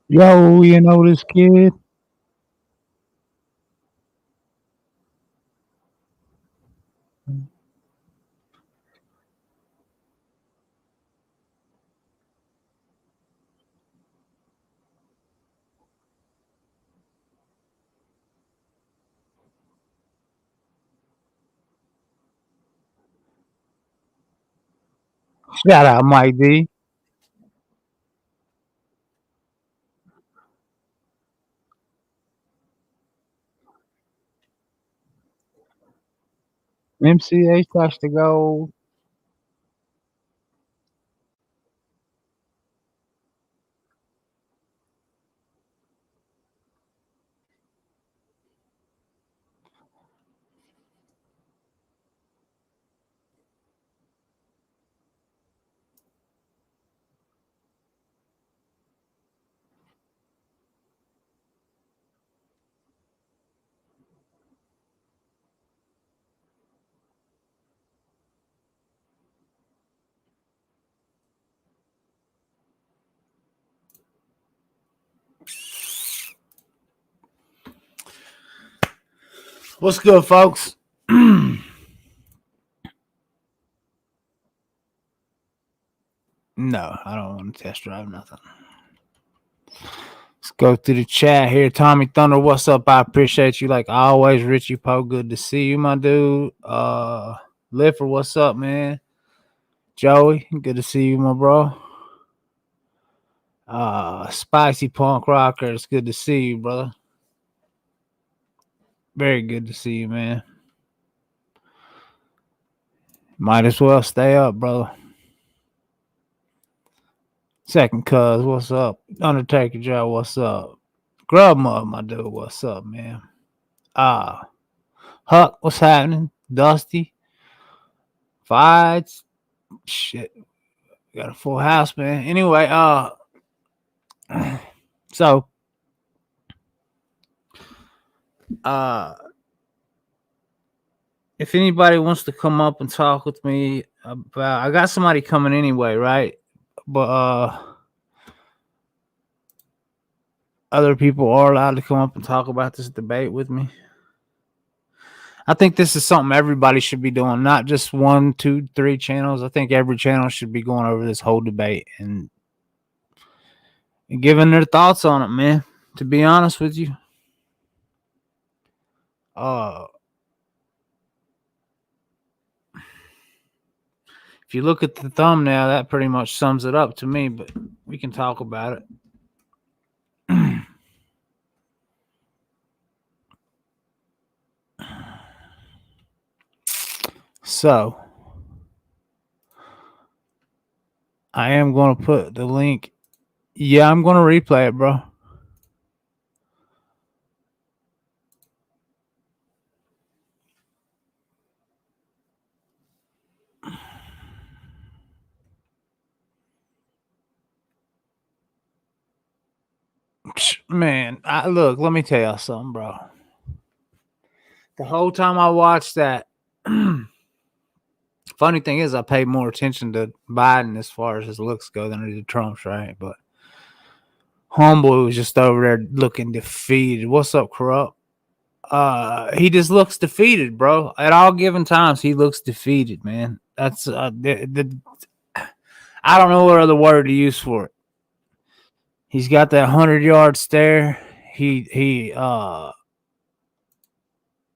Yo, you know this kid? Shout out Mike D. MCA touched the goal. What's good, folks? No, I don't want to test drive nothing. Let's go through the chat here. Tommy Thunder, what's up? I appreciate you like always. Richie Poe, good to see you, my dude. Liffer, what's up, man? Joey, good to see you, my bro. Spicy Punk Rocker, it's good to see you, brother. Very good to see you, man. Might as well stay up, brother. Second cuz, what's up? Undertaker Joe, what's up? Grub Mud, my dude, what's up, man? Huck, what's happening? Dusty, Fides, shit, got a full house, man. Anyway, so, uh, if anybody wants to come up and talk with me about, I got somebody coming anyway, right? But other people are allowed to come up and talk about this debate with me. I think this is something everybody should be doing, not just 1, 2, 3 channels. I think every channel should be going over this whole debate and giving their thoughts on it, man. To be honest with you, if you look at the thumbnail, that pretty much sums it up to me. But we can talk about it. So, I am going to put the link. Yeah, I'm going to replay it, bro. Man, look, let me tell y'all something, bro. The whole time I watched that, funny thing is, I paid more attention to Biden as far as his looks go than I did Trump's, right? But homeboy was just over there looking defeated. What's up, Corrupt? He just looks defeated, bro. At all given times, he looks defeated, man. That's I don't know what other word to use for it. He's got that 100-yard stare. He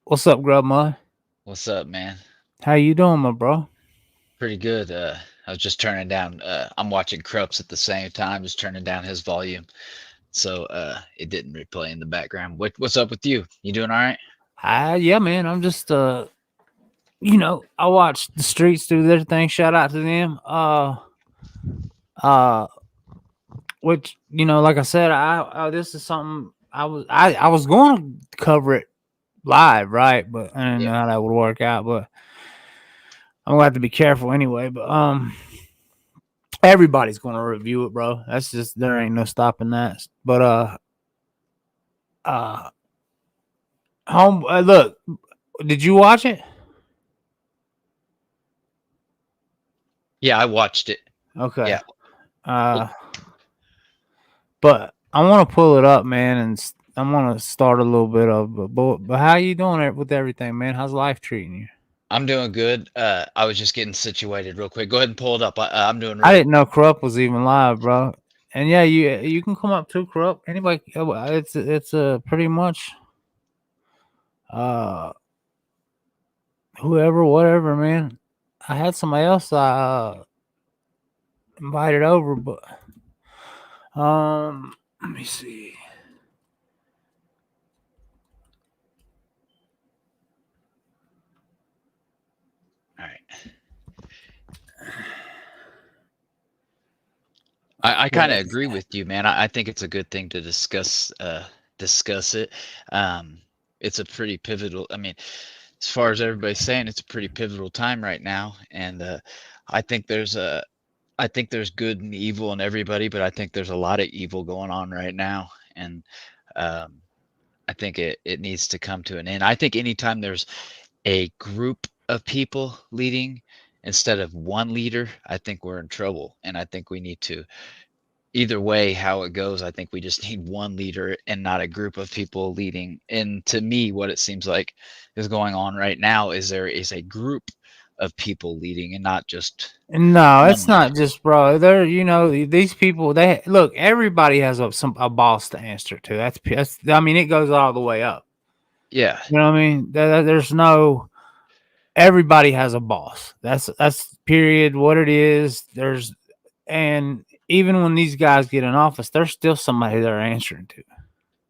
what's up, Grub Mud? What's up, man? How you doing, my bro? Pretty good. I was just turning down. I'm watching Krups at the same time, just turning down his volume, so it didn't replay in the background. What's up with you? You doing all right? Yeah, man. I'm just I watched the streets do their thing. Shout out to them. Uh, which like I said, I this is something I was going to cover it live, right? But I didn't Yeah. know how that would work out. But I'm gonna have to be careful anyway. But everybody's gonna review it, bro. That's just there ain't no stopping that. But uh, home. Look, did you watch it? Yeah, I watched it. Okay. Yeah. Well, Uh, but I want to pull it up, man, and I'm gonna start a little bit of. But how you doing with everything, man? How's life treating you? I'm doing good. I was just getting situated real quick. Go ahead and pull it up. I'm doing I really. didn't know Corrupt was even live, bro. And yeah, you can come up too, Corrupt. Anybody, it's pretty much uh whoever, whatever, man. I had somebody else I invited over, but let me see. All right. I kind of agree with you, man. I think it's a good thing to discuss it. It's a pretty pivotal. I mean, as far as everybody's saying, it's a pretty pivotal time right now, and I think there's a I think there's good and evil in everybody, but I think there's a lot of evil going on right now, and um, I think it needs to come to an end. I think anytime there's a group of people leading instead of one leader, I think we're in trouble, and I think we need to either way how it goes, I think we just need one leader and not a group of people leading. And to me, what it seems like is going on right now is there is a group of people leading and not just No, one it's leader. not just, bro. They're, these people. They look. Everybody has a boss to answer to. That's. I mean, it goes all the way up. Yeah. You know what I mean? There's no. Everybody has a boss. That's period. What it is. And even when these guys get in office, there's still somebody they're answering to.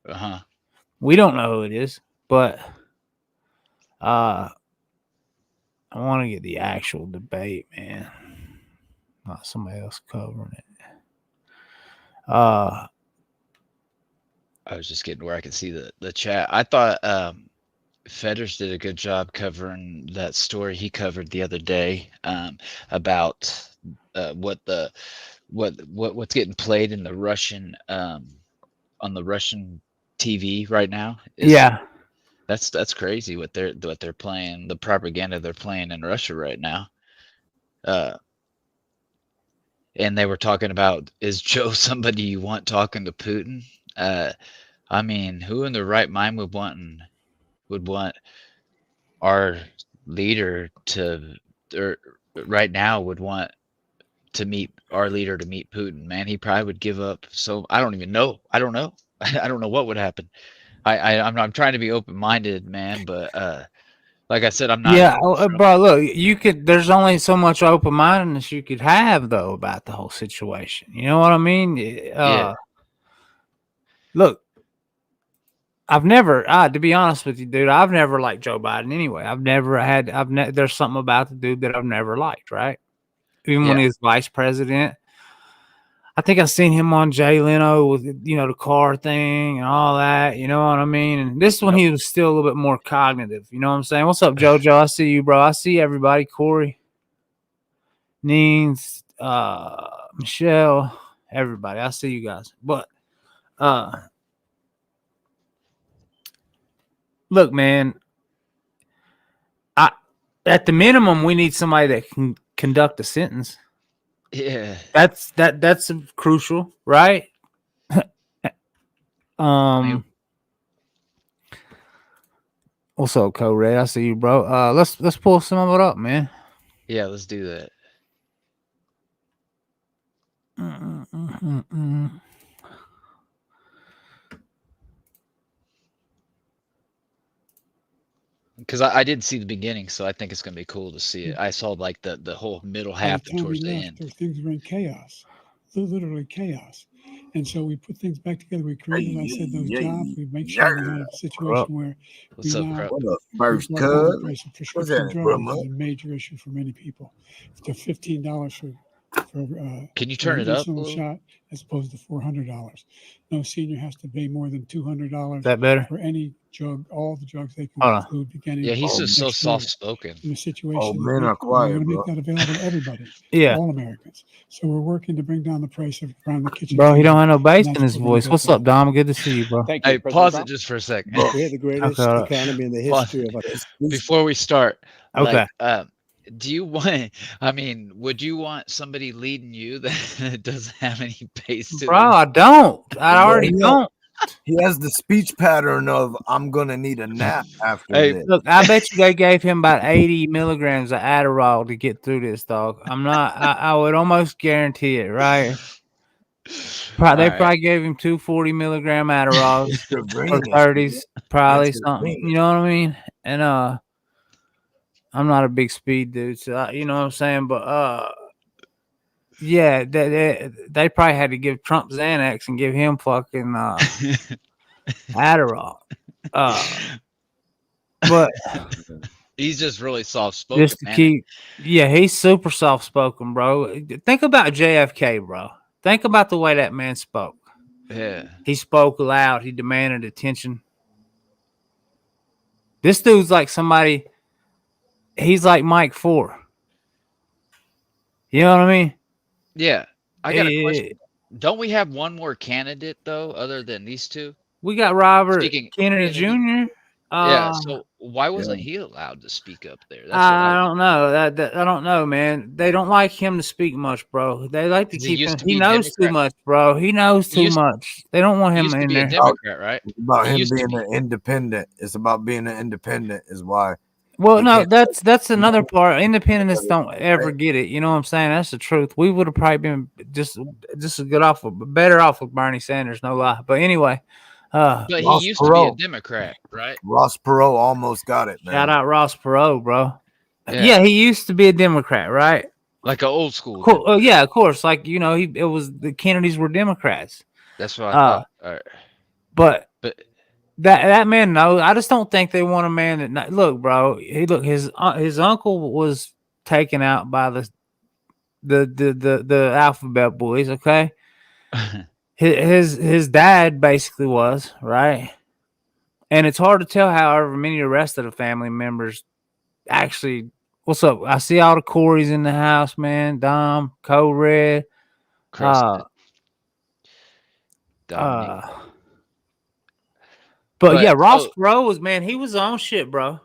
Uh-huh. We don't know who it is, but uh, I want to get the actual debate, man. Not somebody else covering it. I was just getting where I could see the chat. I thought Fedders did a good job covering that story he covered the other day about what's getting played in the Russian on the Russian TV right now is Yeah. that's crazy what they're playing, the propaganda they're playing in Russia right now. Uh, and they were talking about, is Joe somebody you want talking to Putin? I mean, who in their right mind would want our leader to, or right now would want to meet our leader to meet Putin? Man, he probably would give up. So I don't even know. I don't know. I don't know what would happen. I'm trying to be open minded, man, but like I said, I'm not Yeah, Donald Trump. bro. Look, you could. There's only so much open mindedness you could have, though, about the whole situation. You know what I mean? Yeah, Look, I've never. To be honest with you, dude, I've never liked Joe Biden. Anyway, I've never had. There's something about the dude that I've never liked. Right? Even when yeah, he was vice president, I think I seen him on Jay Leno with the car thing and all that. You know what I mean? And this one yep. he was still a little bit more cognitive. You know what I'm saying? What's up, JoJo? I see you, bro. I see everybody. Corey, Neens, Michelle, everybody. I see you guys. But look, man, I at the minimum we need somebody that can conduct a sentence. Yeah. That's crucial, right? I mean, What's up, Co-Red? I see you, bro. Let's pull some of it up, man. yeah, let's do that. Because I did see the beginning, so I think it's gonna be cool to see it. I saw like the whole middle By the half and time we towards the left, end. things were in chaos, literally chaos. And so we put things back together. We created, I said, those jobs. We make sure we had a situation where What's we up, now Krupp? What up, first brought down the cuz? price of What's prescription that, drugs, bro? which is a major issue for many people. To $15 Can you for turn an it up a insulin little? shot as opposed to $400. No senior has to pay more than Is $200 that better? for any drug, all the drugs they can Hold on. include beginning Yeah, he's just so next year. soft spoken. In a Oh, situation men are we're going quiet, to make bro. that available to everybody, Yeah, all Americans. So we're working to bring down the price of around the kitchen bro. He don't table, have no and bass in that's his what we're going to voice. get What's done. up, Dom? Good to see you, bro. Thank you, Hey, President pause it Trump. just for a second. Bro, We had the greatest Okay. economy in the Pause. history of our. this Before we start, Okay. like do you want? I mean, would you want somebody leading you that doesn't have any base to Bro, them? I don't. I already Yeah. don't. He has the speech pattern of "I'm gonna need a nap after Hey, this." Look, I bet you they gave him about 80 milligrams of Adderall to get through this, dog. I would almost guarantee it, right? all They right. probably gave him 240 milligram Adderalls or Intravenous, 30s, probably something. intravenous. You know what I mean? And I'm not a big speed dude, so you know what I'm saying. But yeah, they probably had to give Trump Xanax and give him fucking Adderall. But He's just really soft spoken, just to man. yeah, he's super soft spoken, bro. Think about JFK, bro. Think about the way that man spoke. Yeah. He spoke loud. He demanded attention. This dude's like somebody. He's like Mike 4. You know what I mean? Yeah. I got a question. Eh, Don't we have one more candidate though, other than these two? We got Robert Speaking Kennedy Kennedy. Jr. Yeah. So why Yeah. wasn't he allowed to speak up there? That's what I I. don't know. I don't know, man. They don't like him to speak much, bro. They like to 'Cause he keep him. used to He be knows too Democrat. much, bro. He knows He too used much. They don't want he him used to in be a there. Democrat, right? It's about He him used to being be. an independent. It's about being an independent. Is why Well, he no, can't. that's another part. Independents don't ever get it. You know what I'm saying? That's the truth. We would have probably been just as good off, better off with Bernie Sanders, no lie. But anyway, But he Ross used to be a Perot. Democrat, right? Ross Perot almost got it, man. shout out Ross Perot, bro. Yeah. Yeah, he used to be a Democrat, right? Like an old school. Cool. Democrat. Yeah, of course. Like it was the Kennedys were Democrats. That's what I thought. All right. But But that man knows. I just don't think they want a man that look, bro. His uncle was taken out by the alphabet boys. Okay, his dad basically was right, and it's hard to tell. However, many of the rest of the family members actually. What's up? I see all the Corys in the house, man. Dom, Co-Red, crusted. Dominic. but yeah, Ross so, Perot was man. He was on shit, bro.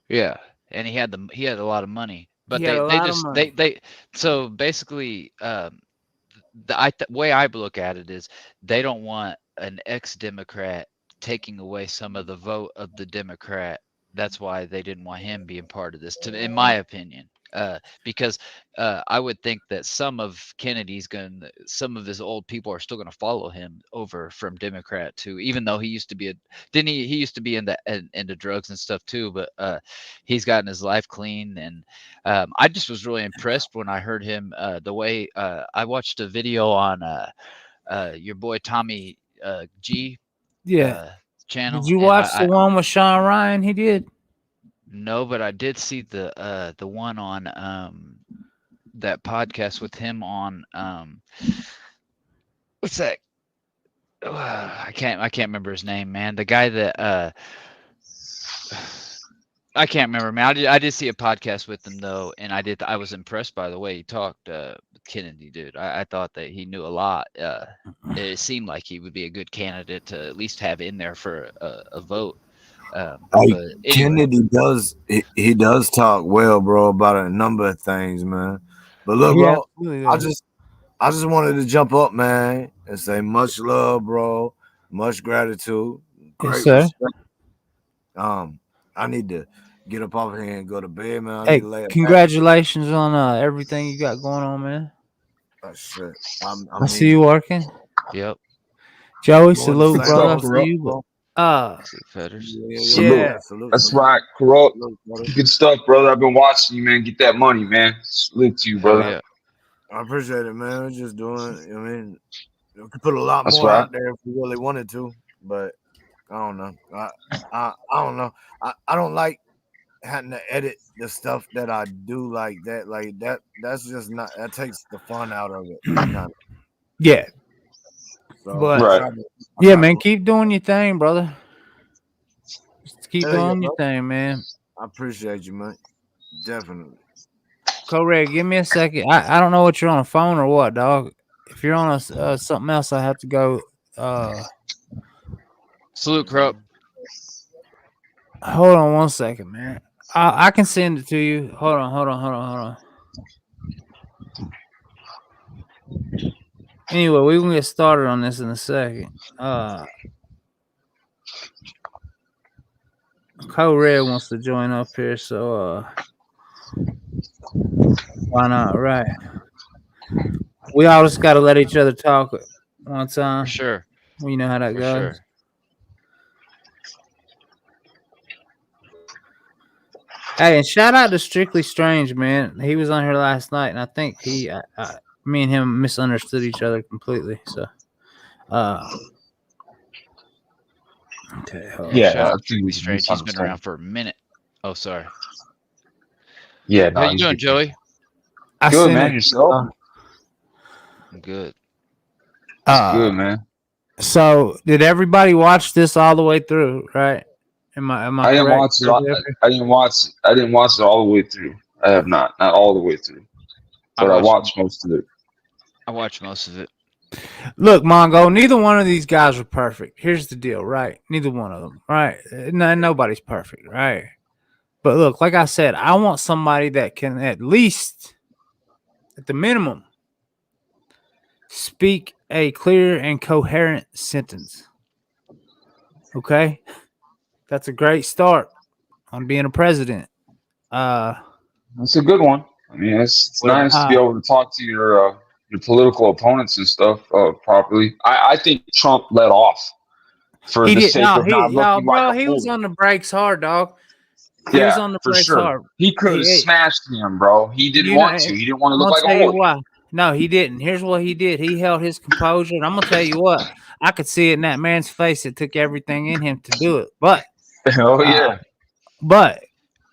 yeah, and he had a lot of money. But He had a they lot of just money. they so basically the way I look at it is they don't want an ex-Democrat taking away some of the vote of the Democrat. That's why they didn't want him being part of this, in my opinion. Because I would think that some of his old people are still gonna follow him over from Democrat to, even though he used to be he used to be into drugs and stuff too, but he's gotten his life clean, and I just was really impressed when I heard him, the way I watched a video on your boy Tommy G Yeah. channel, Did you and watch the one with Sean Ryan? He did. no, but I did see the one on that podcast with him on what's that? I can't remember his name, man. The guy that I can't remember, man. I did see a podcast with him though, and I was impressed by the way he talked. Kennedy, dude. I thought that he knew a lot. It seemed like he would be a good candidate to at least have in there for a vote. But anyway. Kennedy does he does talk well, bro, about a number of things, man. But look, bro, I just wanted to jump up, man, and say much love, bro, much gratitude, great respect. I need to get up off here and go to bed, man. I need to lay congratulations on everything you got going on, man. Oh, shit. I see you working. Yep. Joey, salute, brother. I see you. Yeah. That's right. Corrupt. Good stuff, brother. I've been watching you, man. Get that money, man. Salute to you, brother. Yeah. I appreciate it, man. We're just doing. I mean, we could put a lot more out there if we really wanted to, but I don't know. I don't know. I don't like having to edit the stuff that I do like that. Like that. That's just not. That takes the fun out of it. Yeah. So, but yeah, man, keep doing your thing, brother. Just keep doing your thing, man. I appreciate you, man. Definitely. Co-Red, give me a second. I don't know what you're on a phone or what, dog. If you're on a something else, I have to go. Salute, Corrupt. Hold on one second, man. I can send it to you. Hold on. Anyway, we can get started on this in a second. Code Red wants to join up here, so why not? Right. We all just got to let each other talk one time. For sure. We know how that For goes. sure. Hey, and shout out to Strictly Strange, man. He was on here last night, and I think me and him misunderstood each other completely. So, okay, hold on. Yeah, Shout out I think we Strange. He's been around for a minute. Oh, sorry. Yeah, How you doing, Joey? Good, man. Yourself? I'm good. That's good, man. So, did everybody watch this all the way through? Right? Am I I didn't correct? watch it. I didn't watch it all the way through. I have not all the way through, but I watched most of it. I watched most of it. Look, Mongo, neither one of these guys were perfect. Here's the deal, right? Neither one of them, right? Nobody's perfect, right? But look, like I said, I want somebody that can at least, at the minimum, speak a clear and coherent sentence. Okay? That's a great start on being a president. That's a good one. I mean, it's nice to be able to talk to your political opponents and stuff properly. I think Trump let off for the sake of not looking like a he was on the brakes hard, dog. He was on the brakes hard. He could have smashed him, bro. He didn't want to. He didn't want to look like a hooligan. No, he didn't. Here's what he did. He held his composure. And I'm going to tell you what. I could see it in that man's face. It took everything in him to do it. But but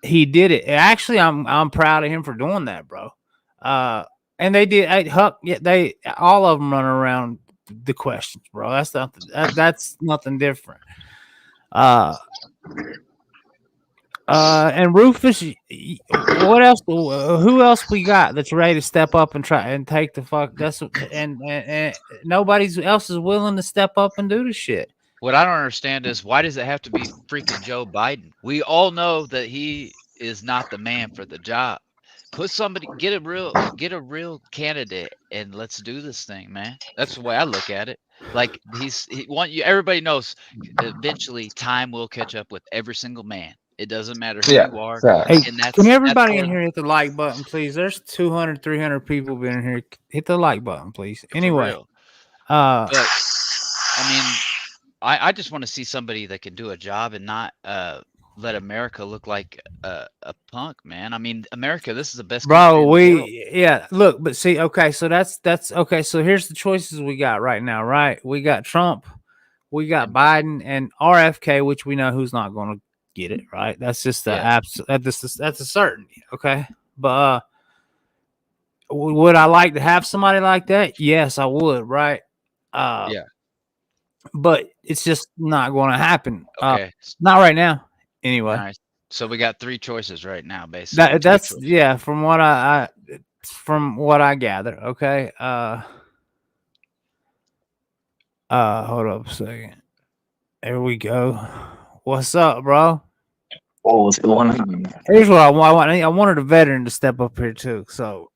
he did it. Actually, I'm proud of him for doing that, bro. And they did. Huck, they all of them run around the questions, bro. That's nothing different. And Rufus, what else? Who else we got that's ready to step up and try and take the fuck? And nobody else is willing to step up and do the shit. What I don't understand is why does it have to be freaking Joe Biden? We all know that he is not the man for the job. Put somebody, get a real candidate, and let's do this thing, man. That's the way I look at it. Like everybody knows eventually time will catch up with every single man. It doesn't matter who you are. Hey, can everybody in here hit the like button, please? There's 200, 300 people been in here. Hit the like button, please. Anyway, but I mean, I just want to see somebody that can do a job and not let America look like a punk, man. I mean, America, this is the best country in the world. Look, but see, okay, so that's okay. So here's the choices we got right now, right? We got Trump, we got Biden, and RFK, which we know who's not going to get it, right? That's just that's a certainty, okay? But would I like to have somebody like that? Yes, I would, right? But it's just not going to happen. Okay, not right now. Anyway, nice. So we got three choices right now, basically. That's from what I gather. Okay. Hold up a second. There we go. What's up, bro? Oh, what's going on? Here's what I want. I wanted a veteran to step up here too. So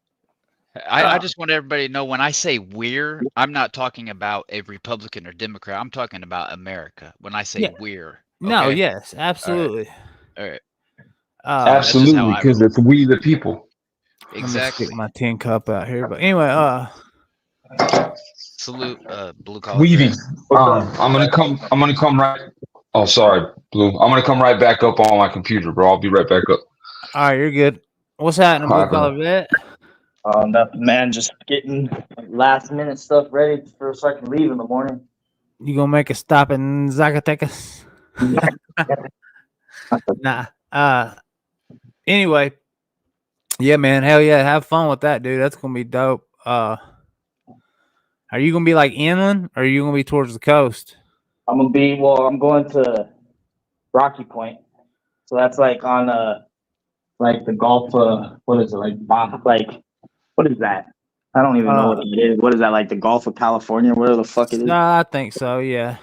I just want everybody to know when I say we're, I'm not talking about a Republican or Democrat. I'm talking about America. When I say we're. Okay? No, yes, absolutely. All right. Absolutely, because it's we the people. Exactly. Get my tin cup out here, but anyway, salute, blue collar. Weaving. I'm gonna come right. Oh, sorry, Blue. I'm gonna come right back up on my computer, bro. I'll be right back up. All right, you're good. What's happening, blue collar vet? Nothing, man. Just getting last minute stuff ready so I can leave in the morning. You gonna make a stop in Zacatecas? Nah. Anyway, yeah, man. Hell yeah, have fun with that, dude. That's gonna be dope. Are you gonna be like inland, or are you gonna be towards the coast? I'm going to Rocky Point, so that's like on like the Gulf. What is it like? What is that? I don't even know what it is. What is that, like the Gulf of California? Where the fuck it is? I think so. Yeah.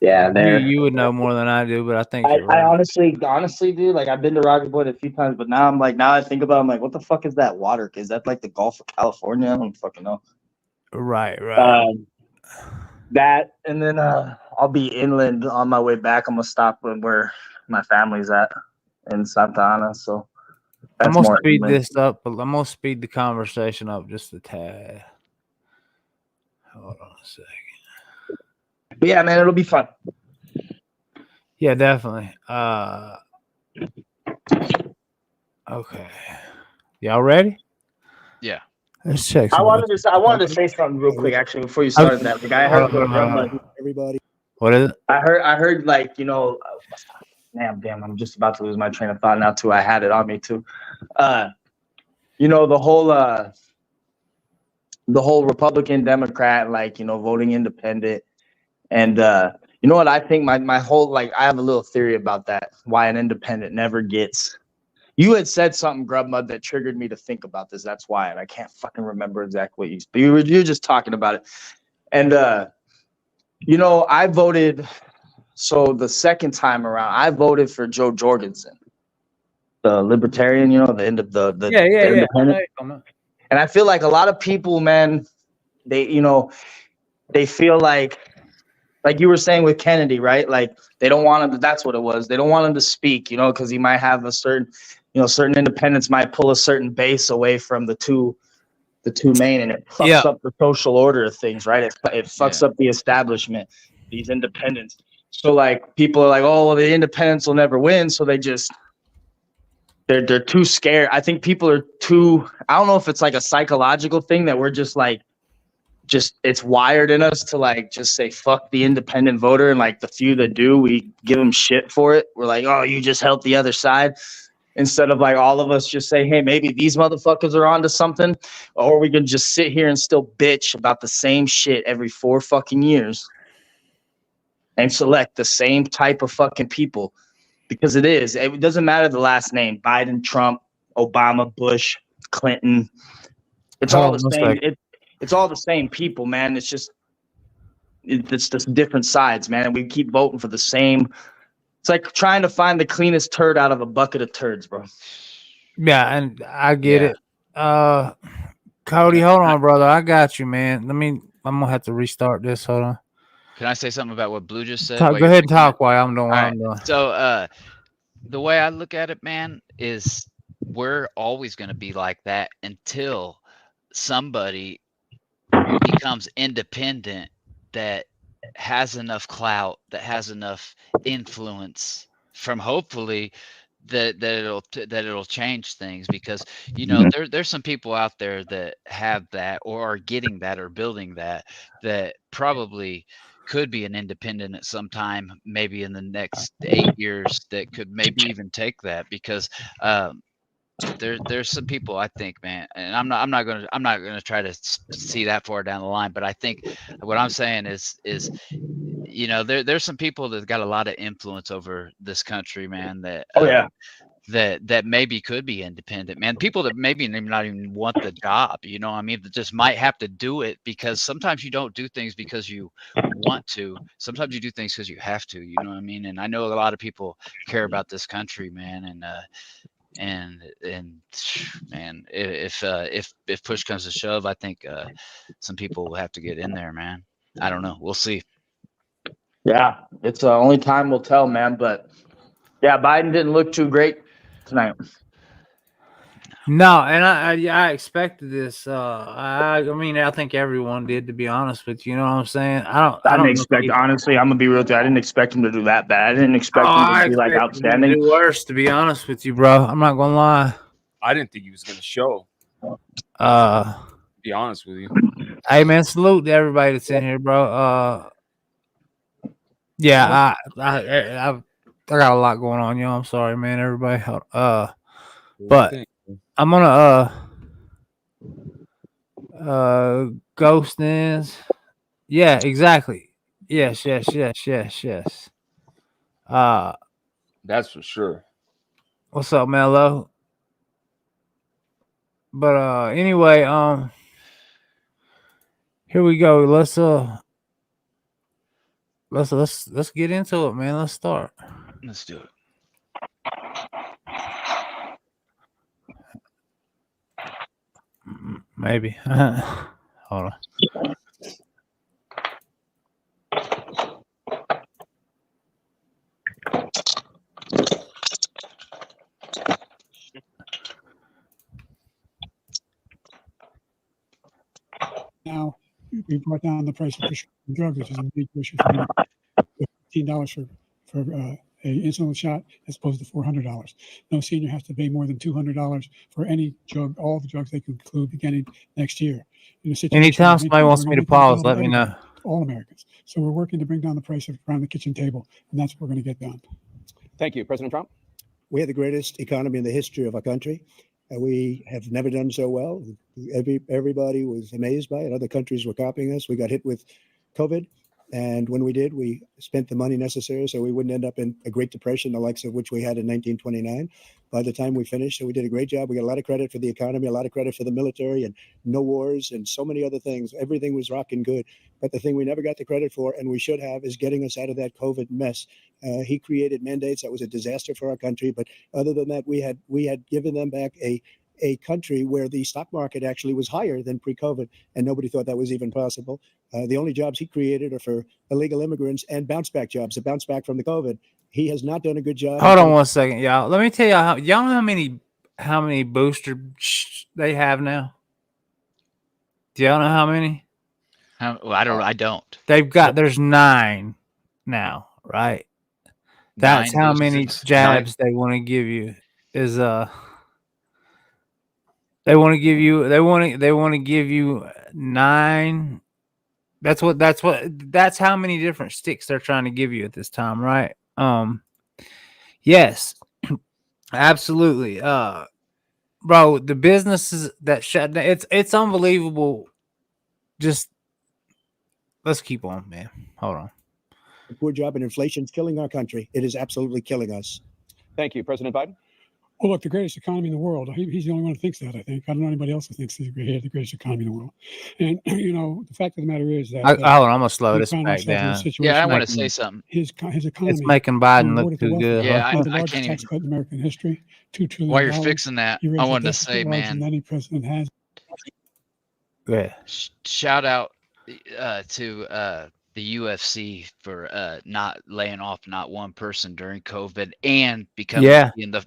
Yeah, you would know more than I do, but I think you're I right. honestly, dude, like I've been to Rocky Point a few times, but now I think about it, I'm like, what the fuck is that water? Is that like the Gulf of California? I don't fucking know. Right. That, and then I'll be inland on my way back. I'm gonna stop where my family's at in Santa Ana. So I'm that's gonna more speed inland. this up, but I'm gonna speed the conversation up just a tad. Hold on a second. But yeah, man, it'll be fun. Yeah, definitely. Okay. Y'all ready? Yeah. Let's check. I wanted to say something real quick actually before you started that. Like I heard Everybody. what is it? I heard like, damn, I'm just about to lose my train of thought now too. I had it on me too. The whole Republican Democrat, like, voting independent. And you know what I think my whole, like, I have a little theory about that, why an independent never gets. You had said something, Grubmud, that triggered me to think about this. That's why, and I can't fucking remember exactly what you were just talking about it. And I voted. So the second time around, I voted for Joe Jorgensen, the libertarian, the end of the independent. And I feel like a lot of people, man, they feel like you were saying with Kennedy, right? Like they don't want him to, that's what it was. They don't want him to speak, because he might have a certain, certain independents might pull a certain base away from the two main, and it fucks up the social order of things, right? It fucks up the establishment, these independents. So like people are like, oh, well, the independents will never win. So they're too scared. I think people are too, I don't know if it's like a psychological thing that we're just it's wired in us to like just say fuck the independent voter, and like the few that do, we give them shit for it. We're like, oh, you just help the other side, instead of like all of us just say, hey, maybe these motherfuckers are onto something, or we can just sit here and still bitch about the same shit every 4 fucking years and select the same type of fucking people, because it doesn't matter the last name, Biden, Trump, Obama, Bush, Clinton. It's all the same. It's all the same people, man. It's just different sides, man. And we keep voting for the same. It's like trying to find the cleanest turd out of a bucket of turds, bro. Yeah, and I get it. Cody, hold on, brother. I got you, man. I'm gonna have to restart this. Hold on. Can I say something about what Blue just said? Go ahead and talk while I'm doing what I'm doing. So the way I look at it, man, is we're always going to be like that until somebody becomes independent that has enough clout, that has enough influence from hopefully that it'll change things, because there's some people out there that have that or are getting that or building that probably could be an independent at some time, maybe in the next 8 years, that could maybe even take that, because there's some people, I think, man, and I'm not gonna try to see that far down the line, but I think what I'm saying is there's some people that got a lot of influence over this country, man, that that maybe could be independent, man. People that maybe not even want the job, that just might have to do it, because sometimes you don't do things because you want to. Sometimes you do things because you have to, And I know a lot of people care about this country, man, and man, if push comes to shove, I think some people will have to get in there, man. I don't know. We'll see. Yeah, it's only time will tell, man. But yeah, Biden didn't look too great tonight. No, and I expected this. I think everyone did, to be honest with you. You know what I'm saying? I don't expect. Honestly, I'm gonna be real with you. I didn't expect him to do that bad. I didn't expect him to be like outstanding. Do worse, to be honest with you, bro. I'm not gonna lie. I didn't think he was gonna show. To be honest with you. Hey, man, salute to everybody that's in here, bro. Yeah, I got a lot going on, I'm sorry, man, everybody. But I'm gonna ghost ins. Yeah, exactly. Yes. That's for sure. What's up, Mello? But anyway, here we go. Let's Let's get into it, man. Let's start. Let's do it. Maybe. Hold on. Now we brought down the price of prescription drugs, which is a big issue for me. $15 for a insulin shot as opposed to $400. No senior has to pay more than $200 for any drug, all the drugs they can include beginning next year. Anytime somebody wants me to pause, let me know. All Americans. So we're working to bring down the price around the kitchen table, and that's what we're going to get done. Thank you, President Trump. We have the greatest economy in the history of our country. We have never done so well. Everybody was amazed by it. Other countries were copying us. We got hit with COVID. And when we did, we spent the money necessary so we wouldn't end up in a Great Depression, the likes of which we had in 1929. By the time we finished, so we did a great job. We got a lot of credit for the economy, a lot of credit for the military, and no wars and so many other things. Everything was rocking good. But the thing we never got the credit for, and we should have, is getting us out of that COVID mess. He created mandates. That was a disaster for our country. But other than that, we had given them back a country where the stock market actually was higher than pre-COVID, and nobody thought that was even possible. The only jobs he created are for illegal immigrants and bounce back jobs, to bounce back from the COVID. He has not done a good job. Hold on 1 second, y'all. Let me tell y'all know how many boosters they have now. Do y'all know how many? Well, I don't. They've got there's 9 now, right? That's 9 how many boosters? jabs they want to give you. Is they want to give you 9. That's how many different sticks they're trying to give you at this time, right? Yes, absolutely. Bro, the businesses that shut down, it's unbelievable. Just let's keep on, man. Hold on. A poor job, and inflation's killing our country. It is absolutely killing us. Thank you, President Biden. Well, look, the greatest economy in the world. He's the only one who thinks that, I think. I don't know anybody else who thinks he's the greatest economy in the world. And, the fact of the matter is that... hold on, I'm going to slow this back down. Yeah, I want to say something. His economy... It's making Biden look too good. Yeah, the largest tax cut in American history. $2 trillion. While you're fixing that, I wanted to say, man... Any president has. Yeah. Shout out to the UFC for not laying off not one person during COVID and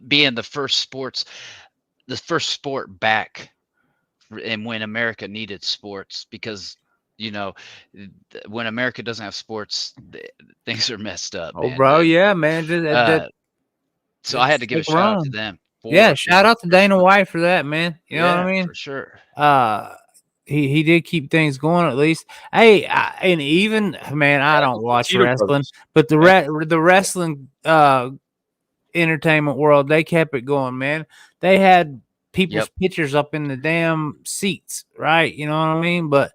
being the first sport back, and when America needed sports, because when America doesn't have sports, things are messed up. Oh, man. Bro, yeah, man. So I had to give a shout out to them. Shout out to Dana White for that, man. You know what I mean? For sure. He did keep things going at least. Hey, and even man, I don't watch wrestling, but the wrestling entertainment world, they kept it going, man. They had people's pictures up in the damn seats, right? You know what I mean? But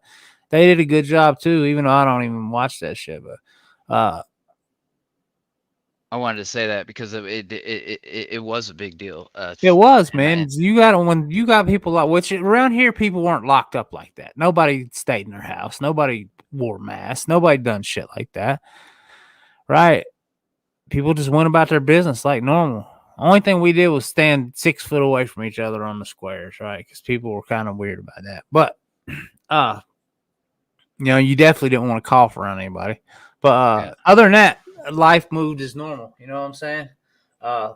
they did a good job too, even though I don't even watch that shit. But I wanted to say that because it was a big deal. It was, man. You got people like, which around here, people weren't locked up like that. Nobody stayed in their house. Nobody wore masks. Nobody done shit like that. Right? People just went about their business like normal. Only thing we did was stand 6 foot away from each other on the squares, right? Because people were kind of weird about that. But, you definitely didn't want to cough around anybody. But other than that, life moved as normal. You know what I'm saying? I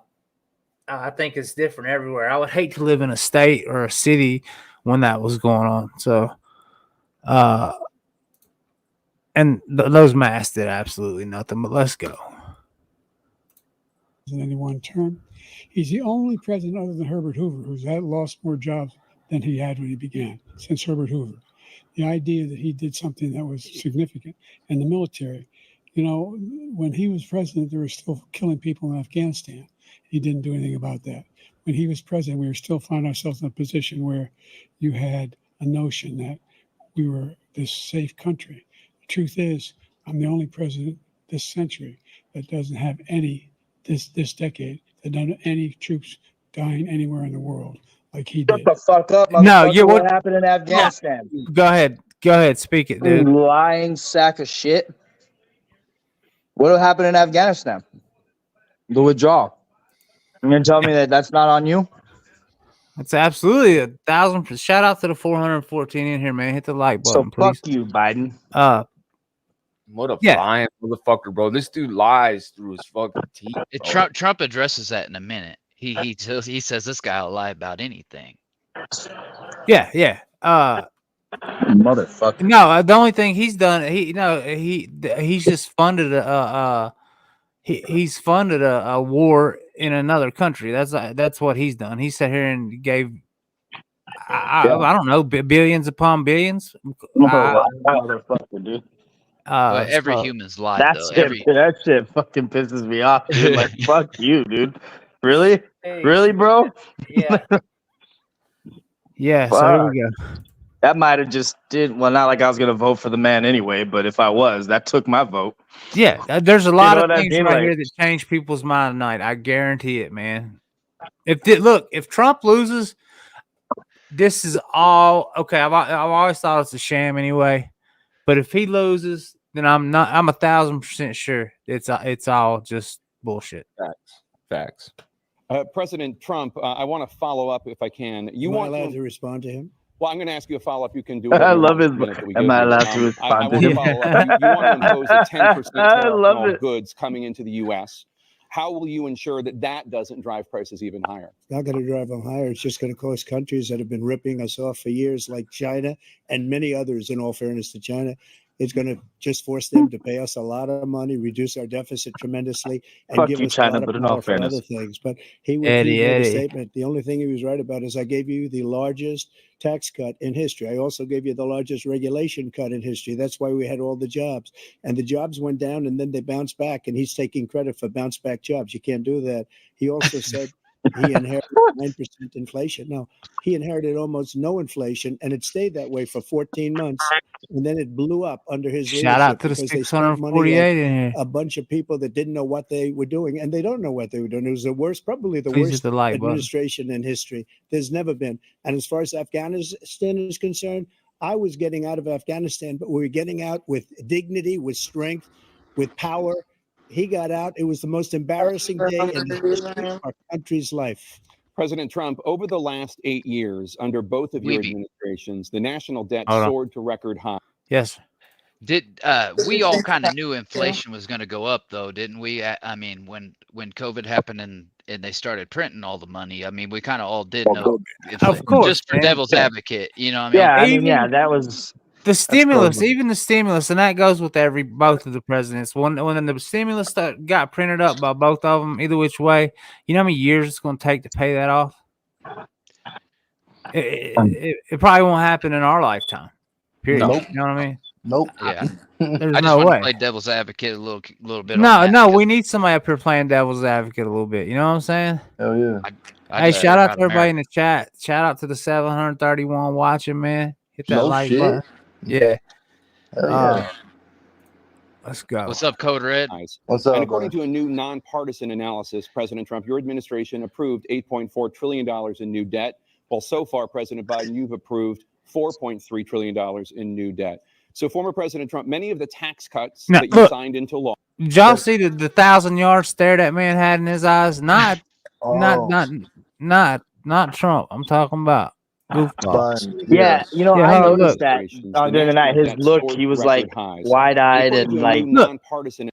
think it's different everywhere. I would hate to live in a state or a city when that was going on. So, and those masks did absolutely nothing. But let's go. In any one term, he's the only president other than Herbert Hoover who's lost more jobs than he had when he began. Since Herbert Hoover, the idea that he did something that was significant in the military. When he was president, they were still killing people in Afghanistan. He didn't do anything about that. When he was president, we were still finding ourselves in a position where you had a notion that we were this safe country. The truth is, I'm the only president this century that doesn't have this decade, that doesn't have any troops dying anywhere in the world like he did. Shut the fuck up, what happened in Afghanistan? Go ahead, speak it, dude. You lying sack of shit. What happened in Afghanistan? The withdrawal. You're gonna tell me that that's not on you? It's absolutely 1,000%. Shout out to the 414 in here, man. Hit the like button, So fuck please. you, Biden. What a Yeah. lying motherfucker, bro. This dude lies through his fucking teeth. Bro. Trump addresses that in a minute. He says this guy will lie about anything. Yeah. Motherfucker. No, the only thing he's done, he's just funded he's funded a war in another country. That's what he's done. He sat here and gave I don't know, billions upon billions. Motherfucker, dude. But every human's lied, That though. shit fucking pisses me off, dude. Like, fuck you, dude. Really? Really, bro? Yeah, so here we go. That might have just not like I was gonna vote for the man anyway, but if I was, that took my vote. Yeah, there's a lot of things right Like, here that change people's mind tonight. I guarantee it, man. If Trump loses, this is all okay. I've always thought it's a sham anyway, but if he loses, then I'm 1,000% sure it's all just bullshit. Facts. President Trump, I want to follow up if I can. Am I allowed to respond to him? Well, I'm going to ask you a follow-up. You can do I it. love his. Am I allowed to respond I to want to him? follow up. You want to impose a 10% tariff on all it. goods coming into the U.S. How will you ensure that doesn't drive prices even higher? It's not going to drive them higher. It's just going to cost countries that have been ripping us off for years, like China and many others, in all fairness to China. It's going to just force them to pay us a lot of money, reduce our deficit tremendously, and give us China, a lot but of in all power for fairness. other things. But he made a statement. The only thing he was right about is I gave you the largest tax cut in history. I also gave you the largest regulation cut in history. That's why we had all the jobs. And the jobs went down and then they bounced back. And he's taking credit for bounce back jobs. You can't do that. He also said he inherited 9% inflation. No, he inherited almost no inflation, and it stayed that way for 14 months. And then it blew up under his leadership. Shout out to the because they spent money 648 in here. a bunch of people that didn't know what they were doing, and they don't know what they were doing. It was probably the worst administration in history. There's never been. And as far as Afghanistan is concerned, I was getting out of Afghanistan, but we were getting out with dignity, with strength, with power. He got out. It was the most embarrassing day in the history of our country's life. President Trump, over the last 8 years, under both of your administrations, the national debt soared to record high. Yes. We all kind of knew inflation was going to go up, though, didn't we? I mean, when COVID happened and they started printing all the money, I mean, we kind of all did know. Of course, just for devil's advocate, you know what I mean? That was the stimulus, even the stimulus, and that goes with both of the presidents. When the stimulus got printed up by both of them, either which way, you know how many years it's going to take to pay that off? It probably won't happen in our lifetime. Period. Nope. You know what I mean? Nope. Yeah. There's I just no want way. to play devil's advocate a little bit. No, we need somebody up here playing devil's advocate a little bit. You know what I'm saying? Hell yeah. Hey, shout out to everybody in the chat. Shout out to the 731 watching, man. Hit that like button. Yeah. Hell yeah. Let's go. What's up, Code Red? Nice. What's up? And according to a new nonpartisan analysis, President Trump, your administration approved $8.4 trillion in new debt. Well, so far, President Biden, you've approved $4.3 trillion in new debt. So, former President Trump, many of the tax cuts that you signed into law. Did y'all see the 1,000-yard stare that man had in his eyes? Not Trump. I'm talking about goofball. Yeah, you know, I noticed that the other night. His look, he was like wide-eyed and like nonpartisan.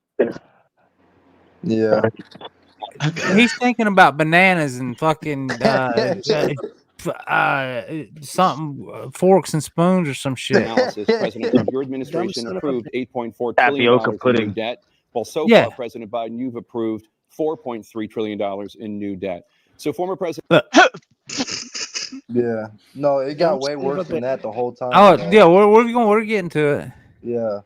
Yeah. He's thinking about bananas and fucking something forks and spoons or some shit. Analysis, President Trump, your administration approved $8.4 trillion in new debt. Well, so far, President Biden, you've approved $4.3 trillion in new debt. So, former President. Yeah. No, it got way worse than that the whole time. Oh, yeah, we're getting to it. Yeah.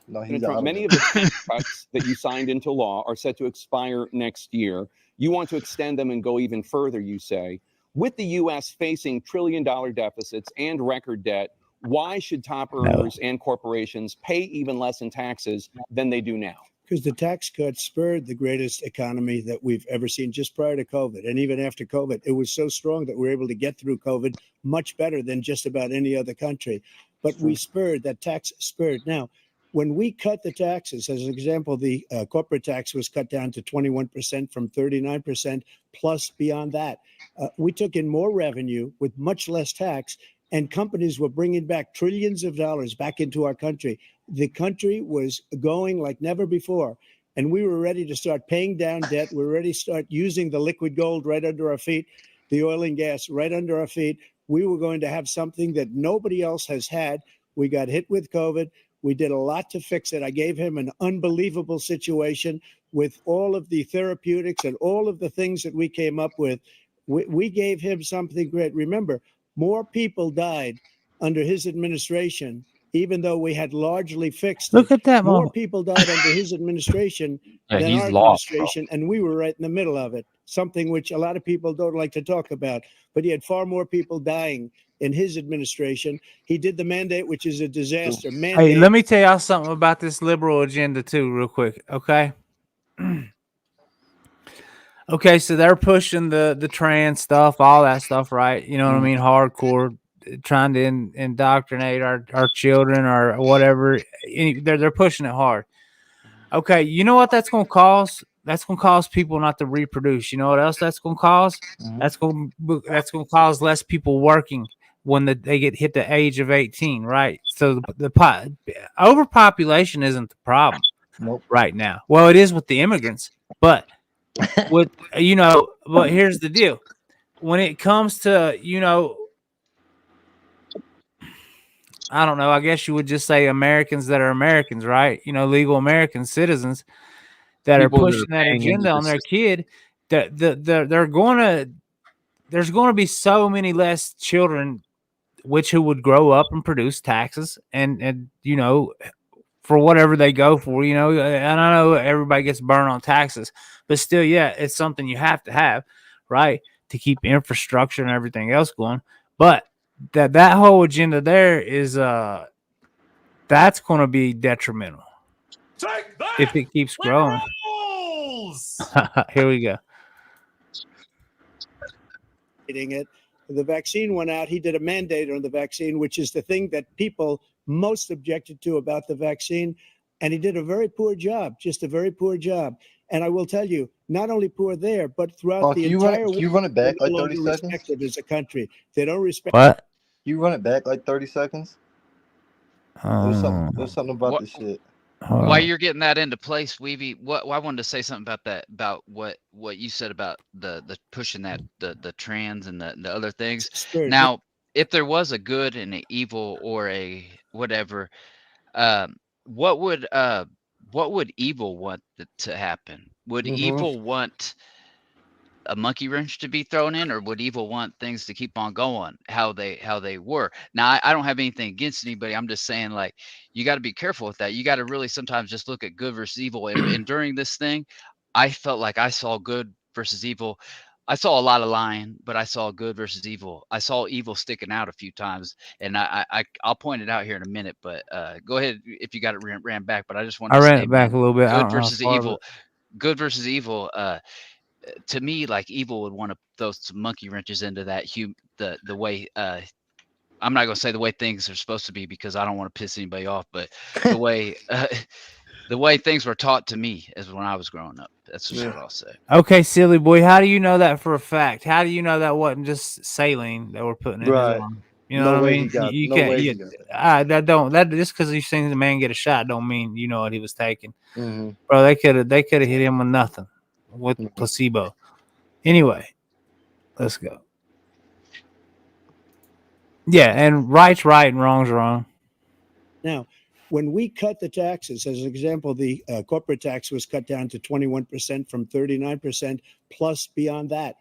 No, he's Trump, many of the tax cuts that you signed into law are set to expire next year. You want to extend them and go even further, you say. With the U.S. facing trillion-dollar deficits and record debt, why should top earners and corporations pay even less in taxes than they do now? Because the tax cuts spurred the greatest economy that we've ever seen just prior to COVID. And even after COVID, it was so strong that we were able to get through COVID much better than just about any other country. But we spurred, that tax spurred. Now, when we cut the taxes, as an example, the corporate tax was cut down to 21% from 39%, plus beyond that. We took in more revenue with much less tax, and companies were bringing back trillions of dollars back into our country. The country was going like never before, and we were ready to start paying down debt. We were ready to start using the liquid gold right under our feet, the oil and gas right under our feet. We were going to have something that nobody else has had. We got hit with COVID. We did a lot to fix it. I gave him an unbelievable situation with all of the therapeutics and all of the things that we came up with. We gave him something great. Remember, more people died under his administration, even though we had largely fixed Look it. at that More moment. people died under his administration Yeah, than he's our lost, bro. administration, and we were right in the middle of it, something which a lot of people don't like to talk about. But he had far more people dying in his administration. He did the mandate, which is a disaster. Hey, let me tell y'all something about this liberal agenda too, real quick. Okay. Okay, so they're pushing the trans stuff, all that stuff, right? You know what I mean? Hardcore, trying to indoctrinate our children or whatever. They're pushing it hard. Okay, you know what that's going to cause? That's going to cause people not to reproduce. You know what else that's going to cause? That's going to cause less people working when they get hit the age of 18, right? So the overpopulation isn't the problem right now. Well, it is with the immigrants, but with but here's the deal. When it comes to, I don't know, I guess you would just say Americans that are Americans, right? Legal American citizens that People are that are pushing that paying into agenda the on their system. kid, there's going to be so many less children who would grow up and produce taxes and for whatever they go for, and I know everybody gets burned on taxes, but still, yeah, it's something you have to have, right, to keep infrastructure and everything else going. But that whole agenda there is that's going to be detrimental if it keeps growing. Here we go. It. The vaccine went out. He did a mandate on the vaccine, which is the thing that people most objected to about the vaccine. And he did a very poor job, just a very poor job. And I will tell you, not only poor there, but throughout the entire world, can you run it back they're like no 30 longer seconds? respected as a country. They don't respect. What? You run it back like 30 seconds? There's something about this shit. While you're getting that into place, Weeby, I wanted to say something about that, about what you said about the pushing that the trans and the other things. Spirit. Now, if there was a good and an evil or a whatever, what would evil want to happen? Would evil want a monkey wrench to be thrown in, or would evil want things to keep on going how they were? Now, I don't have anything against anybody. I'm just saying, like, you got to be careful with that. You got to really sometimes just look at good versus evil. And during this thing, I felt like I saw good versus evil. I saw a lot of lying, but I saw good versus evil. I saw evil sticking out a few times, and I'll point it out here in a minute. But go ahead if you got it ran back. But I just wanted I to ran say, it back man, a little bit. I good don't know how versus far, evil. Good versus evil. To me, like, evil would want to throw some monkey wrenches into that the way I'm not gonna say the way things are supposed to be, because I don't want to piss anybody off, but the way things were taught to me as when I was growing up. That's just what I'll say. Okay, silly boy, how do you know that for a fact? How do you know that wasn't just saline that we're putting in his Right. arm? You know No what I way mean? he got- You no can't. way he That just because you seen the man get a shot don't mean you know what he was taking, Mm-hmm. bro. They could have hit him with nothing, with placebo. Anyway, let's go. Yeah, and right's right and wrong's wrong. Now, when we cut the taxes, as an example, the corporate tax was cut down to 21% from 39%, plus beyond that.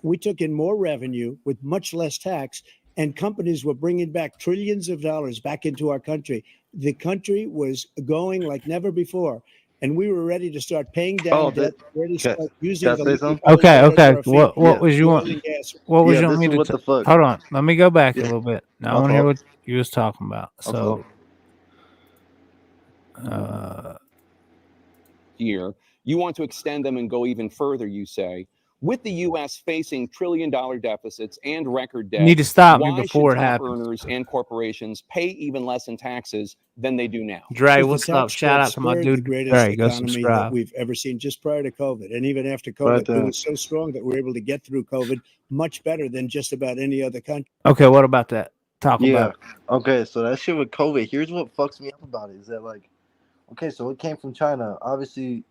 We took in more revenue with much less tax, and companies were bringing back trillions of dollars back into our country. The country was going like never before, and we were ready to start paying down debt, ready to start using the liquid gold Okay. right under our feet, What was you oil want? and gas. What was Yeah, you want this me is to? what the fuck. Hold on, let me go back a Yeah. little bit. Now I My want to hear fault. what you was talking about. My So, Year, you want to extend them and go even further, you say. With the U.S. facing trillion-dollar deficits and record debt, You need to stop me why before should it top happens. earners and corporations pay even less in taxes than they do now? Dre, Because what's the up? tax Shout cut out to my spurred the dude greatest Dre. Go economy that subscribe. we've ever seen just prior to COVID. And even after COVID, Right it there. was so strong that we were able to get through COVID much better than just about any other country. Okay, what about that? Talk Yeah. about it. Okay, so that shit with COVID, here's what fucks me up about it is that, like, okay, so it came from China. Obviously,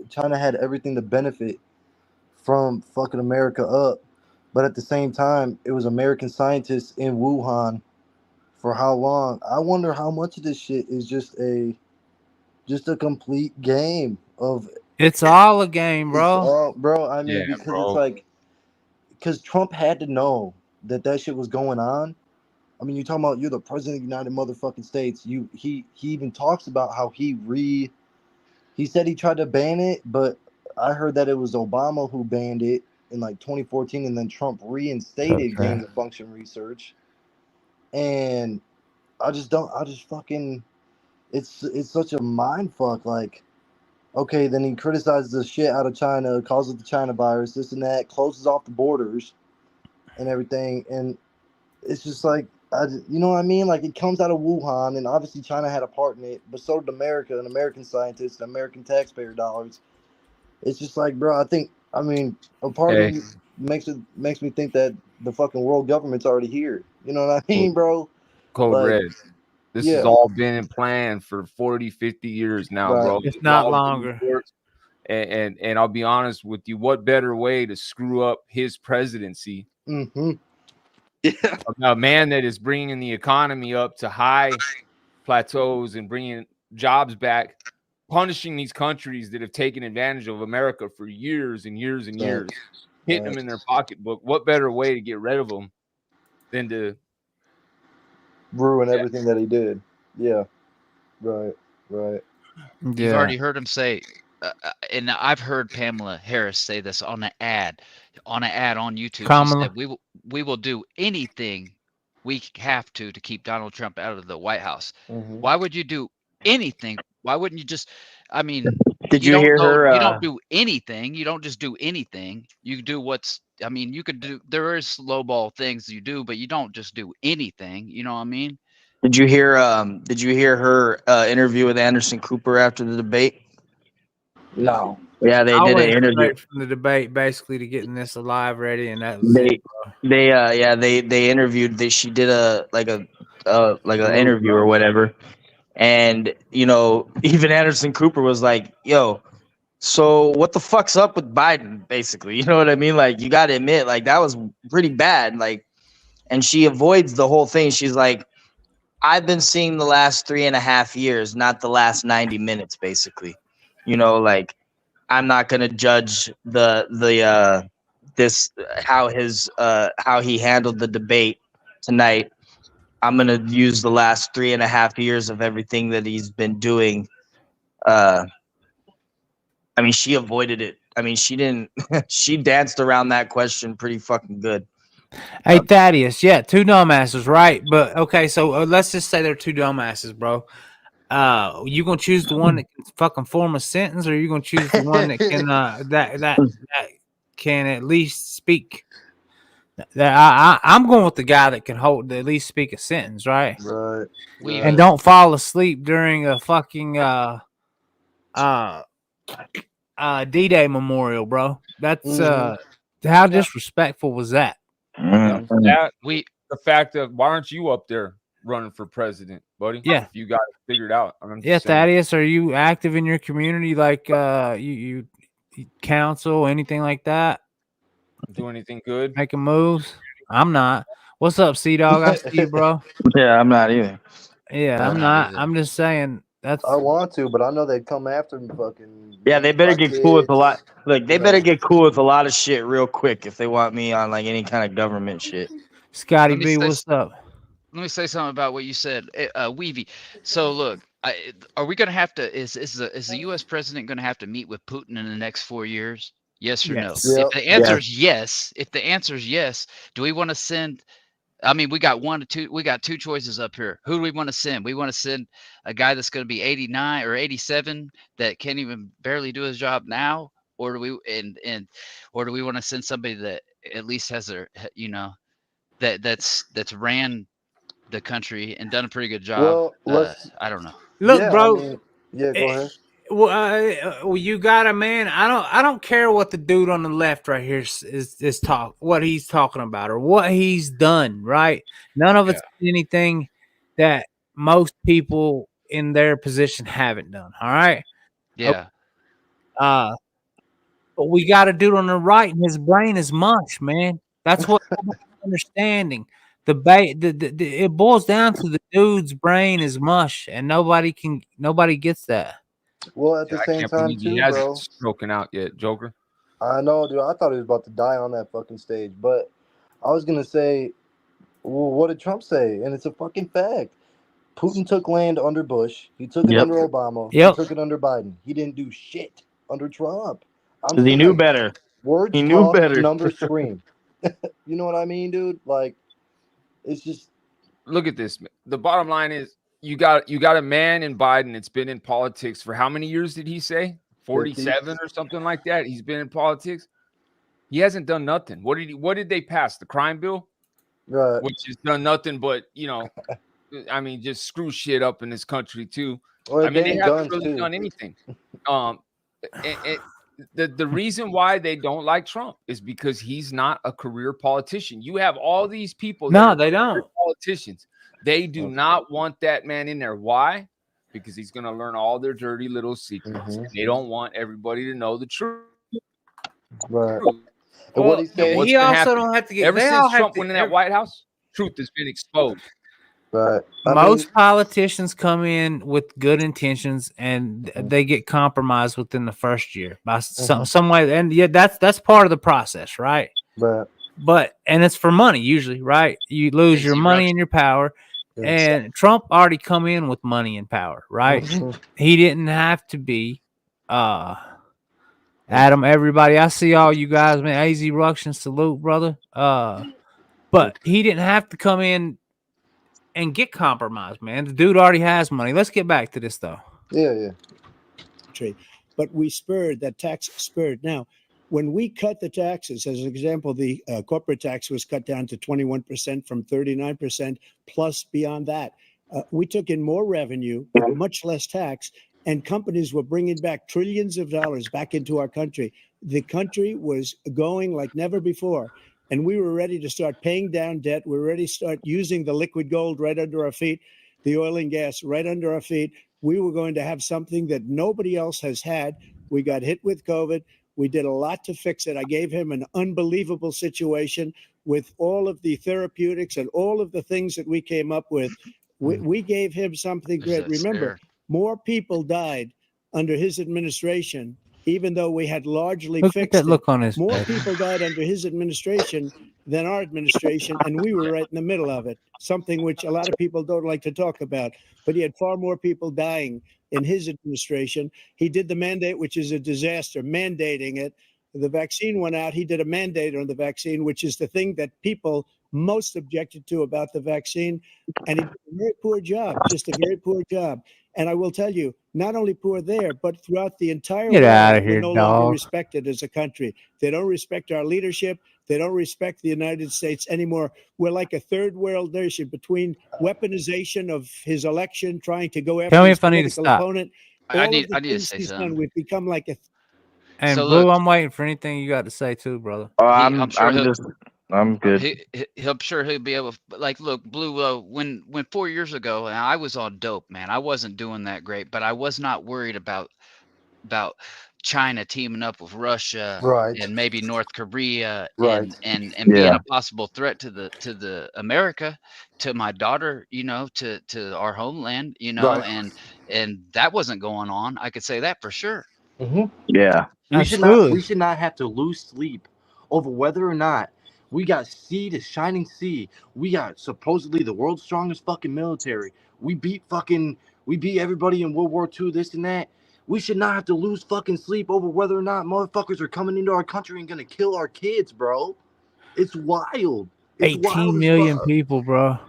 China had everything to benefit from fucking America up, but at the same time, it was American scientists in Wuhan for how long? I wonder how much of this shit is just a complete game of It's all a game, it's bro. all, bro. I mean, Yeah, because bro. it's like, because Trump had to know that shit was going on. I mean, you're talking about you're the president of the United motherfucking States. He even talks about how he said he tried to ban it, but I heard that it was Obama who banned it in like 2014, and then Trump reinstated Okay. gain of function research. And I just fucking, it's such a mind fuck. Like, okay, then he criticizes the shit out of China, calls it the China virus, this and that, closes off the borders and everything, and it's just like, you know what I mean? Like, it comes out of Wuhan, and obviously China had a part in it, but so did America and American scientists and American taxpayer dollars. It's just like, bro, I mean, a part of me makes me think that the fucking world government's already here. You know what I mean, bro? Code Like, Red. This has all been in plan for 40, 50 years now, right. bro. It's not longer. And I'll be honest with you, what better way to screw up his presidency? Mm-hmm. Yeah. A man that is bringing the economy up to high plateaus and bringing jobs back, punishing these countries that have taken advantage of America for years and years and years, hitting them in their pocketbook. What better way to get rid of them than to ruin everything that he did? Yeah. Right. You've already heard him say, and I've heard Pamela Harris say this on an ad on YouTube. Kamala. She said, we will do anything we have to keep Donald Trump out of the White House. Mm-hmm. Why would you do anything? Why wouldn't you just, I mean, Did you hear her? You don't do anything. You don't just do anything. You do what's, I mean, you could do, there is lowball things you do, but you don't just do anything. You know what I mean? Did you hear her interview with Anderson Cooper after the debate? No. Yeah, they did an interview straight from the debate, basically, to getting this alive ready, and that was it, bro. They interviewed. She did an interview or whatever, and you know, even Anderson Cooper was like, "Yo, so what the fuck's up with Biden?" Basically, you know what I mean? Like, you got to admit, like, that was pretty bad. Like, and she avoids the whole thing. She's like, I've been seeing the last 3.5 years, not the last 90 minutes, basically. You know, like, I'm not gonna judge how he handled the debate tonight. I'm gonna use the last 3.5 years of everything that he's been doing. I mean, she avoided it. I mean, she didn't. She danced around that question pretty fucking good. Hey, Thaddeus, yeah, two dumbasses, right? But okay, so let's just say they're two dumbasses, bro. You gonna choose the one that can fucking form a sentence, or you gonna choose the one that can that can at least speak? I'm going with the guy that can at least speak a sentence, right? Right. And don't fall asleep during a fucking D-Day memorial, bro. That's how disrespectful was that? The fact that why aren't you up there running for president, buddy? Yeah, if you got it figured out. Thaddeus, are you active in your community? Like, you counsel anything like that? Do anything good? Making moves? I'm not. What's up, C-Dog? I see you, bro. Yeah, I'm not either. Yeah, I'm not. I'm just saying that's. I want to, but I know they'd come after me. Fucking. Yeah, they better get cool with a lot. Look, they better get cool with a lot of shit real quick if they want me on like any kind of government shit. Scotty B, what's up? Let me say something about what you said, Weavy. So look, are we going to have to? Is the U.S. president going to have to meet with Putin in the next 4 years? Yes or no? Yep. If the answer is yes, do we want to send? I mean, we got two choices up here. Who do we want to send? We want to send a guy that's going to be 89 or 87 that can't even barely do his job now, or do we or do we want to send somebody that at least has their, that's ran the country and done a pretty good job? Well, let's. I don't know. Look, Yeah, I bro. mean, yeah. Go ahead. Well, you got a man. I don't care what the dude on the left right here is what he's talking about or what he's done. Right? None of it's anything that most people in their position haven't done. All right. Yeah. But we got a dude on the right, and his brain is mush, man. That's what I'm understanding. It boils down to the dude's brain is mush, and nobody gets that. Well, at the I same can't time, believe he too, hasn't bro. spoken out yet, Joker. I know, dude. I thought he was about to die on that fucking stage. But I was gonna say, well, what did Trump say? And it's a fucking fact. Putin took land under Bush. He took it Yep. under Obama. Yep. He took it under Biden. He didn't do shit under Trump. Because he knew better. Words He knew talk, better. numbers scream. You know what I mean, dude? Like, it's just. Look at this. The bottom line is you got a man in Biden that's been in politics for how many years did he say? 47 or something like that. He's been in politics. He hasn't done nothing. What did they pass? The crime bill? Right. Which has done nothing but, I mean, just screw shit up in this country too. Well, I mean, they haven't guns, really too. done anything. The reason why they don't like Trump is because he's not a career politician. You have all these people. No, they don't. Politicians. They do not want that man in there. Why? Because he's going to learn all their dirty little secrets. And they don't want everybody to know the truth. Right. Well, What he also don't have to get. Ever they all since have Trump to, went in that White House, truth has been exposed. Right. Most politicians come in with good intentions and they get compromised within the first year by some way. And yeah, that's part of the process, right? Right. And it's for money usually, right? You lose your money and your power. And Trump already come in with money and power, right? He didn't have to be Adam, everybody. I see all you guys, man. AZ Ruction, salute, brother. But he didn't have to come in and get compromised, man. The dude already has money. Let's get back to this, though. Yeah. But we spurred that tax spurred. Now, when we cut the taxes, as an example, the corporate tax was cut down to 21% from 39%, plus beyond that. We took in more revenue, much less tax, and companies were bringing back trillions of dollars back into our country. The country was going like never before. And we were ready to start paying down debt. We were ready to start using the liquid gold right under our feet, the oil and gas right under our feet. We were going to have something that nobody else has had. We got hit with COVID. We did a lot to fix it. I gave him an unbelievable situation with all of the therapeutics and all of the things that we came up with. We gave him something great. Remember, more people died under his administration, even though we had largely fixed that look it. on his More face. people died under his administration than our administration, and we were right in the middle of it, something which a lot of people don't like to talk about. But he had far more people dying in his administration. He did the mandate, which is a disaster, mandating it. The vaccine went out. He did a mandate on the vaccine, which is the thing that people most objected to about the vaccine. And he did a very poor job, just a very poor job. And I will tell you, not only poor there, but throughout the entire Get world, outta we're here, no dog. longer respected as a country. They don't respect our leadership. They don't respect the United States anymore. We're like a third world nation between weaponization of his election, trying to go after Tell me his if I need to political stop. opponent. I All need of the to things say he's done, something. we've become like a. And So Blue, look- I'm waiting for anything you got to say too, brother. I'm good. I'm sure he'll be able. Like, look, Blue. When 4 years ago, and I was on dope, man. I wasn't doing that great, but I was not worried about China teaming up with Russia Right. and maybe North Korea Right. and being a possible threat to the America, to my daughter, to our homeland, Right. and that wasn't going on. I could say that for sure. Yeah. We Absolutely. should not have to lose sleep over whether or not we got sea to shining sea. We got supposedly the world's strongest fucking military. We beat everybody in World War II, this and that. We should not have to lose fucking sleep over whether or not motherfuckers are coming into our country and gonna kill our kids, bro. It's wild. It's 18 wild as million fuck. people, bro.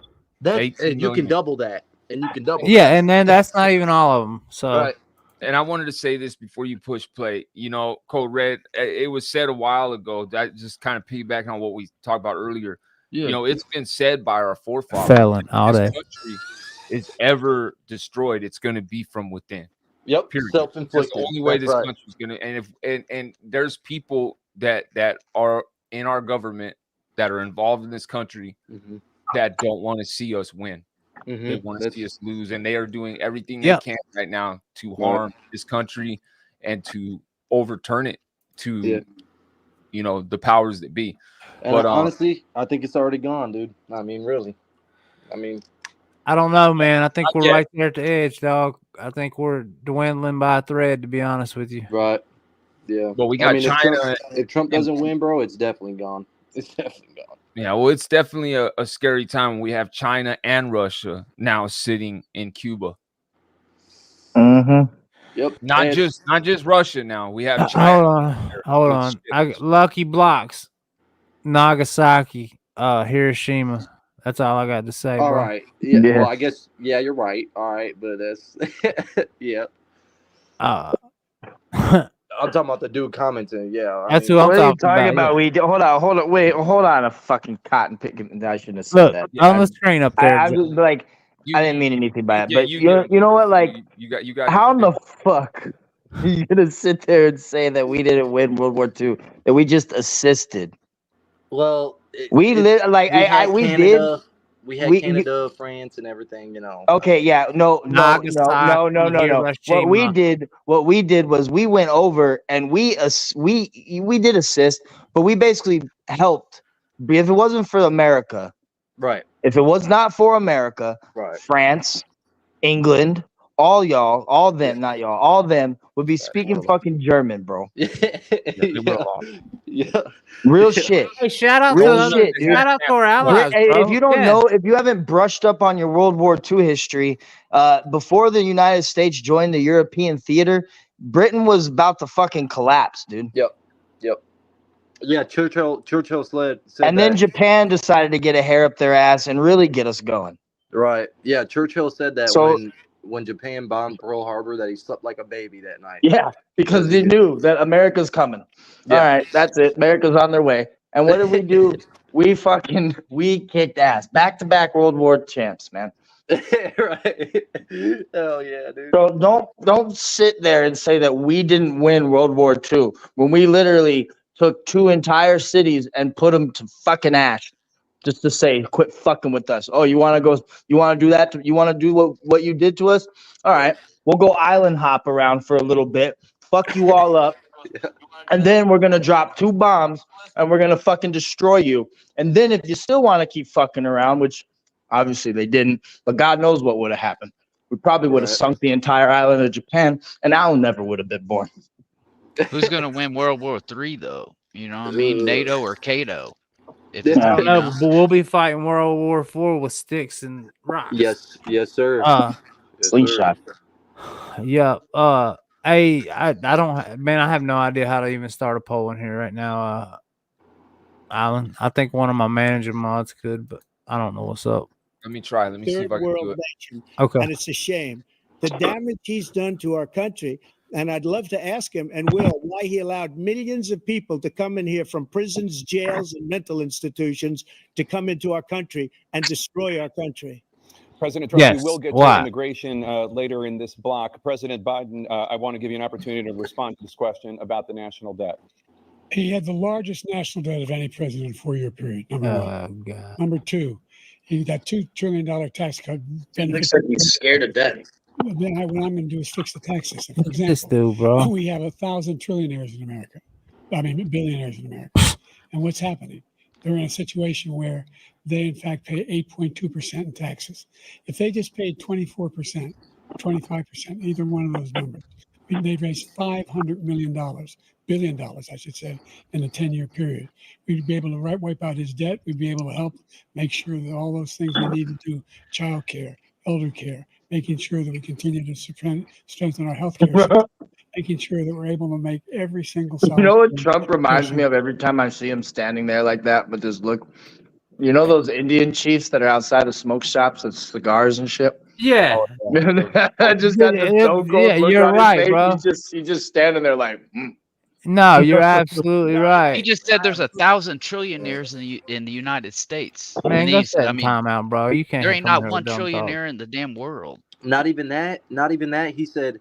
That's 18 and you can million. double that. And you can double Yeah, that. and then that's not even all of them. So Right. and I wanted to say this before you push play. Code Red, it was said a while ago, that just kind of piggyback on what we talked about earlier. Yeah. It's been said by our forefathers. Felon all If day. this country is ever destroyed, it's going to be from within. Yep, Period. self-inflicted. That's the only way That's this right. country is going to. And there's people that are in our government that are involved in this country that don't want to see us win. They want to see us lose, and they are doing everything they can right now to harm this country and to overturn it to, the powers that be. And but honestly, I think it's already gone, dude. I mean, really. I don't know, man. I think we're right there at the edge, dog. I think we're dwindling by a thread, to be honest with you. Right. Yeah. But we got China. If Trump doesn't win, bro, it's definitely gone. It's definitely gone. Yeah, well, it's definitely a scary time when we have China and Russia now sitting in Cuba. Yep. Not just Russia now. We have China. Hold on. Lucky Blocks, Nagasaki, Hiroshima. That's all I got to say, All bro. right. Yeah. Well, I guess you're right. All right, but that's yeah. I'm talking about the dude commenting. Yeah, that's who I'm talking about. Hold on. Wait, hold on. A fucking cotton picking. I shouldn't have said that. On the screen up there. I was like, I didn't mean anything by it. But you know what? Like, you got. How in the fuck are you gonna sit there and say that we didn't win World War II? That we just assisted? Well, we did. We had Canada, France, and everything, Okay, yeah, no. What we did was we went over and we did assist, but we basically helped. If it wasn't for America, right? If it was not for America, right? France, England, all them would be speaking fucking German, bro. Yeah. Real shit. Hey, shout out Real to shit, dude. Shout out to our allies, Hey, bro. if you don't know, if you haven't brushed up on your World War II history, before the United States joined the European theater, Britain was about to fucking collapse, dude. Yep. Yeah, Churchill said and then Japan decided to get a hair up their ass and really get us going. Right. Yeah, Churchill said that when Japan bombed Pearl Harbor, that he slept like a baby that night. Yeah, because they knew that America's coming. Yeah. All right, that's it. America's on their way. And what did we do? we kicked ass. Back-to-back World War champs, man. Right. Hell yeah, dude. So don't sit there and say that we didn't win World War II when we literally took 2 entire cities and put them to fucking ash. Just to say, quit fucking with us. Oh, you want to do that? You want to do what you did to us? All right, we'll go island hop around for a little bit. Fuck you all up. And then we're going to drop 2 bombs and we're going to fucking destroy you. And then if you still want to keep fucking around, which obviously they didn't, but God knows what would have happened. We probably would have sunk the entire island of Japan and Alan never would have been born. Who's going to win World War III, though? You know what I mean? NATO or Cato? But we'll be fighting World War IV with sticks and rocks. Yes, sir. Slingshot. Yeah. I have no idea how to even start a poll in here right now. Alan, I think one of my manager mods could, but I don't know what's up. Let me try. Let me see if I can do it. Nation, okay. And it's a shame the damage he's done to our country. And I'd love to ask him, and will, why he allowed millions of people to come in here from prisons, jails, and mental institutions to come into our country and destroy our country. President Trump, we will get to immigration later in this block. President Biden, I want to give you an opportunity to respond to this question about the national debt. He had the largest national debt of any president in a 4-year period, number one. God. Number 2, he got $2 trillion tax cut. Looks like he's scared to death. Then what I'm going to do is fix the tax system. For example, this dude, bro. We have 1,000 trillionaires in America. I mean, billionaires in America. And what's happening? They're in a situation where they, in fact, pay 8.2% in taxes. If they just paid 24%, 25%, either one of those numbers, they'd raise $500 billion, I should say, in a 10-year period. We'd be able to wipe out his debt. We'd be able to help make sure that all those things we need to do, child care, elder care, making sure that we continue to strengthen our healthcare system, making sure that we're able to make every single. You know what Trump reminds me of every time I see him standing there like that with his look? You know those Indian chiefs that are outside of smoke shops with cigars and shit? Yeah. I just got the stone cold Yeah, look you're on right, his face. bro. He's just standing there like. No, you're absolutely He right. just said there's 1,000 trillionaires in the United States. Man, And then go he said, set I in mean, timeout, bro. You can't there ain't come not here one with dumb talk. trillionaire in the damn world. Not even that. Not even that. He said,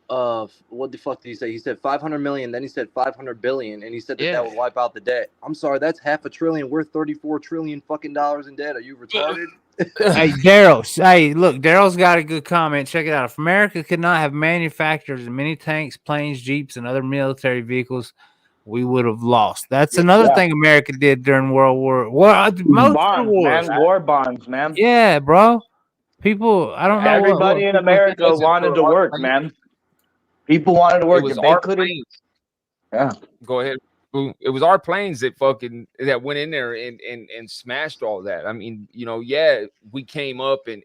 what the fuck did he say? He said 500 million, then he said 500 billion, and he said that would wipe out the debt. I'm sorry, that's half a trillion. We're 34 trillion fucking dollars in debt. Are you retarded? Hey, Daryl. Hey, look, Daryl's got a good comment. Check it out. If America could not have manufactured as many tanks, planes, jeeps, and other military vehicles, we would have lost. That's another thing America did during World War. Most of the wars, man. War bonds, man. Yeah, bro. People, I don't know. Everybody in America wanted to work, man. People wanted to work. It was If they our couldn't. planes. Yeah. Go ahead. It was our planes that went in there and smashed all that. I mean, you know, yeah, we came up and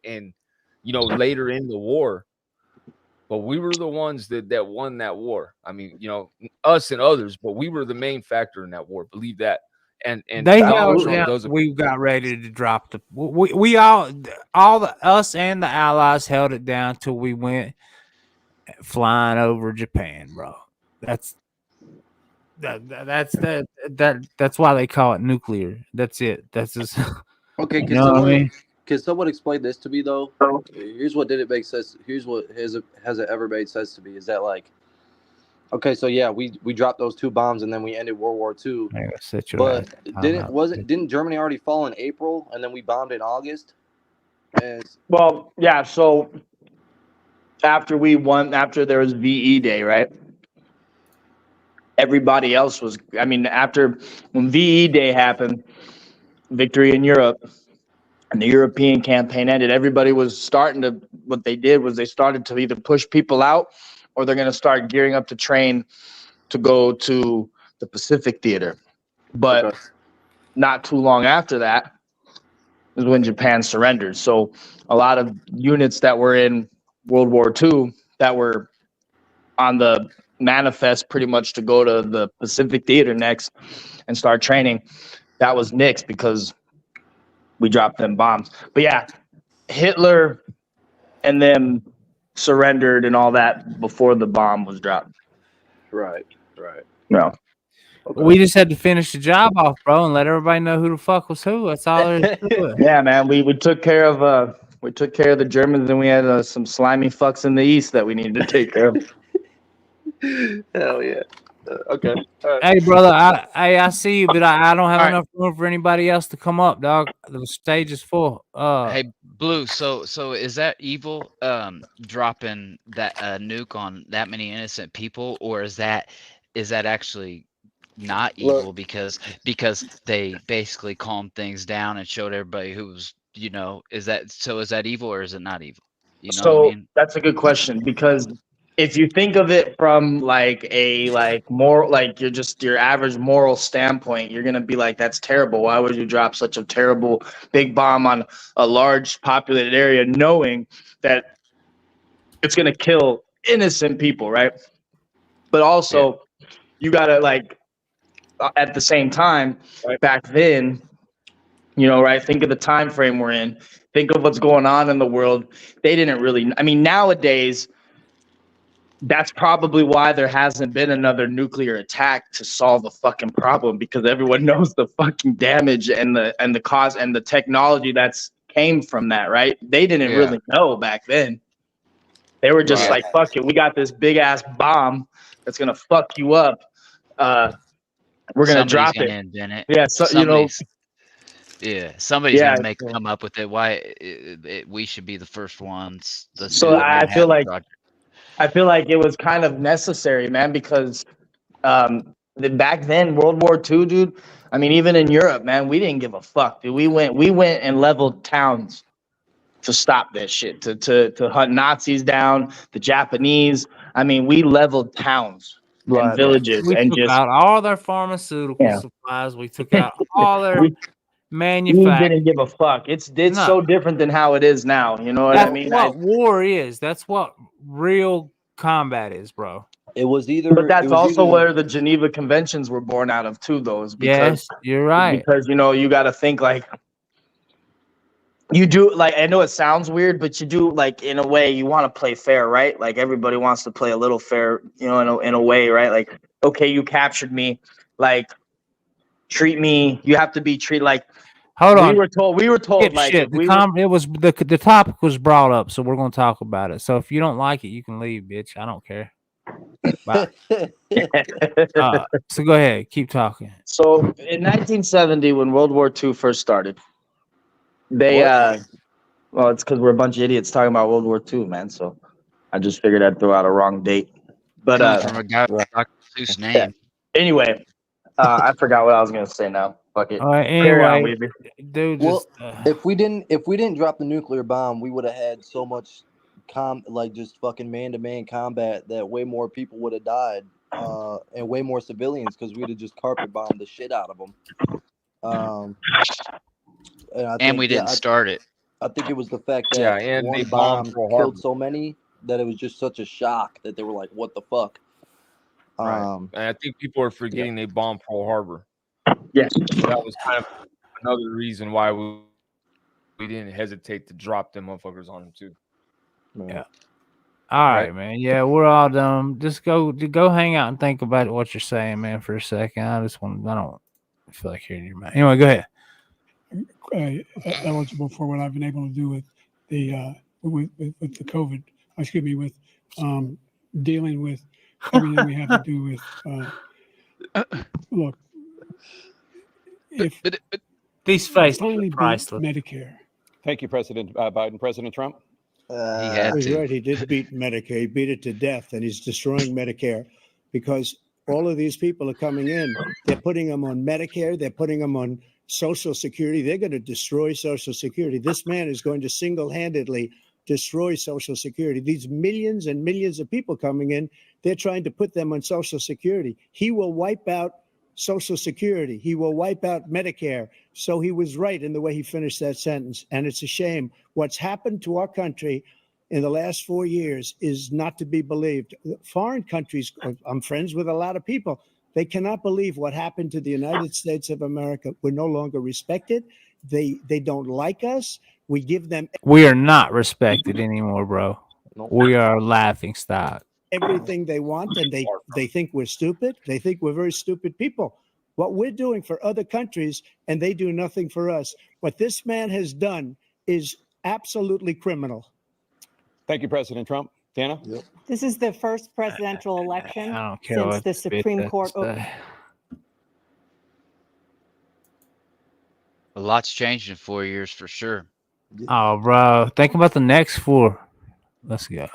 you know, later in the war, but we were the ones that won that war. I mean, you know, us and others, but we were the main factor in that war. Believe that. And they Donald held Trump down. We got ready to drop the. We all us and the Allies held it down till we went flying over Japan, bro. That's why they call it nuclear. That's it. That's just Okay, you know what I mean? Can someone explain this to me though? Here's what didn't make sense. Here's what has it ever made sense to me is that like, okay, so yeah, we dropped those 2 bombs and then we ended World War II. But didn't Germany already fall in April and then we bombed in August? Well, yeah. So after we won, after there was VE Day, right? Everybody else was. I mean, after when VE Day happened, victory in Europe. And the European campaign ended, everybody was starting to, what they did was they started to either push people out or they're going to start gearing up to train to go to the Pacific Theater. But not too long after that is when Japan surrendered. So a lot of units that were in World War II that were on the manifest pretty much to go to the Pacific Theater next and start training, that was nixed because we dropped them bombs. But yeah, Hitler and them surrendered and all that before the bomb was dropped. Right. No. Okay. We just had to finish the job off, bro, and let everybody know who the fuck was who. That's all there is to it. Yeah, man. We took care of the Germans, and we had some slimy fucks in the east that we needed to take care of. Hell yeah. Okay. Right. Hey, brother, I see you, but I don't have enough room for anybody else to come up, dog. The stage is full. Hey, Blue. So is that evil? Dropping that nuke on that many innocent people, or is that actually not evil because they basically calmed things down and showed everybody who was, you know, is that evil or is it not evil? You know what I mean? That's a good question, because if you think of it from like more like your average moral standpoint, you're gonna be like, that's terrible. Why would you drop such a terrible big bomb on a large populated area knowing that it's gonna kill innocent people, right? But also you gotta, like, at the same time, back then, you know, right? Think of the time frame we're in. Think of what's going on in the world. They didn't really, I mean, nowadays, that's probably why there hasn't been another nuclear attack to solve the fucking problem, because everyone knows the fucking damage and the cause and the technology that's came from that, right? They didn't really know back then. They were just like, fuck it, we got this big ass bomb that's gonna fuck you up. We're gonna drop it. Invent it. Yeah, so you know. Yeah, somebody's gonna come up with it. Why we should be the first ones. So I feel like it was kind of necessary, man, because back then, World War II, dude. I mean, even in Europe, man, we didn't give a fuck, dude. We went and leveled towns to stop that shit, to hunt Nazis down, the Japanese. I mean, we leveled towns and villages, we and took just out all their pharmaceutical supplies. We took out all their manufacturing. We didn't give a fuck. It's so different than how it is now. You know what I mean? That's what war is. That's what real combat is, bro. It was either, but that's also where the Geneva Conventions were born out of too. Those, because, yes, you're right. Because you know, you got to think like you do, like, I know it sounds weird, but you do, like, in a way, you want to play fair, right? Like, everybody wants to play a little fair, you know, in a way, right? Like, okay, you captured me, like, treat me. You have to be treated like. Hold on. We were told like shit. It was the topic was brought up, so we're gonna talk about it. So if you don't like it, you can leave, bitch. I don't care. Bye. So go ahead, keep talking. So in 1970, when World War II first started, they well, it's because we're a bunch of idiots talking about World War II, man. So I just figured I'd throw out a wrong date. But from a guy with Dr. Seuss' name. Anyway, I forgot what I was gonna say now. Fuck it. Anyway, dude, well, if we didn't drop the nuclear bomb, we would have had so much just fucking man-to-man combat that way more people would have died, and way more civilians, because we'd have just carpet bombed the shit out of them. And we didn't start it. I think it was the fact that one bomb killed so many that it was just such a shock that they were like, "What the fuck?" Right. And I think people are forgetting they bombed Pearl Harbor. Yeah, that was kind of another reason why we didn't hesitate to drop them motherfuckers on them too. Yeah. All right, man. Yeah, we're all done. Just go hang out and think about what you're saying, man, for a second. I don't feel like hearing your mouth. Anyway, go ahead. Eligible for what I've been able to do with the with the COVID. Excuse me, with dealing with everything we have to do with. Look, if these faces finally beat Medicare. Thank you, President Biden. President Trump. He's right. He did beat Medicare. He beat it to death, and he's destroying Medicare because all of these people are coming in. They're putting them on Medicare. They're putting them on Social Security. They're going to destroy Social Security. This man is going to single-handedly destroy Social Security. These millions and millions of people coming in, they're trying to put them on Social Security. He will wipe out Social Security. He will wipe out Medicare. So he was right in the way he finished that sentence. And it's a shame. What's happened to our country in the last 4 years is not to be believed. Foreign countries, I'm friends with a lot of people. They cannot believe what happened to the United States of America. We're no longer respected. They don't like us. We give them. We are not respected anymore, bro. We are a laughing stock. Everything they want, and they think we're stupid. They think we're very stupid people. What we're doing for other countries, and they do nothing for us. What this man has done is absolutely criminal. Thank you, President Trump. Dana? Yep. This is the first presidential election since the Supreme Court. A lot's changed in 4 years for sure. Oh, bro. Think about the next 4. Let's go.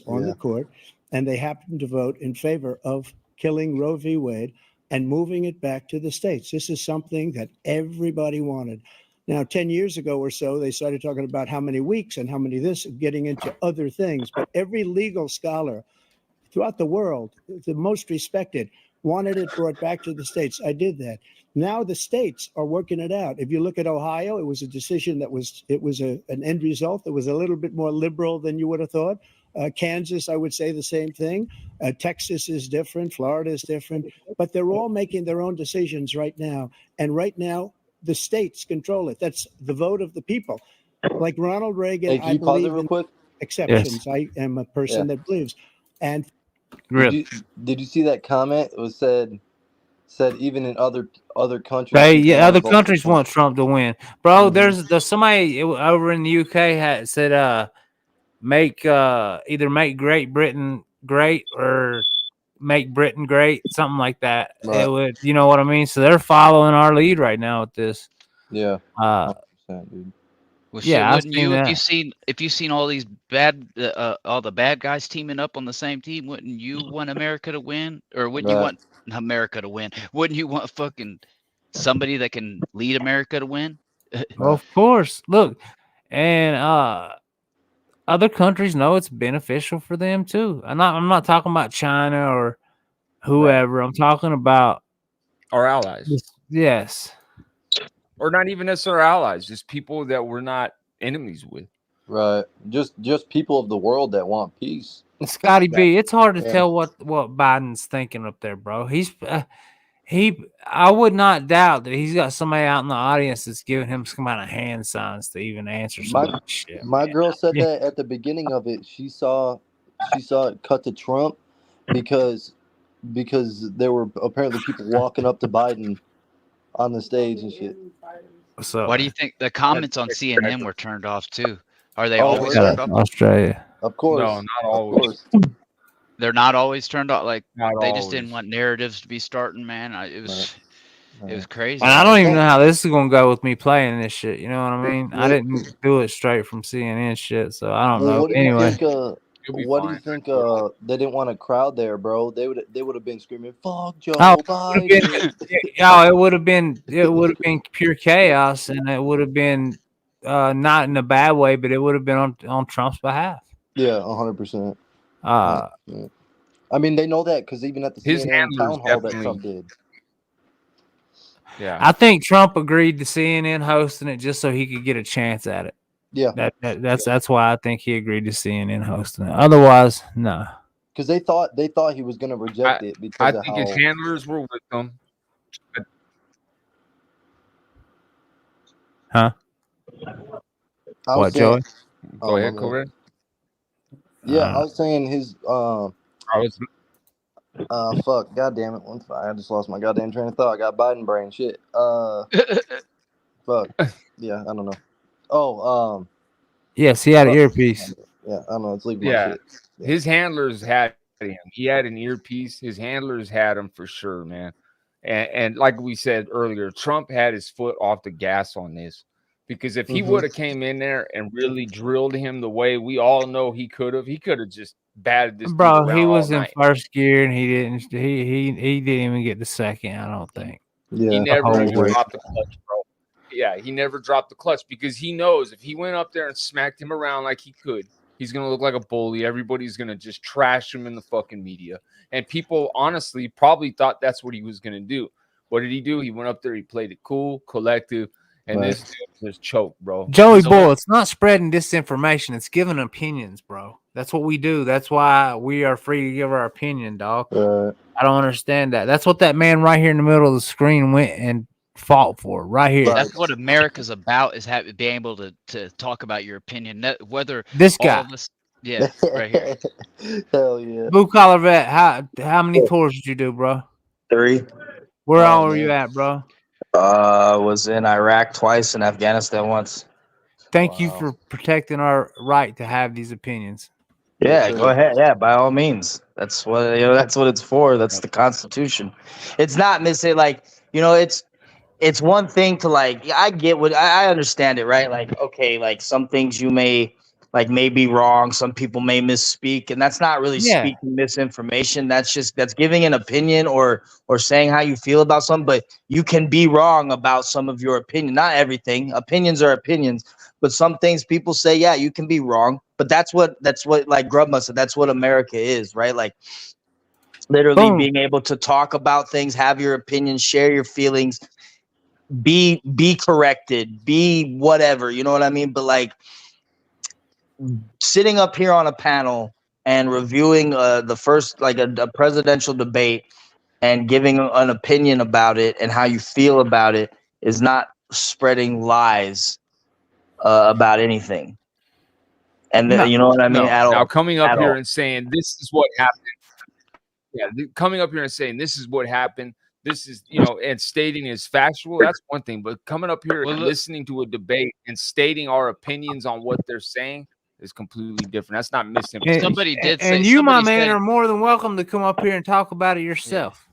On the court, and they happen to vote in favor of killing Roe v. Wade and moving it back to the states. This is something that everybody wanted. Now, 10 years ago or so, they started talking about how many weeks and how many this, getting into other things. But every legal scholar throughout the world, the most respected, wanted it brought back to the states. I did that. Now the states are working it out. If you look at Ohio, it was a decision that was an end result that was a little bit more liberal than you would have thought. Kansas, I would say the same thing. Texas is different. Florida is different. But they're all making their own decisions right now. And right now, the states control it. That's the vote of the people. Like Ronald Reagan, Hey, can you pause it real quick? Exceptions. Yes. I am a person that believes. And did you see that comment? It was said even in other countries. Other countries want Trump to win, bro. Mm-hmm. There's somebody over in the UK said either make Great Britain great or make Britain great, something like that. Right. It would, you know what I mean? So they're following our lead right now with this. Yeah. 100%, dude. Well, yeah, wouldn't you if you seen all these all the bad guys teaming up on the same team? Wouldn't you want America to win, or wouldn't you want America to win? Wouldn't you want fucking somebody that can lead America to win? Well, of course. Look, and other countries know it's beneficial for them too. I'm not talking about China or whoever. Right. I'm talking about our allies. Yes. Or not even necessarily allies, just people that we're not enemies with. Right. Just people of the world that want peace. Scotty B, it's hard to tell what Biden's thinking up there, bro. I would not doubt that he's got somebody out in the audience that's giving him some kind of hand signs to even answer some of that shit. My man. girl said that at the beginning of it. She saw it cut to Trump because there were apparently people walking up to Biden on the stage and shit. So Why do you think the comments on CNN were turned off too? Are they Oh, always were turned they? off? Australia? Of course. No, not Of always. course. They're not always turned off. Like Not they just didn't always. want narratives to be starting, man. It was crazy. And I don't even know how this is gonna go with me playing this shit. You know what I mean? I Well- didn't do it straight from CNN shit, so I don't Well, know. what do you Anyway, think? What do you think? They didn't want a crowd there, bro. They would have been screaming, "Fuck Joe Biden." it would have been pure chaos, and it would have been not in a bad way, but it would have been on Trump's behalf. Yeah, 100%. Uh, I mean, they know that because even at the His CNN handlers town hall that definitely- Trump did. Yeah. I think Trump agreed to CNN hosting it just so he could get a chance at it. Yeah, that's why I think he agreed to CNN hosting it. Otherwise, no. because they thought he was going to reject it because I of think how. his handlers were with him. Huh? I was What, saying- Joey? Go ahead, my go bad. ahead. Yeah, I was saying his. I was. Fuck, goddamn it! I just lost my goddamn train of thought. I got Biden brain. Shit. Fuck. Yeah, I don't know. Oh, Yes, he had an earpiece. yeah, I don't know. It's leaving my Yeah. shit. His handlers had him. He had an earpiece. His handlers had him for sure, man. And like we said earlier, Trump had his foot off the gas on this. Because if he would have came in there and really drilled him the way we all know he could have just batted this dude Bro, around he was all in night. first gear and he didn't even get the second, I don't think. Yeah, He never whole even way. dropped the clutch, bro. Yeah, he never dropped the clutch because he knows if he went up there and smacked him around like he could, he's gonna look like a bully. Everybody's gonna just trash him in the fucking media. And people honestly probably thought that's what he was gonna do. What did he do? He went up there, he played it cool, collective, and Right. this dude just choked, bro. Joey So Boy, what- it's not spreading disinformation, it's giving opinions, bro. That's what we do. That's why we are free to give our opinion, dog. Right. I don't understand that. That's what that man right here in the middle of the screen went and fought for, right here. That's what America's about, is being able to talk about your opinion. Whether This all guy. of us, yeah, right here. Hell yeah. Blue collar vet, how many tours did you do, bro? 3. Where Oh, all were man. you at, bro? Was in Iraq twice and Afghanistan once. Thank you Wow. for protecting our right to have these opinions. Yeah, Yes, go sir. ahead. Yeah, by all means. That's what that's what it's for. That's the Constitution. It's not missing like, it's one thing to like, I get what I understand it, right? Like, okay, like some things you may be wrong, some people may misspeak, and that's not really Yeah. speaking misinformation. That's giving an opinion or saying how you feel about something, but you can be wrong about some of your opinion. Not everything. Opinions are opinions, but some things people say, yeah, you can be wrong. But that's what like Grubma said, that's what America is, right? Like literally Boom. being able to talk about things, have your opinion, share your feelings, be corrected, be whatever, you know what I mean? But like sitting up here on a panel and reviewing the first like a presidential debate and giving an opinion about it and how you feel about it is not spreading lies about anything. And No. you know what I mean? No. At all. Now coming up At here all. and saying this is what happened. Yeah, coming up here and saying this is what happened. This is, and stating is factual. That's one thing, but coming up here and listening to a debate and stating our opinions on what they're saying is completely different. That's not misinformation. Somebody did say, And you, my somebody man, said- are more than welcome to come up here and talk about it yourself.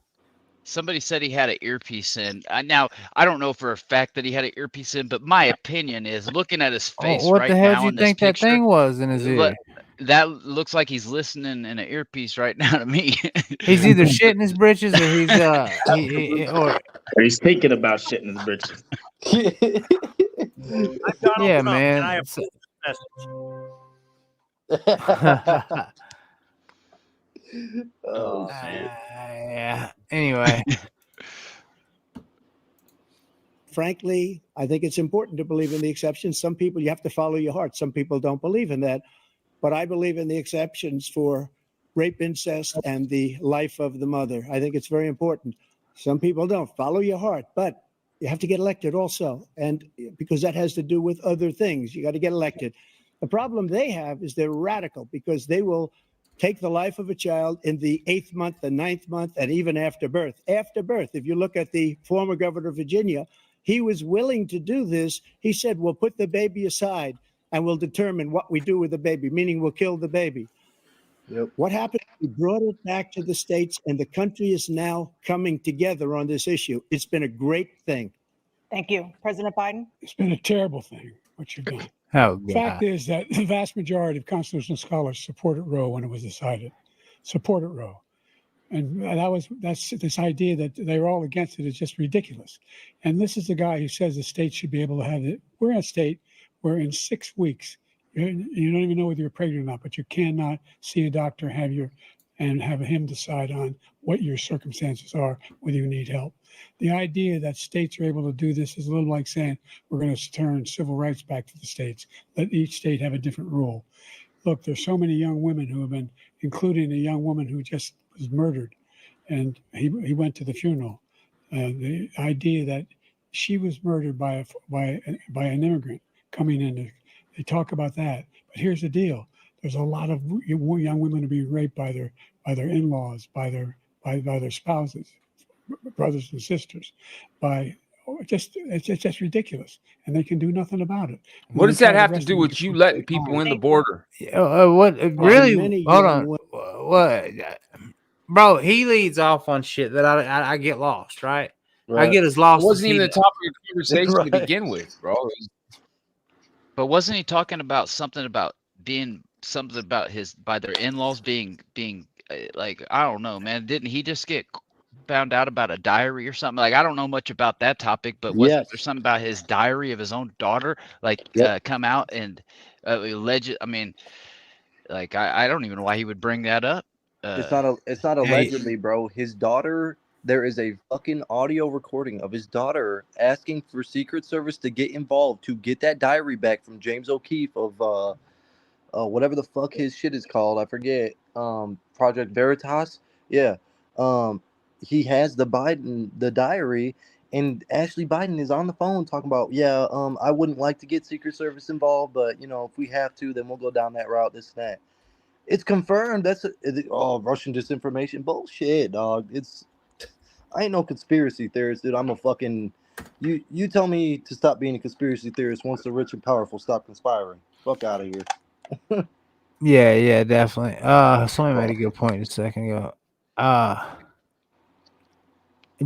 Somebody said he had an earpiece in. Now, I don't know for a fact that he had an earpiece in, but my opinion is, looking at his face What right the hell now do you in this think that picture, thing was in his ear? that looks like he's listening in an earpiece right now to me. He's either shitting his britches or he's or he's thinking about shit in his britches. yeah, man. I have So- Oh, shit. yeah. Anyway, Frankly, I think it's important to believe in the exceptions. Some people, you have to follow your heart. Some people don't believe in that. But I believe in the exceptions for rape, incest, and the life of the mother. I think it's very important. Some people don't. Follow your heart, but you have to get elected also. And because that has to do with other things, you got to get elected. The problem they have is they're radical because they will take the life of a child in the 8th month, the 9th month, and even after birth. After birth, if you look at the former governor of Virginia, he was willing to do this. He said, we'll put the baby aside and we'll determine what we do with the baby, meaning we'll kill the baby. Yep. What happened? We brought it back to the states, and the country is now coming together on this issue. It's been a great thing. Thank you. President Biden? It's been a terrible thing, what you've done. Oh, Fact God. is that the vast majority of constitutional scholars supported Roe when it was decided. Supported Roe. And that's this idea that they're all against it is just ridiculous. And this is the guy who says the state should be able to have it. We're in a state where in 6 weeks, you don't even know whether you're pregnant or not, but you cannot see a doctor, and have him decide on what your circumstances are, whether you need help. The idea that states are able to do this is a little like saying we're going to turn civil rights back to the states. Let each state have a different rule. Look, there's so many young women who have been, including a young woman who just was murdered, and he went to the funeral. The idea that she was murdered by an immigrant coming in, they talk about that. But here's the deal: there's a lot of young women are being raped by their in-laws, by their spouses, brothers and sisters, it's just ridiculous, and they can do nothing about it. What does that have to do with you letting people in the border? What really? many Hold young on. What, bro? He leads off on shit that I get lost. Right? I get as It lost. wasn't as even he the topic of conversation Right. to begin with, bro. But wasn't he talking about something about by their in-laws being like, I don't know, man. Didn't he just get found out about a diary or something? Like, I don't know much about that topic, but wasn't Yes. there something about his diary of his own daughter, like Yep. come out and alleged? I mean, like, I don't even know why he would bring that up. It's not allegedly, bro. His daughter. There is a fucking audio recording of his daughter asking for Secret Service to get involved to get that diary back from James O'Keefe of whatever the fuck his shit is called. I forget. Project Veritas. Yeah. He has the diary, and Ashley Biden is on the phone talking about, I wouldn't like to get Secret Service involved, but if we have to, then we'll go down that route. This and that. It's confirmed. Russian disinformation bullshit, dog. I ain't no conspiracy theorist, dude. I'm a fucking. You tell me to stop being a conspiracy theorist once the rich and powerful stop conspiring. Fuck out of here. Yeah, definitely. Somebody made a good point a second ago.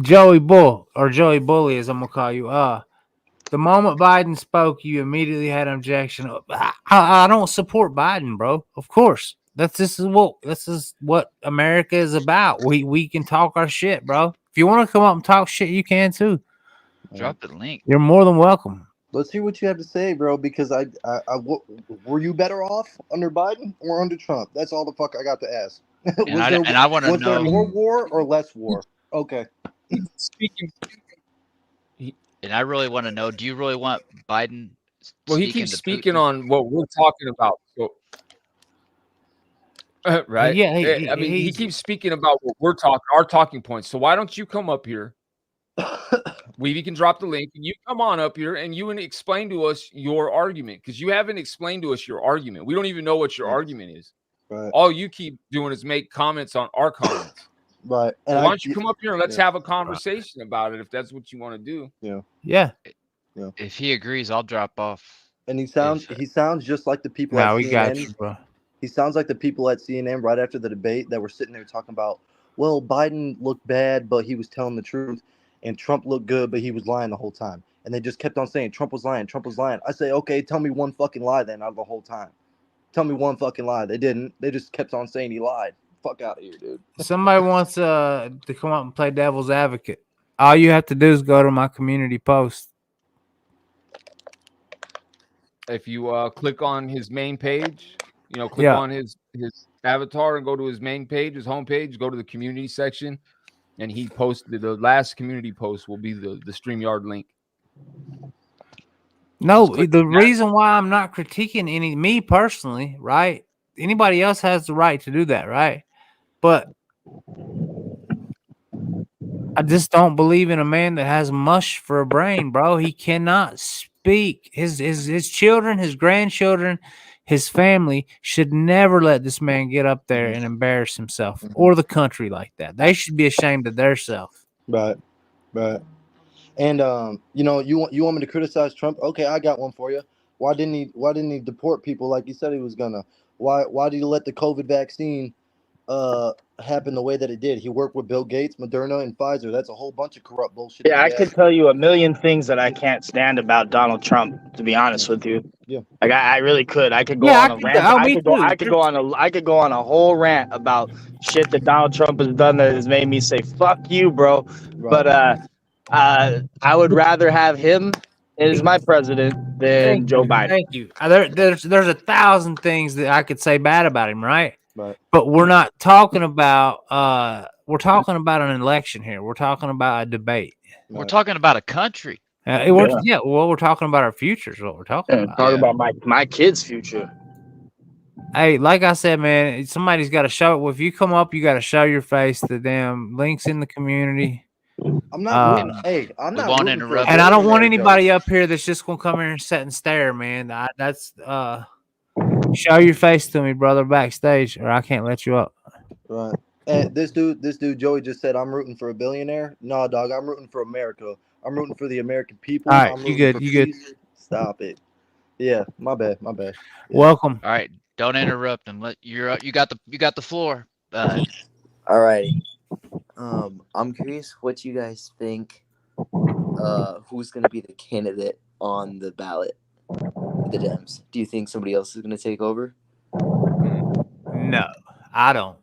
Joey Bully, as I'm gonna call you. The moment Biden spoke, you immediately had an objection. I don't support Biden, bro. Of course, this is what America is about. We can talk our shit, bro. If you want to come up and talk shit, you can too. Drop the link. You're more than welcome. Let's hear what you have to say, bro. Because were you better off under Biden or under Trump? That's all the fuck I got to ask. I want to Was there know. more war or less war? Okay. And I really want to know. Do you really want Biden? Well, he keeps speaking on what we're talking about. So, right? Yeah, he keeps speaking about what we're talking, our talking points. So why don't you come up here? We can drop the link, and you come on up here and you explain to us your argument, because you haven't explained to us your argument. We don't even know what your argument is. Right. All you keep doing is make comments on our comments. Right. So why don't you come up here and let's have a conversation about it if that's what you want to do? Yeah. If he agrees, I'll drop off. And he sounds just like the people Nah, at we CNN. got you, bro. He sounds like the people at CNN right after the debate that were sitting there talking about, well, Biden looked bad, but he was telling the truth, and Trump looked good, but he was lying the whole time. And they just kept on saying Trump was lying, Trump was lying. I say, okay, tell me one fucking lie then out of the whole time. Tell me one fucking lie. They didn't. They just kept on saying he lied. Fuck out of here, dude. Somebody wants to come up and play devil's advocate. All you have to do is go to my community post. If you click on his main page, click on his avatar and go to his main page, his homepage, go to the community section, and he posted the last community post will be the StreamYard link. No, the reason why I'm not critiquing me personally, right? Anybody else has the right to do that, right? But I just don't believe in a man that has mush for a brain, bro. He cannot speak. His children, his grandchildren, his family should never let this man get up there and embarrass himself or the country like that. They should be ashamed of theirself. Right. And you know, you want me to criticize Trump? Okay, I got one for you. Why didn't he deport people like he said he was gonna? Why did he let the COVID vaccine happen the way that it did? He worked with Bill Gates, Moderna, and Pfizer. That's a whole bunch of corrupt bullshit. Yeah, I could tell you a million things that I can't stand about Donald Trump, to be honest with you. Yeah. Like I really could. I could go on a rant. I could go on a whole rant about shit that Donald Trump has done that has made me say fuck you, bro. Right. But I would rather have him as my president than Joe Biden. Thank you. There's 1,000 things that I could say bad about him, right? Right. But we're not talking about we're talking about an election here. We're talking about a debate. We're talking about a country. We're talking about our future is what we're talking about. Talking about my kids' future. Hey, like I said, man, somebody's got to show it. If you come up, you got to show your face. The damn links in the community. I'm not. I'm not. Won't interrupt. And I don't want anybody up here that's just gonna come here and sit and stare, man. Show your face to me, brother, backstage, or I can't let you up. Right. And this dude, Joey just said, I'm rooting for a billionaire. No, dog, I'm rooting for America. I'm rooting for the American people. All right, you good. Stop it. Yeah, my bad. Yeah. Welcome. All right, don't interrupt him. You got the floor. All right. I'm curious what you guys think. Who's going to be the candidate on the ballot? The Dems. Do you think somebody else is going to take over? No, I don't.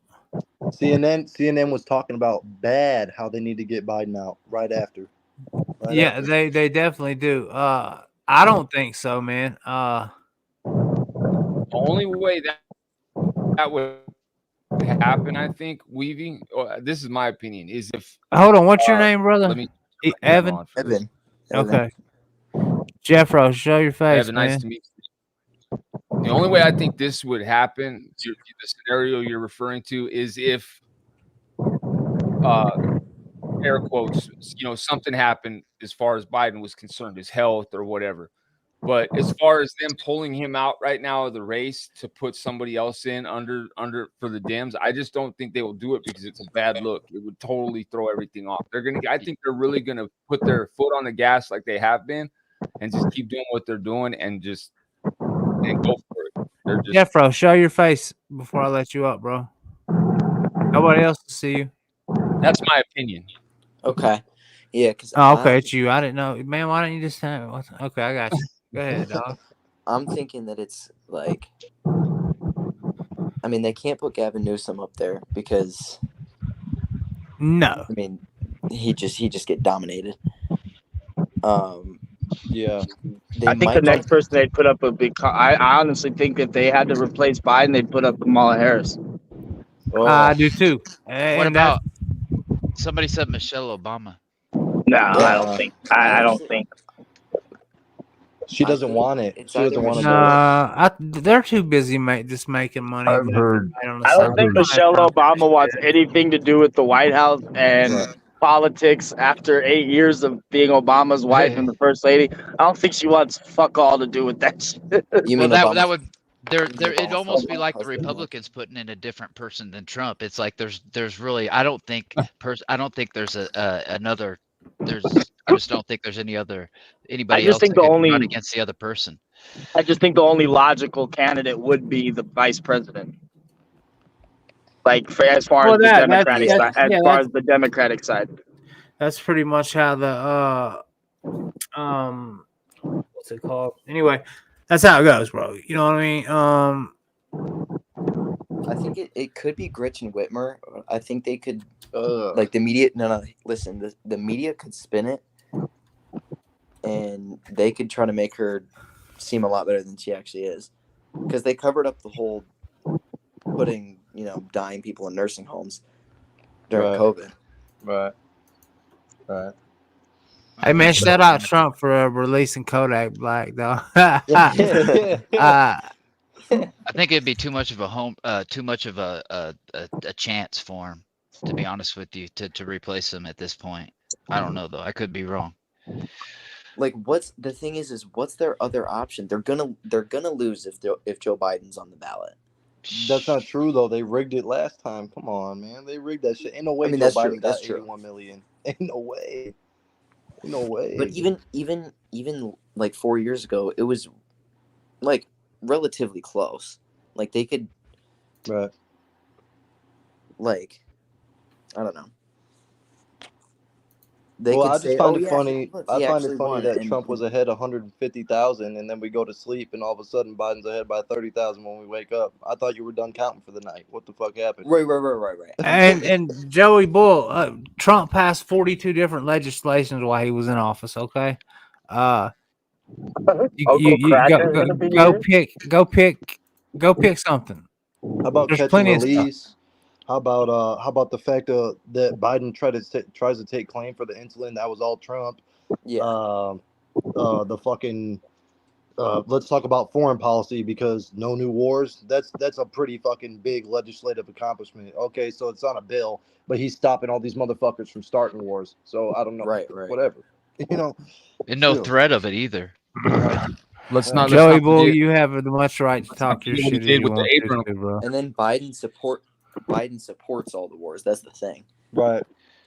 CNN was talking about bad how they need to get Biden out right after. They definitely do. I don't think so, man. The only way that would happen, I think, Weaving. This is my opinion. Is if hold on, what's your name, brother? Evan. Evan. Okay. Jeffro, show your face, Evan, man. nice to meet you. The only way I think this would happen, the scenario you're referring to, is if, air quotes, something happened as far as Biden was concerned, his health or whatever. But as far as them pulling him out right now of the race to put somebody else in under for the Dems, I just don't think they will do it because it's a bad look. It would totally throw everything off. I think they're really gonna put their foot on the gas like they have been, and just keep doing what they're doing and go for it. Jeffro, show your face before I let you up, bro. Nobody else will see you. That's my opinion. Okay. Yeah. Okay, it's you. I didn't know, man. Why don't you just have it? Okay, I got you. Go ahead, dog. I'm thinking that it's like, I mean, they can't put Gavin Newsom up there because, no, I mean, he just get dominated. Yeah, I think the next person they'd put up would be. I honestly think if they had to replace Biden, they'd put up Kamala Harris. I do too. What about somebody said Michelle Obama? No, I don't think. I don't think. She doesn't want it. She doesn't want to go. They're too busy just making money. I've heard. I don't think Michelle Obama wants anything to do with the White House and politics after 8 years of being Obama's wife and the first lady. I don't think she wants fuck all to do with that shit. You mean that would it'd almost be like the Republicans putting in a different person than Trump. It's like there's really I don't think there's another. I just don't think there's anybody else that can run against the other person. I just think the only logical candidate would be the vice president. Like as far as the Democratic side. That's pretty much how the what's it called? Anyway, that's how it goes, bro. You know what I mean? I think it could be Gretchen Whitmer. I think they could like the media. No. Listen, the media could spin it, and they could try to make her seem a lot better than she actually is, because they covered up the whole putting dying people in nursing homes during COVID. Right. Hey man, shout out Trump for releasing Kodak Black, though. I think it'd be too much of a chance for him. to be honest with you, to replace him at this point. I don't know though. I could be wrong. Like, what's the thing is what's their other option? They're gonna lose if Joe Biden's on the ballot. That's not true though. They rigged it last time. Come on, man. They rigged that shit. Ain't no way I mean, Joe that's Biden true. got That's true. 81 million. Ain't no way. Ain't no way. But even like 4 years ago, it was like relatively close. Like they could, right. Like, I don't know. I just find it funny. I find it funny won, that Trump was ahead 150,000, and then we go to sleep, and all of a sudden Biden's ahead by 30,000 when we wake up. I thought you were done counting for the night. What the fuck happened? Right. And Joey Bull, Trump passed 42 different legislations while he was in office. Okay, go pick something. How about There's catch and plenty of stuff. release? How about the fact that Biden tries to take claim for the insulin? That was all Trump. Yeah. The fucking let's talk about foreign policy, because no new wars. That's a pretty fucking big legislative accomplishment. Okay, so it's not a bill, but he's stopping all these motherfuckers from starting wars. So I don't know. Right. Whatever. You know. And no threat of it either. Joey Bull, you have the much right to talk your shit as you want to, bro. And then Biden supports all the wars. That's the thing. Right.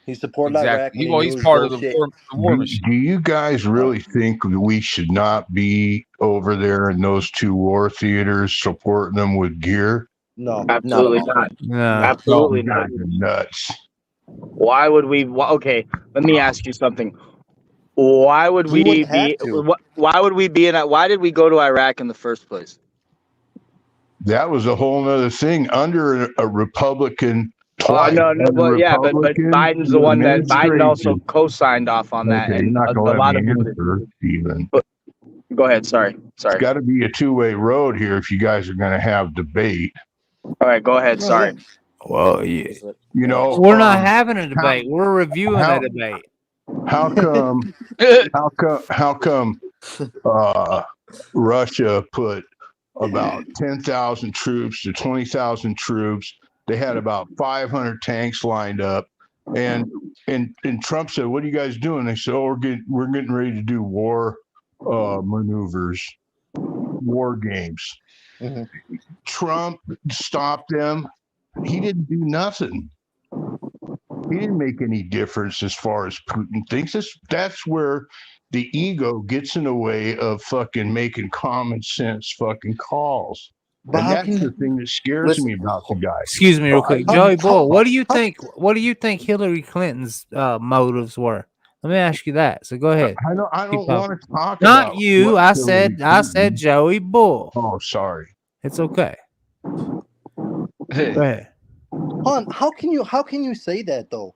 He supported Iraq. He's part of the war machine. Do you guys really think we should not be over there in those two war theaters supporting them with gear? No, absolutely not. No, absolutely not. Nuts. Why would we? Okay, let me ask you something. Why would we be? Why would we be in? Why did we go to Iraq in the first place? That was a whole other thing under a Republican. No, well, yeah, but Biden's the one that Biden also co-signed off on that, and a lot of even. Go ahead. Sorry. It's got to be a two-way road here if you guys are going to have debate. All right, go ahead. Sorry. Well, yeah. You know, we're not having a debate. We're reviewing a debate. How come Russia put about 10,000 troops to 20,000 troops? They had about 500 tanks lined up, and Trump said, "What are you guys doing?" They said, "Oh, we're getting ready to do war maneuvers, war games." Mm-hmm. Trump stopped them. He didn't do nothing. He didn't make any difference as far as Putin thinks. That's where the ego gets in the way of fucking making common sense fucking calls. And that's the thing that scares me about the guy. Excuse me real quick. Joey Bull, what do you think Hillary Clinton's motives were? Let me ask you that. So go ahead. I don't want to talk about not you. I said Joey Bull. Oh, sorry. It's okay. Go ahead. Hon, how can you say that though?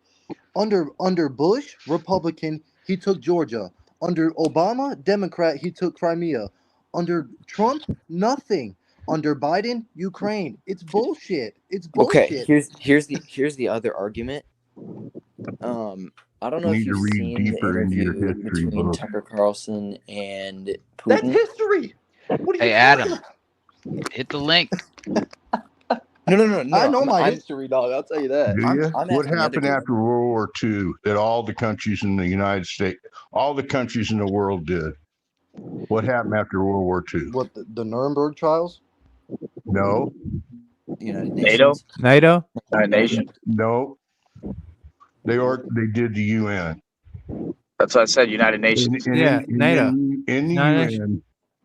Under Bush, Republican, he took Georgia. Under Obama, Democrat, he took Crimea. Under Trump, nothing. Under Biden, Ukraine. It's bullshit. It's bullshit. Okay, here's the other argument. I don't know if you've seen the interview between Tucker Carlson and Putin. That's history. What are hey, Adam, hit the link. No. I know my history, dog. I'll tell you that. Do you? What happened after World War II that all the countries in the United States, all the countries in the world did? What happened after World War II? What, the Nuremberg trials? No. NATO? United Nations. No. They did the UN. That's what I said. United Nations. NATO.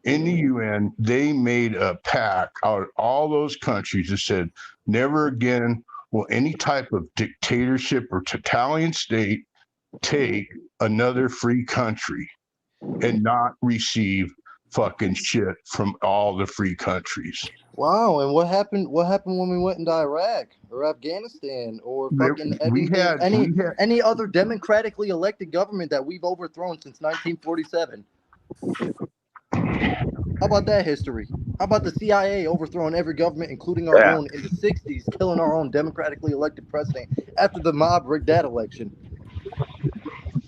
In the UN, they made a pact out of all those countries that said, never again will any type of dictatorship or totalitarian state take another free country and not receive fucking shit from all the free countries. Wow, and what happened when we went into Iraq or Afghanistan or fucking any other democratically elected government that we've overthrown since 1947? How about that history? How about the CIA overthrowing every government, including our own, in the 60s, killing our own democratically elected president after the mob rigged that election?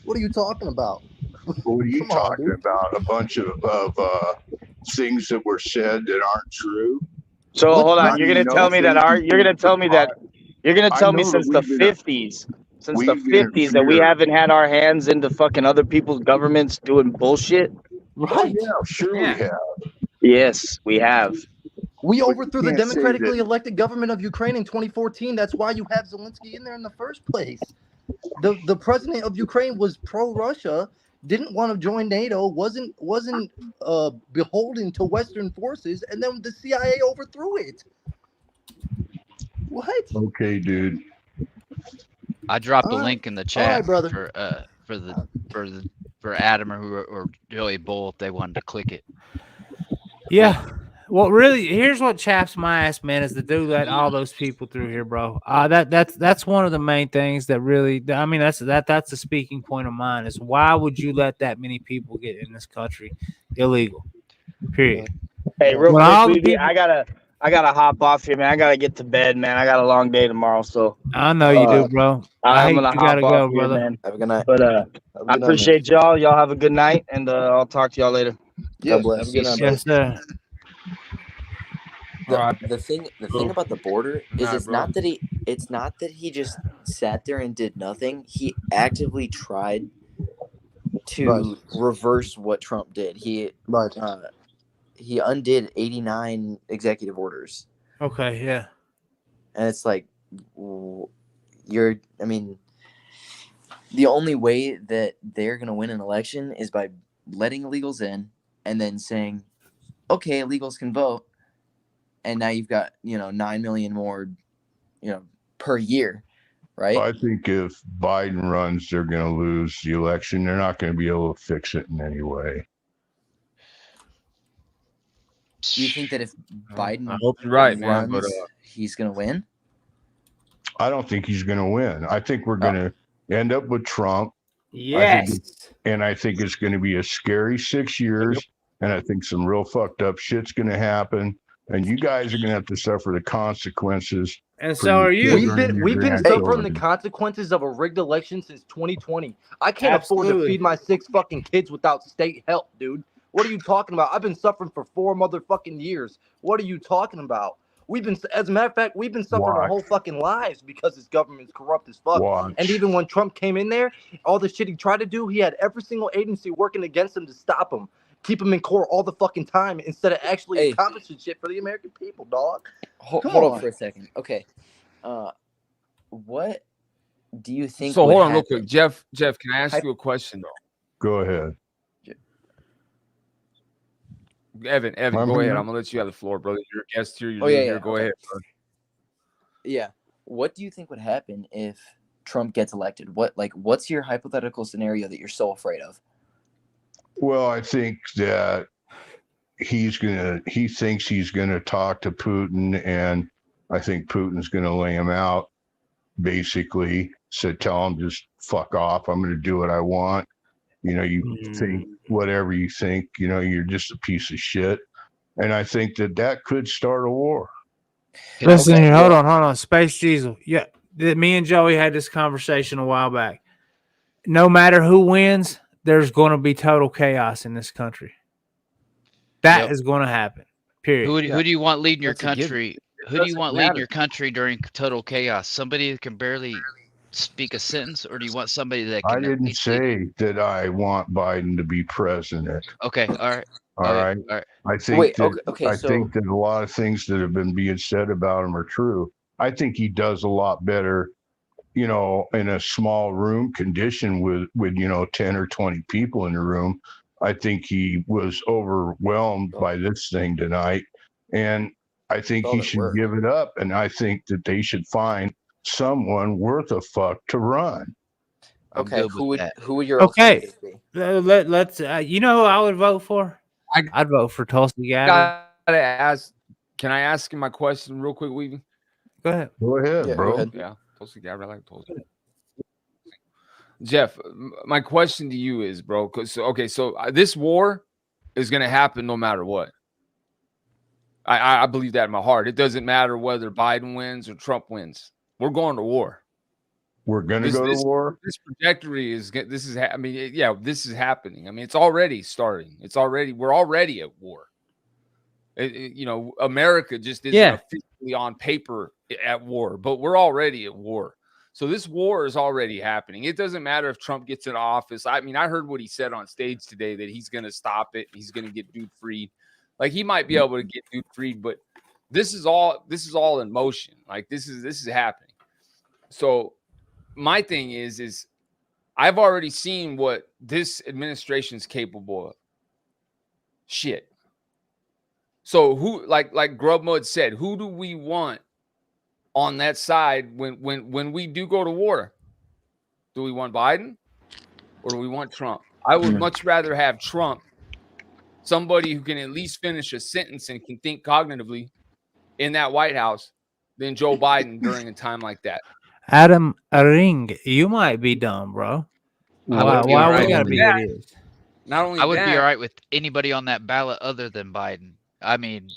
What are you talking about? What are you talking about? A bunch of things that were said that aren't true. So hold on, you're gonna tell me that You're gonna I tell me know that since the we've been 50s, that we interfered. haven't had our hands into fucking other people's governments doing bullshit? Oh, Right. yeah, sure we have. Yes, we have. We But overthrew you the can't say democratically that. elected government of Ukraine in 2014. That's why you have Zelensky in there in the first place. The president of Ukraine was pro-Russia, didn't want to join NATO, wasn't beholden to Western forces, and then the CIA overthrew it. What? Okay, dude. I dropped a All right. link in the All chat right, brother. for Adam or Joey Bull if they wanted to click it. Yeah. Well, really, here's what chaps my ass, man, is to do let all those people through here, bro. That's one of the main things that really, I mean, that's the speaking point of mine is why would you let that many people get in this country illegal? Period. Hey, real When quick, all the Weeby, people, I gotta hop off here, man. I gotta get to bed, man. I got a long day tomorrow, so I know you do, bro. I I'm hate gonna you hop gotta off go, here, brother. man. Have a good night. But Have a I good night, man. appreciate y'all. Y'all have a good night, and I'll talk to y'all later. Yeah, God bless. have a good night, brother. Yes, sir. The thing about the border is it's not that he just sat there and did nothing. He actively tried to reverse what Trump did. He undid 89 executive orders. Okay, yeah. And it's like I mean, the only way that they're going to win an election is by letting illegals in and then saying, okay, illegals can vote. And now you've got, 9 million more, per year, right? I think if Biden runs, they're going to lose the election. They're not going to be able to fix it in any way. Do you think that if Biden I hope you're right, man. runs, But he's going to win? I don't think he's going to win. I think we're going to end up with Trump. Yes. I think it's going to be a scary 6 years. And I think some real fucked up shit's going to happen. And you guys are going to have to suffer the consequences. And so are you. We've been suffering the consequences of a rigged election since 2020. I can't afford to feed my 6 fucking kids without state help, dude. What are you talking about? I've been suffering for 4 motherfucking years. What are you talking about? As a matter of fact, we've been suffering our whole fucking lives because this government's corrupt as fuck. And even when Trump came in there, all the shit he tried to do, he had every single agency working against him to stop him. Keep him in court all the fucking time instead of actually accomplishing shit for the American people, dog. Hold on for a second. Okay. What do you think? So hold on real quick. Jeff, can I ask you a question though? Go ahead. Evan, go ahead. I'm gonna let you have the floor, brother. You're a guest here. You're here. Go ahead, bro. Yeah. What do you think would happen if Trump gets elected? What's your hypothetical scenario that you're so afraid of? Well, I think that he thinks he's gonna talk to Putin, and I think Putin's gonna lay him out. Basically, tell him just fuck off. I'm gonna do what I want. You think whatever you think. You're just a piece of shit, and I think that could start a war. Listen here, hold on. Space Diesel. Yeah, me and Joey had this conversation a while back. No matter who wins, there's going to be total chaos in this country. That is going to happen. Period. Who do you want leading your country? Who do you want leading your country during total chaos? Somebody who can barely speak a sentence, or do you want somebody that can? I didn't say that I want Biden to be president. Okay, all right. All right. I think think that a lot of things that have been being said about him are true. I think he does a lot better, in a small room condition with 10 or 20 people in the room. I think he was overwhelmed by this thing tonight, and I think he should give it up. And I think that they should find someone worth a fuck to run. Okay, who would your alternative be? Let's who I would vote for? I'd vote for Tulsi Gabbard. Can I ask him my question real quick, Weaving? Go ahead. Go ahead, bro. Go ahead. Yeah, Tulsi Gabbard. I like Tulsi. Jeff, my question to you is, bro, so this war is going to happen no matter what. I believe that in my heart. It doesn't matter whether Biden wins or Trump wins. We're going to war. We're going to go to war. This trajectory this is happening. I mean, it's already starting. We're already at war. America just isn't officially on paper at war, but we're already at war. So this war is already happening. It doesn't matter if Trump gets in office. I mean, I heard what he said on stage today, that he's going to stop it. He's going to get dude freed. Like, he might be able to get dude freed, but this is all in motion. Like, this is happening. So my thing is I've already seen what this administration is capable of. Shit. So who, like Grubmud said, who do we want on that side when we do go to war? Do we want Biden or do we want Trump? I would much rather have Trump, somebody who can at least finish a sentence and can think cognitively in that White House, than Joe Biden during a time like that. Adam Ring, you might be dumb, bro. Why we gotta be idiots? Not only I would that, be all right with anybody on that ballot other than Biden. I mean,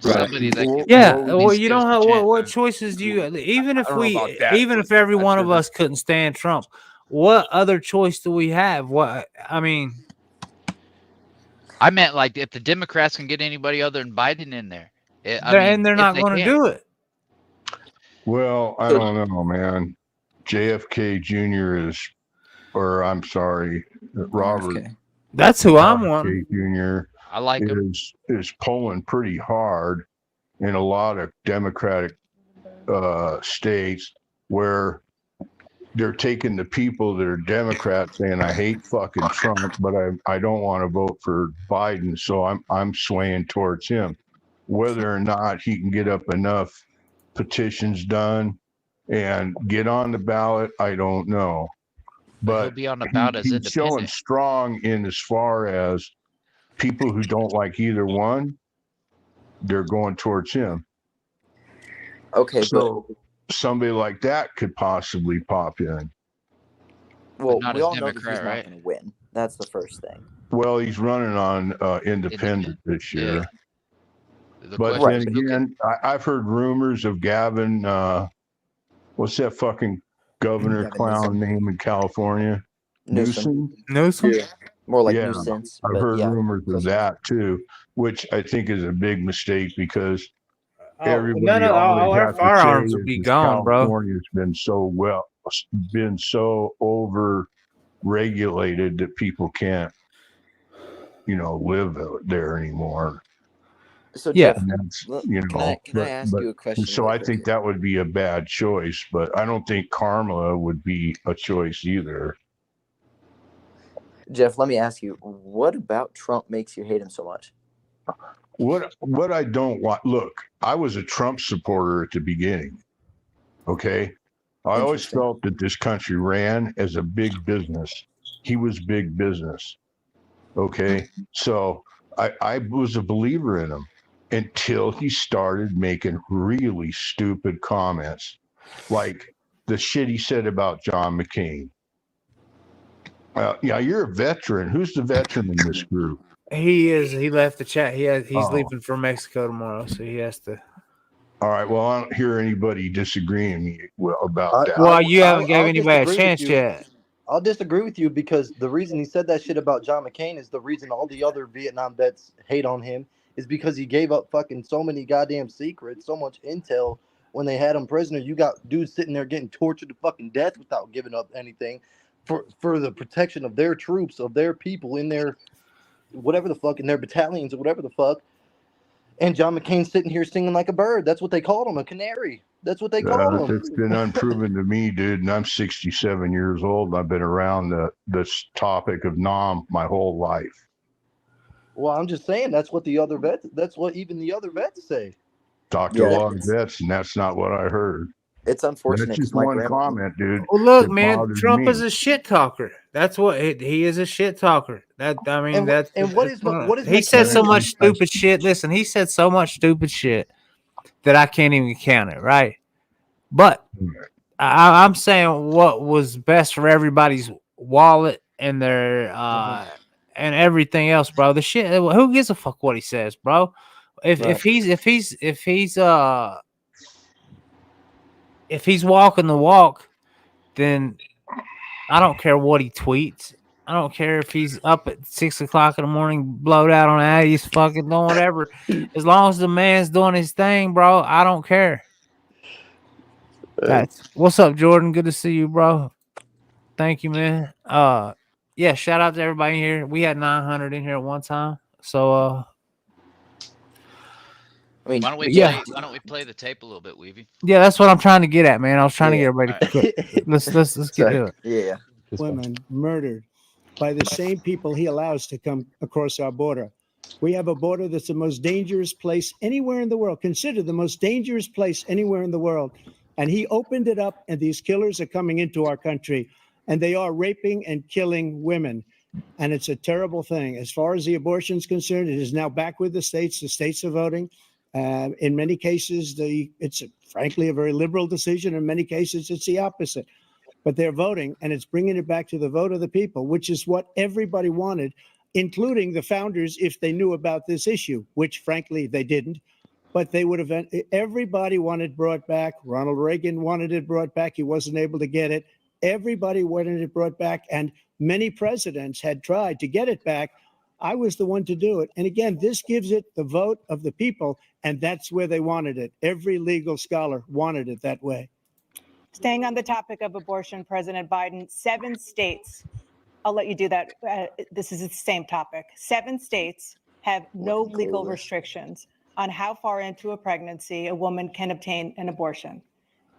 somebody that can, well, you don't have what choices do you? Even if if every one of us couldn't stand Trump, what other choice do we have? What I mean, I meant like if the Democrats can get anybody other than Biden in there, they're not going to do it. Well, I don't know, man. JFK Jr. is, or I'm sorry, Robert. That's who I'm wanting. Jr. I like him. Is polling pretty hard in a lot of Democratic states where they're taking the people that are Democrats saying, I hate fucking Trump, but I don't want to vote for Biden, so I'm swaying towards him. Whether or not he can get up enough petitions done and get on the ballot, I don't know. But he'll be on the ballot as he's showing strong in as far as people who don't like either one, they're going towards him. Okay, so somebody like that could possibly pop in. Well, we all know that he's not going to win. That's the first thing. Well, he's running on independent this year. Yeah. But then again, I've heard rumors of Gavin, what's that fucking governor clown name in California? Newsom? Yeah. More like nuisance. I've heard rumors of that too, which I think is a big mistake because everybody all our firearms would be gone, bro. California's been so over regulated that people can't, live there anymore. So Jeff, can I ask you a question? So I think that would be a bad choice, but I don't think Kamala would be a choice either. Jeff, let me ask you, what about Trump makes you hate him so much? What I don't want, look, I was a Trump supporter at the beginning. Okay. I always felt that this country ran as a big business. He was big business. Okay. So I was a believer in him until he started making really stupid comments, like the shit he said about John McCain. You're a veteran. Who's the veteran in this group? He is. He left the chat. He's leaving for Mexico tomorrow, so he has to. All right. Well, I don't hear anybody disagreeing about that. Well, you haven't gave anybody a chance yet. I'll disagree with you because the reason he said that shit about John McCain is the reason all the other Vietnam vets hate on him is because he gave up fucking so many goddamn secrets, so much intel when they had him prisoner. You got dudes sitting there getting tortured to fucking death without giving up anything for the protection of their troops, of their people in their whatever the fuck, in their battalions or whatever the fuck. And John McCain's sitting here singing like a bird. That's what they called him, a canary. That's what they called him. It's been unproven to me, dude. And I'm 67 years old. And I've been around this topic of Nam my whole life. Well, I'm just saying that's what that's what even the other vets say. Talked to a lot of vets, and that's not what I heard. It's unfortunate. That's just one comment, dude. Well, look, man, Trump is a shit talker. That's what he is, a shit talker. He said so much stupid shit. Listen, he said so much stupid shit that I can't even count it, right? But I'm saying what was best for everybody's wallet and their and everything else, bro. The shit. Who gives a fuck what he says, bro? If he's walking the walk, then I don't care what he tweets. I don't care if he's up at 6 o'clock in the morning, blowed out on that. He's fucking doing whatever. As long as the man's doing his thing, bro, I don't care. What's up, Jordan? Good to see you, bro. Thank you, man. Yeah, shout out to everybody here. We had 900 in here at one time. So I mean, why don't we play the tape a little bit, Weavy? Yeah, that's what I'm trying to get at, man. I was trying to get everybody All to cook. Let's get to it. Yeah. Women murdered by the same people he allows to come across our border. We have a border that's the most dangerous place anywhere in the world, considered the most dangerous place anywhere in the world. And he opened it up, and these killers are coming into our country, and they are raping and killing women. And it's a terrible thing. As far as the abortion is concerned, it is now back with the states. The states are voting. In many cases, it's frankly a very liberal decision. In many cases, it's the opposite. But they're voting, and it's bringing it back to the vote of the people, which is what everybody wanted, including the founders, if they knew about this issue, which frankly they didn't. But they would have. Everybody wanted brought back. Ronald Reagan wanted it brought back. He wasn't able to get it. Everybody wanted it brought back, and many presidents had tried to get it back. I was the one to do it. And again, this gives it the vote of the people, and that's where they wanted it. Every legal scholar wanted it that way. Staying on the topic of abortion, President Biden, 7 states, I'll let you do that. This is the same topic. 7 states have no legal restrictions on how far into a pregnancy a woman can obtain an abortion.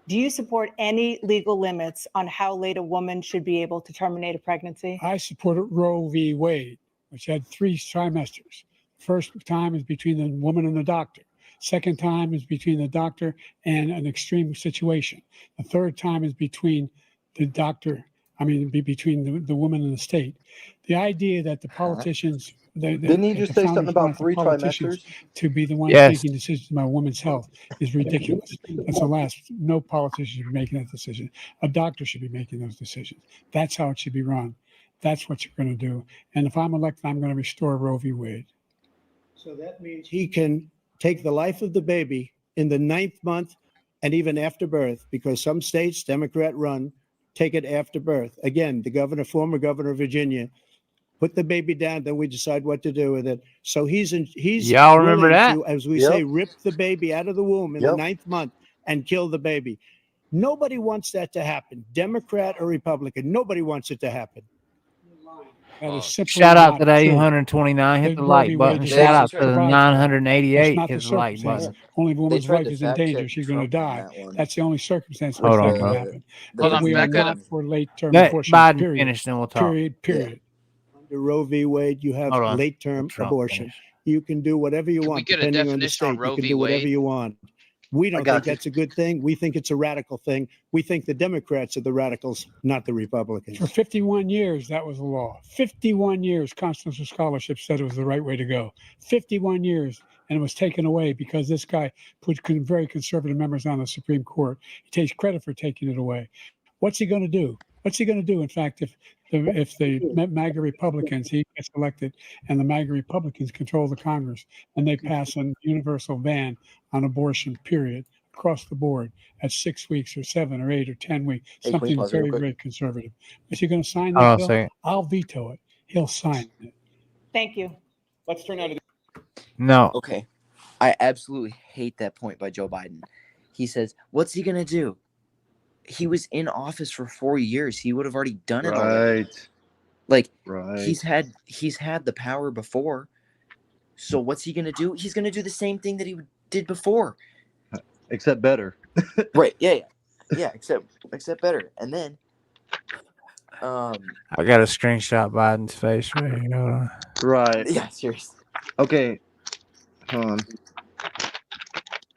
Do you support any legal limits on how late a woman should be able to terminate a pregnancy? I supported Roe v. Wade, which had 3 trimesters. First time is between the woman and the doctor. Second time is between the doctor and an extreme situation. The third time is between the doctor, between the woman and the state. The idea that the politicians, didn't he just say something about 3 trimesters? To be the ones making decisions about women's health is ridiculous. That's the last. No politician should be making that decision. A doctor should be making those decisions. That's how it should be run. That's what you're going to do. And if I'm elected, I'm going to restore Roe v. Wade. So that means he can take the life of the baby in the 9th month and even after birth, because some states, Democrat run, take it after birth. Again, the former governor of Virginia, put the baby down, then we decide what to do with it. So he's y'all remember that? To, as we say, rip the baby out of the womb in the 9th month and kill the baby. Nobody wants that to happen, Democrat or Republican. Nobody wants it to happen. Shout out to the 829. Hit the like button. Shout out to the 988. Hit the like button. Only if a woman's life is in danger, she's going to die. That's the only circumstance Hold that on, can happen. Hold on, We are back not up. for late-term Let abortion. Biden Period. finish, then we'll talk. Period. Under Roe v. Wade, you have late-term abortion. You can do whatever you want, get a depending on the definition on state. Roe You can v. do whatever Wade? you want. We don't think that's a good thing. We think it's a radical thing. We think the Democrats are the radicals, not the Republicans. For 51 years, that was the law. 51 years, constitutional scholarship said it was the right way to go. 51 years, and it was taken away because this guy put very conservative members on the Supreme Court. He takes credit for taking it away. What's he going to do? What's he going to do? In fact, if the MAGA Republicans, he gets elected, and the MAGA Republicans control the Congress, and they pass a universal ban on abortion, period, across the board at 6 weeks or 7 or 8 or 10 weeks, something very, very conservative. Is he going to sign that bill? I'll veto it. He'll sign it. Thank you. Let's turn out. No. Okay. I absolutely hate that point by Joe Biden. He says, what's he going to do? He was in office for 4 years. He would have already done it already. Like, he's had the power before. So what's he going to do? He's going to do the same thing that he did before. Except better. Right. Yeah. Except better. And then I got a screenshot Biden's face right here. Hold on. Right. Yeah, seriously. Okay. Hold on.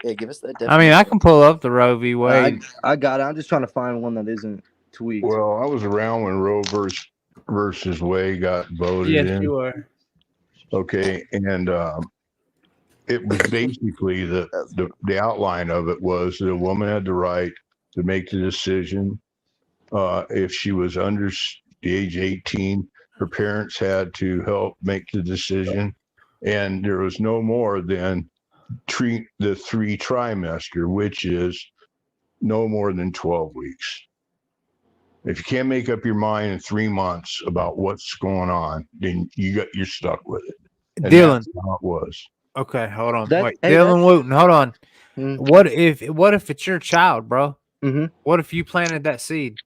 Yeah, give us that. I mean, I can pull up the Roe v. Wade. I got it. I'm just trying to find one that isn't tweaked. Well, I was around when Roe versus Wade got voted in. Yes, you were. Okay, and it was basically the outline of it was that a woman had the right to make the decision. If she was under the age 18, her parents had to help make the decision, and there was no more than the 3 trimester, which is no more than 12 weeks. If you can't make up your mind in 3 months about what's going on, then you're stuck with it. And Dylan, that's how it was. Okay, hold on. Wait, Dylan Wooten, hold on. What if it's your child, bro? Mm-hmm. What if you planted that seed?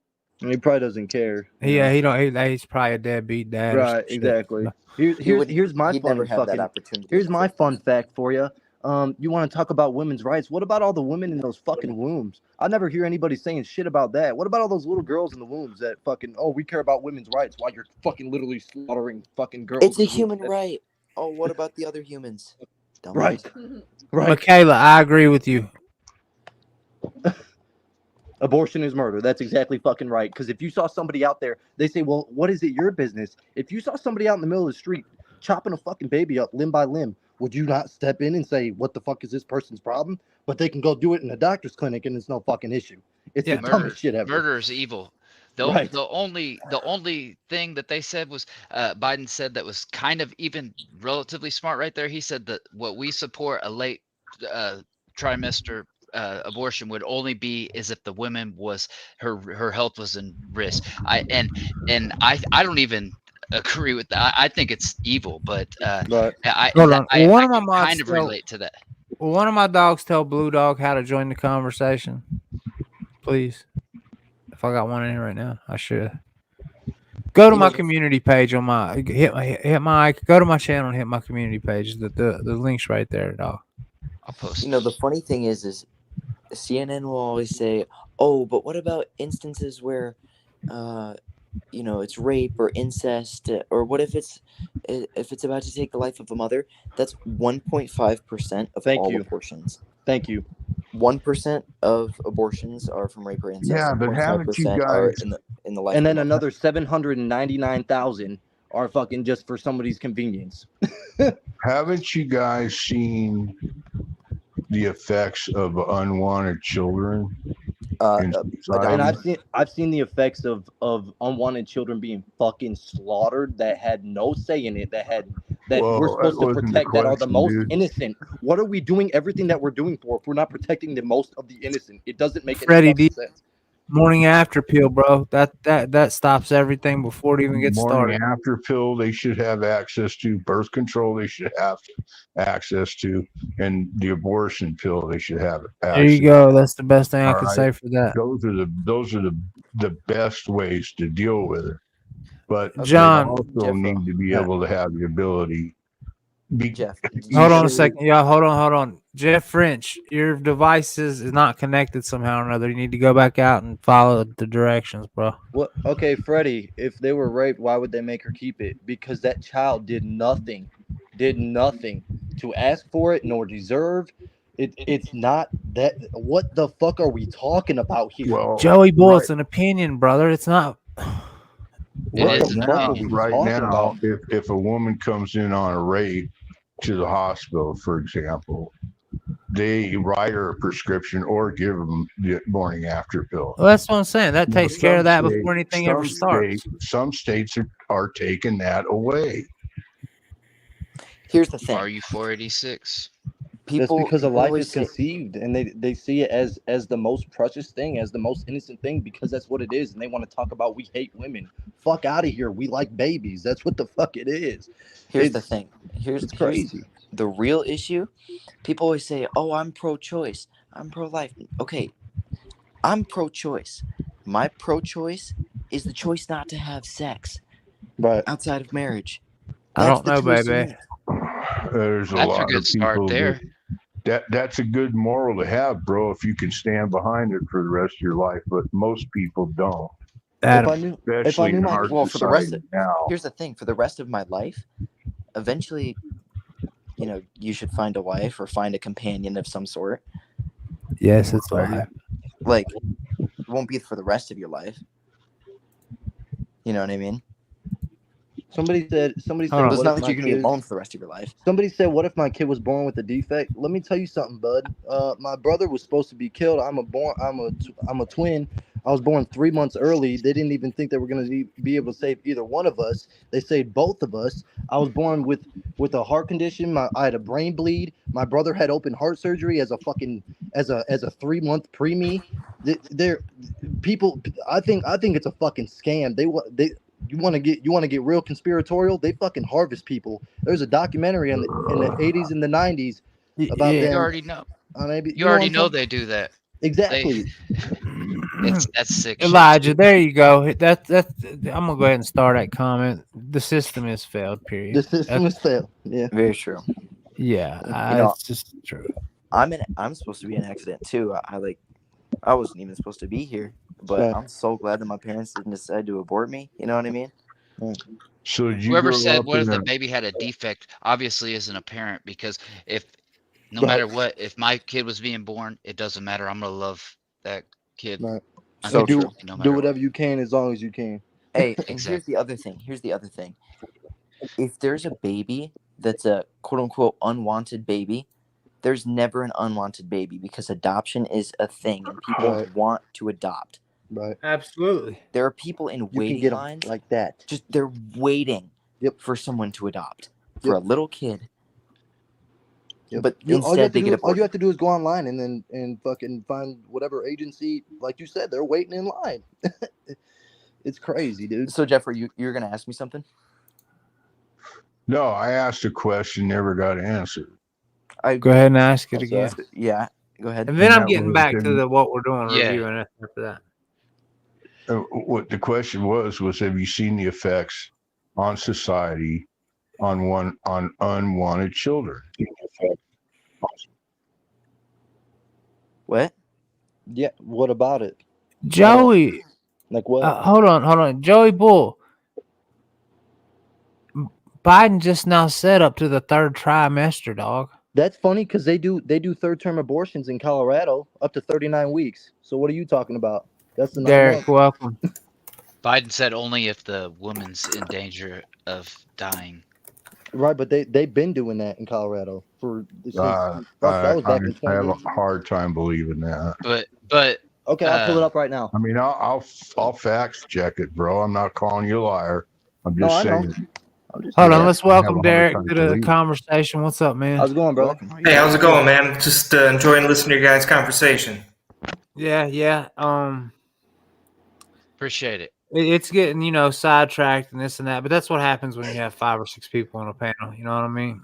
And he probably doesn't care. Yeah, he don't. He's probably a deadbeat dad. Right, exactly. Here's my he'd fun never have that fucking. opportunity. Here's my fun fact for you. You want to talk about women's rights? What about all the women in those fucking wombs? I never hear anybody saying shit about that. What about all those little girls in the wombs that fucking, oh, we care about women's rights while you're fucking literally slaughtering fucking girls? It's a human right. Oh, what about the other humans? Right. Right. Michaela, I agree with you. Abortion is murder. That's exactly fucking right. Because if you saw somebody out there, they say, well, what is it your business? If you saw somebody out in the middle of the street chopping a fucking baby up limb by limb, would you not step in and say, what the fuck is this person's problem? But they can go do it in a doctor's clinic and it's no fucking issue. It's the dumbest shit ever. Murder is evil. The only thing that they said was Biden said that was kind of even relatively smart right there. He said that what we support a late trimester abortion would only be as if the woman was her health was in risk. I don't even agree with that. I think it's evil, but I kind of relate to that. Will one of my dogs tell Blue Dog how to join the conversation, please? If I got one in here right now, I should. Go to my community page on my go to my channel and hit my community page. The link's right there, dog. I'll post. You know, the funny thing is CNN will always say, "Oh, but what about instances where, you know, it's rape or incest, or what if it's about to take the life of a mother?" That's 1.5% of all abortions. Thank you. 1% of abortions are from rape or incest. Yeah, but haven't you guys? Are in the life. And then another 799,000 are fucking just for somebody's convenience. Haven't you guys seen the effects of unwanted children? And I've seen the effects of unwanted children being fucking slaughtered that had no say in it, that we're supposed to protect, that are the most innocent. What are we doing everything that we're doing for if we're not protecting the most of the innocent? It doesn't make any fucking sense. Morning after pill, bro. That stops everything before it even gets started. Morning after pill, they should have access to. Birth control, they should have access to, and the abortion pill, they should have access. There you go. That's the best thing I can say for that. Those are the best ways to deal with it. But John, they also need to be able to have the ability. Hold on a second, y'all. Hold on. Jeff French, your device is not connected somehow or another. You need to go back out and follow the directions, bro. What? Okay, Freddie, if they were raped, why would they make her keep it? Because that child did nothing to ask for it nor deserve. It's not that. What the fuck are we talking about here? Well, Joey Boy, it's an opinion, brother. It's not. Right now, if a woman comes in on a rape to the hospital, for example, they write her a prescription or give them the morning after pill. Well, that's what I'm saying. That takes care of that before anything ever starts. Some states are taking that away. Here's the thing. Are you 486? That's because a life is conceived, and they see it as the most precious thing, as the most innocent thing, because that's what it is. And they want to talk about, we hate women. Fuck out of here. We like babies. That's what the fuck it is. Here's the thing. It's crazy. The real issue. People always say, "Oh, I'm pro-choice. I'm pro-life." Okay, I'm pro-choice. My pro-choice is the choice not to have sex, outside of marriage. I don't know, baby. There's a lot of people there. That's a good moral to have, bro, if you can stand behind it for the rest of your life. But most people don't. Here's the thing. For the rest of my life, eventually, you know, you should find a wife or find a companion of some sort. Yes, it's life. Like, it won't be for the rest of your life. You know what I mean? Somebody said, it's not like you're gonna be alone for the rest of your life. Somebody said, what if my kid was born with a defect? Let me tell you something, bud. My brother was supposed to be killed. I'm a twin. I was born 3 months early. They didn't even think they were gonna be able to save either one of us. They saved both of us. I was born with a heart condition. I had a brain bleed. My brother had open heart surgery as a 3-month preemie. People, I think it's a fucking scam. You want to get real conspiratorial? They fucking harvest people. There's a documentary in the 80s and the 90s about them. You already know. Maybe you already know they do that. Exactly. That's sick shit, Elijah, too. there you go. That's I'm gonna go ahead and start that comment. The system has failed. Period. The system has failed. Yeah. Very true. Yeah, You know, it's just true. I'm supposed to be an accident too. I wasn't even supposed to be here, but Right. I'm so glad that my parents didn't decide to abort me. You know what I mean? So did you Whoever grow said up what if in the a baby had a defect obviously isn't a parent, because if no Right. matter what, if my kid was being born, it doesn't matter. I'm gonna love that kid Right. So And do true. no do matter what. whatever you can as long as you can. Hey, and Exactly. here's the other thing. If there's a baby that's a quote unquote unwanted baby, there's never an unwanted baby, because adoption is a thing and people Right. want to adopt. Right. Absolutely. There are people in You can waiting get them lines, like that. just they're waiting Yep. for someone to adopt, for Yep. a little kid. Yep. But all you instead have to they get do, all you aborted. have to do is go online and fucking find whatever agency, like you said, they're waiting in line. It's crazy, dude. So Jeffrey, you're gonna ask me something? No, I asked a question, never got answered. Go ahead and ask it What's again. that? Yeah, go ahead. And then And I'm that getting was, back to the what we're doing Yeah. reviewing after that. what the question was have you seen the effects on society on unwanted children? What? Yeah. What about it? Joey, Like what? hold on, Joey Bull. Biden just now set up to the third trimester, dog. That's funny because they do third term abortions in Colorado up to 39 weeks. So what are you talking about? That's the 9 Derek, months. welcome. Biden said only if the woman's in danger of dying. Right, but they've been doing that in Colorado for since I that was back in have a 2018. hard time believing that. But Okay, I'll pull it up right now. I mean, I'll fact check it, bro. I'm not calling you a liar. I'm No, just I know. saying. Hold on, Yeah. let's I have welcome a hard Derek time to the believing. conversation. What's up, man? How's it going, brother? Hey, how's it going, man? Just enjoying listening to your guys' conversation. Yeah. appreciate it. It's getting, sidetracked and this and that, but that's what happens when you have 5 or 6 people on a panel. You know what I mean?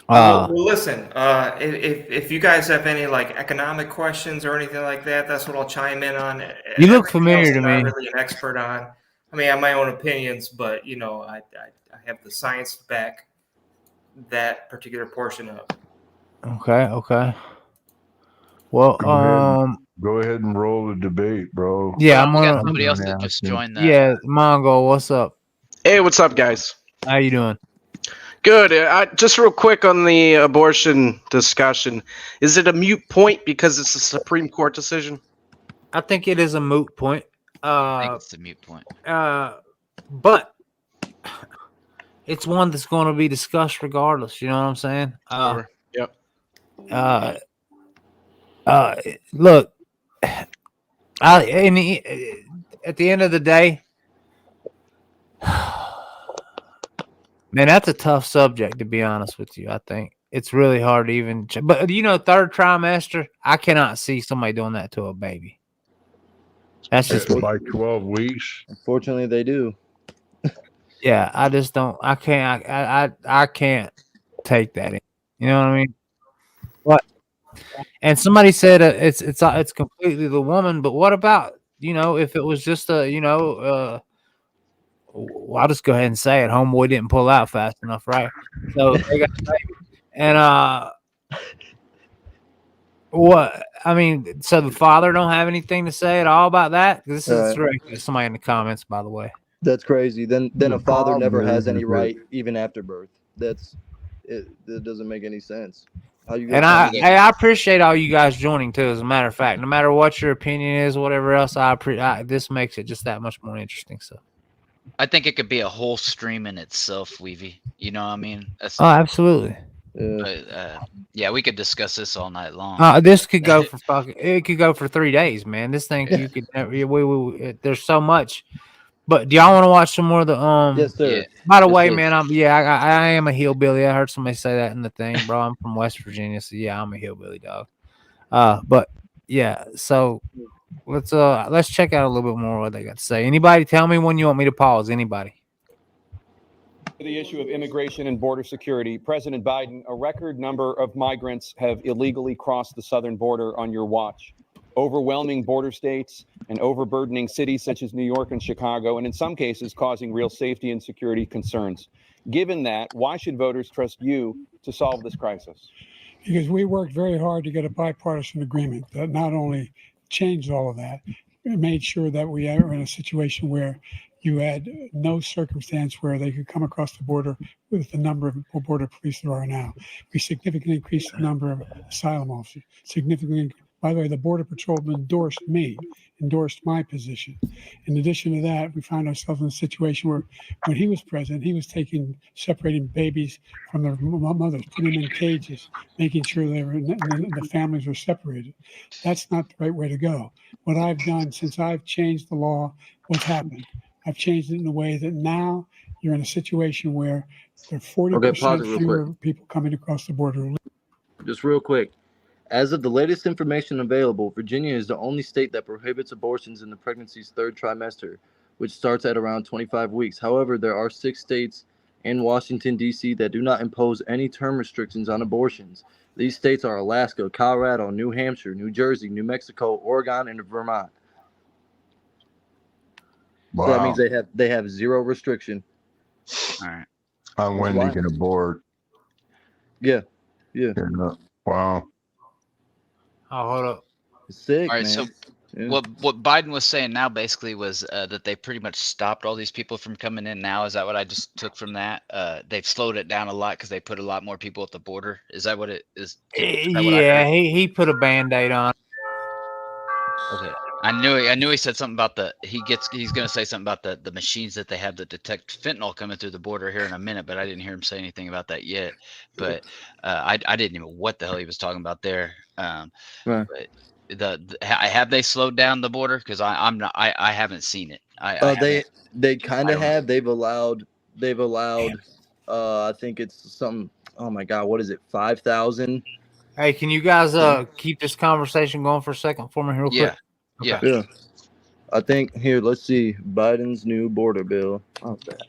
Well, listen. If you guys have any economic questions or anything like that, that's what I'll chime in on. You look Everything familiar else to I'm not me. really an expert on. I mean, I have my own opinions, but I have the science to back that particular portion of. Okay. Well, Go ahead and roll the debate, bro. yeah, Hold on, I'm we got gonna. somebody else that just joined the. Yeah, Mongo, what's up? Hey, what's up, guys? How you doing? Good. Just real quick on the abortion discussion. Is it a moot point because it's a Supreme Court decision? I think it is a moot point. I think it's a moot point. But it's one that's going to be discussed regardless. You know what I'm saying? Sure. Yep. Look, at the end of the day, man, that's a tough subject, to be honest with you. I think it's really hard to even. But third trimester, I cannot see somebody doing that to a baby. That's just like 12 weeks. Unfortunately, they do. Yeah, I just don't. I can't. I can't take that in. You know what I mean? What? And somebody said it's completely the woman. But what about if it was just well, I'll just go ahead and say it. Homeboy didn't pull out fast enough, right? So they got a baby. And what? I mean, so the father don't have anything to say at all about that? This is directed to somebody in the comments, by the way. That's crazy. Then a father never has any is right even after birth. That doesn't make any sense. How you? And I appreciate all you guys joining too. As a matter of fact, no matter what your opinion is, whatever else, this makes it just that much more interesting. So I think it could be a whole stream in itself, Weavy. You know what I mean? absolutely. But, yeah, we could discuss this all night long. This could go for it could go for 3 days, man. This thing you could never. There's so much. But do y'all want to watch some more of the Yes, sir. Yeah. By the Yes, way, sir. man, I am a hillbilly. I heard somebody say that in the thing, bro. I'm from West Virginia, so yeah, I'm a hillbilly dog. But yeah, so let's check out a little bit more what they got to say. Anybody tell me when you want me to pause? Anybody? The issue of immigration and border security, President Biden, a record number of migrants have illegally crossed the southern border on your watch. overwhelming border states and overburdening cities such as New York and Chicago, and in some cases causing real safety and security concerns. Given that, why should voters trust you to solve this crisis? Because we worked very hard to get a bipartisan agreement that not only changed all of that, it made sure that we are in a situation where you had no circumstance where they could come across the border with the number of border police there are now. We significantly increased the number of asylum officers. Significantly, by the way, the Border Patrol endorsed my position. In addition to that, we found ourselves in a situation where when he was president, he was separating babies from their mothers, putting them in cages, making sure the families were separated. That's not the right way to go. What I've done since I've changed the law, what's happened? I've changed it in a way that now you're in a situation where there are 40% fewer people coming across the border. Just real quick. As of the latest information available, Virginia is the only state that prohibits abortions in the pregnancy's third trimester, which starts at around 25 weeks. However, there are 6 states and Washington, D.C. that do not impose any term restrictions on abortions. These states are Alaska, Colorado, New Hampshire, New Jersey, New Mexico, Oregon, and Vermont. Wow. So that means they have zero restriction. All right. On when they can abort. Yeah. Wow. Oh, hold up. It's sick, All right, man. so Yeah. what Biden was saying now basically was that they pretty much stopped all these people from coming in now. Is that what I just took from that? They've slowed it down a lot because they put a lot more people at the border. Is that what it is? Is that what I Yeah, heard? he put a Band-Aid on. Okay. I knew he said something about he's gonna say something about the machines that they have that detect fentanyl coming through the border here in a minute, but I didn't hear him say anything about that yet. But I didn't even know what the hell he was talking about there. Right. But have they slowed down the border? Because I haven't seen it. They kind of have. They've allowed I think it's some, oh my God, what is it? 5,000. Hey, can you guys keep this conversation going for a second for me real quick? Yeah. Yeah. I think here, let's see, Biden's new border bill. Oh, that.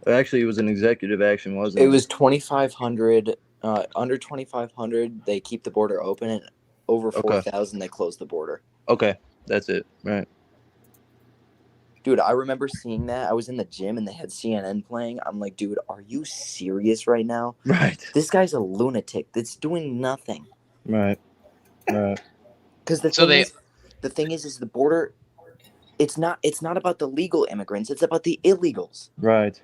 Actually, it was an executive action, wasn't it? It was 2,500. Under 2,500, they keep the border open, and over 4,000, they close the border. Okay, that's it. Right. Dude, I remember seeing that. I was in the gym and they had CNN playing. I'm like, dude, are you serious right now? Right. This guy's a lunatic that's doing nothing. Right. Because the thing is the border. It's not about the legal immigrants. It's about the illegals. Right.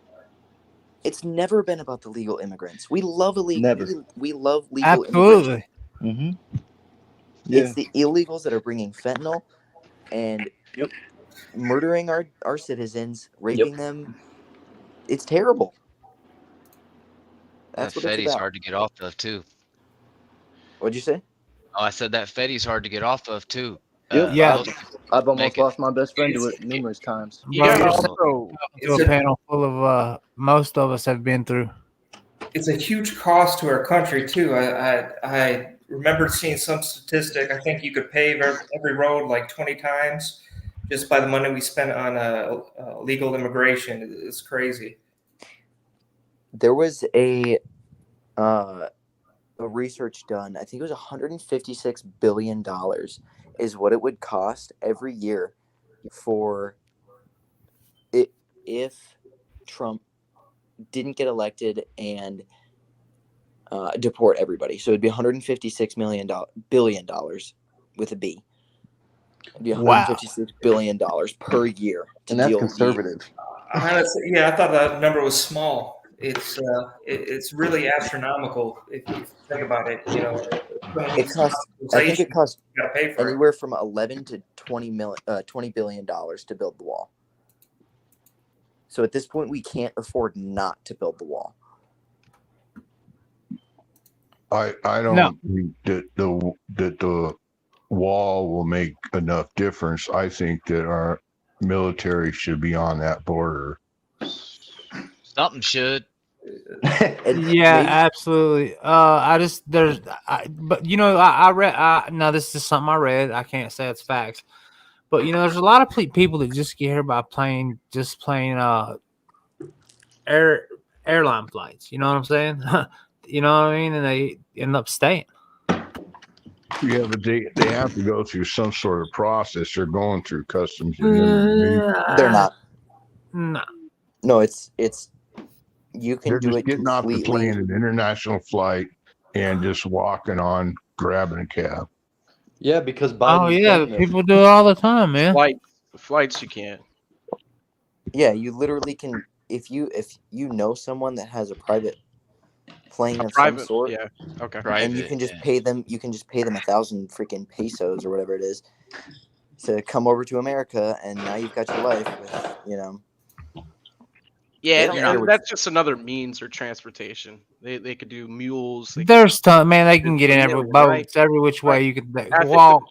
It's never been about the legal immigrants. We love illegal. Never. We love legal Absolutely. immigration. Mm-hmm. Yeah. It's the illegals that are bringing fentanyl and murdering our citizens, raping them. It's terrible. That's That what it's Fetty's about. hard to get off of too. What'd you say? Oh, I said that Fetty's hard to get off of too. Yeah. I've almost lost my best friend to it numerous times. Yeah, to a panel full of most of us have been through. It's a huge cost to our country too. I remember seeing some statistic. I think you could pave every road like 20 times just by the money we spent on legal immigration. It's crazy. There was a research done. I think it was $156 billion is what it would cost every year for it if Trump didn't get elected and deport everybody. So it'd be $156 billion with a B. It'd be $156 billion per year to and that's deal conservative. Honestly, yeah, I thought that number was small. It's really astronomical if you think about it. You know, I think it costs you gotta pay for anywhere from 11 to $20 billion to build the wall. So at this point, we can't afford not to build the wall. I don't think that the wall will make enough difference. I think that our military should be on that border. Something should. Yeah, absolutely. But you know, I read. Now this is something I read. I can't say it's facts, but you know, there's a lot of people that just get here by playing airline flights. You know what I'm saying? You know what I mean? And they end up staying. Yeah, but they have to go through some sort of process. They're going through customs and They're not. No. No, it's you can they're do just it getting off the completely. plane, an international flight, and just walking on, grabbing a cab. Yeah, because Oh Biden's yeah, saying it. people do it all the time, man. Flights you can't. Yeah, you literally can if you know someone that has a private plane of some sort, Yeah. Okay. and you can just pay them. You can just pay them 1,000 freaking pesos or whatever it is to come over to America, and now you've got your life with Yeah, don't and care what that's just another means or transportation. They could do mules. They There's ton, man. They can get in every million, boat, right? every which way Right. you can I think walk.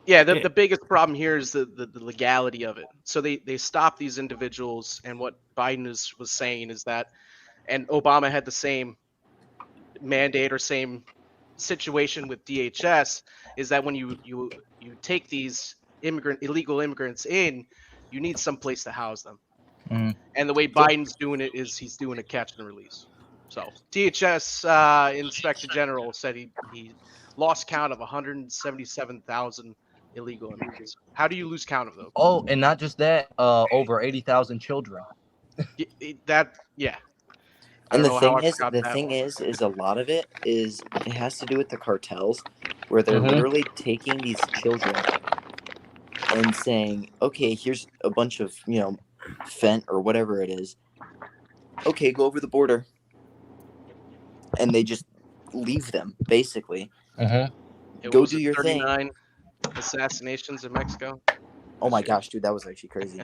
the biggest problem here is the legality of it. So they stop these individuals, and what Biden was saying is that, and Obama had the same mandate or same situation with DHS, is that when you take these illegal immigrants in, you need some place to house them. Mhm. And the way Biden's doing it is he's doing a catch and release. So DHS Inspector General said he lost count of 177,000 illegal immigrants. How do you lose count of them? Oh, and not just that, over 80,000 children. Yeah. I And don't know how I forgot the that thing one. is a lot of it has to do with the cartels, where they're Mhm. literally taking these children and saying, okay, here's a bunch of fent or whatever it is. Okay, go over the border, and they just leave them basically. Go do your thing. 39 assassinations in Mexico. Oh my gosh, dude, that was actually crazy.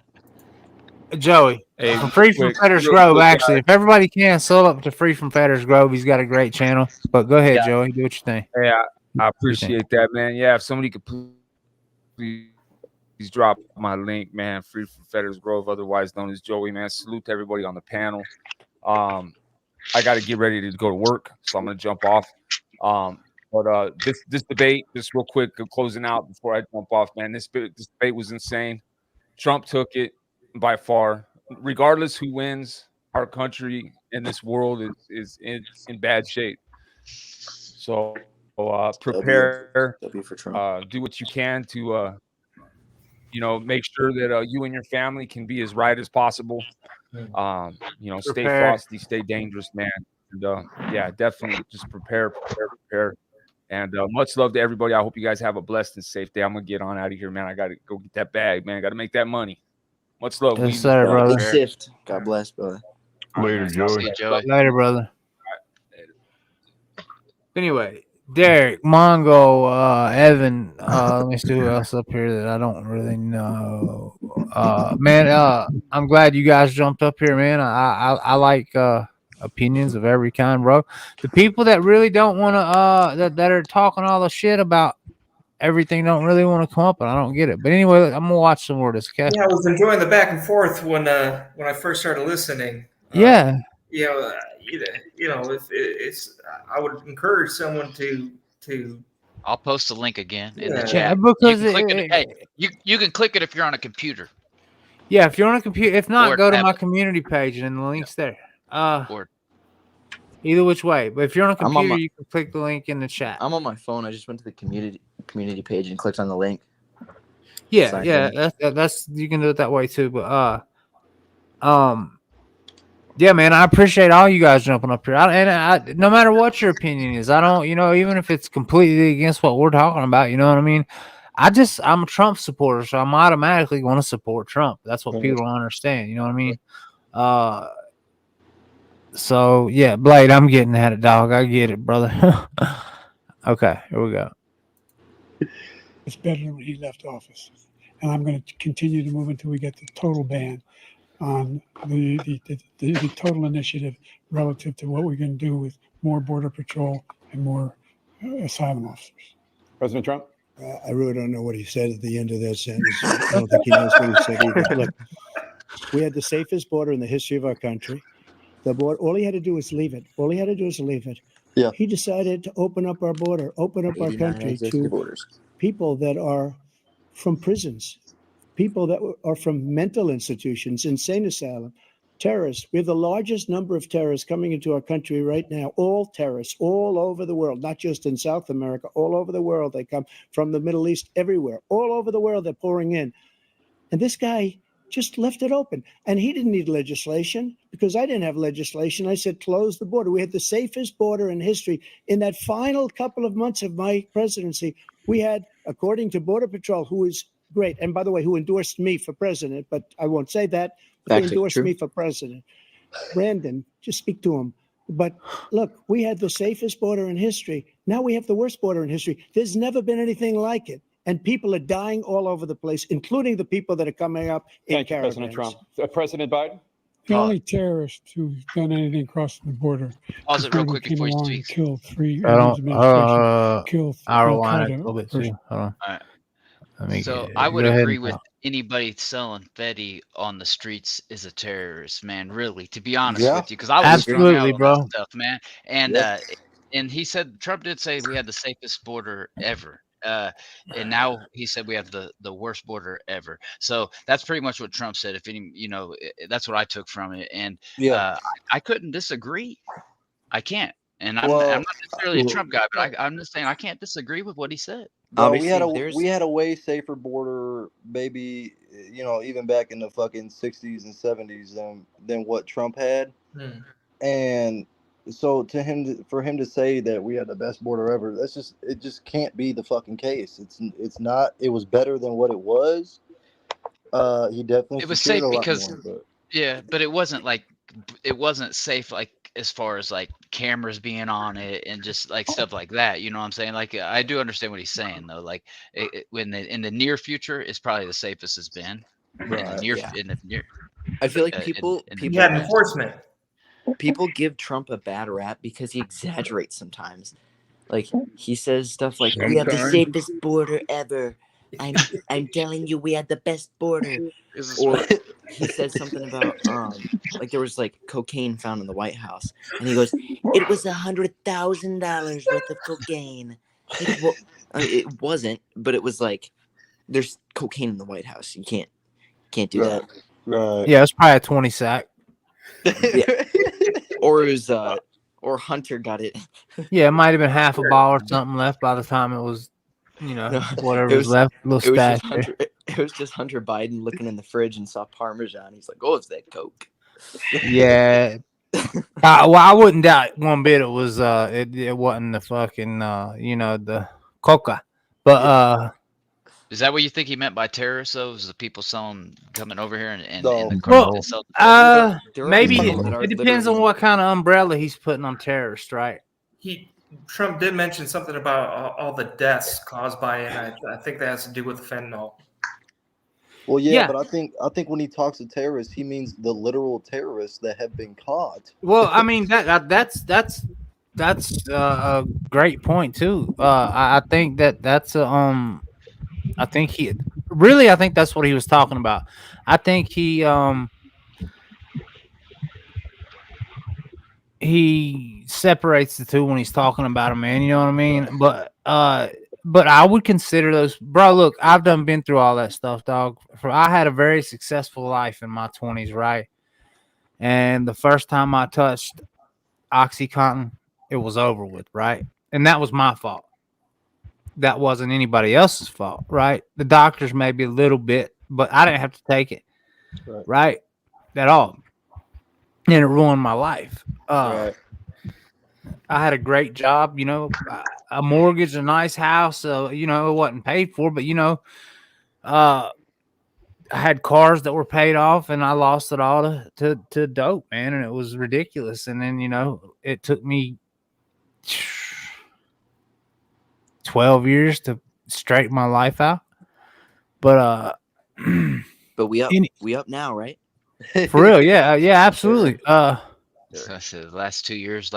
Joey, Hey, from Free from Fetter's real Grove. quick, Actually, if everybody can, sell up to Free from Fetter's Grove. He's got a great channel. But go ahead, Joey. Do what you think. Hey, I appreciate that, man. Yeah, if somebody could please drop my link, man. Free from Fetter's Grove, otherwise known as Joey, man. Salute to everybody on the panel. I got to get ready to go to work, so I'm gonna jump off. But this debate, just real quick, closing out before I jump off, man. This debate was insane. Trump took it by far. Regardless who wins, our country and this world is in bad shape. So prepare, W for Trump. do what you can to make sure that you and your family can be as right as possible. Stay Prepare. frosty, stay dangerous, man. And yeah, definitely just prepare. And much love to everybody. I hope you guys have a blessed and safe day. I'm gonna get on out of here, man. I gotta go get that bag, man. Gotta make that money. Much love. Yes, sir, Big brother. shift. God bless, brother. Later, Joey. Later, brother. Anyway, Derek, Mongo, Evan, let me see who else up here that I don't really know. Man, I'm glad you guys jumped up here, man. I like opinions of every kind, bro. The people that really don't want to that are talking all the shit about everything don't really want to come up, and I don't get it. But anyway, I'm gonna watch some more of this, okay? Yeah, I was enjoying the back and forth when I first started listening. Yeah. If it's, I would encourage someone to. I'll post the link again in the Yeah, chat. because you can click it. Hey, you can click it if you're on a computer. Yeah, if you're on a computer, if not, Or go to my tablet. community page and the link's there. Or Either which way. But if you're on a I'm on computer, my- you can click the link in the chat. I'm on my phone. I just went to the community page and clicked on the link. Yeah, Signed yeah, in. that's you can do it that way too. But yeah, man, I appreciate all you guys jumping up here. No matter what your opinion is, I don't, even if it's completely against what we're talking about, you know what I mean? I'm a Trump supporter, so I'm automatically going to support Trump. That's what people don't understand. You know what I mean? So yeah, Blade, I'm getting at it, dog. I get it, brother. Okay, here we go. It's better than when he left office. And I'm going to continue to move until we get the total ban on the total initiative relative to what we're going to do with more border patrol and more asylum officers. President Trump? I really don't know what he said at the end of that sentence. I don't think he knows what he said either. Look, we had the safest border in the history of our country. The border, all he had to do was leave it. All he had to do was leave it. Yeah. He decided to open up our border, open up our 89 country executive to orders. people that are from prisons, people that are from mental institutions, insane asylum, terrorists. We have the largest number of terrorists coming into our country right now. All terrorists, all over the world, not just in South America, all over the world. They come from the Middle East, everywhere, all over the world. They're pouring in, and this guy just left it open. And he didn't need legislation because I didn't have legislation. I said, close the border. We had the safest border in history. In that final couple of months of my presidency, we had, according to Border Patrol, who is great, and by the way, who endorsed me for president, but I won't say that, who endorsed me for president. Brandon, just speak to him. But look, we had the safest border in history. Now we have the worst border in history. There's never been anything like it. And people are dying all over the place, including the people that are coming up in Thank you, President caravans. Trump. President Biden? The only terrorist who's done anything crossing the border. Pause it real who quick came before you along and speak. killed three. I don't. Killed I'll Al rewind it a Qaeda little bit too. person. Hold on. All right. Let me So get, I would go ahead agree and with talk. anybody selling Fetty on the streets is a terrorist, man. Really, to be honest Yeah. with you, because I was Absolutely, strung out on bro. that stuff, man. And Yep. and he said Trump did say we had the safest border ever. And now he said we have the worst border ever. So that's pretty much what Trump said. If any, that's what I took from it. And Yeah. I couldn't disagree. I can't. And I'm Well, not necessarily a Trump guy, but I'm just saying I can't disagree with what he said. bro, Obviously, we had a way safer border, maybe, even back in the fucking 60s and 70s than what Trump had. And so for him to say that we had the best border ever, it just can't be the fucking case. It's not. It was better than what it was. He definitely It was secured safe a lot because more, but yeah, but it wasn't safe like as far as like cameras being on it and just like stuff like that. You know what I'm saying? Like I do understand what he's saying though. Like in the near future, it's probably the safest it's been. right. In the near. I feel like in people enforcement. people give Trump a bad rap because he exaggerates sometimes. Like he says stuff like, "We have the Sometimes. safest border ever." I'm telling you, we had the best border. Or he said something about like there was like cocaine found in the White House, and he goes, "It was $100,000 worth of cocaine." It wasn't, but it was like there's cocaine in the White House. You can't do that. Right. Yeah, it's probably a 20 sack. Yeah. Or it was or Hunter got it. Yeah, it might have been half a ball or something left by the time it was, whatever was left. A little stash. It was just Hunter Biden looking in the fridge and saw Parmesan. He's like, "Oh, it's that Coke." Yeah. I wouldn't doubt one bit it was it wasn't the fucking the coca. But Is that what you think he meant by terrorists though? Is the people coming over here and No. the cartel selling? Maybe it depends on what kind of umbrella he's putting on terrorists, right? Trump did mention something about all the deaths caused by it. I think that has to do with fentanyl. Well, yeah, but I think when he talks to terrorists, he means the literal terrorists that have been caught. Well, I mean that's a great point too. I think that's a I think that's what he was talking about. I think he separates the two when he's talking about them, man. You know what I mean? But I would consider those, bro. Look, I've been through all that stuff, dog. I had a very successful life in my 20s, right? And the first time I touched OxyContin, it was over with, right? And that was my fault. That wasn't anybody else's fault, right? The doctors maybe a little bit, but I didn't have to take it, right? At all. And it ruined my life. I had a great job, a mortgage, a nice house. It wasn't paid for, but I had cars that were paid off, and I lost it all to dope, man, and it was ridiculous. And then it took me 12 years to straighten my life out. But but we up now, right? For real, yeah, absolutely. I said the last 3 years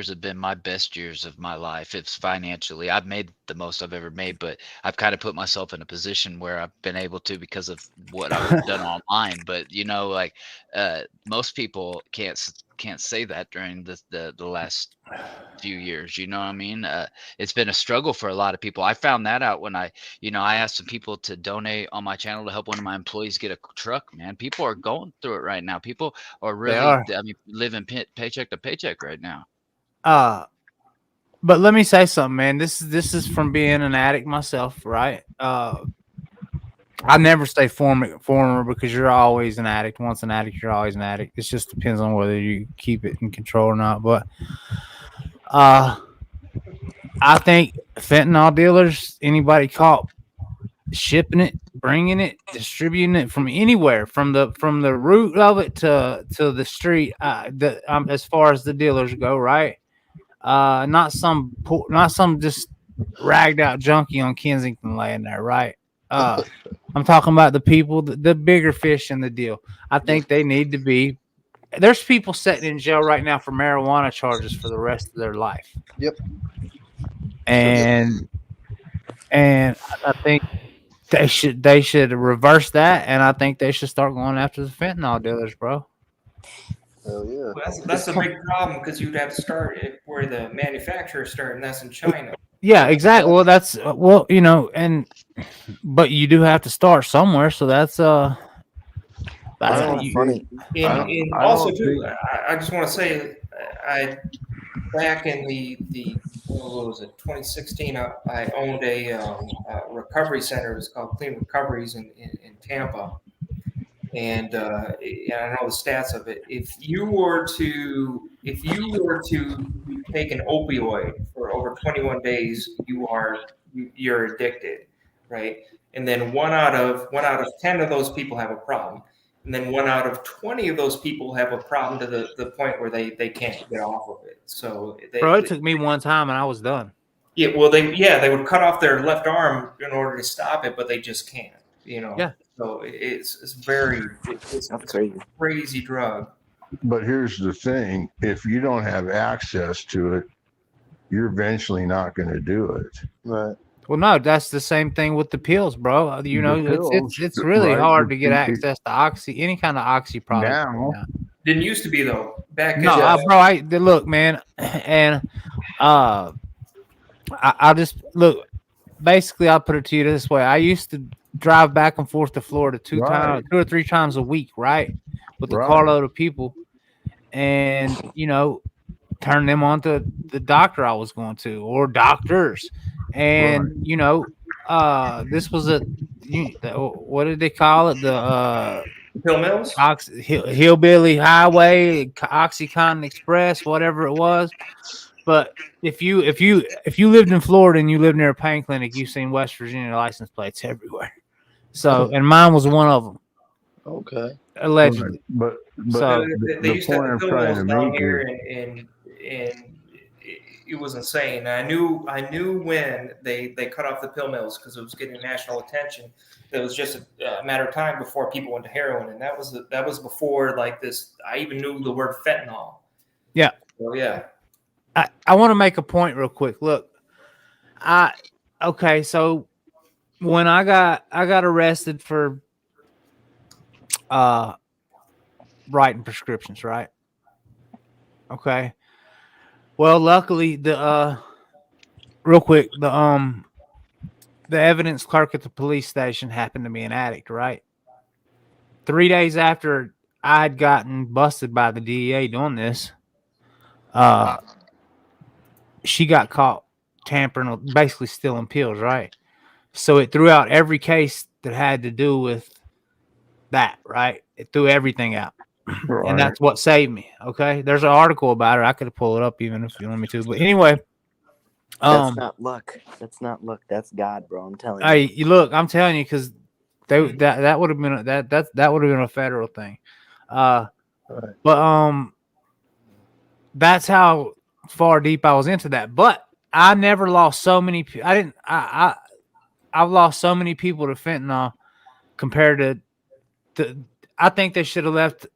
have been my best years of my life. It's financially, I've made the most I've ever made, but I've kind of put myself in a position where I've been able to because of what I've done online. But most people can't can't say that during the last few years. You know what I mean? It's been a struggle for a lot of people. I found that out when I asked some people to donate on my channel to help one of my employees get a truck. Man, people are going through it right now. People are really, living paycheck to paycheck right now. But let me say something, man. This is from being an addict myself, right? I never say former because you're always an addict. Once an addict, you're always an addict. It just depends on whether you keep it in control or not. But I think fentanyl dealers, anybody caught shipping it, bringing it, distributing it from anywhere, from the root of it to the street, as far as the dealers go, right? Not some just ragged out junkie on Kensington laying there, right? I'm talking about the people, the bigger fish in the deal. I think they need to be. There's people sitting in jail right now for marijuana charges for the rest of their life. Yep. And I think they should reverse that, and I think they should start going after the fentanyl dealers, bro. Hell yeah. That's a big problem because you'd have to start where the manufacturers start, and that's in China. Yeah, exactly. Well, that's but you do have to start somewhere. So that's funny. And also too, I just want to say, back in the what was it, 2016, I owned a recovery center. It was called Clean Recoveries in Tampa. And I know the stats of it. If you were to take an opioid for over 21 days, you're addicted, right? And then one out of 10 of those people have a problem, and then 1 out of 20 of those people have a problem to the point where they can't get off of it. So it took me one time and I was done. Yeah, well, they would cut off their left arm in order to stop it, but they just can't. Yeah. So it's a crazy drug. But here's the thing: if you don't have access to it, you're eventually not going to do it. Right. Well, no, that's the same thing with the pills, bro. It's really hard to get access to any kind of oxy product. Now. Didn't used to be though. Back look, man, and I just look. Basically, I'll put it to you this way: I used to drive back and forth to Florida 2 or 3 times a week, right, with a carload of people, and turn them on to the doctor I was going to, or doctors, and this was what did they call it? The pill mills, hillbilly highway, OxyContin Express, whatever it was. But if you lived in Florida and you lived near a pain clinic, you've seen West Virginia license plates everywhere. So, and mine was one of them. Okay. Allegedly. But so they used to have pill mills down here, and it was insane. And I knew when they cut off the pill mills because it was getting national attention. It was just a matter of time before people went to heroin, and that was before like this. I even knew the word fentanyl. Yeah. So yeah. I want to make a point real quick. Look, so when I got arrested for writing prescriptions, right? Okay. Well, luckily real quick, the evidence clerk at the police station happened to be an addict, right? 3 days after I had gotten busted by the DEA doing this, she got caught tampering, basically stealing pills, right? So it threw out every case that had to do with that, right? It threw everything out. Right. And that's what saved me, okay? There's an article about it. I could pull it up even if you want me to. But anyway. That's not luck. That's not luck. That's God, bro. I'm telling you. Hey, look, I'm telling you, because that would have been that would have been a federal thing. Right. But that's how far deep I was into that. But I never lost so many. I've lost so many people to fentanyl compared to. I think they should have left.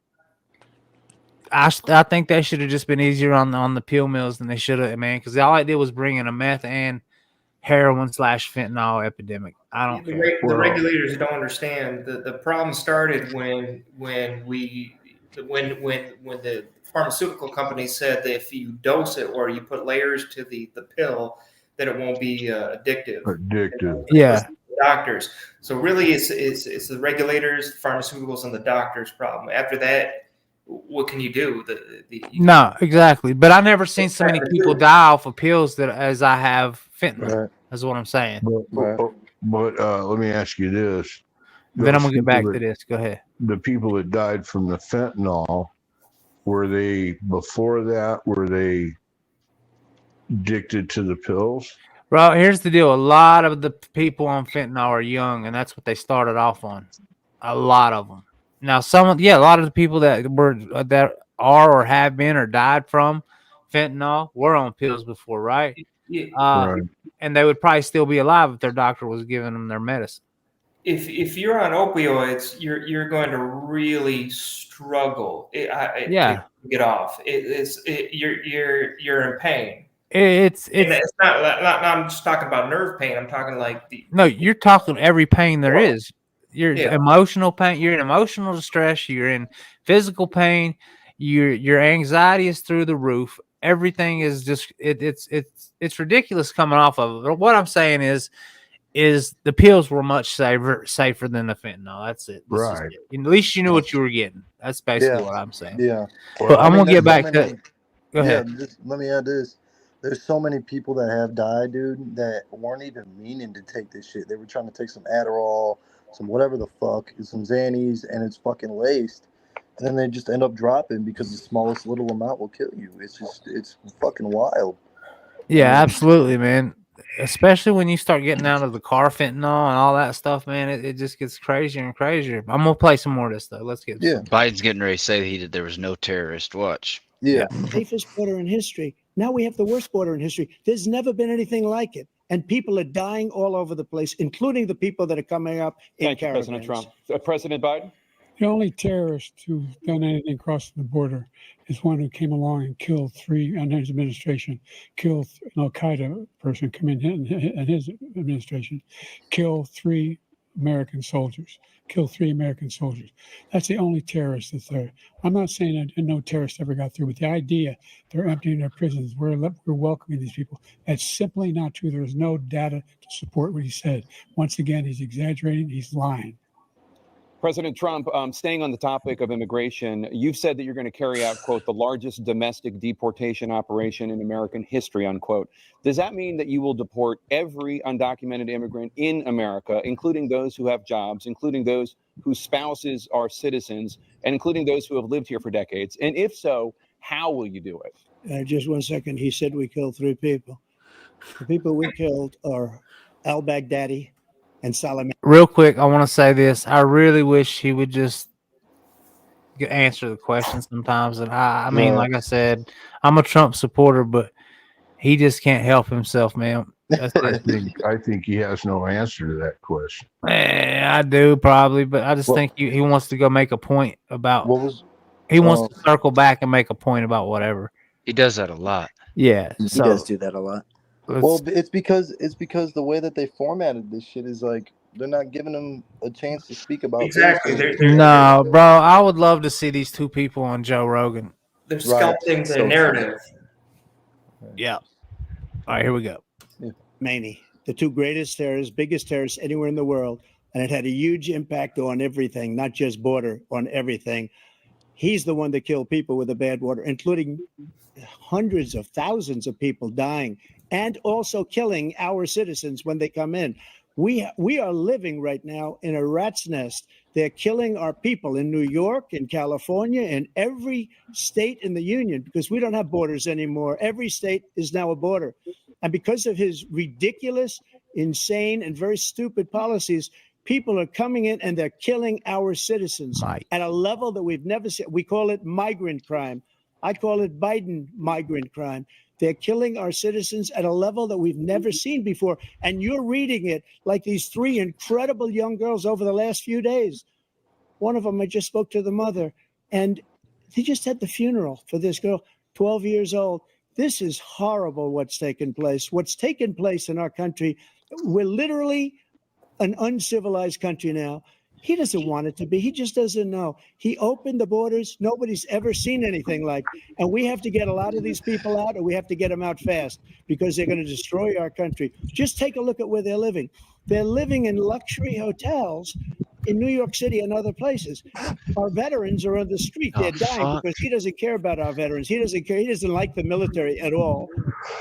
I think they should have just been easier on the pill mills than they should have, man. Because all I did was bring in a meth and heroin / fentanyl epidemic. I don't care. The regulators don't understand. The problem started when when the pharmaceutical company said that if you dose it or you put layers to the pill, that it won't be addictive. Yeah. Doctors. So really, it's the regulators, pharmaceuticals, and the doctors' problem. After that, what can you do? No, exactly. But I never seen so many people die off of pills that as I have fentanyl. Right. That's what I'm saying. But let me ask you this. Then I'm Those gonna get people back that- to this. Go ahead. The people that died from the fentanyl, were they before that? Were they addicted to the pills? Bro, here's the deal. A lot of the people on fentanyl are young, and that's what they started off on. A lot of them. Now, a lot of the people that are or have been or died from fentanyl were on pills before, right? Yeah. Right. And they would probably still be alive if their doctor was giving them their medicine. If you're on opioids, you're going to really struggle to get off. You're in pain. It's not. I'm just talking about nerve pain. I'm talking like no. You're talking every pain there is. You're Yeah. emotional pain. You're in emotional distress. You're in physical pain. Your anxiety is through the roof. Everything is just it's ridiculous coming off of it. But what I'm saying is the pills were much safer than the fentanyl. That's it. Right. At least you knew what you were getting. That's basically what I'm saying. Yeah. But I'm gonna get back to. Go ahead. Let me add this. There's so many people that have died, dude, that weren't even meaning to take this shit. They were trying to take some Adderall, some whatever the fuck, some Xannies, and it's fucking laced. And then they just end up dropping because the smallest little amount will kill you. It's fucking wild. Yeah, absolutely, man. Especially when you start getting out of the car fentanyl and all that stuff, man, it just gets crazier and crazier. I'm gonna play some more of this though. Let's get Biden's getting ready to say there was no terrorist watch. Yeah. Safest border in history. Now we have the worst border in history. There's never been anything like it. And people are dying all over the place, including the people that are coming up in Thank you, caravans. President Trump. President Biden? The only terrorist who's done anything crossing the border is one who came along and killed three, under his administration, killed an Al-Qaeda person come in his administration, killed three American soldiers. That's the only terrorist that's there. I'm not saying that no terrorist ever got through, but the idea they're emptying their prisons, we're welcoming these people, that's simply not true. There's no data to support what he said. Once again, he's exaggerating, he's lying. President Trump, staying on the topic of immigration, you've said that you're going to carry out, quote, the largest domestic deportation operation in American history, unquote. Does that mean that you will deport every undocumented immigrant in America, including those who have jobs, including those whose spouses are citizens, and including those who have lived here for decades? And if so, how will you do it? Just 1 second. He said we killed three people. The people we killed are al-Baghdadi and Salam. Real quick, I want to say this. I really wish he would just answer the question sometimes. And I mean, like I said, I'm a Trump supporter, but he just can't help himself, man. That's it. I think he has no answer to that question. I do probably, but I just think he wants to go make a point about. He wants to circle back and make a point about whatever. He does that a lot. Yeah, he does do that a lot. Well, it's because the way that they formatted this shit is like they're not giving them a chance to speak about No, bro, I would love to see these two people on Joe Rogan. They're sculpting the narrative. Yeah. All right, here we go. Maney, the two greatest terrorists, biggest terrorists anywhere in the world, and it had a huge impact on everything, not just border, on everything. He's the one that killed people with the bad water, including hundreds of thousands of people dying and also killing our citizens when they come in. We are living right now in a rat's nest. They're killing our people in New York, in California, in every state in the union because we don't have borders anymore. Every state is now a border. And because of his ridiculous, insane, and very stupid policies, people are coming in and they're killing our citizens at a level that we've never seen. We call it migrant crime. I call it Biden migrant crime. They're killing our citizens at a level that we've never seen before. And you're reading it like these three incredible young girls over the last few days. One of them, I just spoke to the mother, and they just had the funeral for this girl, 12 years old. This is horrible what's taken place. What's taken place in our country, we're literally an uncivilized country now. He doesn't want it to be. He just doesn't know. He opened the borders. Nobody's ever seen anything like. And we have to get a lot of these people out, and we have to get them out fast because they're going to destroy our country. Just take a look at where they're living. They're living in luxury hotels in New York City and other places. Our veterans are on the street. They're dying because he doesn't care about our veterans. He doesn't care. He doesn't like the military at all.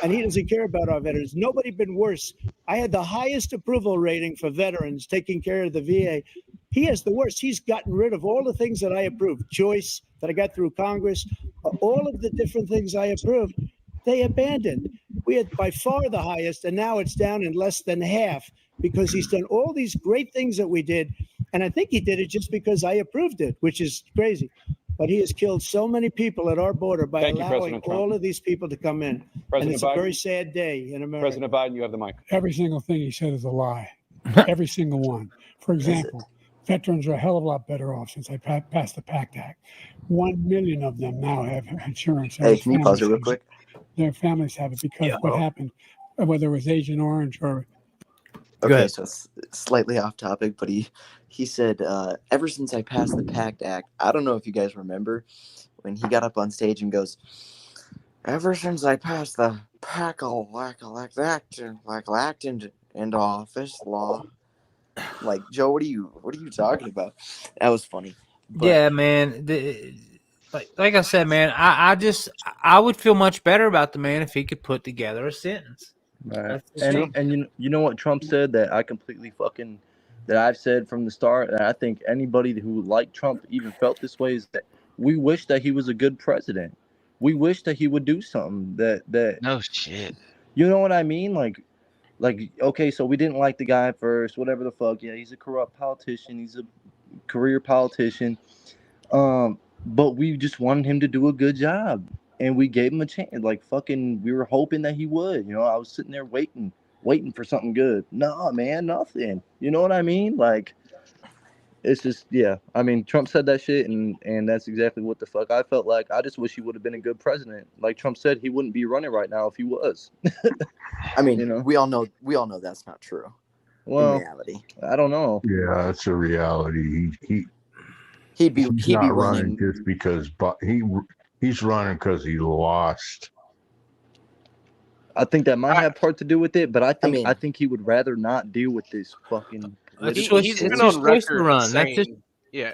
And he doesn't care about our veterans. Nobody been worse. I had the highest approval rating for veterans taking care of the VA. He has the worst. He's gotten rid of all the things that I approved. Choice that I got through Congress, all of the different things I approved, they abandoned. We had by far the highest, and now it's down in less than half because he's done all these great things that we did. And I think he did it just because I approved it, which is crazy. But he has killed so many people at our border by allowing all of these people to come in. And it's a very sad day in America. President Biden, you have the mic. Every single thing he said is a lie. Every single one. For example, veterans are a hell of a lot better off since I passed the PACT Act. 1 million of them now have insurance. Hey, can you pause it real quick? Their families have it because what happened, whether it was Agent Orange or... Okay, so it's slightly off topic, but he said, ever since I passed the PACT Act, I don't know if you guys remember when he got up on stage and goes, ever since I passed the PACT Act into office law. Like, Joe, what are you talking about? That was funny. But, yeah, man. Like I said, man, I would feel much better about the man if he could put together a sentence. Right. And you know what Trump said that I completely that I've said from the start, and I think anybody who liked Trump even felt this way, is that we wish that he was a good president. We wish that he would do something that no shit. You know what I mean? Like okay, so we didn't like the guy first, whatever the fuck. Yeah, he's a corrupt politician. He's a career politician. But we just wanted him to do a good job. And we gave him a chance. Like we were hoping that he would. You know, I was sitting there waiting for something good. No, man, nothing. You know what I mean? Like, it's just, yeah. I mean, Trump said that shit, and that's exactly what the fuck I felt like. I just wish he would have been a good president. Like Trump said, he wouldn't be running right now if he was. I mean, you know? we all know that's not true. Well, in reality, I don't know. Yeah, it's a reality. He'd be running just because, but he's running because he lost. I think that might have part to do with it, but I think he would rather not deal with this fucking. He's been on record saying,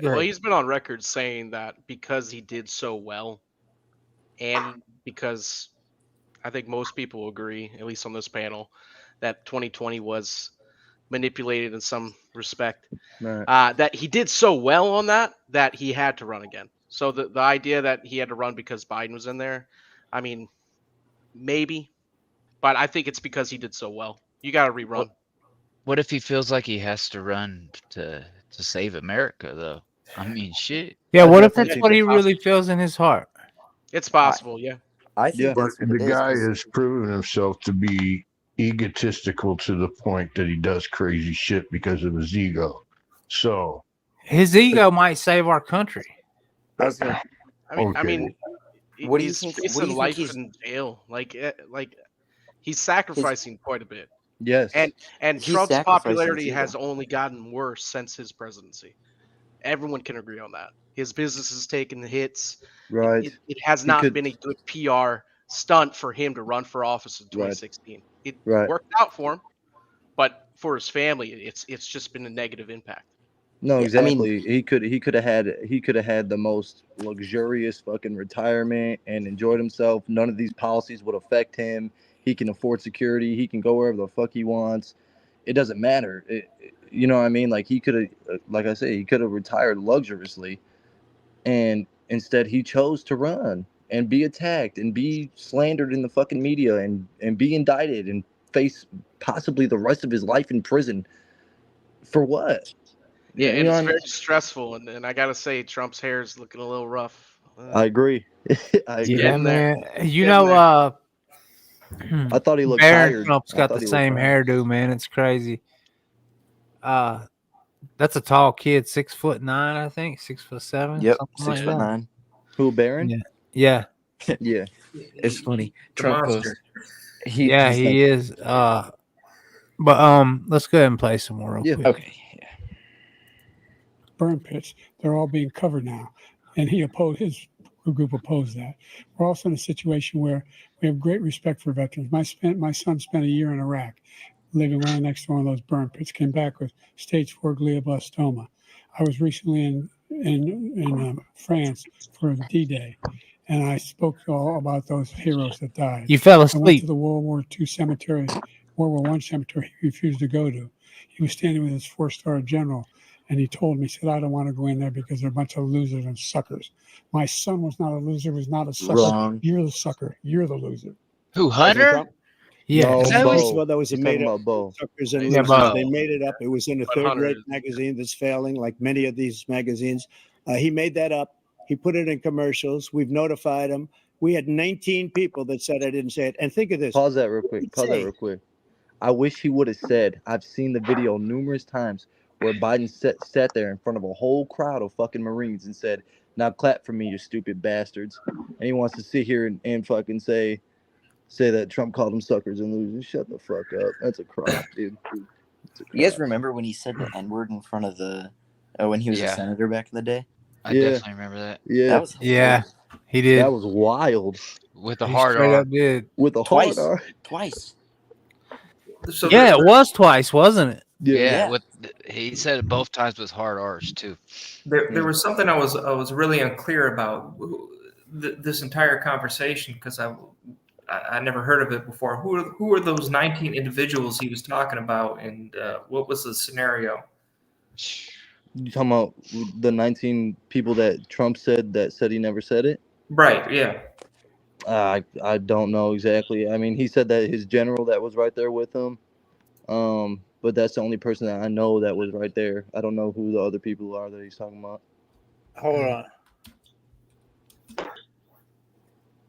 well, he's been on record saying that because he did so well, and because I think most people agree, at least on this panel, that 2020 was manipulated in some respect. Right. That he did so well on that he had to run again. So the idea that he had to run because Biden was in there, I mean, maybe, but I think it's because he did so well. You got to rerun. What if he feels like he has to run to save America, though? I mean, shit. Yeah, what if that's what he really feels in his heart? It's possible, yeah. I think the guy has proven himself to be egotistical to the point that he does crazy shit because of his ego. So his ego might save our country. I mean, what do you he's think? facing life in jail. Like he's sacrificing quite a bit. Yes, and Trump's popularity has only gotten worse since his presidency. Everyone can agree on that. His business has taken the hits. Right. It has not been a good PR stunt for him to run for office in 2016. It worked out for him, but for his family, it's just been a negative impact. No, exactly. I mean, he could have had the most luxurious fucking retirement and enjoyed himself. None of these policies would affect him. He can afford security. He can go wherever the fuck he wants. It doesn't matter. You know what I mean? Like he could have, like I say, he could have retired luxuriously, and instead he chose to run and be attacked and be slandered in the fucking media and be indicted and face possibly the rest of his life in prison. For what? Yeah, and it's very stressful, and I gotta say, Trump's hair is looking a little rough. I agree. I agree. Yeah, man. You know, I thought he looked Barron tired. Trump's got the same hairdo, man. It's crazy. That's a tall kid, 6'9", I think, 6'7". Yep, like 6'9". Who, Barron? Yeah. Yeah. It's funny. The Trump monster. goes. He is. But let's go ahead and play some more real quick. Okay. burn pits. They're all being covered now. And his group opposed that. We're also in a situation where we have great respect for veterans. My son spent a year in Iraq, living right next to one of those burn pits, came back with stage 4 glioblastoma. I was recently in France for D-Day, and I spoke all about those heroes that died. You fell I went asleep. to the World War II cemetery, World War I cemetery he refused to go to. He was standing with his 4-star general, and he told me, he said, I don't want to go in there because they're a bunch of losers and suckers. My son was not a loser, was not a sucker. Wrong. You're the sucker. You're the loser. Who, Hunter? Yeah. No, Is that first what of all, that was a He's talking made up about Bo. suckers and Yeah, losers. Bo. They made it up. It was in a But third Hunter rate is- magazine that's failing, like many of these magazines. He made that up. He put it in commercials. We've notified him. We had 19 people that said I didn't say it. And think of this. Pause that real quick. I wish he would have said, I've seen the video numerous times where Biden sat there in front of a whole crowd of fucking Marines and said, now clap for me, you stupid bastards. And he wants to sit here and fucking say that Trump called them suckers and losers. Shut the fuck up. That's a crop, dude. You guys remember when he said the N-word in front of the when he was a Yeah. senator back in the day? I definitely remember that. Yeah. That was Yeah, he did. That was wild. With the He hard straight R. up did. With a Twice. hard R. Twice. So Yeah, it was twice, wasn't it? Yeah, he said it both times with hard R's too. There was something I was really unclear about this entire conversation because I never heard of it before. Who are those 19 individuals he was talking about, and what was the scenario? You talking about the 19 people that Trump said he never said it? Right. Yeah. I don't know exactly. I mean, he said that his general that was right there with him. But that's the only person that I know that was right there. I don't know who the other people are that he's talking about. Hold on.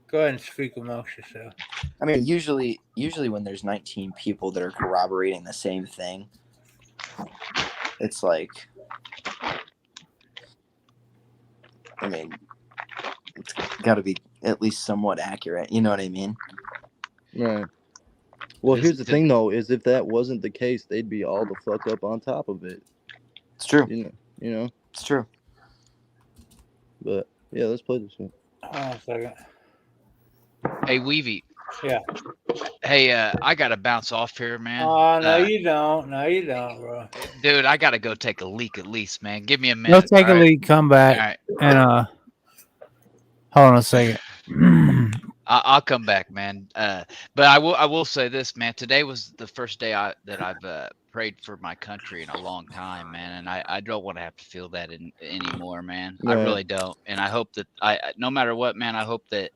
Go ahead and speak amongst yourself. I mean, usually when there's 19 people that are corroborating the same thing, it's like, I mean, it's got to be at least somewhat accurate. You know what I mean? Right. Well, here's the thing, though, is if that wasn't the case, they'd be all the fuck up on top of it. It's true. You know? It's true. But, yeah, let's play this one. Hold on a second. Hey, Weavy. Yeah. Hey, I gotta bounce off here, man. No, you don't. No, you don't, bro. Dude, I gotta go take a leak at least, man. Give me a minute. Go take a leak, come back, All right. and hold on a second. I'll come back, man. But I will say this, man. Today was the first day that I've prayed for my country in a long time, man. And I don't want to have to feel that anymore, man. Right. I really don't. And I hope that no matter what, man, I hope that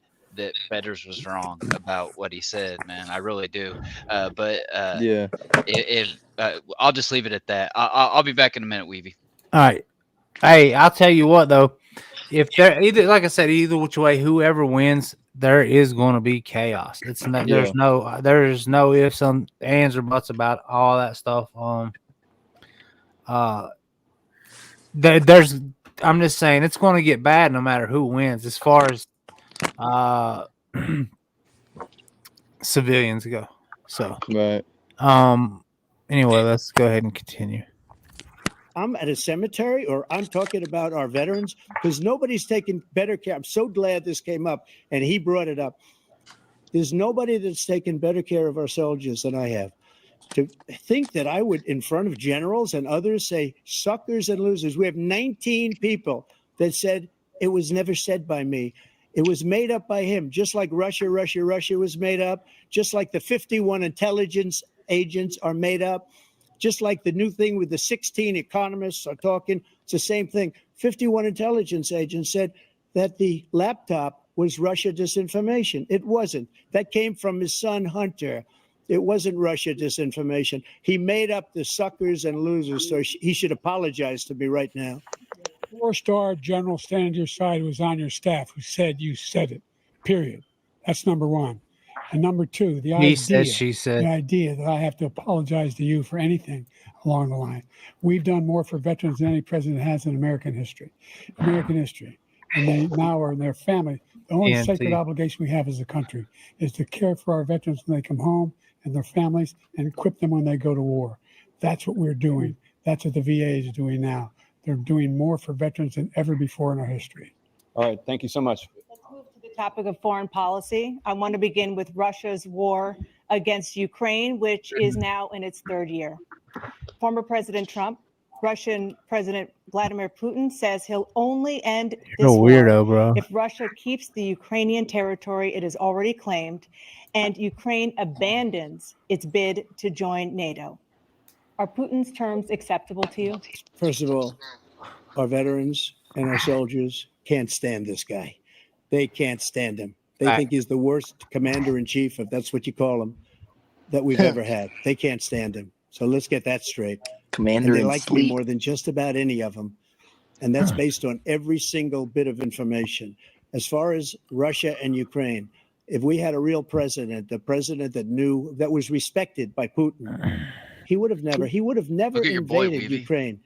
Fetters was wrong about what he said, man. I really do. But yeah, if I'll just leave it at that. I'll be back in a minute, Weavy. All right. Hey, I'll tell you what though. If there either, like I said, either which way, whoever wins, there is going to be chaos. It's not, there's no ifs, ands, or buts about all that stuff. There's. I'm just saying it's going to get bad no matter who wins, as far as civilians go. So right. Anyway, let's go ahead and continue. I'm at a cemetery, or I'm talking about our veterans, because nobody's taking better care. I'm so glad this came up, and he brought it up. There's nobody that's taken better care of our soldiers than I have. To think that I would, in front of generals and others, say suckers and losers. We have 19 people that said it was never said by me. It was made up by him, just like Russia was made up, just like the 51 intelligence agents are made up. Just like the new thing with the 16 economists are talking, it's the same thing. 51 intelligence agents said that the laptop was Russia disinformation. It wasn't. That came from his son, Hunter. It wasn't Russia disinformation. He made up the suckers and losers, so he should apologize to me right now. 4-star general standing to your side who was on your staff who said you said it, period. That's number one. And number two, the idea that I have to apologize to you for anything along the line. We've done more for veterans than any president has in American history. And they now are in their family. The only sacred obligation we have as a country is to care for our veterans when they come home and their families and equip them when they go to war. That's what we're doing. That's what the VA is doing now. They're doing more for veterans than ever before in our history. All right. Thank you so much. Let's move to the topic of foreign policy. I want to begin with Russia's war against Ukraine, which is now in its third year. Former President Trump, Russian President Vladimir Putin says he'll only end You're this a war weirdo, bro. if Russia keeps the Ukrainian territory it has already claimed and Ukraine abandons its bid to join NATO. Are Putin's terms acceptable to you? First of all, our veterans and our soldiers can't stand this guy. They can't stand him. They think he's the worst commander in chief, if that's what you call him, that we've ever had. They can't stand him. So let's get that straight. Commander and they in like me sleep. more than just about any of them. And that's based on every single bit of information. As far as Russia and Ukraine, if we had a real president, the president that knew, that was respected by Putin, he would have never Look at your boy, invaded Weeby. Ukraine.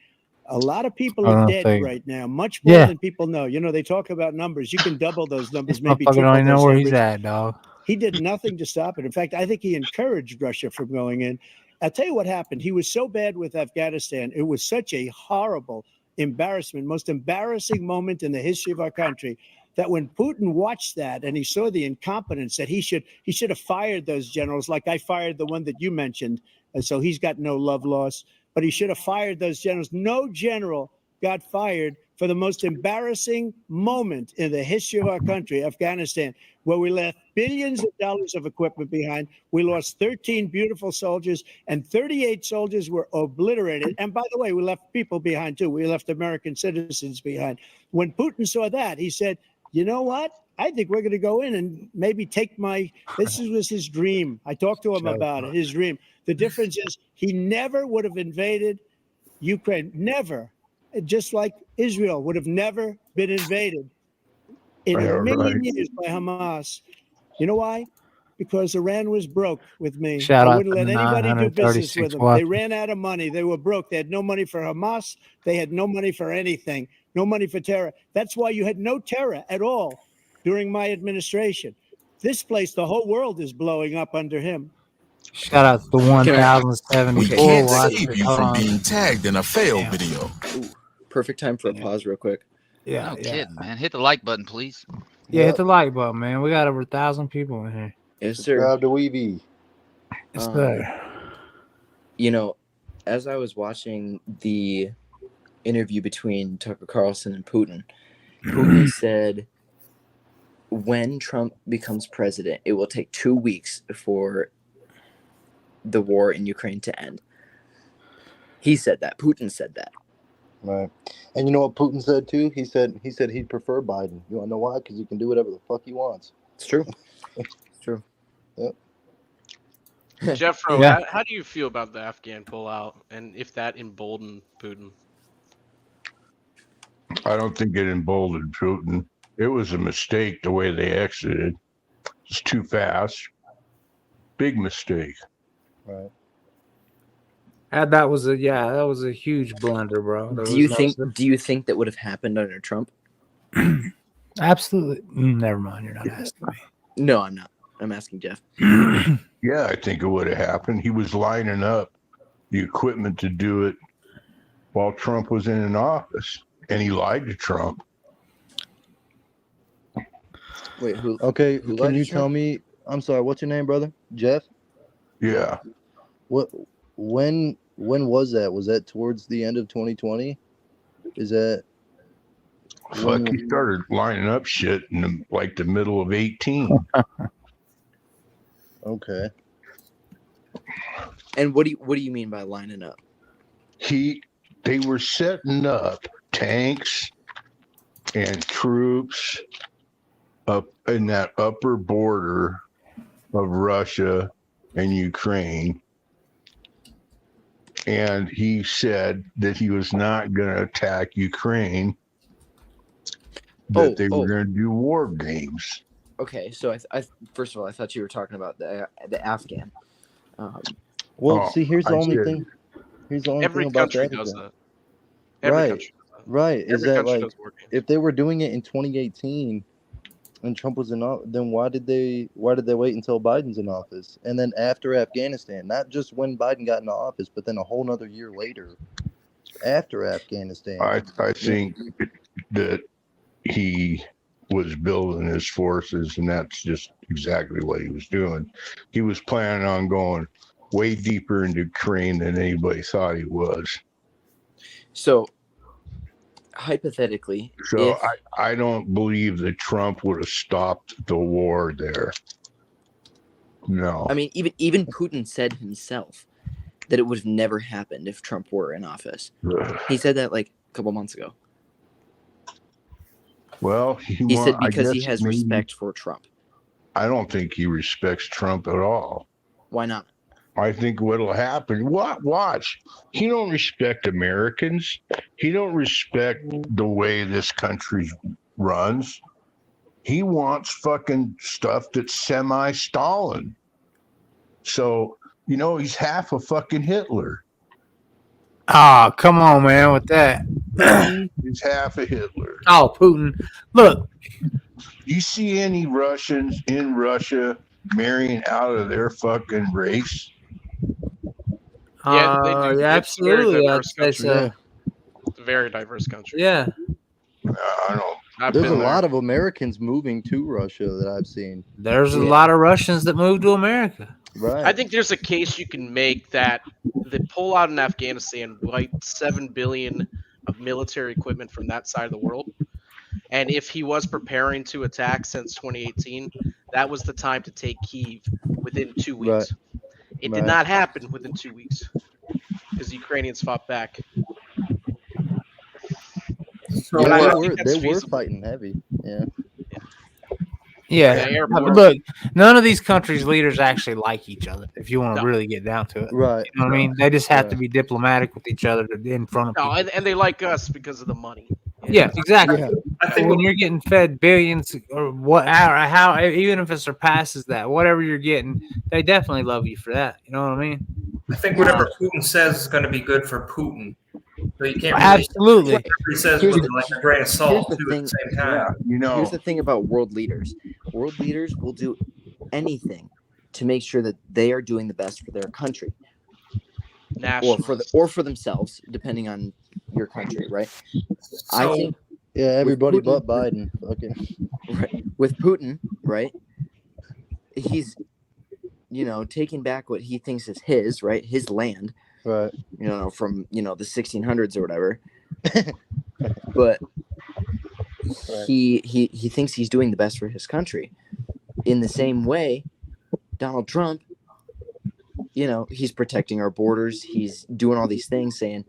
A lot of people I are don't dead think- right now, much more Yeah. than people know. You know, they talk about numbers. You can double those numbers, This maybe motherfucker triple don't even know those where he's numbers. at, dog. He did nothing to stop it. In fact, I think he encouraged Russia from going in. I'll tell you what happened. He was so bad with Afghanistan. It was such a horrible embarrassment, most embarrassing moment in the history of our country, that when Putin watched that and he saw the incompetence, that he should have fired those generals, like I fired the one that you mentioned. And so he's got no love lost, but he should have fired those generals. No general got fired for the most embarrassing moment in the history of our country, Afghanistan, where we left billions of dollars of equipment behind. We lost 13 beautiful soldiers and 38 soldiers were obliterated. And by the way, we left people behind too. We left American citizens behind. When Putin saw that, he said, you know what? I think we're going to go in and maybe take this was his dream. I talked to him about it, his dream. The difference is he never would have invaded Ukraine, never. Just like Israel would have never been invaded in a million years by Hamas. You know why? Because Iran was broke with me. Shout They out wouldn't to let anybody do business 936 with them. watching. They ran out of money. They were broke. They had no money for Hamas. They had no money for anything. No money for terror. That's why you had no terror at all during my administration. This place, the whole world is blowing up under him. Shout out to the 1074 We can't watching. save you Hold from on. being tagged in a failed Damn. video. Ooh, perfect time for a pause real quick. Yeah, No yeah. kidding, man. Hit the like button, please. Yeah, hit the like button, man. We got over 1,000 people in here. Yes, sir. Subscribe to Weeby. Yes, sir. You know, as I was watching the interview between Tucker Carlson and Putin, Putin said when Trump becomes president, it will take 2 weeks for the war in Ukraine to end. He said that. Putin said that. Right. And you know what Putin said too? He said he'd prefer Biden. You want to know why? Because he can do whatever the fuck he wants. It's true. It's true. Yep. Jeffro, Yeah. how do you feel about the Afghan pullout, and if that emboldened Putin? I don't think it emboldened Putin. It was a mistake the way they exited. It's too fast. Big mistake. Right. That was a huge blunder, bro. There Do was you no- think that would have happened under Trump? Absolutely. Never mind. You're not asking me. No, I'm not. I'm asking Jeff. Yeah, I think it would have happened. He was lining up the equipment to do it while Trump was in an office, and he lied to Trump. Wait, who? Okay, Who can lied you to tell Trump? me? I'm sorry. What's your name, brother? Jeff. Yeah. What? When was that? Was that towards the end of 2020? Is that? Fuck, he started lining up shit in the middle of 18. Okay. And what do you mean by lining up? They were setting up tanks and troops up in that upper border of Russia and Ukraine. And he said that he was not going to attack Ukraine, that they were going to do war games. Okay, so I first of all, I thought you were talking about the Afghan. Well, see, here's the only did. thing. Here's the only Every thing about country that. does that. Every Right. country does that. Right. Is Every that country like does war games. if they were doing it in 2018 and Trump was in office, then why did they wait until Biden's in office? And then after Afghanistan, not just when Biden got into office, but then a whole nother year later. after Afghanistan. I think that he was building his forces, and that's just exactly what he was doing. He was planning on going way deeper into Ukraine than anybody thought he was. So, hypothetically, So if I don't believe that Trump would have stopped the war there. No. I mean, even Putin said himself that it would have never happened if Trump were in office. He said that like a couple months ago. Well, he said because he has respect for Trump. I don't think he respects Trump at all. Why not? I think what'll happen. Watch. He don't respect Americans. He don't respect the way this country runs. He wants fucking stuff that's semi-Stalin. So, he's half a fucking Hitler. Ah, come on, man, with that. He's half a Hitler. Oh, Putin. Look. You see any Russians in Russia marrying out of their fucking race? Yeah, they do. Yeah, It's a very absolutely. diverse country. Yeah. It's a very diverse country. Yeah. I don't. There's a lot of Americans moving to Russia that I've seen. There's a lot of Russians that moved to America. Right. I think there's a case you can make that the pullout in Afghanistan wiped $7 billion of military equipment from that side of the world. And if he was preparing to attack since 2018, that was the time to take Kyiv within 2 weeks. Right. It did not happen within 2 weeks because the Ukrainians fought back. So they were fighting heavy. Yeah. Yeah, but look, none of these countries' leaders actually like each other. If you want to really get down to it, right? You know what I mean? They just have to be diplomatic with each other in front of people. And they like us because of the money. Yeah, exactly. Yeah. I think when you're getting fed billions or how even if it surpasses that, whatever you're getting, they definitely love you for that. You know what I mean? I think whatever Putin says is going to be good for Putin. So you can't really absolutely. Whatever he says with like a grain of salt too at the same time. Here's the thing about world leaders. World leaders will do anything to make sure that they are doing the best for their country. Or for themselves, depending on your country, right? I think everybody Putin, but Biden. Okay. Right. With Putin, right? He's taking back what he thinks is his, right? His land. Right. From the 1600s or whatever. But he thinks he's doing the best for his country. In the same way, Donald Trump, he's protecting our borders. He's doing all these things, saying,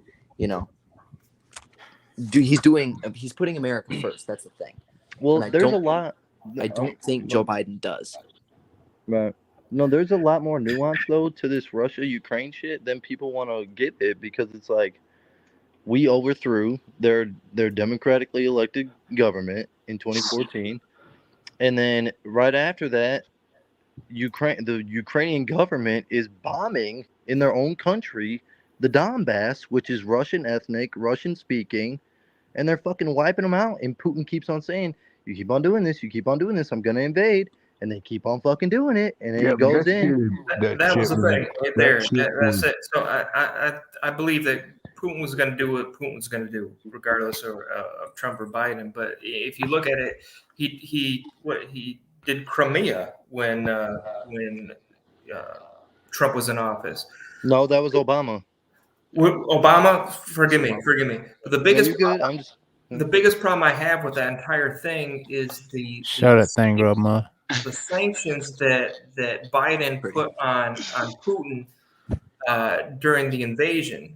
he's putting America first. That's the thing. Well, there's a lot. I don't think Joe Biden does. Right. No, there's a lot more nuance though to this Russia-Ukraine shit than people want to get it, because it's like we overthrew their democratically elected government in 2014, and then right after that, the Ukrainian government is bombing in their own country the Donbass, which is Russian ethnic, Russian speaking, and they're fucking wiping them out. And Putin keeps on saying, "You keep on doing this, I'm gonna invade." And they keep on fucking doing it, and then it goes in. That was the thing right there. That's it. So I believe that Putin was going to do what Putin was going to do, regardless of Trump or Biden. But if you look at it, he did Crimea when Trump was in office. No, that was Obama. Obama, forgive me. But the biggest problem I have with that entire thing is show that thing, Grub. The sanctions that Biden put on Putin during the invasion.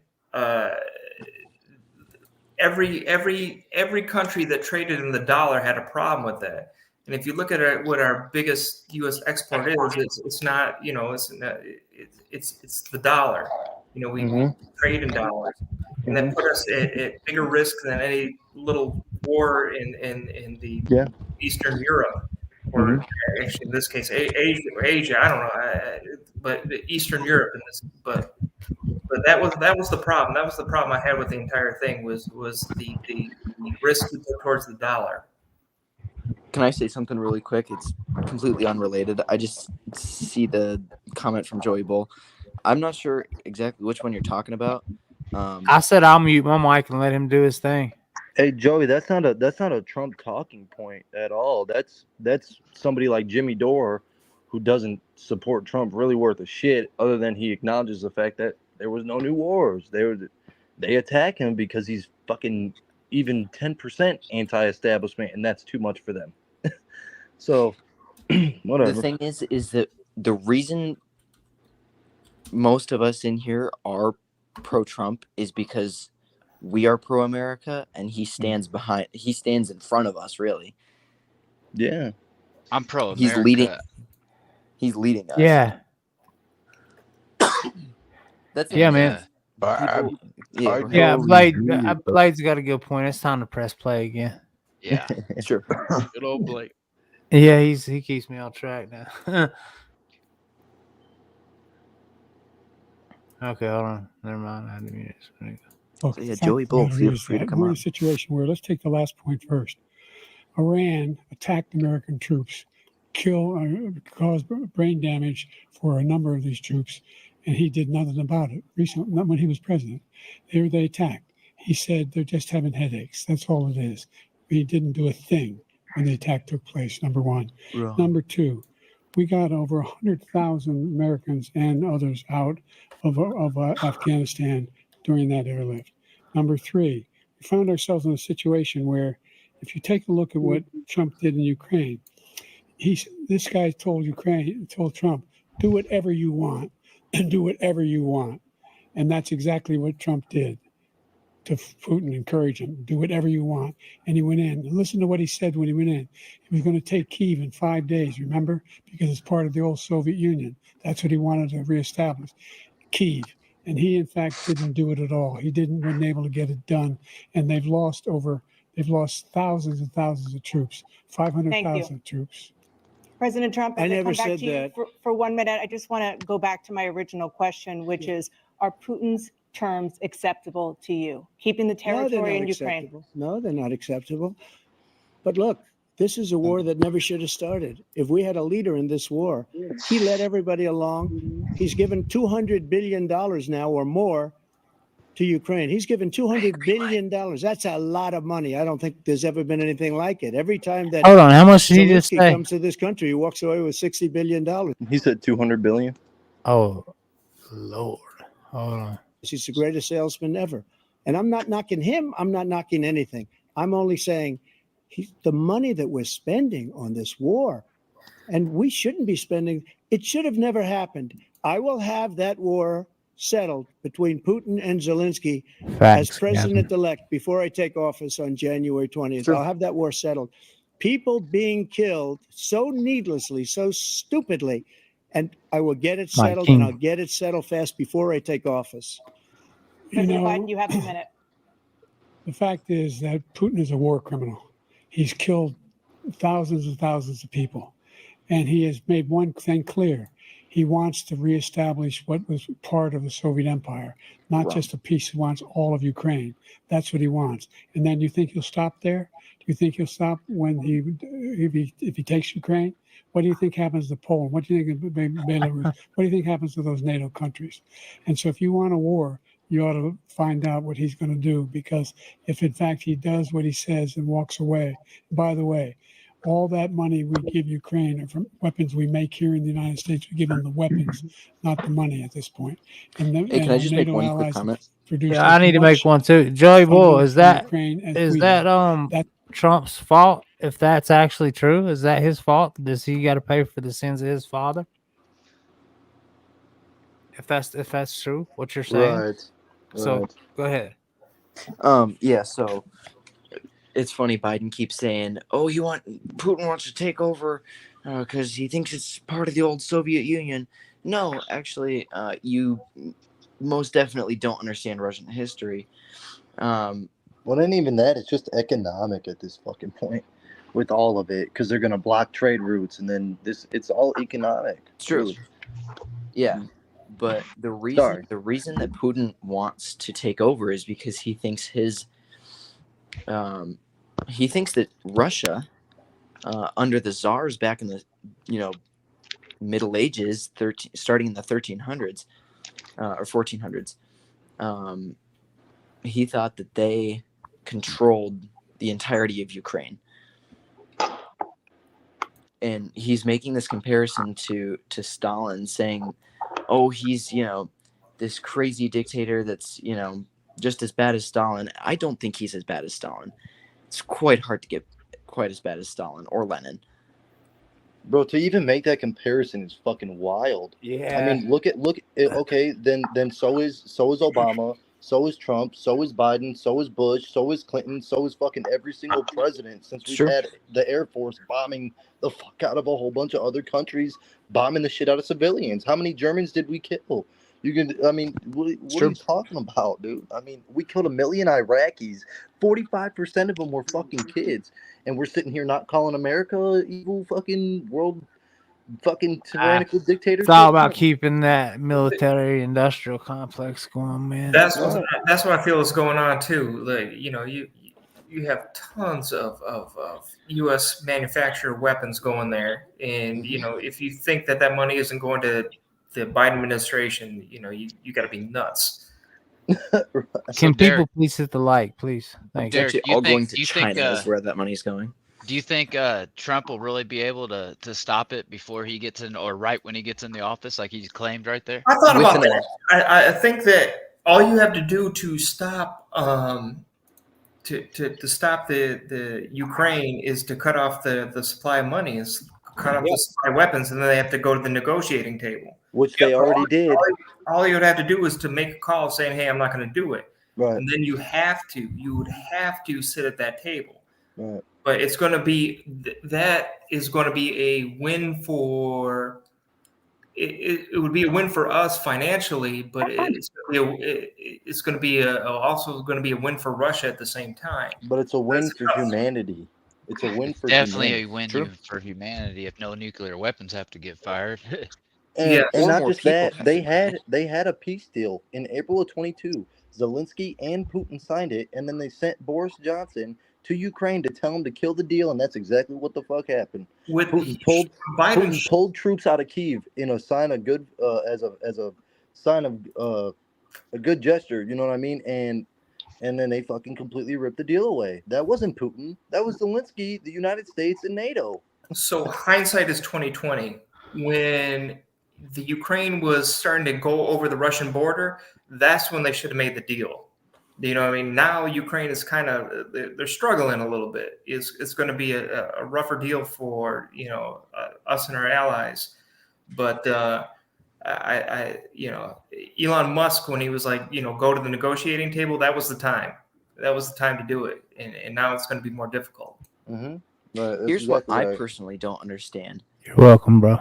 Every country that traded in the dollar had a problem with that. And if you look at what our biggest U.S. export is, it's not, it's the dollar. We trade in dollars, and that put us at bigger risk than any little war in the Eastern Europe. Or actually, in this case, Asia. I don't know, but Eastern Europe. But that was the problem. That was the problem I had with the entire thing. Was the risk we took towards the dollar. Can I say something really quick? It's completely unrelated. I just see the comment from Joey Bull. I'm not sure exactly which one you're talking about, I said I'll mute my mic and let him do his thing. Hey Joey, that's not a Trump talking point at all. That's somebody like Jimmy Dore, who doesn't support Trump really worth a shit, other than he acknowledges the fact that there was no new wars. They attack him because he's fucking even 10% anti-establishment, and that's too much for them. So whatever. The thing is that the reason most of us in here are pro-Trump is because we are pro-America, and he stands in front of us, really. Yeah. I'm pro-America. He's leading us. Yeah. That's yeah, man. Blade's got a good point. It's time to press play again. Yeah. Sure. Good old Blade. Yeah, he keeps me on track now. Okay, hold on. Never mind. I had to mute it. So yeah, Joey Bull, feel free to come We're in on. a situation where, let's take the last point first. Iran attacked American troops, caused brain damage for a number of these troops, and he did nothing about it. Recently, not when he was president. They attacked. He said they're just having headaches. That's all it is. He didn't do a thing when the attack took place, number one. Right. Number two, we got over 100,000 Americans and others out of Afghanistan during that airlift. Number three, we found ourselves in a situation where, if you take a look at what Trump did in Ukraine, this guy told Trump, do whatever you want, and do whatever you want. And that's exactly what Trump did to Putin, encourage him, do whatever you want. And he went in. And listen to what he said when he went in. He was going to take Kyiv in 5 days, remember? Because it's part of the old Soviet Union. That's what he wanted to reestablish, Kyiv. And he, in fact, didn't do it at all. He wasn't able to get it done. And they've lost thousands and thousands of troops, 500,000 troops. President Trump, I I'm never come back said to you that. for 1 minute. I just want to go back to my original question, which is, are Putin's terms acceptable to you? Keeping the territory in Ukraine? No, they're not acceptable. But look, this is a war that never should have started. If we had a leader in this war, he led everybody along. He's given $200 billion now or more to Ukraine. He's given $200 billion. That's a lot of money. I don't think there's ever been anything like it. Every time that Hold on, how much did you just Zelensky say? comes to this country, he walks away with $60 billion. He said 200 billion. Oh, Lord. Hold on. He's the greatest salesman ever. And I'm not knocking him. I'm not knocking anything. I'm only saying the money that we're spending on this war, and we shouldn't be spending, it should have never happened. I will have that war settled between Putin and Zelensky as president-elect before I take office on January 20th. Sure. I'll have that war settled. People being killed so needlessly, so stupidly, and I will get it settled, and I'll get it settled fast before I take office. President Biden, you have a minute. The fact is that Putin is a war criminal. He's killed thousands and thousands of people. And he has made one thing clear. He wants to reestablish what was part of the Soviet Empire, not just a piece. He wants all of Ukraine. That's what he wants. And then you think he'll stop there? Do you think he'll stop when if he takes Ukraine? What do you think happens to Poland? What do you think of Belarus? What do you think happens to those NATO countries? And so if you want a war, you ought to find out what he's going to do, because if in fact he does what he says and walks away, by the way, all that money we give Ukraine are from weapons we make here in the United States. We give them the weapons, not the money at this point. And can I just make one quick comment? Yeah, I need to make one too. Joey Bull, is that Trump's fault? If that's actually true, is that his fault? Does he got to pay for the sins of his father? If that's true, what you're saying, right? So go ahead. Yeah. So it's funny. Biden keeps saying, "Oh, Putin wants to take over because he thinks it's part of the old Soviet Union." No, actually, you most definitely don't understand Russian history. Well, it ain't even that. It's just economic at this fucking point with all of it, because they're going to block trade routes, and then it's all economic. It's true. Really. Yeah. But the reason that Putin wants to take over is because he thinks that Russia, under the czars back in the Middle Ages, starting in the 1300s or 1400s, he thought that they controlled the entirety of Ukraine. And he's making this comparison to Stalin, saying, oh, he's, this crazy dictator that's, just as bad as Stalin. I don't think he's as bad as Stalin. It's quite hard to get quite as bad as Stalin or Lenin. Bro, to even make that comparison is fucking wild. Yeah. I mean, look at okay, then so is Obama, so is Trump, so is Biden, so is Bush, so is Clinton, so is fucking every single president since we've had the Air Force bombing the fuck out of a whole bunch of other countries, bombing the shit out of civilians. How many Germans did we kill? What are you talking about, dude? I mean, we killed 1 million Iraqis. 45% of them were fucking kids. And we're sitting here not calling America evil fucking world fucking tyrannical dictatorship. It's all about keeping that military industrial complex going, man. That's what I feel is going on too. Like, you have tons of U.S. manufactured weapons going there, and if you think that money isn't going to the Biden administration, you got to be nuts. Can people please hit the like, please? Thank Derek, you. all going to China is where that money's going. Do you think Trump will really be able to stop it before he gets in, or right when he gets in the office, like he's claimed right there? I thought about that. I think that all you have to do to stop to stop the Ukraine is to cut off the supply of money, is cut off the supply of weapons, and then they have to go to the negotiating table. Which they already did. All you would have to do is to make a call saying, "Hey, I'm not going to do it," right? And then you would have to sit at that table. Right. But it's going to be that is going to be a win for. It would be a win for us financially, but it's going to be also going to be a win for Russia at the same time. But it's a win for humanity. It's a win for definitely humanity. a win for humanity if no nuclear weapons have to get fired. And not just that, they had a peace deal in April of 22. Zelensky and Putin signed it, and then they sent Boris Johnson to Ukraine to tell him to kill the deal, and that's exactly what the fuck happened. Putin pulled troops out of Kyiv in a sign of good, as a sign of a good gesture. You know what I mean? And then they fucking completely ripped the deal away. That wasn't Putin. That was Zelensky, the United States, and NATO. So hindsight is 2020. When the Ukraine was starting to go over the Russian border, that's when they should have made the deal. You know what I mean? Now Ukraine is they're struggling a little bit. It's going to be a rougher deal for, us and our allies. But Elon Musk, when he was like, go to the negotiating table, that was the time. That was the time to do it. And now it's going to be more difficult. Mm-hmm. Right, here's what I personally don't understand. You're welcome, bro.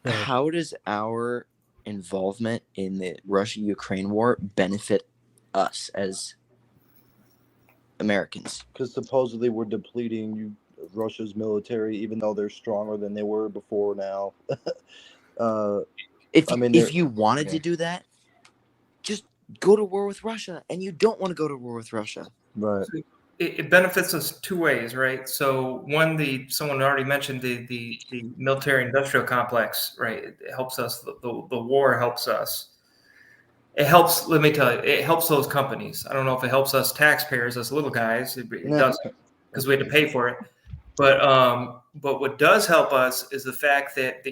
How does our involvement in the Russia-Ukraine war benefit us as Americans? Because supposedly we're depleting Russia's military, even though they're stronger than they were before now. If you wanted to do that, just go to war with Russia, and you don't want to go to war with Russia. Right. It benefits us two ways, right? So one, someone already mentioned the military industrial complex, right? It helps us. The war helps us. It helps. Let me tell you, it helps those companies. I don't know if it helps us taxpayers, us little guys. It does, because we had to pay for it. But what does help us is the fact that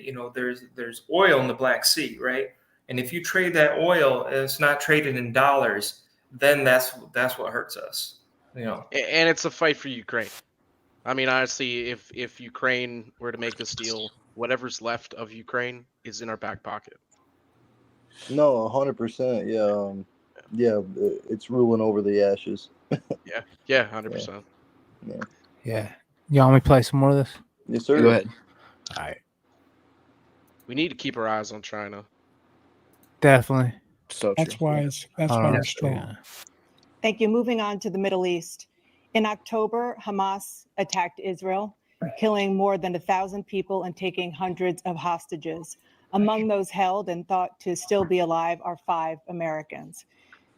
there's oil in the Black Sea, right? And if you trade that oil and it's not traded in dollars, then that's what hurts us. And it's a fight for Ukraine. I mean, honestly, if Ukraine were to make this deal, whatever's left of Ukraine is in our back pocket. No, 100%. Yeah, it's ruling over the ashes. Yeah, 100%. Yeah. You want me to play some more of this? Yes, sir. Go ahead. All right. We need to keep our eyes on China. Definitely. So that's why we're strong. Thank you. Moving on to the Middle East. In October, Hamas attacked Israel, killing more than 1,000 people and taking hundreds of hostages. Among those held and thought to still be alive are 5 Americans.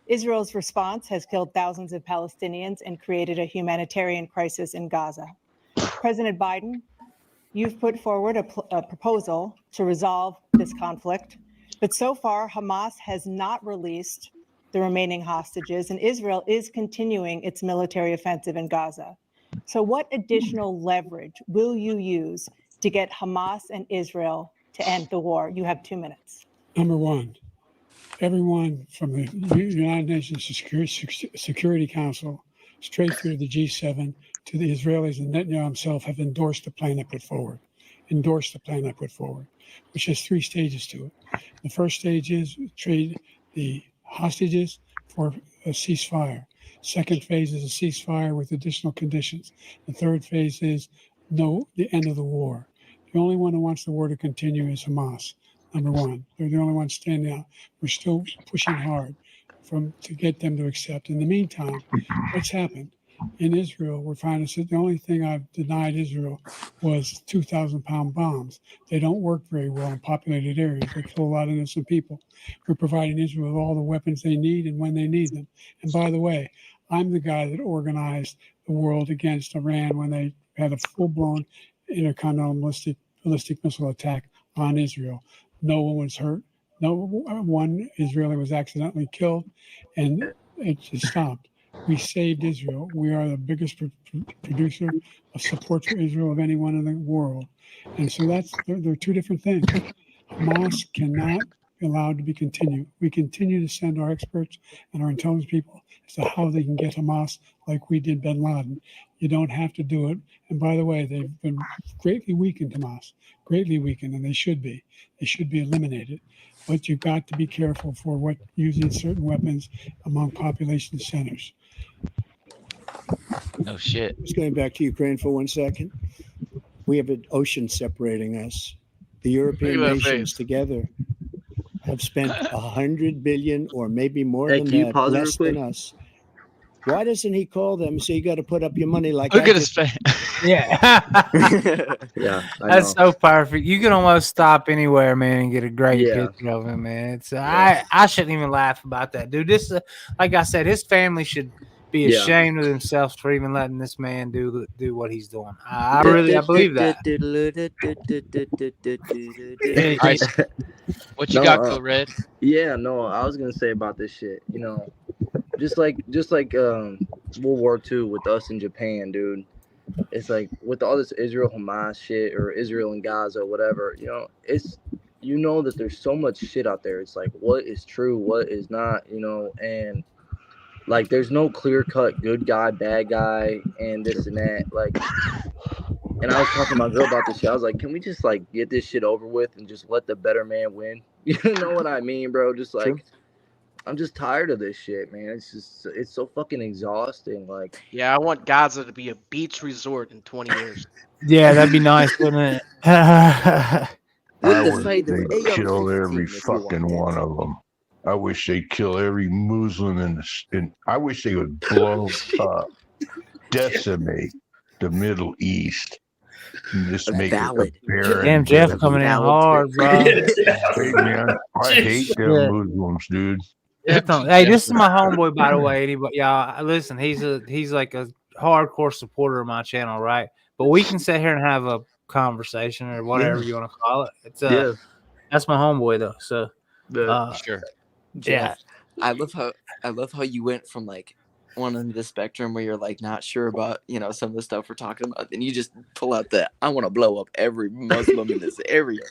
Israel's response has killed thousands of Palestinians and created a humanitarian crisis in Gaza. President Biden, you've put forward a proposal to resolve this conflict, but so far Hamas has not released the remaining hostages, and Israel is continuing its military offensive in Gaza. So what additional leverage will you use to get Hamas and Israel to end the war? You have 2 minutes. Number one, everyone from the United Nations Security Council straight through the G7 to the Israelis and Netanyahu himself have endorsed the plan I put forward, which has 3 stages to it. The first stage is trade the hostages for a ceasefire. Second phase is a ceasefire with additional conditions. The third phase is the end of the war. The only one who wants the war to continue is Hamas. Number one, they're the only ones standing out. We're still pushing hard to get them to accept. In the meantime, what's happened? In Israel, we're finding that the only thing I've denied Israel was 2,000-pound bombs. They don't work very well in populated areas. They kill a lot of innocent people. We're providing Israel with all the weapons they need and when they need them. And by the way, I'm the guy that organized the world against Iran when they had a full-blown intercontinental ballistic missile attack on Israel. No one was hurt. No one Israeli was accidentally killed, and it just stopped. We saved Israel. We are the biggest producer of support for Israel of anyone in the world. And so they're 2 different things. Hamas cannot be allowed to be continued. We continue to send our experts and our intelligence people as to how they can get Hamas like we did bin Laden. You don't have to do it. And by the way, they've been greatly weakened, Hamas, greatly weakened, and they should be. They should be eliminated. But you've got to be careful for using certain weapons among population centers. No shit. Just going back to Ukraine for 1 second. We have an ocean separating us. The European nations together have spent 100 billion or maybe more than that, less than us. Why doesn't he call them and say you got to put up your money like Look at his face. Yeah. Yeah, That's so perfect. You can almost stop anywhere, man, and get a great picture of him, man. It's I shouldn't even laugh about that, dude. This like I said, his family should be ashamed of themselves for even letting this man do what he's doing. I believe that. What you got, Go Red? Yeah, no, I was gonna say about this shit. You know, just like World War II with us in Japan, dude. It's like with all this Israel Hamas shit or Israel and Gaza, whatever. You know, that there's so much shit out there. It's like what is true, what is not. You know, and like there's no clear cut good guy, bad guy, and this and that. Like, and I was talking to my girl about this shit. I was like, can we just like get this shit over with and just let the better man win? You know what I mean, bro? Just like. True. I'm just tired of this shit, man. It's so fucking exhausting. Like, yeah, I want Gaza to be a beach resort in 20 years. Yeah, that'd be nice, wouldn't it? I wish they'd kill every fucking one of them. I wish they'd kill every Muslim I wish they would blow up, decimate the Middle East. Just make it a barren. Damn, Jeff coming in hard, bro. Hey, man, I hate them Muslims, dude. Hey, this is my homeboy, by the way. Anybody, y'all, listen, he's like a hardcore supporter of my channel, right? But we can sit here and have a conversation or whatever you want to call it. It's that's my homeboy though. So sure. Jeff, I love how you went from like one end of the spectrum where you're like not sure about some of the stuff we're talking about, and you just pull out I want to blow up every Muslim in this area.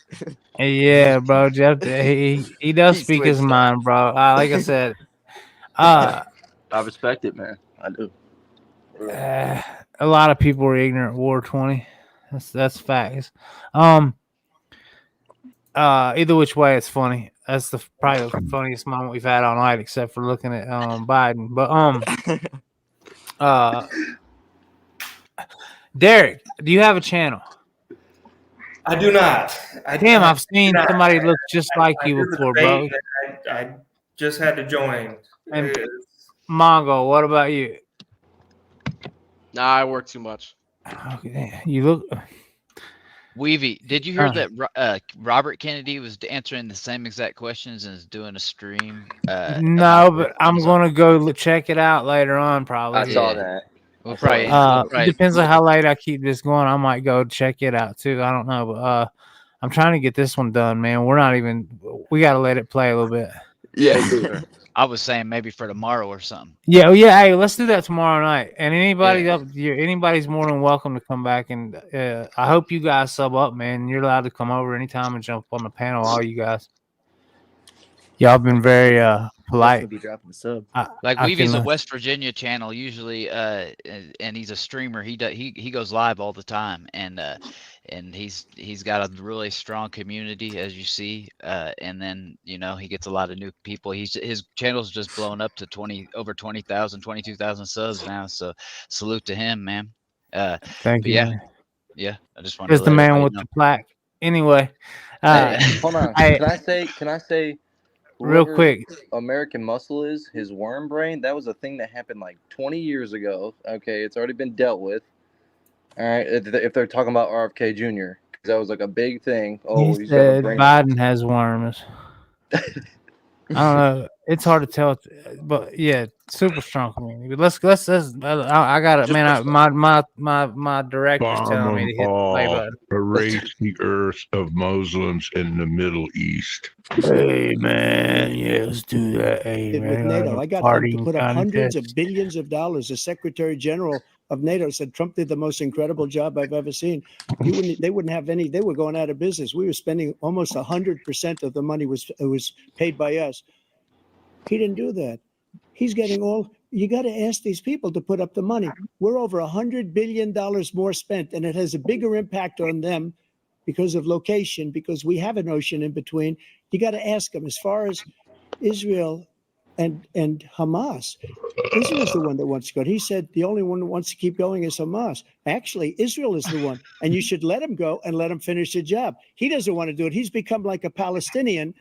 Yeah, bro, Jeff, he does speak his mind, bro. Like I said, I respect it, man. I do. A lot of people are ignorant. War 20, that's facts. Either which way, it's funny. That's probably the funniest moment we've had all night, except for looking at Biden. But Derek, do you have a channel? I do not. I've seen somebody look just like you before, bro. I just had to join. And Mongo, what about you? Nah, I work too much. Okay, you look. Weavy, did you hear that Robert Kennedy was answering the same exact questions and is doing a stream? No, but I'm gonna go check it out later on. Probably. I saw that. We'll probably depends on how late I keep this going. I might go check it out too. I don't know, but I'm trying to get this one done, man. We got to let it play a little bit. Yeah. I was saying maybe for tomorrow or something. Yeah, oh yeah. Hey, let's do that tomorrow night. And Yeah. anybody's more than welcome to come back. And I hope you guys sub up, man. You're allowed to come over anytime and jump on the panel. All you guys, y'all been very polite. Definitely be dropping the sub. Like I Weevy's a can, West Virginia channel usually, and he's a streamer. He goes live all the time, and he's got a really strong community, as you see. And then he gets a lot of new people. His channel's just blown up to over 20,000, 22,000 subs now. So salute to him, man. thank But you, yeah, man. yeah. I just wanted Here's to the let man everybody with know. the plaque. Anyway, Hey, hold on. I, Can I say real whoever quick. American Muscle is, his worm brain, that was a thing that happened like 20 years ago. Okay, it's already been dealt with. All right, if they're talking about RFK Jr., because that was like a big thing. Oh, He he's got a said brain. Biden has worms. I don't know. It's hard to tell, but yeah, super strong community. But let's I got it, man. My director's Bomb telling me them to hit the play all. button. Erase the earth of Muslims in the Middle East. Hey man, yeah, let's do that. Hey Did with man, NATO. I got them to partying put up hundreds contest. of billions of dollars. The Secretary General of NATO said Trump did the most incredible job I've ever seen. They wouldn't have any. They were going out of business. We were spending almost 100% of the money was paid by us. He didn't do that. He's getting all. You got to ask these people to put up the money. We're over $100 billion more spent, and it has a bigger impact on them because of location, because we have an ocean in between. You got to ask them. As far as Israel and Hamas, Israel's the one that wants to go. He said the only one that wants to keep going is Hamas. Actually, Israel is the one, and you should let him go and let him finish the job. He doesn't want to do it. He's become like a Palestinian,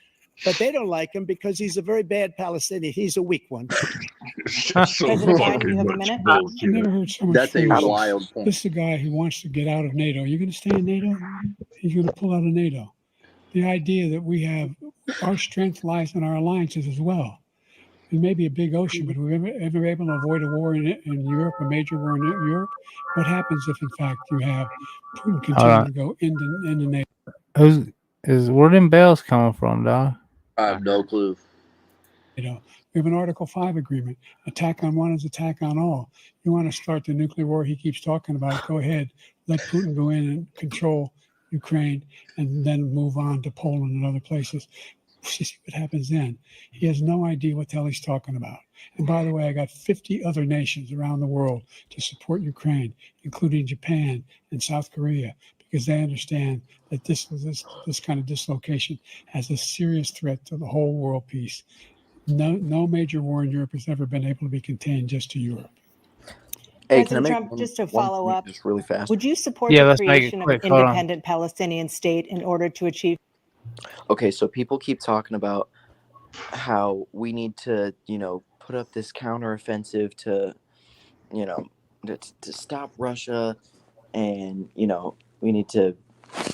but they don't like him because he's a very bad Palestinian. He's a weak one. President Biden, you have a minute. I've never heard so much That's a praise. wild point. This is a guy who wants to get out of NATO. You're going to stay in NATO? He's going to pull out of NATO. The idea that we have our strength lies in our alliances as well. It may be a big ocean, but we're ever able to avoid a war in Europe, a major war in Europe? What happens if, in fact, you have Putin continue to go into NATO? Where them bells coming from, dog? I have no clue. We have an Article 5 agreement. Attack on one is attack on all. You want to start the nuclear war he keeps talking about, go ahead. Let Putin go in and control Ukraine and then move on to Poland and other places. See what happens then. He has no idea what the hell he's talking about. And by the way, I got 50 other nations around the world to support Ukraine, including Japan and South Korea, because they understand that this kind of dislocation has a serious threat to the whole world peace. No major war in Europe has ever been able to be contained just to Europe. Hey, President Trump, just to follow up, just really fast? would you support Yeah, the let's make it creation of quick. an Hold on. independent Palestinian state in order to achieve? Okay, so people keep talking about how we need to, put up this counteroffensive to, to stop Russia, and we need to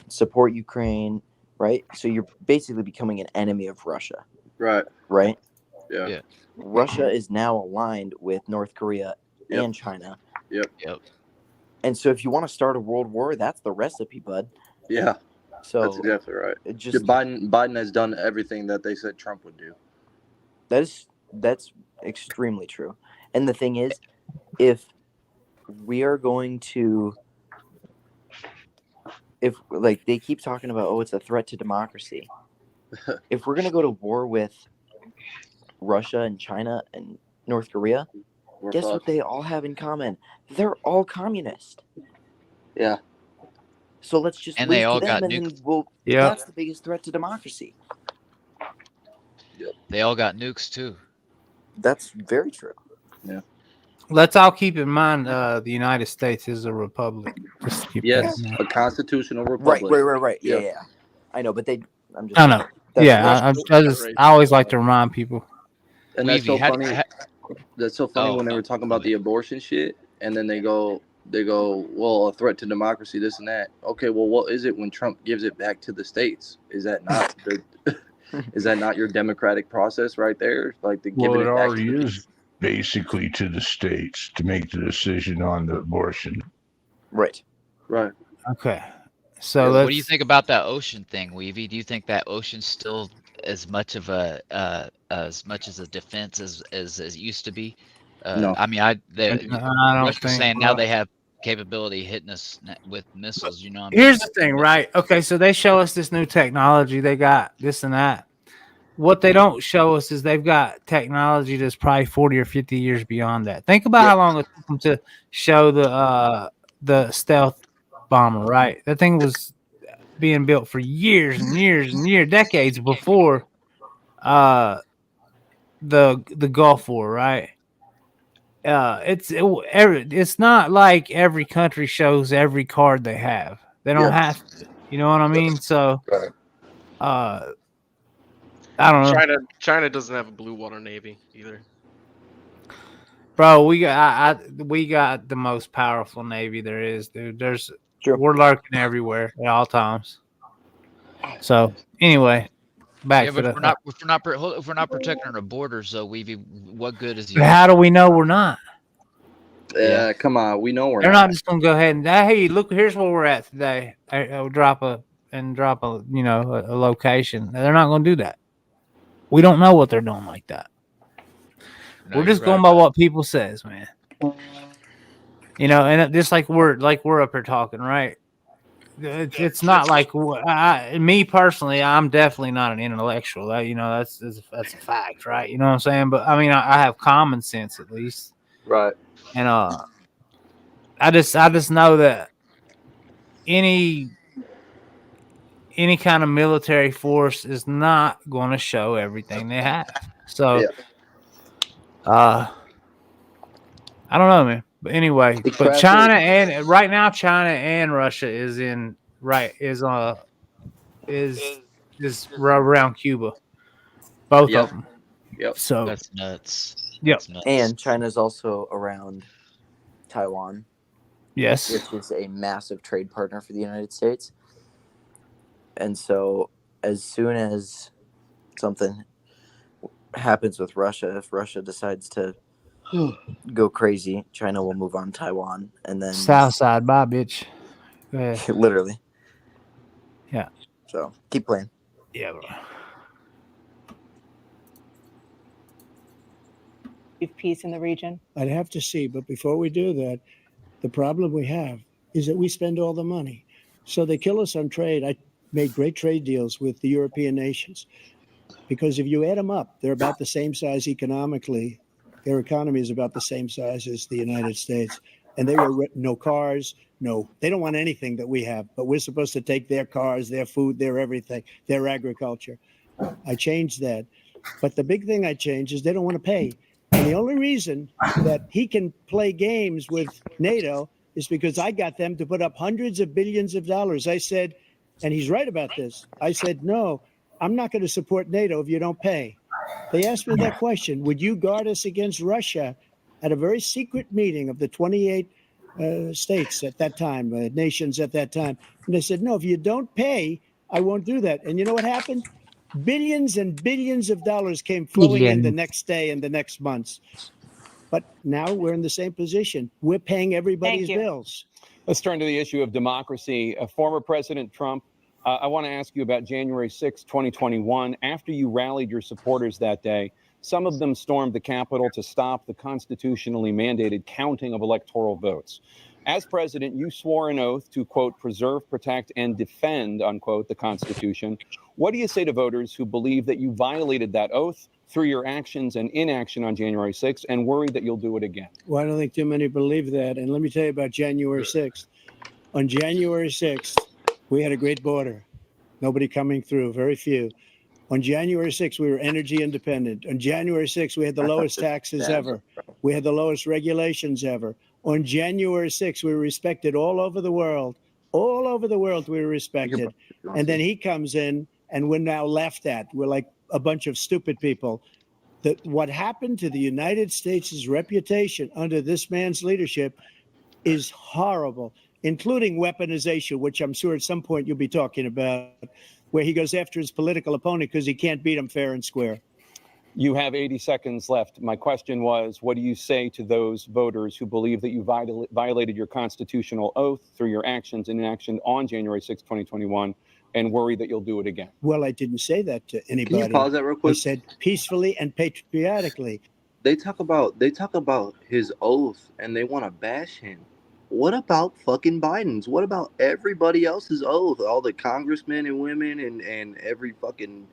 support Ukraine, right? So you're basically becoming an enemy of Russia. Right. Right? Yeah. Russia is now aligned with North Korea and China. Yep. And so if you want to start a world war, that's the recipe, bud. Yeah. So that's exactly right. It just Biden has done everything that they said Trump would do. That's extremely true. And the thing is, if we are going to, if like they keep talking about, oh, it's a threat to democracy. If we're going to go to war with Russia and China and North Korea, guess what they all have in common? They're all communist. Yeah. So let's just And lose they all to them, got and nukes. then that's the biggest threat to democracy. They all got nukes too. That's very true. Yeah. Let's all keep in mind the United States is a republic. Just keep Yes, that in mind. a constitutional republic. Right. Yeah. I know, but I'm just. I know. Yeah, I always like to remind people. And that's so funny. That's so funny when they were talking about the abortion shit, and then they go, well, a threat to democracy, this and that. Okay, well, what is it when Trump gives it back to the states? Is that not is that not your democratic process right there? Like the giving Well, it it back already to the is basically to the states to make the decision on the abortion. Right. Okay. So what do you think about that ocean thing, Weevy? Do you think that ocean's still as much of a as much as a defense as it used to be. No. I mean, I don't Russia's think. saying now they have capability hitting us with missiles. You know what I mean? Here's the thing, right? Okay, so they show us this new technology. They got this and that. What they don't show us is they've got technology that's probably 40 or 50 years beyond that. Think about how long it took them to show the stealth bomber, right? That thing was being built for years and years and years, decades before the Gulf War, right? It's not like every country shows every card they have. They don't have to. You know what I mean? So, I don't know, China doesn't have a blue water navy either. bro. We got the most powerful navy there is, dude. We're lurking everywhere at all times. So anyway, back to but the. if we're not protecting our borders, though, what good is But how do we know we're not? Yeah, come on. We know we're They're not. not just gonna go ahead and hey, look, here's where we're at today. I'll drop a location. They're not gonna do that. We don't know what they're doing like that. No, We're just you're going right. by what people says, man. And just like we're up here talking, right? It's not like me personally. I'm definitely not an intellectual. That's a fact, right? You know what I'm saying? But I mean, I have common sense at least, Right. and I just know that any kind of military force is not going to show everything they have. So, I don't know, man. But anyway, but China and right now China and Russia is around Cuba, both of them. Yep. So that's nuts. Yep. That's nuts. And China's also around Taiwan. Yes. Which is a massive trade partner for the United States. And so as soon as something happens with Russia, if Russia decides to go crazy, China will move on Taiwan and then South side, bye, bitch. Literally. Yeah. So keep playing. Yeah, bro. Peace in the region. I'd have to see, but before we do that, the problem we have is that we spend all the money. So they kill us on trade. I made great trade deals with the European nations because if you add them up, they're about the same size economically. Their economy is about the same size as the United States. And they were no cars, they don't want anything that we have, but we're supposed to take their cars, their food, their everything, their agriculture. I changed that. But the big thing I changed is they don't want to pay. And the only reason that he can play games with NATO is because I got them to put up hundreds of billions of dollars. I said, and he's right about this. I said, no, I'm not going to support NATO if you don't pay. They asked me that question. Would you guard us against Russia at a very secret meeting of the 28 states at that time, nations at that time? And they said, no, if you don't pay, I won't do that. And you know what happened? Billions and billions of dollars came flowing in the next day and the next months. But now we're in the same position. We're paying everybody's bills. Let's turn to the issue of democracy. Former President Trump, I want to ask you about January 6, 2021. After you rallied your supporters that day, some of them stormed the Capitol to stop the constitutionally mandated counting of electoral votes. As president, you swore an oath to, quote, preserve, protect, and defend, unquote, the Constitution. What do you say to voters who believe that you violated that oath through your actions and inaction on January 6th and worry that you'll do it again? Well, I don't think too many believe that. And let me tell you about January 6th. On January 6th, we had a great border. Nobody coming through, very few. On January 6th, we were energy independent. On January 6th, we had the lowest taxes ever. We had the lowest regulations ever. On January 6th, we were respected all over the world. All over the world, we were respected. And then he comes in, and we're now laughed at. We're like a bunch of stupid people. That what happened to the United States' reputation under this man's leadership is horrible, including weaponization, which I'm sure at some point you'll be talking about, where he goes after his political opponent because he can't beat him fair and square. You have 80 seconds left. My question was, what do you say to those voters who believe that you violated your constitutional oath through your actions and inaction on January 6, 2021? and worry that you'll do it again? Well, I didn't say that to Can anybody. you pause that real I quick? said peacefully and patriotically. They talk about his oath and they want to bash him. What about fucking Biden's? What about everybody else's oath? All the congressmen and women and every fucking,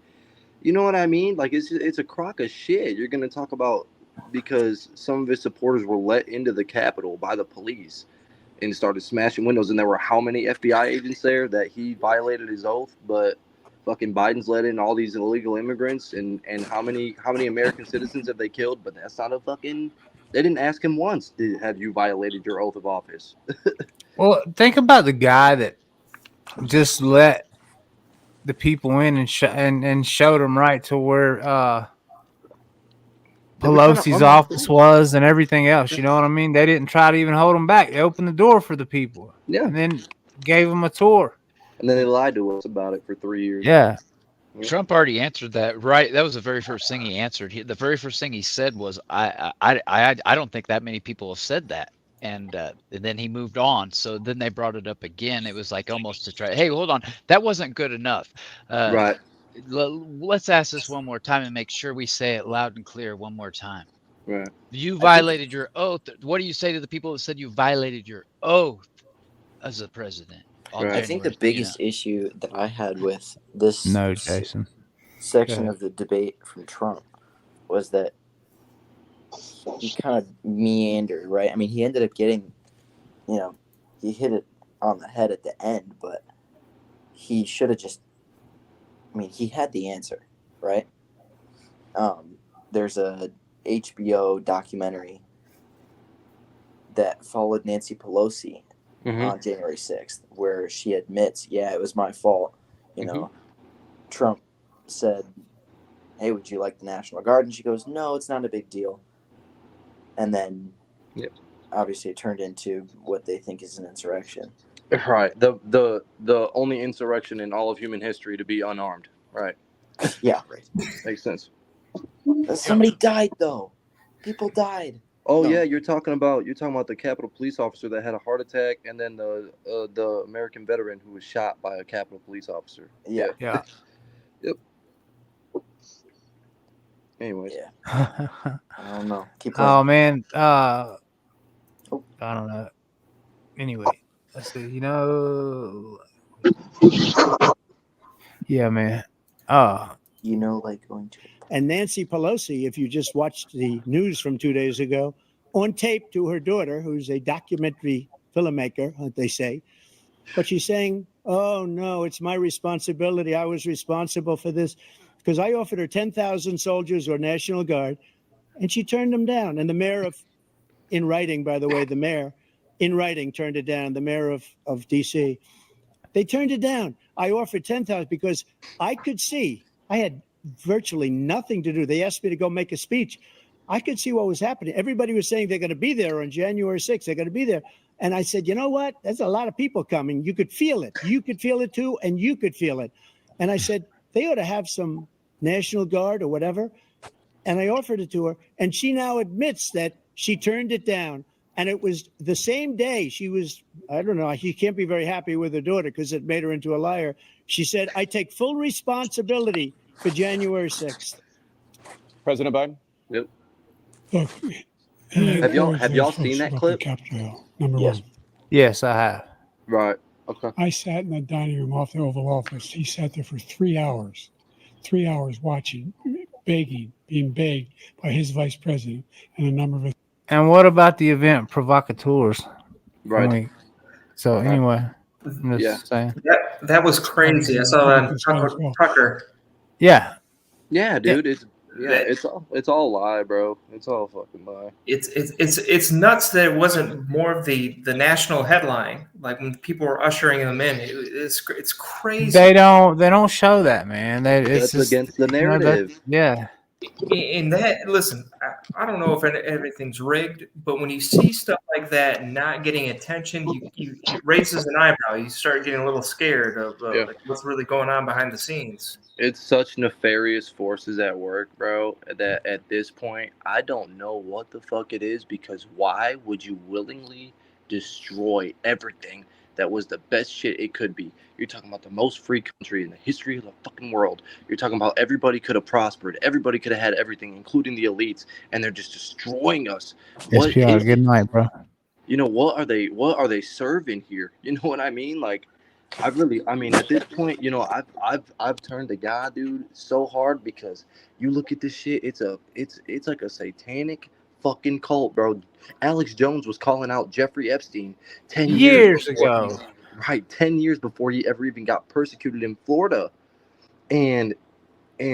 you know what I mean? Like it's a crock of shit. You're gonna talk about because some of his supporters were let into the Capitol by the police and started smashing windows, and there were how many FBI agents there that he violated his oath, but fucking Biden's let in all these illegal immigrants, and how many American citizens have they killed? But that's not a fucking. They didn't ask him once. Have you violated your oath of office? Well, think about the guy that just let the people in and showed them right to where Pelosi's office was and everything else. You know what I mean? They didn't try to even hold them back. They opened the door for the people. Yeah. And then gave them a tour. And then they lied to us about it for 3 years. Yeah. Trump already answered that, right? That was the very first thing he answered. The very first thing he said was, "I don't think that many people have said that." And then he moved on. So then they brought it up again. It was like almost to try. Hey, hold on, that wasn't good enough. Right. Let's ask this one more time and make sure we say it loud and clear one more time. Right. You violated your oath. What do you say to the people that said you violated your oath as a president? I think the biggest issue that I had with this Jason. section of the debate from Trump was that he kind of meandered, right? I mean, he ended up getting, he hit it on the head at the end, but he should have just, he had the answer, right? There's a HBO documentary that followed Nancy Pelosi on January 6th, where she admits, yeah, it was my fault. Trump said, hey, would you like the National Guard? And she goes, no, it's not a big deal. And then obviously it turned into what they think is an insurrection. Right. The only insurrection in all of human history to be unarmed. Right. Yeah. Right. Makes sense. Somebody died though. People died. Oh yeah, you're talking about the Capitol Police officer that had a heart attack, and then the American veteran who was shot by a Capitol Police officer. Yeah. Yep. Anyways. Yeah. I don't know. Keep playing. Oh man. I don't know. Anyway, let's see. Yeah, man. Like going to. And Nancy Pelosi, if you just watched the news from 2 days ago, on tape to her daughter, who's a documentary filmmaker, they say, but she's saying, oh, no, it's my responsibility. I was responsible for this because I offered her 10,000 soldiers or National Guard, and she turned them down. And the mayor in writing, by the way, the mayor in writing turned it down, the mayor of D.C. They turned it down. I offered 10,000 because I could see I had virtually nothing to do. They asked me to go make a speech. I could see what was happening. Everybody was saying they're going to be there on January 6th. They're going to be there. And I said, you know what? There's a lot of people coming. You could feel it. You could feel it too, and you could feel it. And I said, they ought to have some National Guard or whatever. And I offered it to her. And she now admits that she turned it down. And it was the same day she was, I don't know, she can't be very happy with her daughter because it made her into a liar. She said, I take full responsibility for January 6th. President Biden? Yep. Look, Have y'all seen that clip? Number one. Yes, I have. Right. Okay. I sat in the dining room off the Oval Office. He sat there for 3 hours. 3 hours watching, being begged by his vice president and a number of his. And what about the event provocateurs? Right. Anyway, I'm just saying. That was crazy. I saw that on Tucker. Yeah. Yeah, dude. It's all a lie, bro. It's all a fucking lie. It's nuts that it wasn't more of the national headline. Like when people were ushering them in, it's crazy. They don't show that, man. It's That's against the narrative. Yeah. In that, listen, I don't know if everything's rigged, but when you see stuff like that not getting attention, you it raises an eyebrow. You start getting a little scared of like what's really going on behind the scenes. It's such nefarious forces at work, bro, that at this point, I don't know what the fuck it is, because why would you willingly destroy everything that was the best shit it could be. You're talking about the most free country in the history of the fucking world. You're talking about everybody could have prospered. Everybody could have had everything, including the elites, and they're just destroying us. What SPR, is good it? night, bro. You know, what are they serving here? You know what I mean? Like, I mean, at this point, you know, I've turned to God, dude, so hard, because you look at this shit, it's like a satanic fucking cult, bro. Alex Jones was calling out Jeffrey Epstein 10 years Years before ago. 10 years before he ever even got persecuted in Florida. And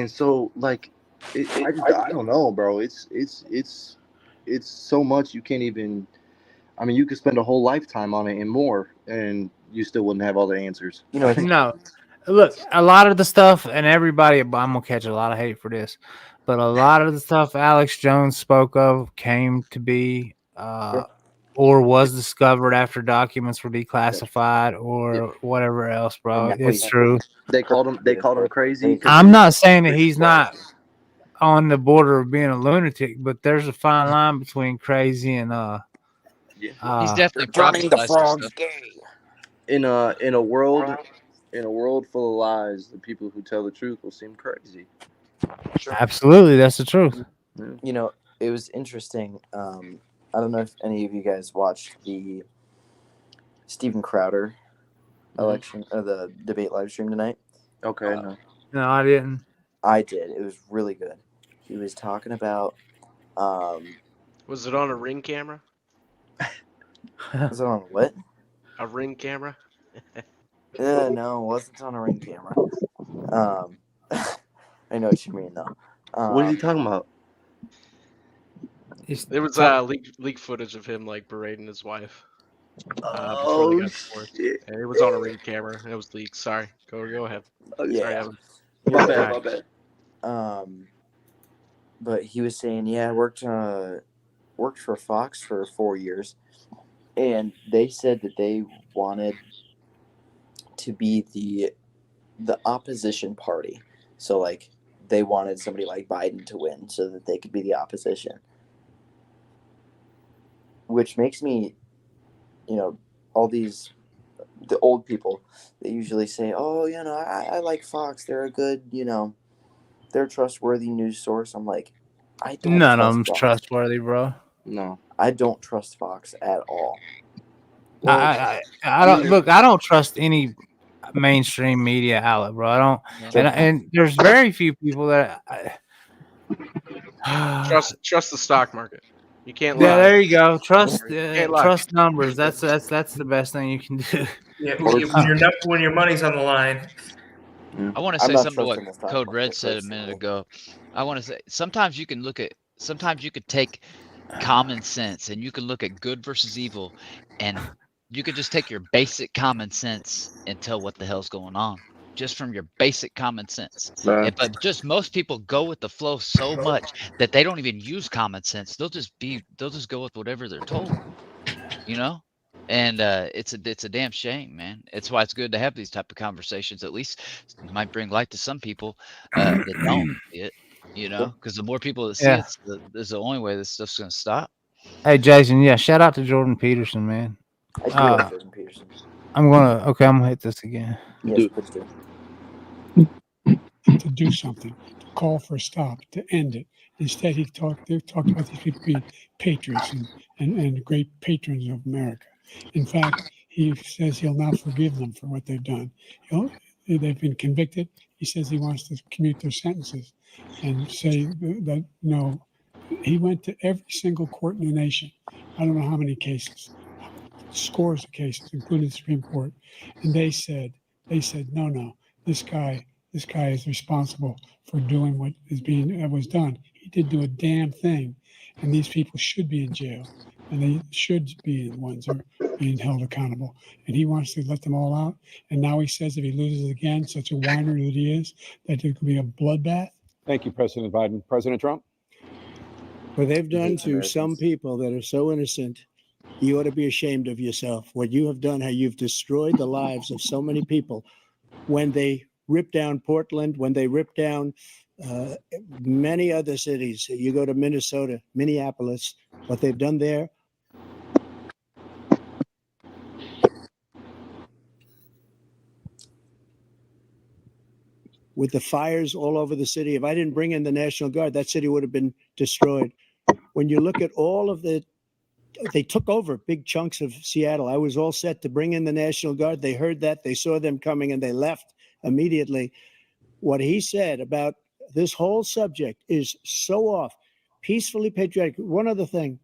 so, like, I don't know, bro. It's so much you can't even. I mean, you could spend a whole lifetime on it and more, and you still wouldn't have all the answers. You know, No, look, a lot of the stuff, and everybody, I'm gonna catch a lot of hate for this, but a lot of the stuff Alex Jones spoke of came to be or was discovered after documents were declassified or whatever else, bro. It's true. They called him crazy. I'm not saying that he's not on the border of being a lunatic, but there's a fine line between crazy and He's definitely burning the prophesized frogs stuff. gay. In a world full of lies, the people who tell the truth will seem crazy. Absolutely, that's the truth. You know, it was interesting. I don't know if any of you guys watched the Steven Crowder election or the debate live stream tonight. Okay, no, I didn't. I did. It was really good. He was talking about. Was it on a Ring camera? Was it on what? A Ring camera? No, it wasn't on a Ring camera. I know what you mean though. What is he talking about? There was leak footage of him like berating his wife. Before they got divorced. And it was on a Ring camera. It was leaked. Sorry. Go ahead. Yeah. Sorry, Evan. My bad. But he was saying, yeah, I worked for Fox for 4 years, and they said that they wanted to be the opposition party. So like they wanted somebody like Biden to win so that they could be the opposition. Which makes me, you know, all the old people, they usually say, oh, you know, I like Fox. They're a good, you know, they're a trustworthy news source. I'm like, I don't None of trust them's Fox. trustworthy, bro. No, I don't trust Fox at all. I don't look. I don't trust any mainstream media outlet, bro. I don't. And there's very few people that trust the stock market. You can't lie. Yeah, there you go. Trust numbers. That's the best thing you can do. Yeah, when your money's on the line. I want to say something to what Code Red said a minute ago. I want to say sometimes you could take common sense and you can look at good versus evil, and you could just take your basic common sense and tell what the hell's going on. Just from your basic common sense. But just most people go with the flow so much that they don't even use common sense. They'll just go with whatever they're told, you know? And it's a damn shame, man. It's why it's good to have these type of conversations. At least it might bring light to some people that don't see it, you know? Because the more people that see it, is the only way this stuff's going to stop. Hey, Jason, shout out to Jordan Peterson, man. I do like Jordan Peterson. I'm gonna hit this again. Yes, please do. To do something, to call for a stop, to end it. Instead, they talked about these people being patriots and great patrons of America. In fact, he says he'll now forgive them for what they've done. They've been convicted. He says he wants to commute their sentences and say that no. He went to every single court in the nation. I don't know how many cases, scores of cases, including the Supreme Court, and they said no, this guy is responsible for doing what was done. He did do a damn thing, and these people should be in jail, and they should be the ones that are being held accountable. And he wants to let them all out. And now he says if he loses again, such a whiner that he is, that there could be a bloodbath. Thank you, President Biden. President Trump? What they've done to some people that are so innocent, you ought to be ashamed of yourself. What you have done, how you've destroyed the lives of so many people. When they ripped down Portland, when they ripped down many other cities, you go to Minnesota, Minneapolis, what they've done there. with the fires all over the city. If I didn't bring in the National Guard, that city would have been destroyed. When you look at all of they took over big chunks of Seattle. I was all set to bring in the National Guard. They heard that, they saw them coming, and they left immediately. What he said about this whole subject is so off. Peacefully patriotic. One other thing,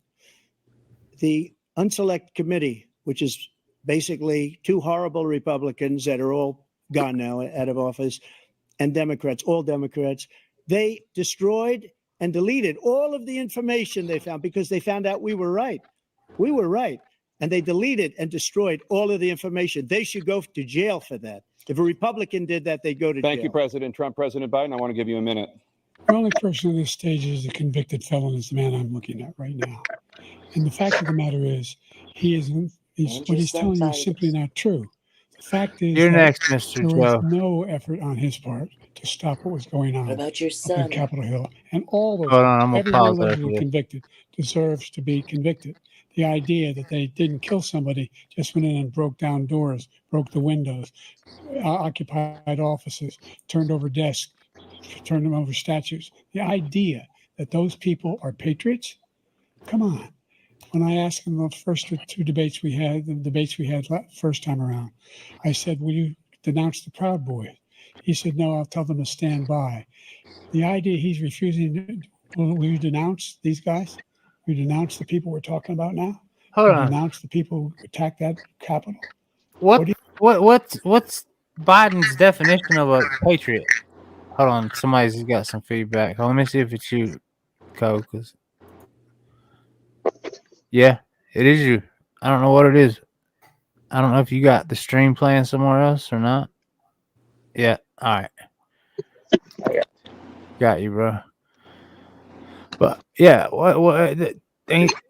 the Unselect Committee, which is basically two horrible Republicans that are all gone now out of office, and Democrats, all Democrats, they destroyed and deleted all of the information they found because they found out we were right. We were right. And they deleted and destroyed all of the information. They should go to jail for that. If a Republican did that, they'd go to jail. Thank you, President Trump. President Biden, I want to give you a minute. The only person on this stage is a convicted felon is the man I'm looking at right now. And the fact of the matter is, what he's telling you is simply not true. The fact is You're that next, Mr. there was Joe. no effort on his part to stop what was going on What about your up son? on Capitol Hill. And all those Hold on, I'm gonna everyone pause there for allegedly you. convicted deserves to be convicted. The idea that they didn't kill somebody, just went in and broke down doors, broke the windows, occupied offices, turned over desks, turned them over statues. The idea that those people are patriots, come on. When I asked him the first two debates we had, first time around, I said, will you denounce the Proud Boys? He said, no, I'll tell them to stand by. The idea he's refusing, will you denounce these guys? Will you denounce the people we're talking about now? Hold Will you on. denounce the people who attacked that Capitol? What's Biden's definition of a patriot? Hold on, somebody's got some feedback. Let me see if it's you, Cole. Yeah, it is you. I don't know what it is. I don't know if you got the stream playing somewhere else or not. Yeah, all right. Got you, bro. But yeah,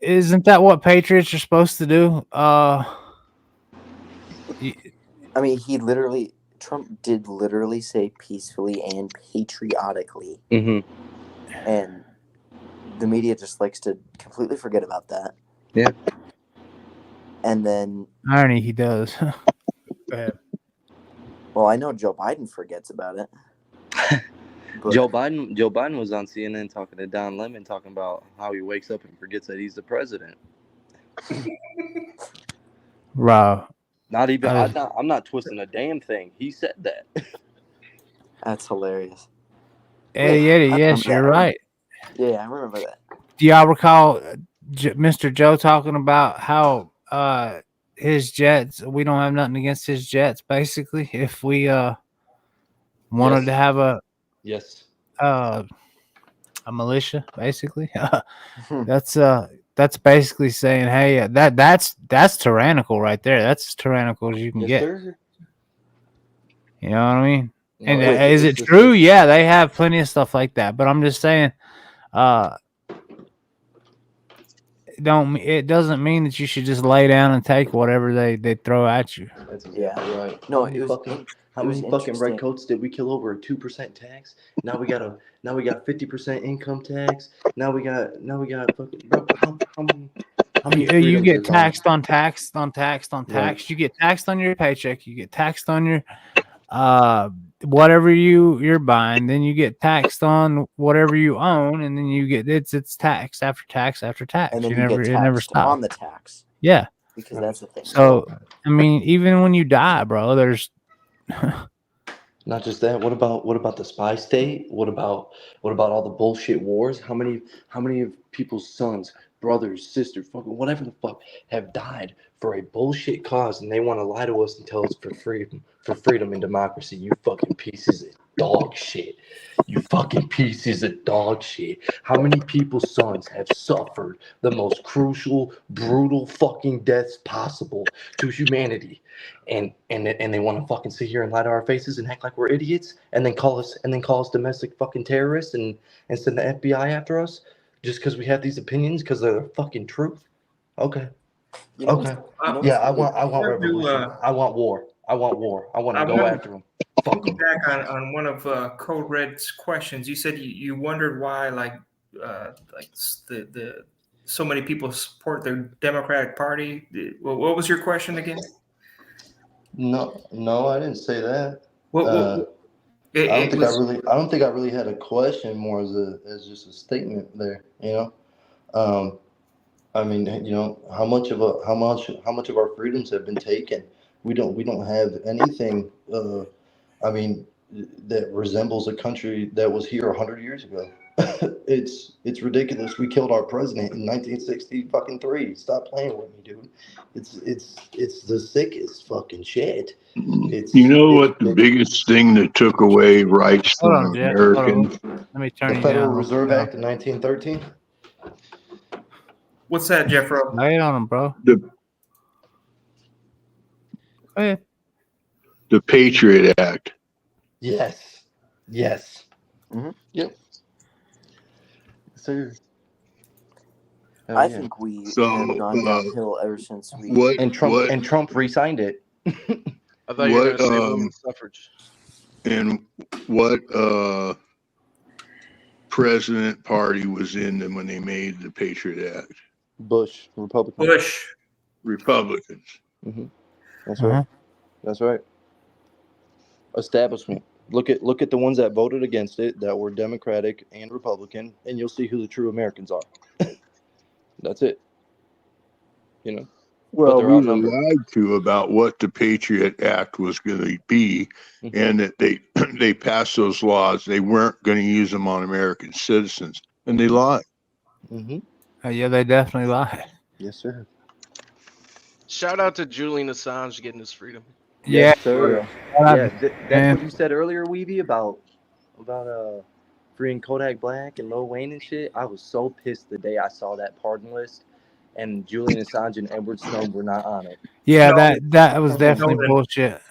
isn't that what patriots are supposed to do? I mean, Trump did literally say peacefully and patriotically. Mm-hmm. And the media just likes to completely forget about that. Yeah. And then irony, he does. Go ahead. Well, I know Joe Biden forgets about it. Joe Biden was on CNN talking to Don Lemon, talking about how he wakes up and forgets that he's the president. Wow. Not even. I'm not twisting a damn thing. He said that. That's hilarious. Yes, you're right. Yeah, I remember that. Do y'all recall Mr. Joe talking about how his jets? We don't have nothing against his jets. Basically, if we wanted to have a militia, basically, that's basically saying, hey, that's tyrannical right there. That's as tyrannical as you can get. Sir. You know what I mean? And is it true? Yeah, they have plenty of stuff like that. But I'm just saying, it doesn't mean that you should just lay down and take whatever they throw at you. That's exactly right. No, how many fucking redcoats did we kill over a 2% tax? Now we got 50% income tax. Now we got fucking bro, how many you get freedoms taxed on tax on tax on tax. Right. You get taxed on your paycheck. You get taxed on your whatever you're buying. Then you get taxed on whatever you own, and then you get it's tax after tax after tax. And then it get never taxed stops on the tax. Yeah, because that's the thing. So I mean, even when you die, bro, there's not just that. What about the spy state? What about all the bullshit wars? How many of people's sons, brothers, sisters, fucking whatever the fuck have died for a bullshit cause, and they want to lie to us and tell us for freedom and democracy? You fucking pieces of dog shit. You fucking pieces of dog shit. How many people's sons have suffered the most crucial, brutal fucking deaths possible to humanity? And they want to fucking sit here and lie to our faces and act like we're idiots, and then call us domestic fucking terrorists and send the FBI after us just because we have these opinions because they're the fucking truth. Okay. Okay. Yeah, I want revolution. I want war. I want to go after them. Back on one of Code Red's questions, you said you wondered why the so many people support the Democratic Party. What was your question again? No, I didn't say that. I don't think I really had a question, more as just a statement there. I mean, how much of our freedoms have been taken? We don't have anything. I mean, that resembles a country that was here 100 years ago. It's ridiculous. We killed our president in 1963. Stop playing with me, dude. It's the sickest fucking shit. What the biggest thing that took away rights Hold from on, Jeff. Americans? Let me turn The you Federal down. Reserve Act of 1913. What's that, Jeffro? Lay it on him, bro. The Go ahead. the Patriot Act. Yes. Yep. Sir. I think we have gone downhill ever since we. Trump re-signed it. I thought you were going to say women's suffrage. And what president party was in them when they made the Patriot Act? Bush, Republican. Republicans. Mm-hmm. That's right. That's right. Establishment. Look at the ones that voted against it that were Democratic and Republican, and you'll see who the true Americans are. That's it. Well, we were lied to about what the Patriot Act was going to be, and that they passed those laws. They weren't going to use them on American citizens, and they lied. Yeah, they definitely lied. Yes, sir. Shout out to Julian Assange getting his freedom. Yeah, sir. That's what you said earlier, Weeby, about freeing Kodak Black and Lil Wayne and shit. I was so pissed the day I saw that pardon list, and Julian Assange and Edward Snowden were not on it. Yeah, that was definitely bullshit.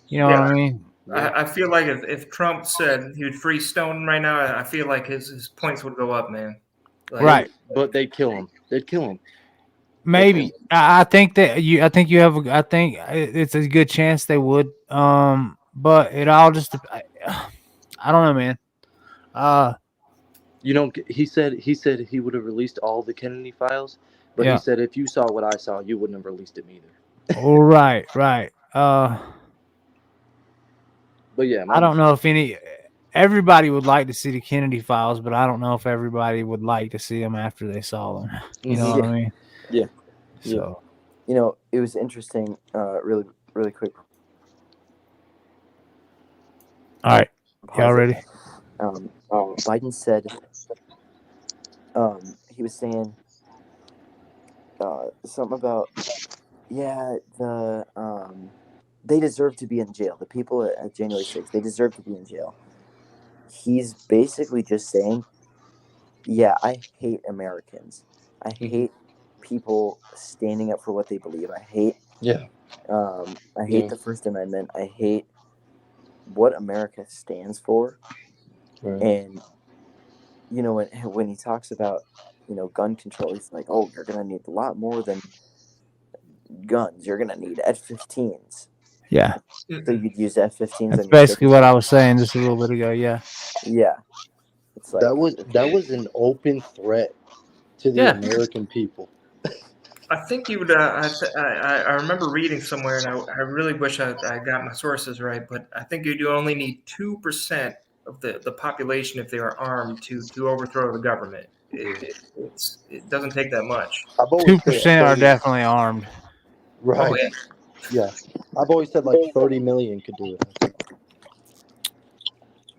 You know what I mean? I feel like if Trump said he would free Snowden right now, I feel like his points would go up, man. Right. But they'd kill him. Maybe. I think it's a good chance they would. But it all just I don't know, man. He said he would have released all the Kennedy files, but he said if you saw what I saw, you wouldn't have released them either. Right. But yeah, I don't know if everybody would like to see the Kennedy files, but I don't know if everybody would like to see them after they saw them. You know what I mean? Yeah. So, it was interesting. Really, really quick. All right, y'all ready? Biden said he was saying something about they deserve to be in jail. The people at January 6th, they deserve to be in jail. He's basically just saying, I hate Americans. I hate people standing up for what they believe. I hate the First Amendment. I hate what America stands for. Right. And when he talks about gun control, he's like, oh, you're gonna need a lot more than guns. You're gonna need F-15s. Yeah. So you'd use F-15s. That's basically what I was saying just a little bit ago. Yeah. It's like, that was an open threat to the American people. I think you would. I remember reading somewhere, and I really wish I got my sources right, but I think you do only need 2% of the population, if they are armed, to overthrow the government. It doesn't take that much. 2% are definitely armed. Right. Oh, yeah. I've always said like 30 million could do it.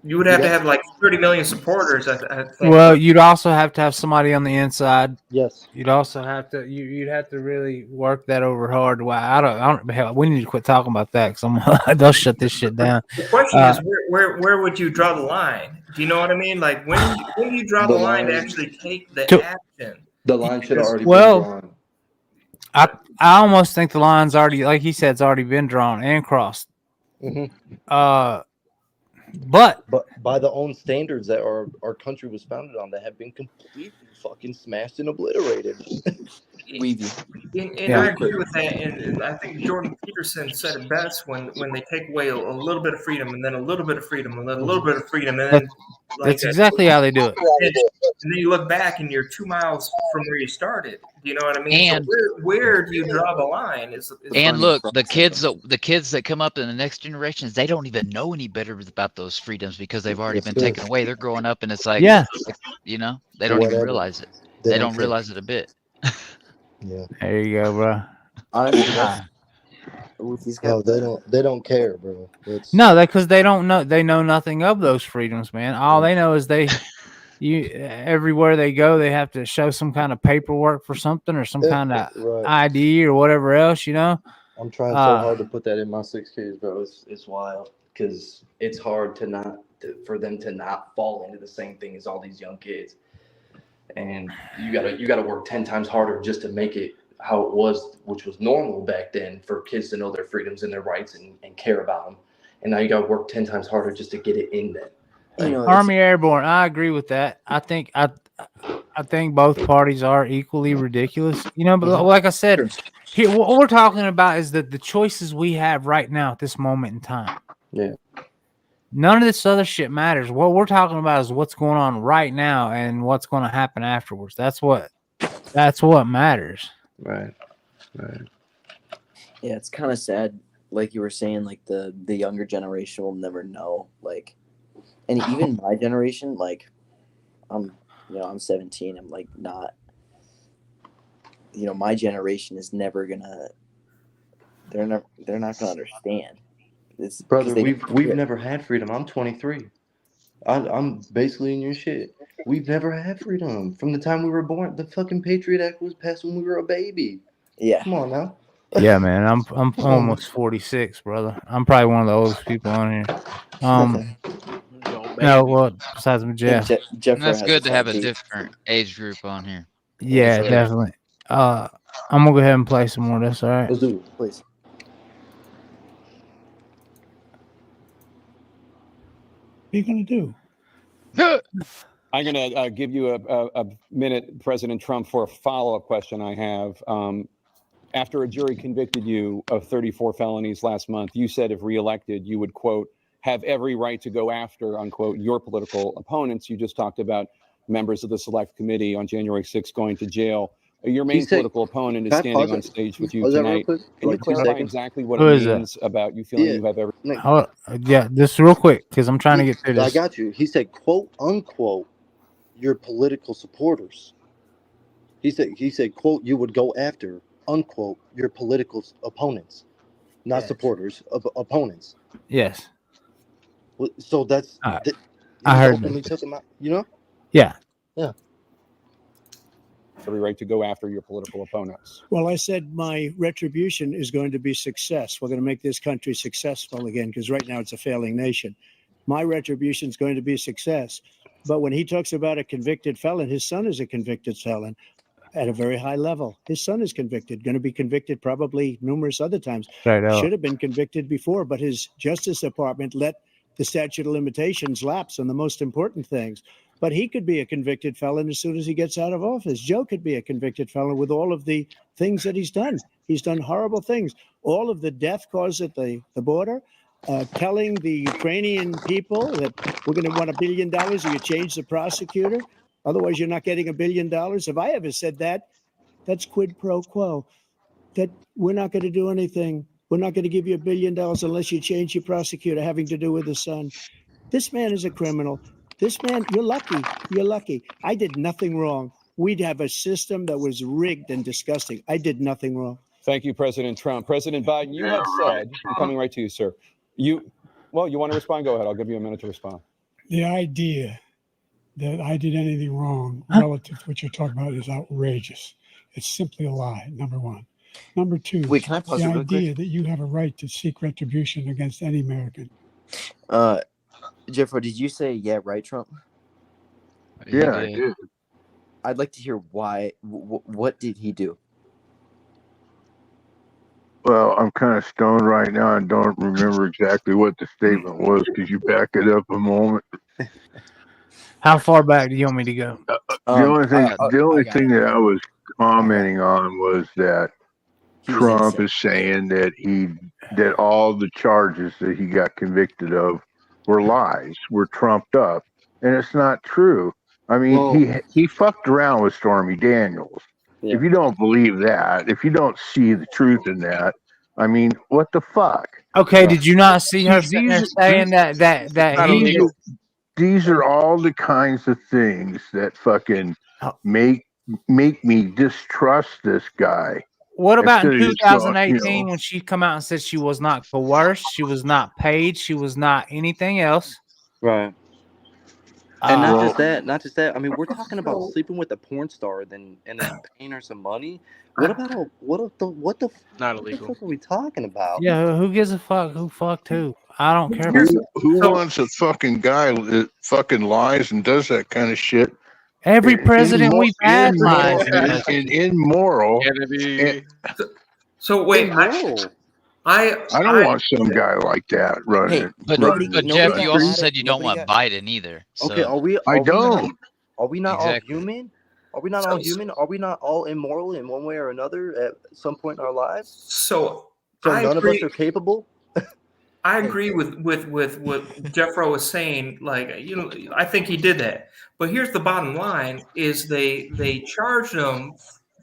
You would have to have like 30 million supporters. I think. Well, you'd also have to have somebody on the inside. Yes. You'd also have to. You'd have to really work that over hard. Well, I don't. Hell, we need to quit talking about that because they'll shut this shit down. The question is, where would you draw the line? Do you know what I mean? Like when do you draw the line to actually take the action? The line should already be drawn. I almost think the line's already, like he said, it's already been drawn and crossed. But by the own standards that our country was founded on, that have been completely fucking smashed and obliterated. And I agree with that. And I think Jordan Peterson said it best when they take away a little bit of freedom, and then a little bit of freedom, and then a little bit of freedom, and then that's exactly how they do it. And then you look back, and you're 2 miles from where you started. You know what I mean? And so where do you draw the line? And look, the kids that come up in the next generations, they don't even know any better about those freedoms because they've already been taken away. They're growing up and it's like, Yeah. you know, they don't even realize it. They don't care. realize it a bit. Yeah. There you go, bro. Honestly, that's, No, they don't care, bro. No, because they don't know. They know nothing of those freedoms, man. All they know is everywhere they go, they have to show some kind of paperwork for something or some kind of Right. ID or whatever else, you know. I'm trying so hard to put that in my 6 kids, bro. It's wild because it's hard for them to not fall into the same thing as all these young kids, and you gotta work 10 times harder just to make it how it was, which was normal back then for kids to know their freedoms and their rights and care about them, and now you gotta work 10 times harder just to get it in them. Army Airborne, I agree with that. I think both parties are equally ridiculous, you know. But like I said, here what we're talking about is the choices we have right now at this moment in time. Yeah. None of this other shit matters. What we're talking about is what's going on right now and what's going to happen afterwards. That's what matters. Right. Yeah, it's kind of sad. Like you were saying, like the younger generation will never know. Like, and even my generation, like, I'm 17. I'm like not. My generation is never gonna. They're not gonna understand. Brother, we've never had freedom. I'm 23. I'm basically in your shit. We've never had freedom from the time we were born. The fucking Patriot Act was passed when we were a baby. Yeah. Come on now. Yeah, man. I'm almost 46, brother. I'm probably one of the oldest people on here. No, well, besides Jeff. That's good to have a different age group on here. Yeah, definitely. I'm gonna go ahead and play some more of this. All right. Let's do it, please. What are you gonna do? I'm going to give you a minute, President Trump, for a follow-up question I have. After a jury convicted you of 34 felonies last month, you said if reelected, you would, quote, have every right to go after, unquote, your political opponents. You just talked about members of the Select Committee on January 6th going to jail. Your main political opponent is standing on stage with you tonight. Can you clarify exactly what it means about you feeling you have every... Yeah, just real quick, because I'm trying to get through this. I got you. He said, quote, unquote, your political supporters. He said, quote, you would go after, unquote, your political opponents, not supporters, opponents. Yes. So that's I heard openly took him out, you know? Yeah. Every right to go after your political opponents. Well, I said my retribution is going to be success. We're going to make this country successful again, because right now it's a failing nation. My retribution is going to be success. But when he talks about a convicted felon, his son is a convicted felon at a very high level. His son is convicted, going to be convicted probably numerous other times. Right out. Should have been convicted before, but his Justice Department let the statute of limitations lapse on the most important things. But he could be a convicted felon as soon as he gets out of office. Joe could be a convicted felon with all of the things that he's done. He's done horrible things. All of the death caused at the border, telling the Ukrainian people that we're going to want $1 billion or you change the prosecutor. Otherwise, you're not getting $1 billion. If I ever said that, that's quid pro quo. That we're not going to do anything. We're not going to give you $1 billion unless you change your prosecutor having to do with the son. This man is a criminal. This man, you're lucky. You're lucky. I did nothing wrong. We'd have a system that was rigged and disgusting. I did nothing wrong. Thank you, President Trump. President Biden, you have said, I'm coming right to you, sir. You want to respond? Go ahead. I'll give you a minute to respond. The idea that I did anything wrong relative to what you're talking about is outrageous. It's simply a lie, number one. Number two, wait, can I pause the it real idea quick? that you have a right to seek retribution against any American. Jeffrey, did you say yeah, right, Trump? Yeah, I did. I'd like to hear why. What did he do? Well, I'm kind of stoned right now and don't remember exactly what the statement was. Could you back it up a moment? How far back do you want me to go? The only thing that I was commenting on was that Trump is saying that all the charges that he got convicted of were lies, were trumped up, and it's not true. I mean, he fucked around with Stormy Daniels. If you don't believe that, if you don't see the truth in that, I mean, what the fuck? Okay, did you not see her See, sitting there saying these are all the kinds of things that fucking make me distrust this guy. What about in Instead of just going, 2018 when she come out and said she was not coerced, she was not paid, she was not anything else? Right. And not just that. I mean, we're talking about sleeping with a porn star and then paying her some money. What about what the Not illegal. fuck are we talking about? Yeah, who gives a fuck? Who fucked who? I don't care about who wants a fucking guy that fucking lies and does that kind of shit? Every president we've had lies. Immoral. So wait, I don't want some guy like that running. But Jeff, you also said you don't want Biden either. So. Okay, are we? I don't. Are we not Exactly. all human? Are we not all human? Are we not all immoral in one way or another at some point in our lives? So none of us are capable. I agree with what Jeffro was saying. Like, I think he did that. But here's the bottom line: is they charged him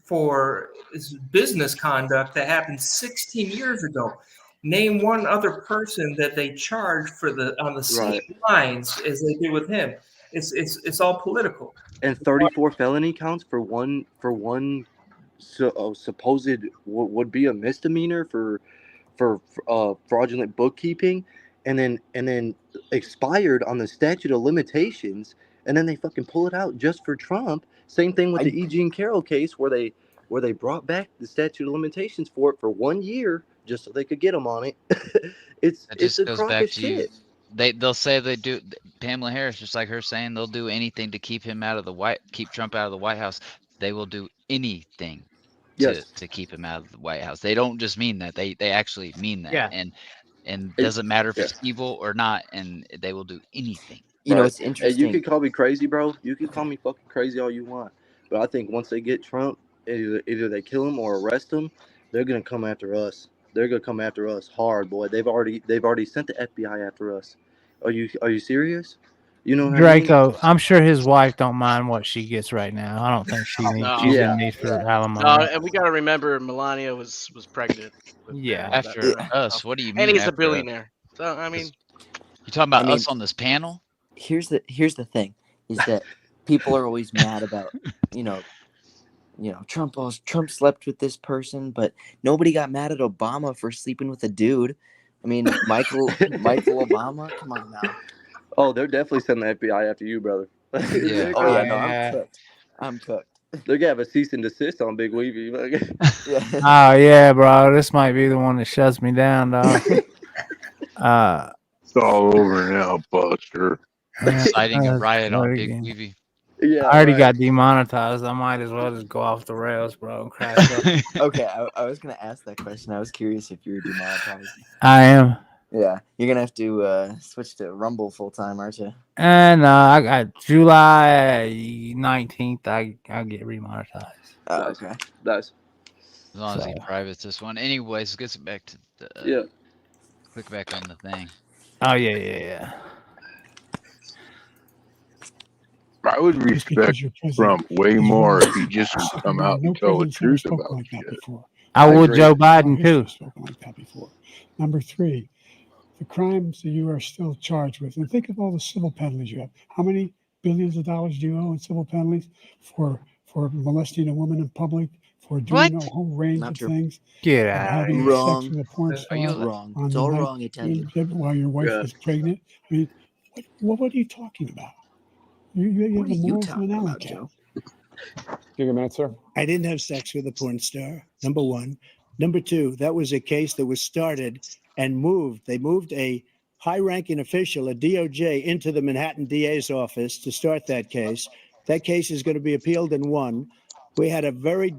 for his business conduct that happened 16 years ago. Name one other person that they charged on the same lines as they did with him. It's all political. And 34 felony counts for one supposed would be a misdemeanor for fraudulent bookkeeping, and then expired on the statute of limitations, and then they fucking pull it out just for Trump. Same thing with the E. Jean Carroll case where they brought back the statute of limitations for it for 1 year just so they could get him on it. It's a crock of shit. They'll say they do. Pamela Harris, just like her saying they'll do anything to keep Trump out of the White House. They will do anything to keep him out of the White House. They don't just mean that. They actually mean that. Yeah. And doesn't matter if it's evil or not, and they will do anything. You know, it's interesting. Hey, you can call me crazy, bro. You can call me fucking crazy all you want. But I think once they get Trump, either they kill him or arrest him, they're gonna come after us. They're gonna come after us hard, boy. They've already sent the FBI after us. Are you serious? You know what Draco, I mean? I'm sure his wife don't mind what she gets right now. I don't think she's in need for alimony. And we got to remember Melania was pregnant. After us, what do you mean? And he's a after billionaire. So I mean, you talking about us on this panel? Here's the thing: is that people are always mad about Trump slept with this person, but nobody got mad at Obama for sleeping with a dude. I mean, Michael Obama. Come on now. Oh, they're definitely sending the FBI after you, brother. Yeah. Oh yeah, no, I'm cooked. They're gonna have a cease and desist on Big Weavy. Oh yeah, bro. This might be the one that shuts me down, dog. It's all over now, Buster. Inciting a riot on Big Weavy. Yeah, I already got demonetized. I might as well just go off the rails, bro. And crash up. Okay, I was gonna ask that question. I was curious if you were demonetized. I am. Yeah, you're gonna have to switch to Rumble full time, aren't you? And I got July 19th. I'll get remonetized. Oh, okay. Nice. As long as he privates this one. Anyways, let's get back to the click back on the thing. Oh yeah. I would respect Trump way more if he just would come out and tell the truth about shit. I would Joe Biden too. Spoken like that before. Number 3, the crimes that you are still charged with, and think of all the civil penalties you have. How many billions of dollars do you owe in civil penalties for molesting a woman in public, for doing a whole range of things? Get out! Having Wrong. sex with a porn star. Are you wrong? On It's the all night wrong, attendant. while your wife was pregnant. I mean, what are you talking about? You have the morals of an alley cat. Your minute, sir. I didn't have sex with a porn star, number 1. Number 2, that was a case that was started and moved. They moved a high-ranking official, a DOJ, into the Manhattan DA's office to start that case. That case is going to be appealed and won. We had a very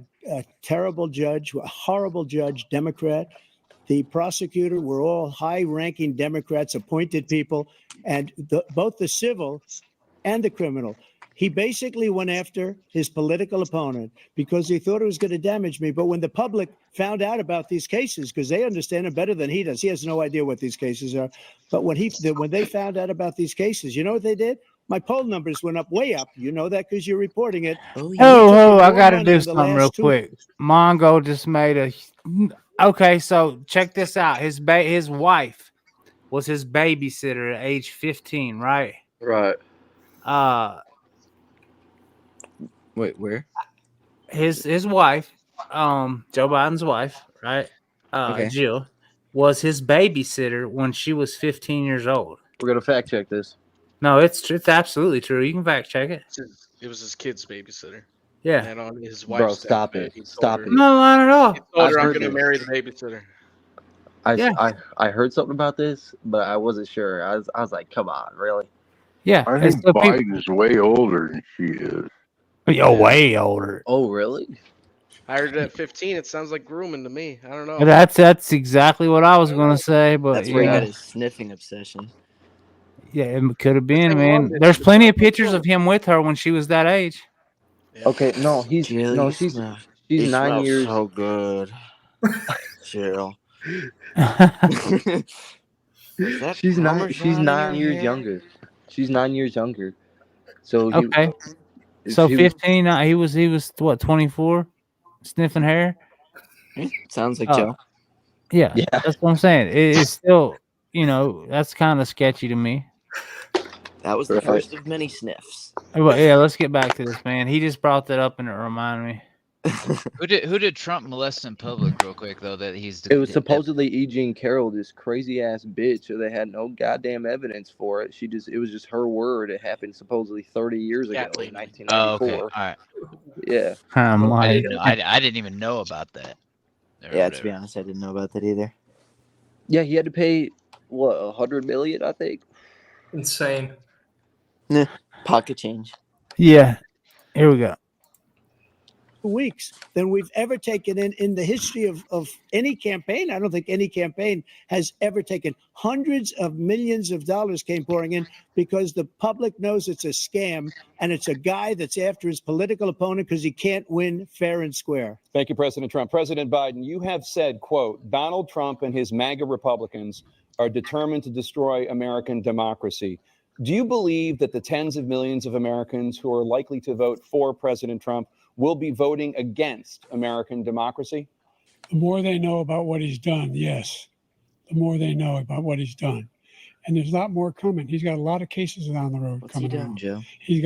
terrible judge, a horrible judge, Democrat. The prosecutor were all high-ranking Democrats, appointed people, and both the civil and the criminal. He basically went after his political opponent because he thought it was going to damage me. But when the public found out about these cases, because they understand it better than he does, he has no idea what these cases are. But when they found out about these cases, you know what they did? My poll numbers went up, way up. You know that because you're reporting it. Oh, I got to do something real quick. Mongo just made a. Okay, so check this out. His wife was his babysitter at age 15, right? Right. Wait, where? His wife, Joe Biden's wife, right? Okay. Jill, was his babysitter when she was 15 years old. We're gonna fact check this. No, it's absolutely true. You can fact check it. It was his kid's babysitter. Yeah. And on his Bro, wife's stop deathbed, it. he told Stop her- it. No, not at all. He told her, I've I'm heard going to this. marry the babysitter. I heard something about this, but I wasn't sure. I was like, come on, really? Yeah. I think Biden is way older than she is. You're way older. Oh, really? I heard it at 15. It sounds like grooming to me. I don't know. That's exactly what I was going to say, but That's where he yeah. got his sniffing obsession. Yeah, it could have been, thing man. was, There's plenty of pictures of him with her when she was that age. Okay, no, she's It 9 smells years. so good. Jill. She's nine Parmesan in your years hair? younger. She's 9 years younger. So Okay. So 15, he was what, 24, sniffing hair. Sounds like Oh, Joe. Yeah, that's what I'm saying. It's still, that's kind of sketchy to me. That was the first of many sniffs. But yeah, let's get back to this, man. He just brought that up and it reminded me. Who did Trump molest in public, real quick though? That he's It was supposedly E. Jean Carroll, this crazy ass bitch. So they had no goddamn evidence for it. It was just her word. It happened supposedly 30 years ago, in 1994. Oh, okay, all right. Yeah. I didn't even know about that. Yeah, to be honest, I didn't know about that either. Yeah, he had to pay what, $100 million, I think. Insane. Pocket change. Yeah. Here we go. Weeks than we've ever taken in the history of any campaign. I don't think any campaign has ever taken. Hundreds of millions of dollars came pouring in because the public knows it's a scam and it's a guy that's after his political opponent because he can't win fair and square. Thank you, President Trump. President Biden, you have said, quote, Donald Trump and his MAGA Republicans are determined to destroy American democracy. Do you believe that the tens of millions of Americans who are likely to vote for President Trump will be voting against American democracy? The more they know about what he's done, yes. The more they know about what he's done. And there's a lot more coming. He's got a lot of cases down the road What's he coming done, out. Joe? He's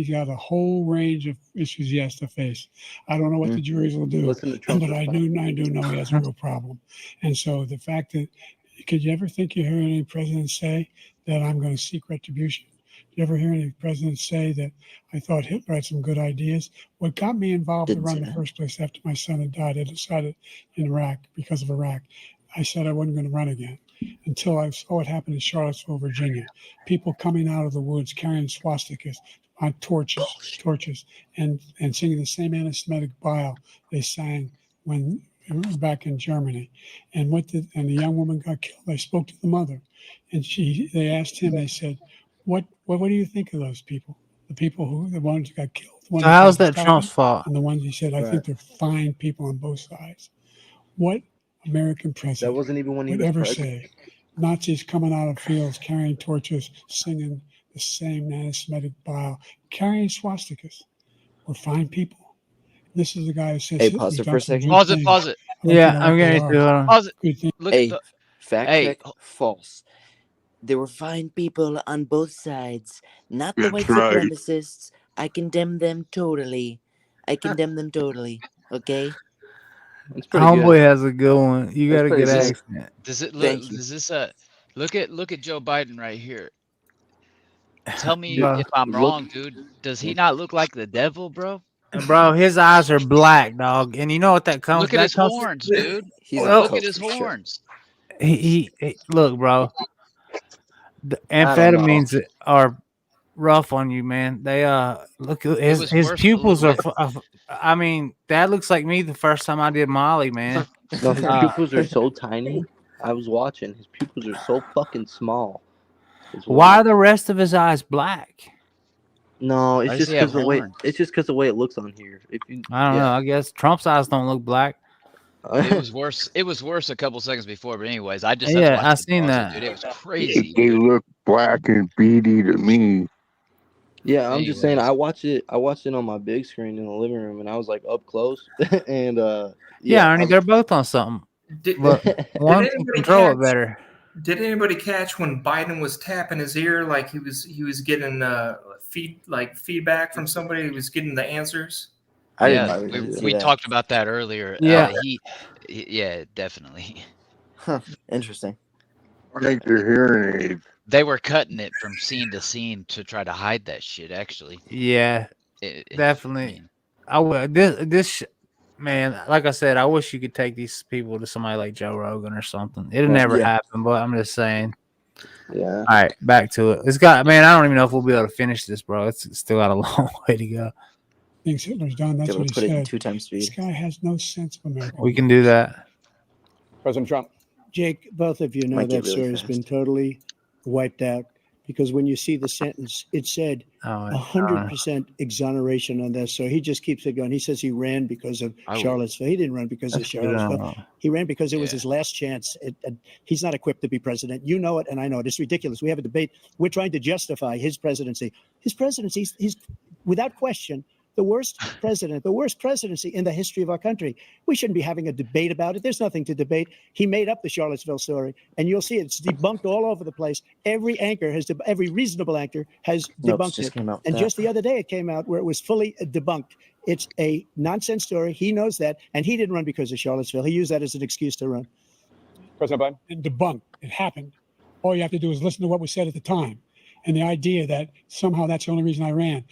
got a whole range of issues he has to face. I don't know what the juries will do, Listen to Trump. but I do know he has a real problem. And so the fact that, could you ever think you heard any president say that I'm going to seek retribution? You ever hear any presidents say that I thought Hitler had some good ideas? What got me involved to run in the first place after my son had died, I decided in Iraq, because of Iraq, I said I wasn't going to run again until I saw what happened in Charlottesville, Virginia. People coming out of the woods carrying swastikas on torches, and singing the same anti-Semitic bile they sang when back in Germany. And the young woman got killed. I spoke to the mother, and they asked him, they said, What do you think of those people? The ones who got killed. So how's that Trump's fault? And the ones he said, I think they're fine people on both sides. What American president That wasn't even when he would was ever president. say Nazis coming out of fields carrying torches, singing the same anti-Semitic bile, carrying swastikas were fine people? This is the guy who says, Hey, pause it for a second. Pause it. Pause it. Yeah, I'm going to. Pause it. Look Hey, at fact hey. check, false. There were fine people on both sides, not the white That's right. supremacists. I condemn them totally. Okay? That's pretty Homeboy good. has a good one. You got That's a good pretty good. accent. Does it look? Thank you. Does this look at Joe Biden right here? Tell me Bro, if I'm wrong, dude. Does he not look like the devil, bro? Bro, his eyes are black, dog. And you know what that comes? Look at that his comes horns, dude. He's Well, Look at his for sure. horns. he look, bro. The I don't know. amphetamines are rough on you, man. They look his was worse a pupils are. little I mean, that looks like me the first time I did Molly, man. No, his pupils are so tiny. I was watching. His pupils are so fucking small. Why are the rest of his eyes black? No, it's Why does just he have because the way horns? it's just because the way it looks on here. I don't know. I guess Trump's eyes don't look black. It was worse. It was worse a couple seconds before, but anyways, I just Yeah, watched I the seen pause it, that. dude. It was crazy. They look black and beady to me. Yeah, I'm just saying Anyways, I watched it on my big screen in the living room, and I was like up close, and Yeah, yeah, Ernie, they're both on something, Did, but did one can anybody control it catch? better. Did anybody catch when Biden was tapping his ear like he was getting feedback from somebody? He was getting the answers. I did yeah, not even see we that. talked about that earlier. Yeah. Yeah, definitely. Huh. Interesting. I think they're hearing aids. They were cutting it from scene to scene to try to hide that shit. Actually, Yeah, I definitely. mean, I would this man. Like I said, I wish you could take these people to somebody like Joe Rogan or something. It'll never Yeah. happen, but I'm just saying. Yeah. All right, back to it. It's got, man. I don't even know if we'll be able to finish this, bro. It's still got a long way to go. Thinks Hitler's done. That's Gotta what he put it in said. 2 times This speed. guy has no sense of America. We can do that. President Trump. Jake, both of you know Might get that really story has been fast. totally wiped out because when you see the sentence, it said Oh, 100% exoneration on this. So he just keeps it going. He says he ran because of I would- Charlottesville. He didn't run because of That's what we Charlottesville. don't. He ran because it was Yeah. his last chance. He's not equipped to be president. You know it, and I know it. It's ridiculous. We have a debate. We're trying to justify his presidency. His presidency, he's without question the worst president, the worst presidency in the history of our country. We shouldn't be having a debate about it. There's nothing to debate. He made up the Charlottesville story, and you'll see it's debunked all over the place. Every reasonable anchor has Nope, debunked just it. came out with And that. just the other day, it came out where it was fully debunked. It's a nonsense story. He knows that, and he didn't run because of Charlottesville. He used that as an excuse to run. President Biden. And debunked. It happened. All you have to do is listen to what was said at the time. And the idea that somehow that's the only reason I ran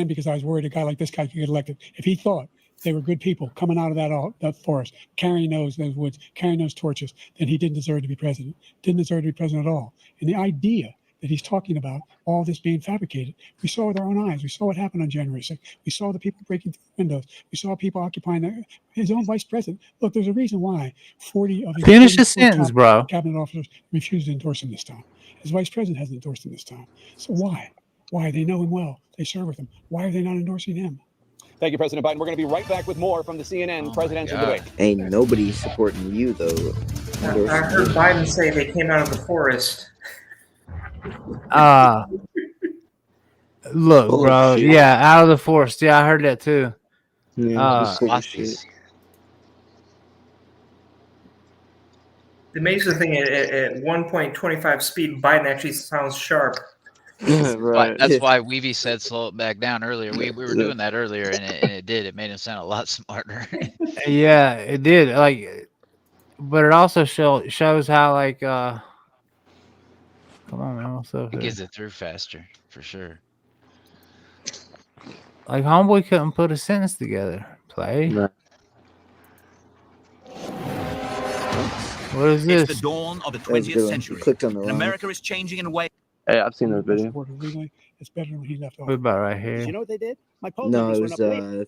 because I was worried a guy like this guy could get elected. If he thought they were good people coming out of that forest, carrying those woods, carrying those torches, then he didn't deserve to be president. Didn't deserve to be president at all. And the idea that he's talking about all this being fabricated, we saw with our own eyes. We saw what happened on January 6th. We saw the people breaking through windows. We saw people occupying his own vice president. Look, there's a reason why 40 of his Finish the 44 sentence, top bro. cabinet officers refused to endorse him this time. His vice president hasn't endorsed him this time. So why? Why? They know him well. They serve with him. Why are they not endorsing him? Thank you, President Biden. We're going to be right back with more from the CNN presidential debate. Ain't nobody supporting you though. I heard Biden say they came out of the forest. Look, bro. Bullshit. Yeah, out of the forest. Yeah, I heard that too. Yeah, bullshit. The amazing thing at 1.25 speed, Biden actually sounds sharp. Right. That's why Weavy said slow it back down earlier. We were doing that earlier, and it did. It made him sound a lot smarter. Yeah, it did. Like, but it also shows how like come on, man, what's up It here? gets it through faster, for sure. Like homeboy couldn't put a sentence together. Play. Right. What is this? It's the dawn of the That was a 20th good one. century, You clicked on the and wrong. America is changing in a way. Hey, I've seen that video. Supported legally. It's better than when he left What office. about right You here? know what they did? My poll No, numbers it went was up way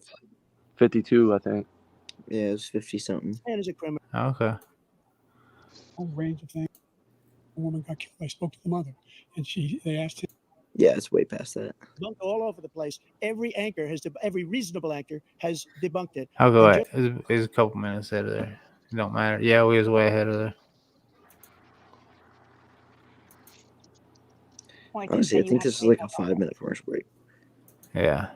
52, I think. yeah, it was 50 something. and as a criminal. Okay. Whole range of things. A woman got killed. I spoke to the mother, and they asked him. Yeah, it's way past that. Debunked all over the place. Every reasonable anchor has debunked it. I'll go And ahead. It's a couple minutes ahead of there. It don't matter. Yeah, we was way ahead of there. Honestly, I think this is like a 5-minute commercial break. Yeah.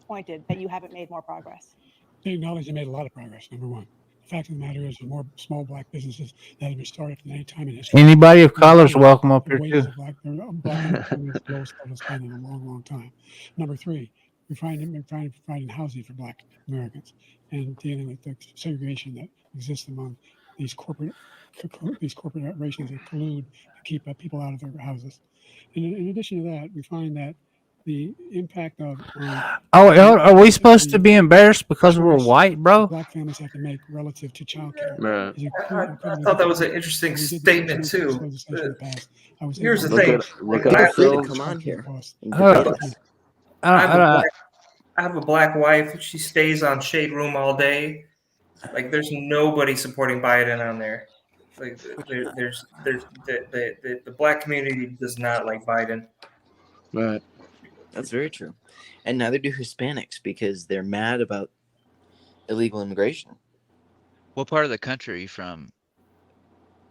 Pointed that you haven't made more progress. They acknowledge they made a lot of progress, number one. The fact of the matter is there's more small black businesses that have been started than any time in history. Anybody of color is welcome up The here wages too. of black unemployment is the lowest level it's been in a long, long time. Number three, we're trying to provide housing for black Americans and dealing with the segregation that exists among these corporate corporations that collude to keep people out of their houses. And in addition to that, we find that the impact of Are we supposed to be embarrassed because we're white, bro? black families have to make relative to child care. Man. I thought that was an interesting statement too. Here's the thing. Look at ourselves. Come on here. And debate us. I have a black wife. She stays on Shade Room all day. Like, there's nobody supporting Biden on there. Like, there's the black community does not like Biden. Right. That's very true. And neither do Hispanics because they're mad about illegal immigration. What part of the country are you from,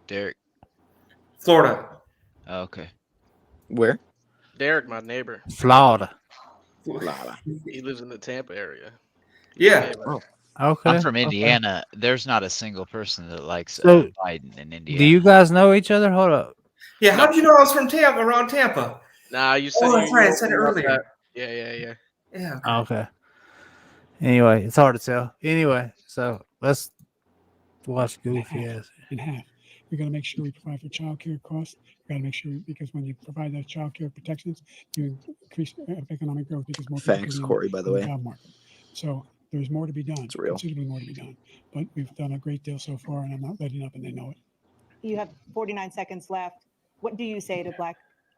Derek? Florida. Oh, okay. Where? Derek, my neighbor. Florida. He lives in the Tampa area. Yeah. Okay. I'm from okay. Indiana. There's not a single person that likes So, Biden in Indiana. do you guys know each other? Hold up. Yeah, how did you know I was from Tampa, around Tampa? Nah, you said that's you right. I said it opened up earlier. that- Yeah. Yeah. Okay. Anyway, it's hard to tell. Anyway, so let's watch Goofy ass. In half. We got to make sure we provide for child care costs. We got to make sure, because when you provide those child care protections, you increase economic growth because more people Facts, can be Corey, by the in way. job market. So there's more to be done. It's real. Considerably more to be done. But we've done a great deal so far, and I'm not letting up, and they know it. You have 49 seconds left. What do you say to Black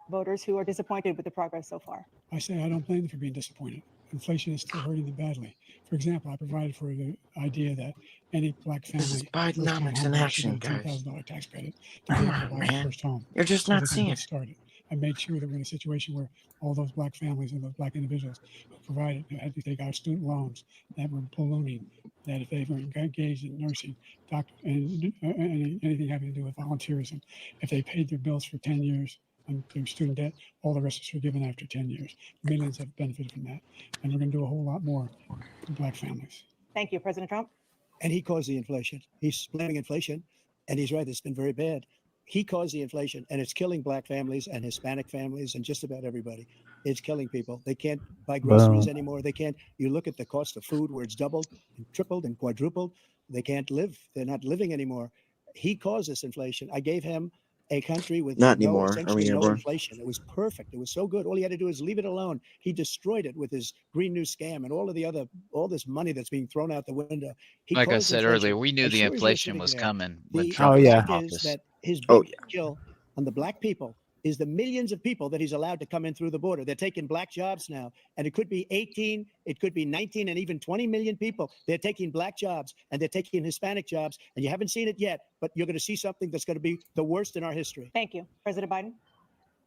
voters who are disappointed with the progress so far? I say I don't blame them for being disappointed. Inflation is still hurting them badly. For example, I provided for the idea that any Black family This is Bidenomics in action, should get a guys. $10,000 tax credit to be able to buy their first home. You're just so not they can seeing get it. started. I made sure that we're in a situation where all those Black families and those Black individuals who provided, who had to take out student loans that were ballooning, that if they were engaged in nursing, doctor, and anything having to do with volunteerism, if they paid their bills for 10 years on their student debt, all the rest is forgiven after 10 years. Millions have benefited from that. And we're going to do a whole lot more for Black families. Thank you, President Trump. And he caused the inflation. He's blaming inflation, and he's right. It's been very bad. He caused the inflation, and it's killing Black families and Hispanic families and just about everybody. It's killing people. They can't buy groceries anymore. They can't. You look at the cost of food, where it's doubled and tripled and quadrupled. They can't live. They're not living anymore. He caused this inflation. I gave him a country with Not no, anymore. Are essentially we, no Amber? inflation. It was perfect. It was so good. All he had to do is leave it alone. He destroyed it with his Green New scam and all this money that's being thrown out the window. He Like I caused said inflation. earlier, we knew I'm the sure he's inflation listening was there. coming when The Trump was in fact is office. that his big kill on the Black people is the millions of people that he's allowed to come in through the border. They're taking Black jobs now, and it could be 18, it could be 19, and even 20 million people. They're taking Black jobs, and they're taking Hispanic jobs, and you haven't seen it yet, but you're going to see something that's going to be the worst in our history. Thank you. President Biden?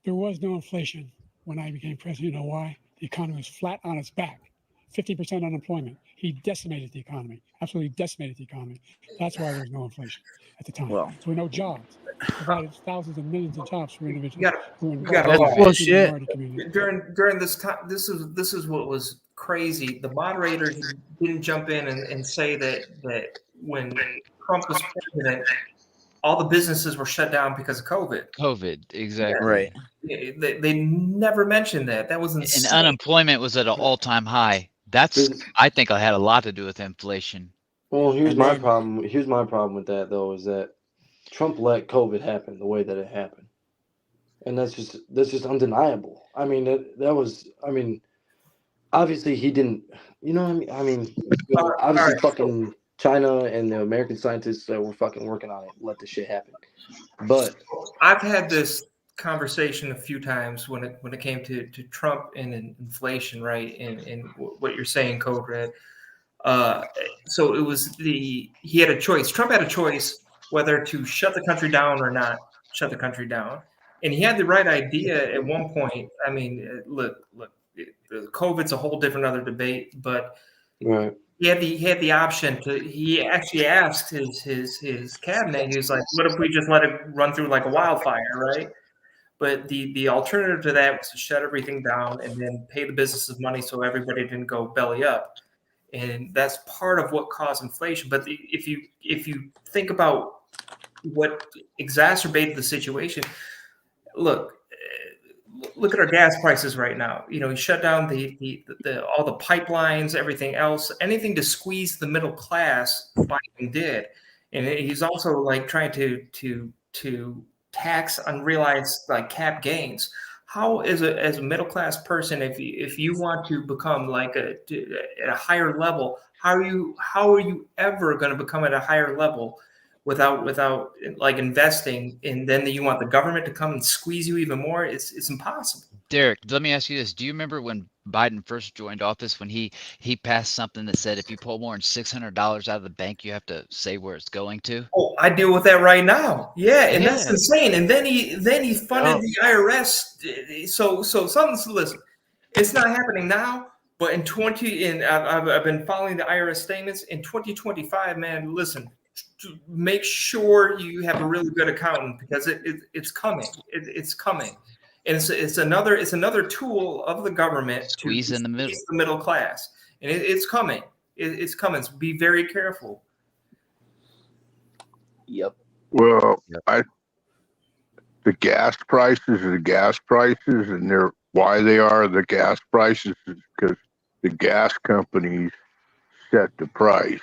There was no inflation when I became president. You know why? The economy was flat on its back. 50% unemployment. He decimated the economy, absolutely decimated the economy. That's why there was no inflation at the time. Well, so no jobs. Provided thousands of millions of jobs for individuals who were You got involved in the minority community. during this time. This is what was crazy. The moderators didn't jump in and say that when Trump was president, all the businesses were shut down because of COVID. Exactly. Right. They never mentioned that. That was insane. And unemployment was at an all-time high. I think it had a lot to do with inflation. Well, here's And my then- problem. Here's my problem with that, though, is that Trump let COVID happen the way that it happened, and that's just undeniable. I mean, that was. I mean, obviously he didn't. You know what I mean? Obviously, fucking China and the American scientists that were fucking working on it let this shit happen. But I've had this conversation a few times when it came to Trump and inflation, right? And what you're saying, Code Red. So it was he had a choice. Trump had a choice whether to shut the country down or not shut the country down. And he had the right idea at one point. I mean, look, COVID's a whole different other debate, but right. He had the option to. He actually asked his cabinet. He was like, "What if we just let it run through like a wildfire, right?" But the alternative to that was to shut everything down and then pay the businesses money so everybody didn't go belly up, and that's part of what caused inflation. But if you think about what exacerbated the situation, look at our gas prices right now. You know, he shut down all the pipelines, everything else, anything to squeeze the middle class. Biden did, and he's also like trying to tax unrealized like cap gains. How as a middle class person, if you want to become like at a higher level, how are you ever going to become at a higher level without like investing, and then you want the government to come and squeeze you even more? It's impossible. Derek, let me ask you this. Do you remember when Biden first joined office, when he passed something that said if you pull more than $600 out of the bank, you have to say where it's going to? Oh, I deal with that right now. Yeah, and that's insane. And then he funded the IRS. So something's, listen, it's not happening now, but I've been following the IRS statements in 2025, man. Listen, make sure you have a really good accountant because it's coming. It's coming. And it's another tool of the government Squeeze in the middle. squeeze the middle class, and it's coming. It's coming. So be very careful. Yep. Well, the gas prices are the gas prices, and why they are the gas prices is because the gas companies set the price.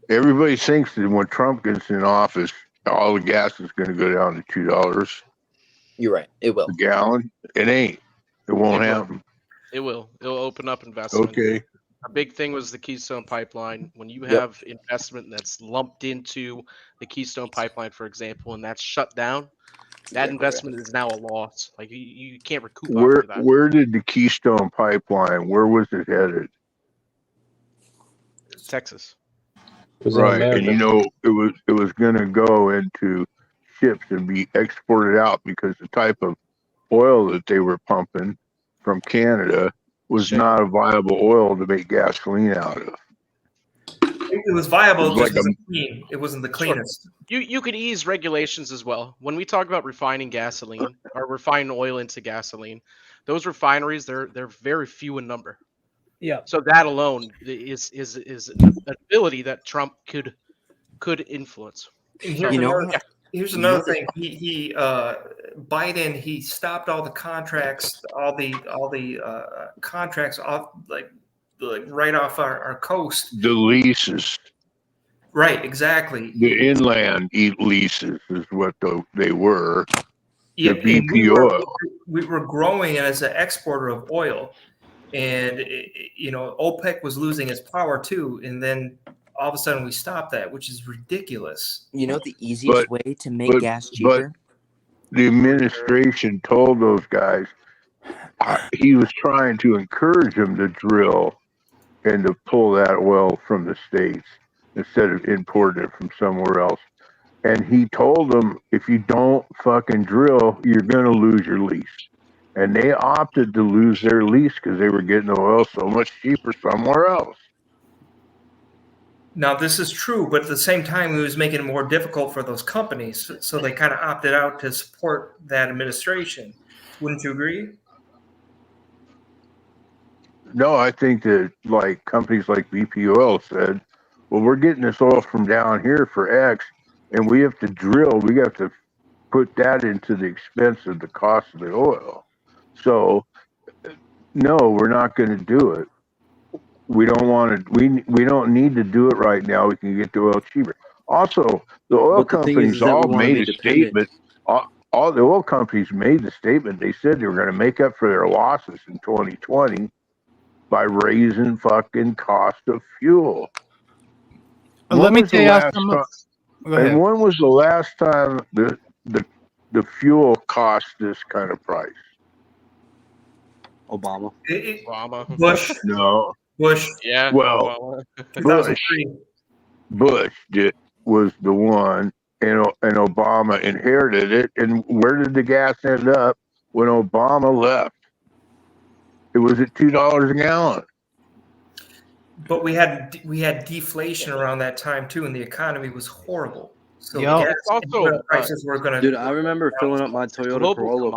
Everybody thinks that when Trump gets in office, all the gas is going to go down to $2. You're right. It will. A gallon. It ain't. It won't happen. It will. It'll open up investment. Okay. A big thing was the Keystone Pipeline. When you have investment that's lumped into the Keystone Pipeline, for example, and that's shut down, that investment is now a loss. Like you can't recoup after that. Where did the Keystone Pipeline? Where was it headed? Texas. Right, and it was going to go into ships and be exported out because the type of oil that they were pumping from Canada was not a viable oil to make gasoline out of. It was viable. It was It wasn't the cleanest. You could ease regulations as well. When we talk about refining gasoline or refining oil into gasoline, those refineries they're very few in number. Yeah. So that alone is an ability that Trump could influence. And here's another thing. Biden he stopped all the contracts, all the contracts off like right off our coast. The leases. Right, exactly. The inland leases is what they were. Yep, the BP oil. We were growing as an exporter of oil, and OPEC was losing its power too. And then all of a sudden we stopped that, which is ridiculous. You know the easiest way to make gas cheaper? But the administration told those guys he was trying to encourage them to drill and to pull that oil from the States instead of importing it from somewhere else. And he told them, if you don't fucking drill, you're going to lose your lease. And they opted to lose their lease because they were getting the oil so much cheaper somewhere else. Now, this is true, but at the same time, it was making it more difficult for those companies. So they kind of opted out to support that administration. Wouldn't you agree? No, I think that companies like BP Oil said, well, we're getting this oil from down here for X, and we have to drill. We have to put that into the expense of the cost of the oil. So, no, we're not going to do it. We don't want to. We don't need to do it right now. We can get the oil cheaper. Also, the oil companies all made a statement. All the oil companies made the statement. They said they were going to make up for their losses in 2020 by raising fucking cost of fuel. Let me tell you something. And when was the last time the fuel cost this kind of price? Obama. Bush. No. Bush. Yeah. Well, Obama. Bush was the one, and Obama inherited it. And where did the gas end up when Obama left? It was at $2 a gallon. But we had deflation around that time too, and the economy was horrible. So gas prices were going to. Dude, I remember filling up my Toyota Corolla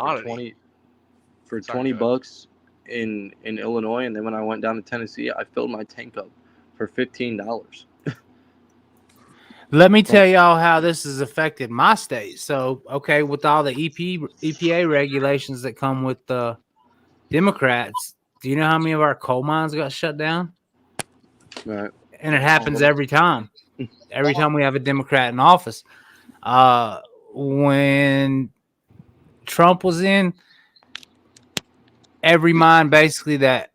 for $20 in Illinois, and then when I went down to Tennessee, I filled my tank up for $15. Let me tell y'all how this has affected my state. So, okay, with all the EPA regulations that come with the Democrats, do you know how many of our coal mines got shut down? Right. And it happens every time. Every time we have a Democrat in office. When Trump was in, every mine basically that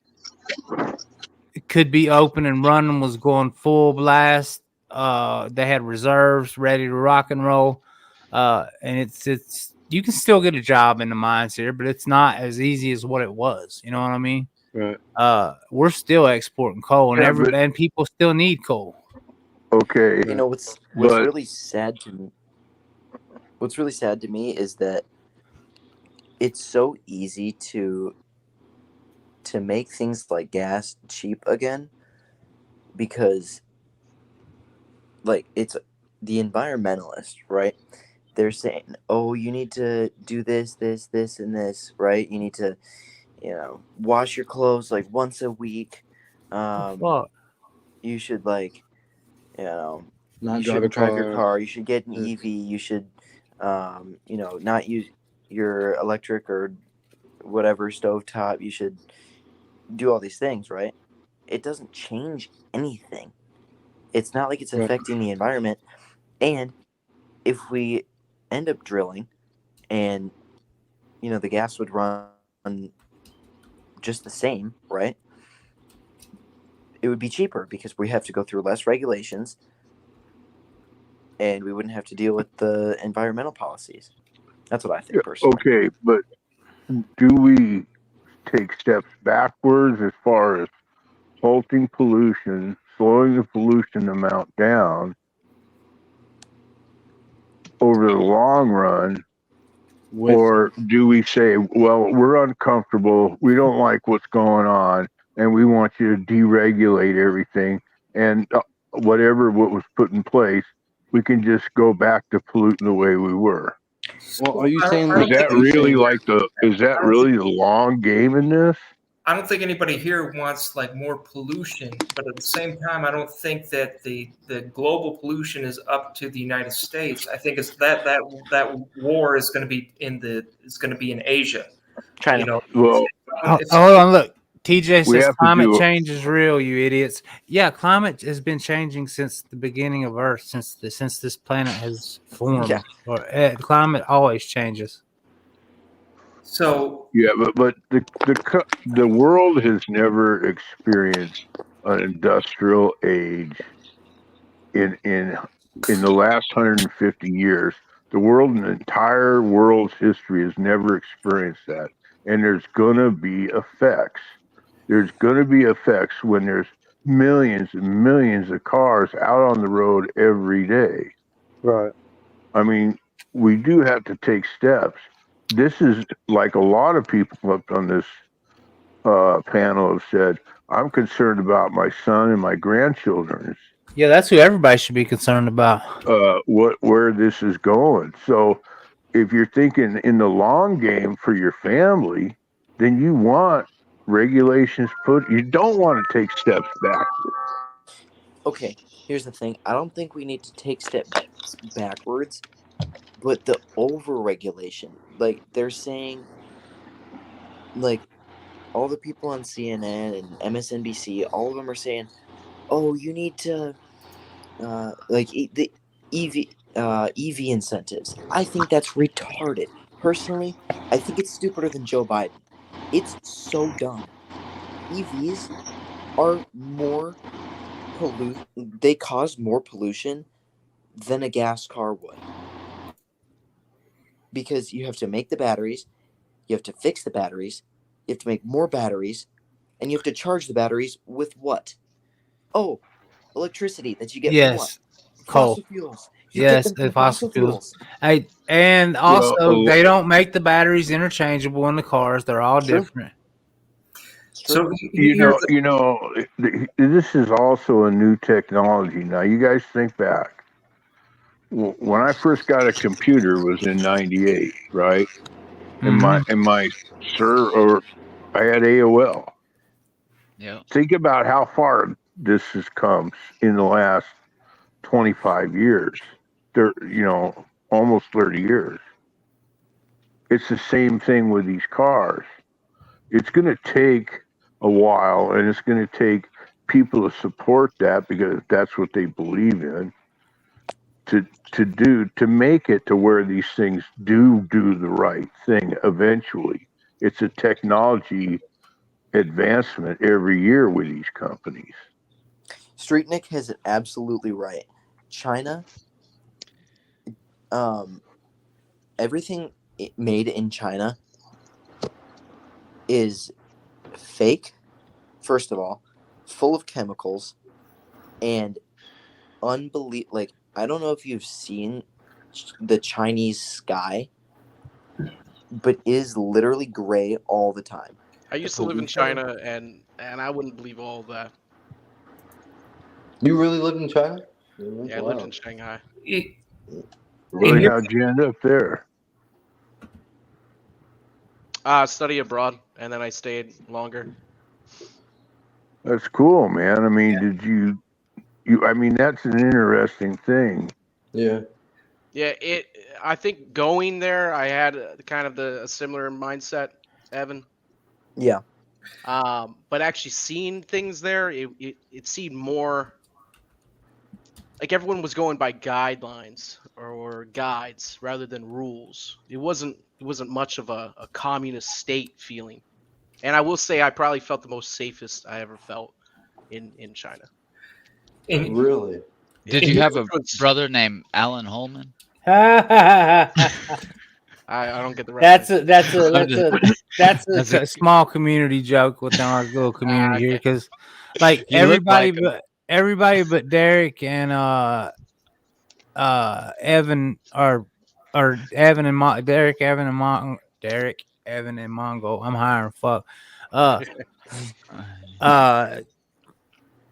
could be open and running was going full blast. They had reserves ready to rock and roll. And it's you can still get a job in the mines here, but it's not as easy as what it was. You know what I mean? Right. We're still exporting coal, and and people still need coal. Okay. You know what's really sad to me? What's really sad to me is that it's so easy to make things like gas cheap again, because it's the environmentalist, right? they're saying, oh, you need to do this, this, this, and this, right? You need to, wash your clothes like once a week. Fuck. You should like, Not you drive a shouldn't drive your car. car. You should get an Yeah. EV. You should, not use your electric or whatever stovetop. You should do all these things, right? It doesn't change anything. It's not like it's Right. affecting the environment. And if we end up drilling and, the gas would run just the same, right? It would be cheaper because we have to go through less regulations and we wouldn't have to deal with the environmental policies. That's what I think personally. Okay, but do we take steps backwards as far as halting pollution, slowing the pollution amount down over the long run? Or do we say, well, we're uncomfortable, we don't like what's going on, and we want you to deregulate everything, and what was put in place, we can just go back to polluting the way we were? Well, are you saying is that really the long game in this? I don't think anybody here wants like more pollution, but at the same time, I don't think that the global pollution is up to the United States. I think it's that war is going to be in Asia. China. Hold on, look. TJ says climate change is real, you idiots. Yeah, climate has been changing since the beginning of Earth, since this planet has formed. Yeah. Climate always changes. So yeah, but the world has never experienced an industrial age in the last 150 years. The entire world's history has never experienced that, and there's gonna be effects. There's gonna be effects when there's millions and millions of cars out on the road every day. Right. I mean, we do have to take steps. This is like a lot of people up on this panel have said, I'm concerned about my son and my grandchildren. Yeah, that's who everybody should be concerned about. Where this is going. So if you're thinking in the long game for your family, then you want regulations you don't want to take steps back. Okay, here's the thing. I don't think we need to take steps backwards, but the over-regulation. Like, they're saying, like, all the people on CNN and MSNBC, all of them are saying, oh, you need to, the EV incentives. I think that's retarded. Personally, I think it's stupider than Joe Biden. It's so dumb. EVs are more they cause more pollution than a gas car would. Because you have to make the batteries, you have to fix the batteries, you have to make more batteries, and you have to charge the batteries with what? Oh, electricity that you get from what? Coal. Fossil fuels. Yes, the fossil fuels. Hey, and also they don't make the batteries interchangeable in the cars. They're all different. So this is also a new technology. Now, you guys think back. When I first got a computer was in '98, right? And my server, I had AOL. Yeah. Think about how far this has come in the last 25 years. Almost 30 years. It's the same thing with these cars. It's going to take a while, and it's going to take people to support that because that's what they believe in. To make it to where these things do the right thing eventually. It's a technology advancement every year with these companies. Street Nick has it absolutely right. China, everything made in China is fake, first of all, full of chemicals, and unbelievable. Like, I don't know if you've seen the Chinese sky, but it is literally gray all the time. I used to live in China, and I wouldn't believe all of that. You really lived in China? Yeah, I lived in Shanghai. Really, how'd you end up there? Study abroad, and then I stayed longer. That's cool, man. I mean, did you? I mean, that's an interesting thing. Yeah. Yeah, I think going there, I had kind of a similar mindset, Evan. Yeah. But actually seeing things there, it seemed more like everyone was going by guidelines or guides rather than rules. It wasn't much of a communist state feeling. And I will say I probably felt the most safest I ever felt in China. Really? Did you have a brother named Alan Holman? I don't get the reference. That's a small community joke within our little community here, because like You look everybody like but Derek and Evan are Evan and Derek Evan and Mongo. I'm hiring fuck.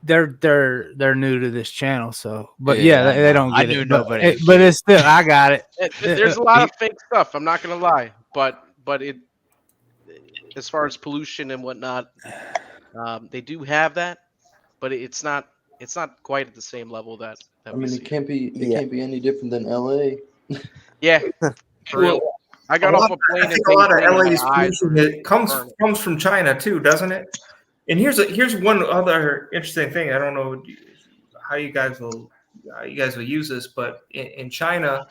They're new to this channel, so but Yeah, they don't I get knew it. nobody would But get it's still I got it. There's a lot of fake stuff. I'm not gonna lie, but it, as far as pollution and whatnot, they do have that, but it's not quite at the same level that I we mean, see. it can't be any different than LA. Yeah, for real. I got off a plane I in think a lot of Beijing and LA's my eyes pollution were it comes from China too, doesn't it? And here's one other interesting thing. I don't know how you guys will use this, but in China,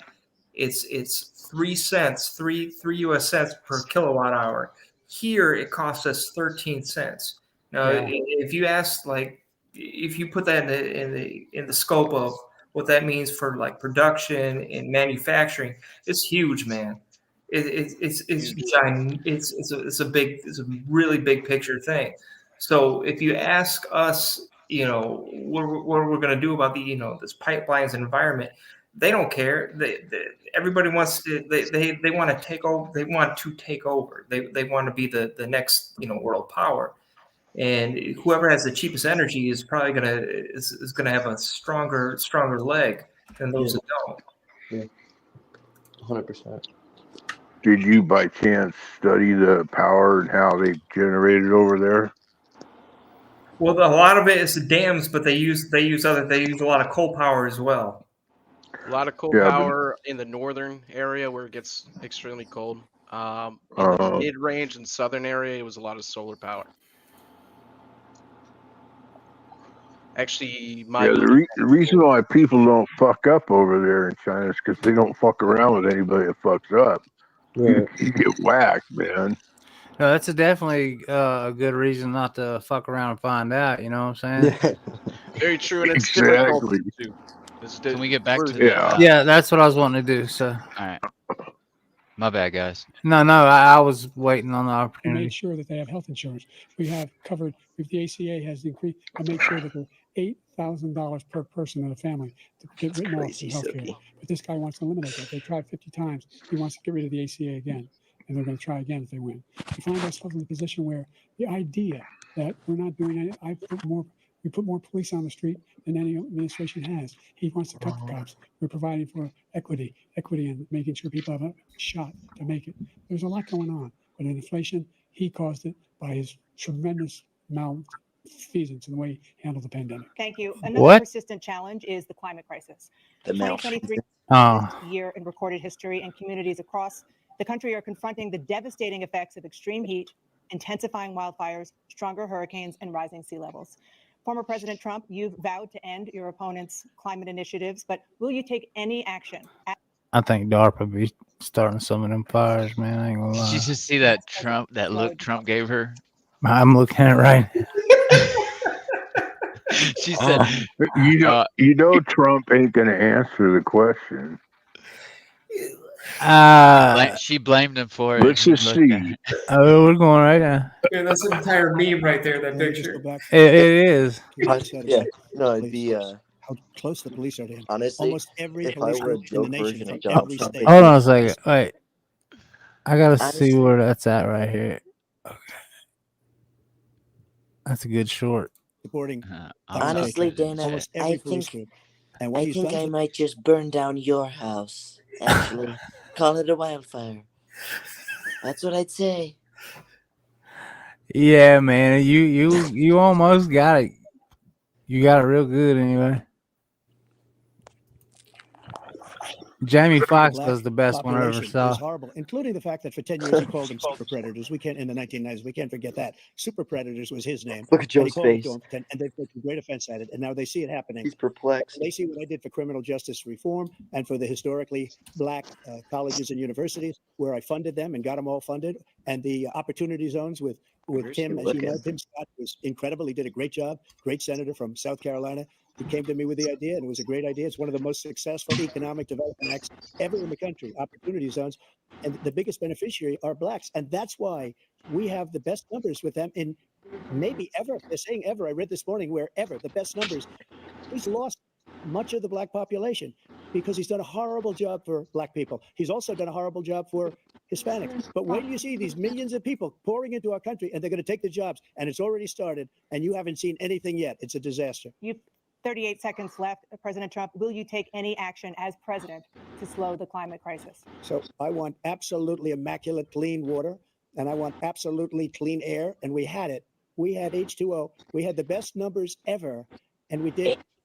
it's 3 cents, three US cents per kilowatt hour. Here it costs us 13 cents. Now, Yeah. if you ask, like, if you put that in the scope of what that means for like production and manufacturing, it's huge, man. It's giant. It's a really big picture thing. So if you ask us, what we're going to do about this pipelines environment, they don't care. Everybody wants to. They want to take over. They want to take over. They want to be the next world power. And whoever has the cheapest energy is probably gonna have a stronger leg than those that don't. Yeah, 100%. Did you by chance study the power and how they generate it over there? Well, a lot of it is the dams, but they use a lot of coal power as well. A lot of coal power in the northern area where it gets extremely cold. In the mid-range and southern area, it was a lot of solar power. Actually, the reason why people don't fuck up over there in China is because they don't fuck around with anybody that fucks up. Right. You get whacked, man. No, that's definitely a good reason not to fuck around and find out. You know what I'm saying? Yeah. Very true, and it's Exactly. different culture too. Can we get back to yeah, that's what I was wanting to do. So, all right. My bad, guys. No, I was waiting on the We opportunity. made sure that they have health insurance. We have covered. If the ACA has increased, I make sure that they're $8,000 per person in a family to get written off from healthcare. But this guy wants to eliminate that. They tried 50 times. He wants to get rid of the ACA again, and they're going to try again if they win. We find ourselves in a position where the idea that we're not doing any, we put more police on the street than any administration has. He wants to cut the cops. We're providing for equity and making sure people have a shot to make it. There's a lot going on. But in inflation, he caused it by his tremendous malfeasance in the way he handled the pandemic. Thank you. Another persistent challenge is the climate crisis. The 2023 Oh. year in recorded history, and communities across the country are confronting the devastating effects of extreme heat, intensifying wildfires, stronger hurricanes, and rising sea levels. Former President Trump, you've vowed to end your opponent's climate initiatives, but will you take any action? I think DARPA be starting some of them fires, man. I ain't gonna Did lie. you just see that look Trump gave her? I'm looking at it right now. She said, you know, Trump ain't gonna answer the question. She blamed him for it. Let's just see. Oh, we're going right now. Yeah, that's an entire meme right there. That picture. It is. Yeah, no, it'd be how close the police are to him. honestly, Almost every if I police were a in the joke nation version from of Donald every Trump, state. Hold on a second. Wait. I gotta see Honestly- where that's at right here. Okay. That's a good short. Supporting honestly, Dana, almost I every police think group. And what I he's think done I for- might just burn down your house. Actually, call it a wildfire. That's what I'd say. Yeah, man. You almost got it. You got it real good anyway. Jamie Foxx black does the best one I ever population is saw. horrible, including the fact that for 10 years he called them super predators. We can't, in the 1990s, we can't forget that. Super predators was his name. Look at And Joe's he called it to face. them, and they've taken great offense at it. And now they see it happening. He's perplexed. They see what I did for criminal justice reform and for the historically black colleges and universities, where I funded them and got them all funded. And the opportunity zones with Tim, as you know, Tim Scott was incredible. He did a great job. Great senator from South Carolina. He came to me with the idea, and it was a great idea. It's one of the most successful economic development acts ever in the country, opportunity zones. And the biggest beneficiary are blacks. And that's why we have the best numbers with them in maybe ever. They're saying ever. I read this morning where ever, the best numbers. He's lost much of the black population because he's done a horrible job for black people. He's also done a horrible job for Hispanics. But when you see these millions of people pouring into our country and they're going to take the jobs, and it's already started, and you haven't seen anything yet, it's a disaster. 38 seconds left. President Trump, will you take any action as president to slow the climate crisis? So I want absolutely immaculate clean water, and I want absolutely clean air. And we had it. We had H2O. We had the best numbers ever. And we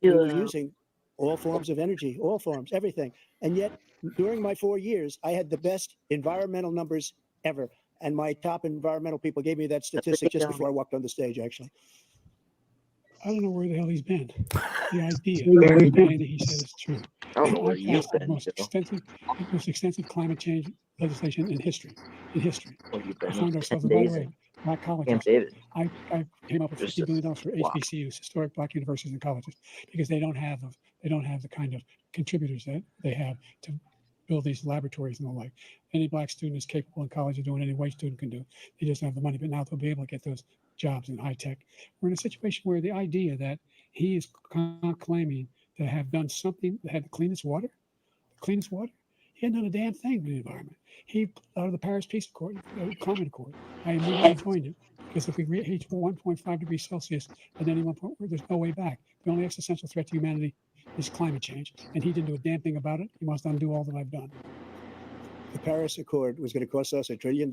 were using all forms of energy, all forms, everything. And yet, during my 4 years, I had the best environmental numbers ever. And my top environmental people gave me that statistic just before I walked on the stage, actually. I don't know where the hell he's been. The idea that he said is true. I don't know where you've passed the been, most Joe. extensive climate change legislation in history. Well, you've We been found ourselves, and by the way, black colleges. Camp David. I came up with Just $50 billion for wow. HBCUs, historic black universities and colleges, because they don't have the kind of contributors that they have to build these laboratories and the like. Any black student is capable in college of doing any white student can do. They just don't have the money, but now they'll be able to get those jobs in high tech. We're in a situation where the idea that he is claiming to have done something that had the cleanest water, he hadn't done a damn thing with the environment. He out of the Paris Peace Accord, Climate Accord. I immediately joined it because if we reach 1.5 degrees Celsius at any one point, there's no way back. The only existential threat to humanity is climate change, and he didn't do a damn thing about it. He must undo all that I've done. The Paris Accord was going to cost us $1 trillion,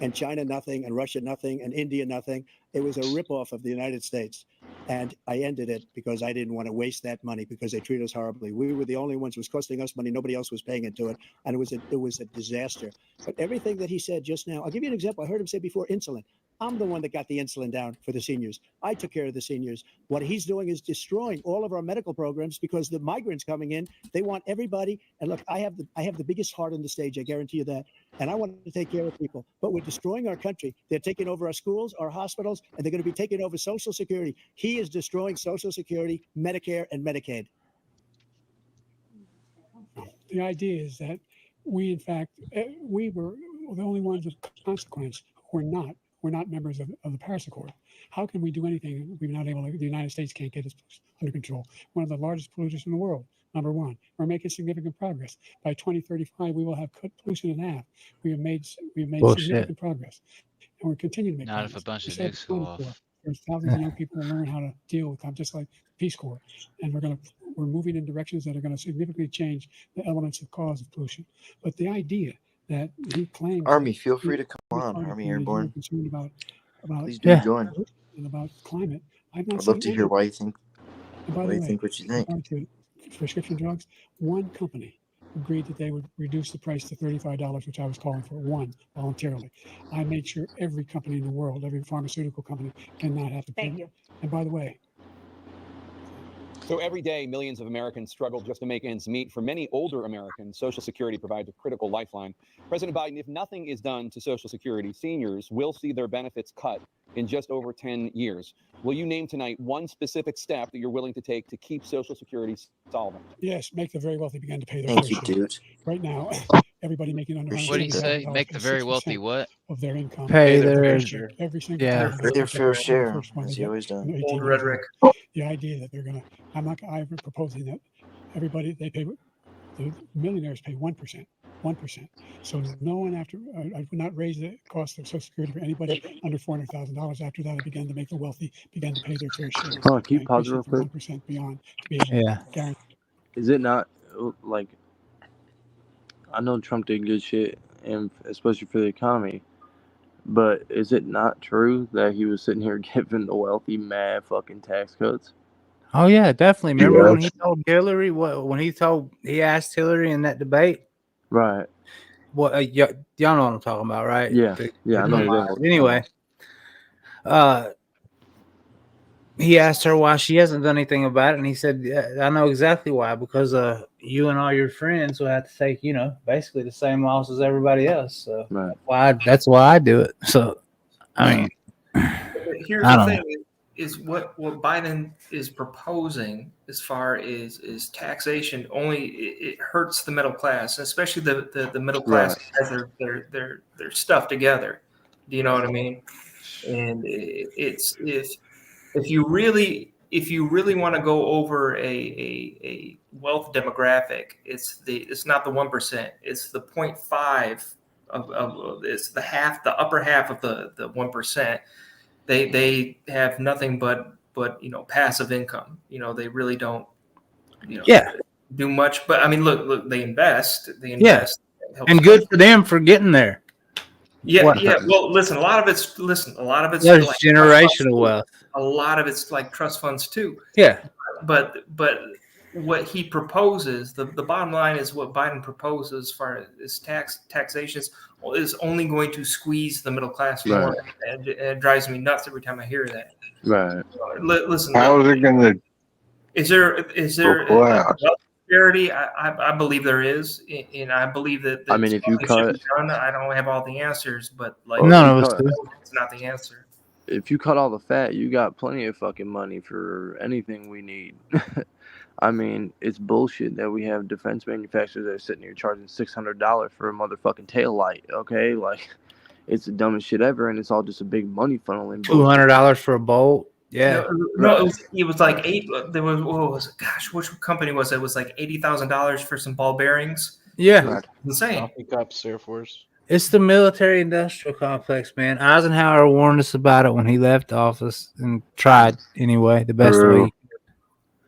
and China nothing, and Russia nothing, and India nothing. It was a ripoff of the United States. And I ended it because I didn't want to waste that money because they treat us horribly. We were the only ones who was costing us money. Nobody else was paying into it. And it was a disaster. But everything that he said just now, I'll give you an example. I heard him say before insulin. I'm the one that got the insulin down for the seniors. I took care of the seniors. What he's doing is destroying all of our medical programs because the migrants coming in, they want everybody. And look, I have the biggest heart on the stage. I guarantee you that. And I want to take care of people. But we're destroying our country. They're taking over our schools, our hospitals, and they're going to be taking over Social Security. He is destroying Social Security, Medicare, and Medicaid. The idea is that we, in fact, we were the only ones of consequence who were not members of the Paris Accord. How can we do anything? We're not able to, the United States can't get it under control. One of the largest polluters in the world, number one. We're making significant progress. By 2035, we will have cut pollution in half. We've made significant progress. And we're continuing to make Not progress. if a bunch of We nukes go off. There's thousands of young people who learn how to deal with them, just like Peace Corps. And we're moving in directions that are going to significantly change the elements of cause of pollution. But the idea that he claims Army, feel free to come on. Army Airborne. Concerned about Please do join. And about climate. I'm not I'd love to hear why you think. And by Why the you way, think what you think. to prescription drugs, one company agreed that they would reduce the price to $35, which I was calling for, one, voluntarily. I made sure every company in the world, every pharmaceutical company, cannot have to pay. Thank you. And by the way, So every day, millions of Americans struggle just to make ends meet. For many older Americans, Social Security provides a critical lifeline. President Biden, if nothing is done to Social Security, seniors will see their benefits cut in just over 10 years. Will you name tonight one specific step that you're willing to take to keep Social Security solvent? yes, make the very wealthy begin to pay their Thank fair you, share. dude. Right now, everybody making under Appreciate What do you say? $170,000 Make the pays very wealthy 6% what? of their income. Pay their their paycheck every single yeah. time. Their fair share, The first one as they he get always done. in 18 Old years rhetoric. old. The idea that they're gonna, I'm proposing that everybody the millionaires pay 1%. 1%. So no one I would not raise the cost of Social Security for anybody under $400,000. After that, I began to make the wealthy begin to pay their fair share. Hold on, can you pause it real quick? 1% beyond to be able to guarantee. Is it not like I know Trump did good shit, and especially for the economy. But is it not true that he was sitting here giving the wealthy mad fucking tax cuts? Oh yeah, definitely. Remember when Yes. he told Hillary when he asked Hillary in that debate? Right. What y'all know what I'm talking about, right? Yeah. Yeah, I know exactly. Anyway, he asked her why she hasn't done anything about it, and he said, "I know exactly why. Because you and all your friends will have to take, basically the same loss as everybody else. So that's why I do it. So, I mean, But here's I the don't thing: know. is what Biden is proposing as far as is taxation. Only it hurts the middle class, especially the middle class Right. has their stuff together. Do you know what I mean? And it's if you really want to go over a wealth demographic, it's not the 1%, it's the 0.5 of it's the upper half of the 1%. They have nothing but passive income. They really don't do much. But I mean, look, they invest. Yeah, It helps and good for them for getting there. yeah, What? yeah. Well, listen, a lot of it's There's like generational wealth. a lot of it's like trust funds too. Yeah. But what he proposes, the bottom line is what Biden proposes as far as taxation is only going to squeeze the middle class more. Right. And it drives me nuts every time I hear that. Right. Listen, How is it going to is there a collapse? wealth disparity? I believe there is, and I believe that I mean, if you something should cut, be done. I don't have all the answers, but like well, if you cut, it's not the answer. if you cut all the fat, you got plenty of fucking money for anything we need. I mean, it's bullshit that we have defense manufacturers that are sitting here charging $600 for a motherfucking tail light. Okay, like it's the dumbest shit ever, and it's all just a big money funneling. $200 for a bolt. Yeah. No, it was like eight. There was what was it? Gosh, which company was it? It was like $80,000 for some ball bearings. Yeah. Insane. Coffee cups, Air Force. It's the military-industrial complex, man. Eisenhower warned us about it when he left office and tried anyway the best way. He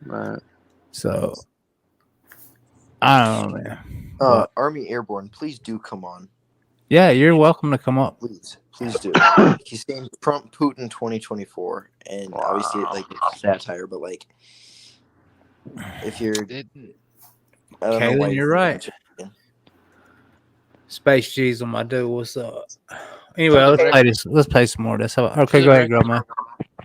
could. Right. So I don't know, man. Army Airborne, please do come on. Yeah, you're welcome to come up. Please do. He's saying Trump Putin 2024, and obviously like it's satire, but like if you're, I don't know why Kaylin, you're right. Space G's on my dude. What's up? Anyway, let's play this. Let's play some more of this. Okay, go ahead, girl, man.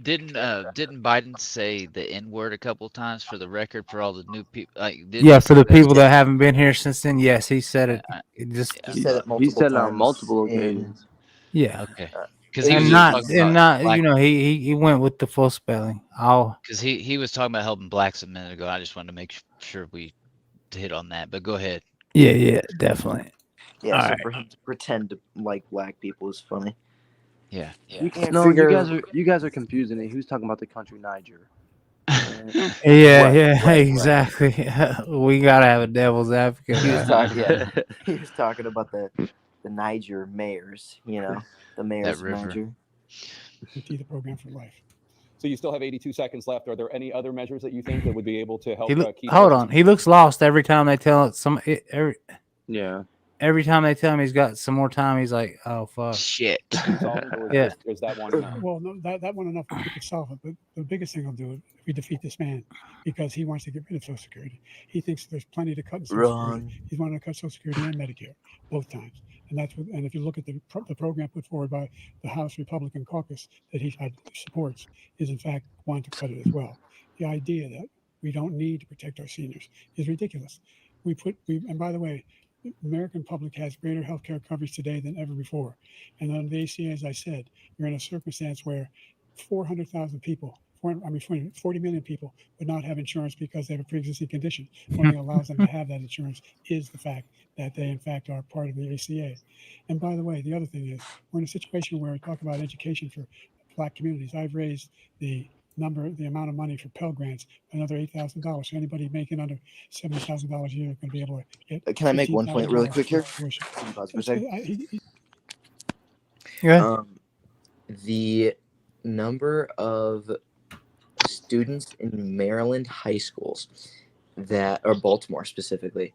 Didn't Biden say the N-word a couple times for the record for all the new people? Yeah, for the people that haven't been here since then. Yes, he said it. He said it multiple He said it on times, multiple and- occasions. Yeah. Okay. Because he was And just not, talking and about not, you know, he went with the full spelling. because he was talking about helping blacks a minute ago. I just wanted to make sure we hit on that. But go ahead. Yeah, definitely. Yeah, All so right. for him to pretend to like black people is funny. Yeah. You can't No, figure. you guys are confusing it. He was talking about the country Niger. Yeah, exactly. We gotta have a devil's advocate. He was talking. Yeah, he was talking about the Niger mayors. You know, the mayors of Niger. The program for life. So you still have 82 seconds left. Are there any other measures that you think that would be able to help keep? Hold on. He looks lost every time they tell it. Yeah. Every time they tell him he's got some more time, he's like, "Oh fuck, shit." Yeah. Is that one enough? Well, no, that one enough. We could solve it, but the biggest thing will do it if we defeat this man, because he wants to get rid of Social Security. He thinks there's plenty to cut in Social Security. He's wanting to cut Social Security and Medicare both times, and that's what. And if you look at the program put forward by the House Republican caucus that he supports, is in fact wanting to cut it as well. The idea that we don't need to protect our seniors is ridiculous. And by the way, the American public has greater health care coverage today than ever before. And under the ACA, as I said, you're in a circumstance where 400,000 people, 40 million people would not have insurance because they have a pre-existing condition. One thing allows them to have that insurance is the fact that they, in fact, are part of the ACA. And by the way, the other thing is we're in a situation where we talk about education for Black communities. I've raised the amount of money for Pell Grants, another $8,000. So anybody making under $70,000 a year is going to be able to get. Can I make one point really quick here? The number of students in Maryland high schools or Baltimore specifically,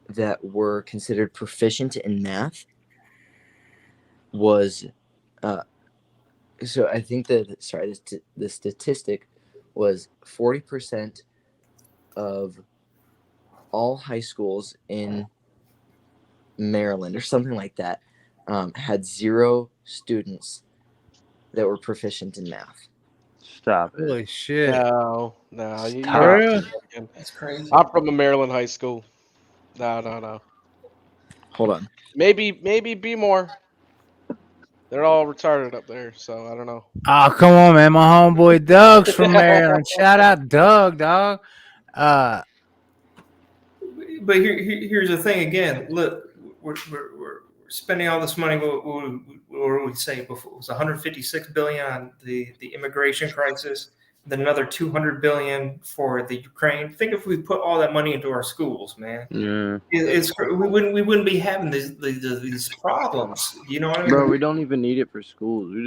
that were considered proficient in math was, so I think that, sorry, the statistic was 40% of all high schools in Maryland or something like that had 0 students that were proficient in math. Stop it. Holy shit. No, For real? That's crazy. I'm from a Maryland high school. No. Hold on. Maybe be more. They're all retarded up there, so I don't know. Oh, come on, man. My homeboy Doug's from Maryland. Shout out Doug, dog. But here's the thing again. Look, we're spending all this money. What did we say before? It was 156 billion on the immigration crisis, then another 200 billion for the Ukraine. Think if we put all that money into our schools, man. Yeah. We wouldn't be having these problems. You know what I mean? Bro, we don't even need it for schools. We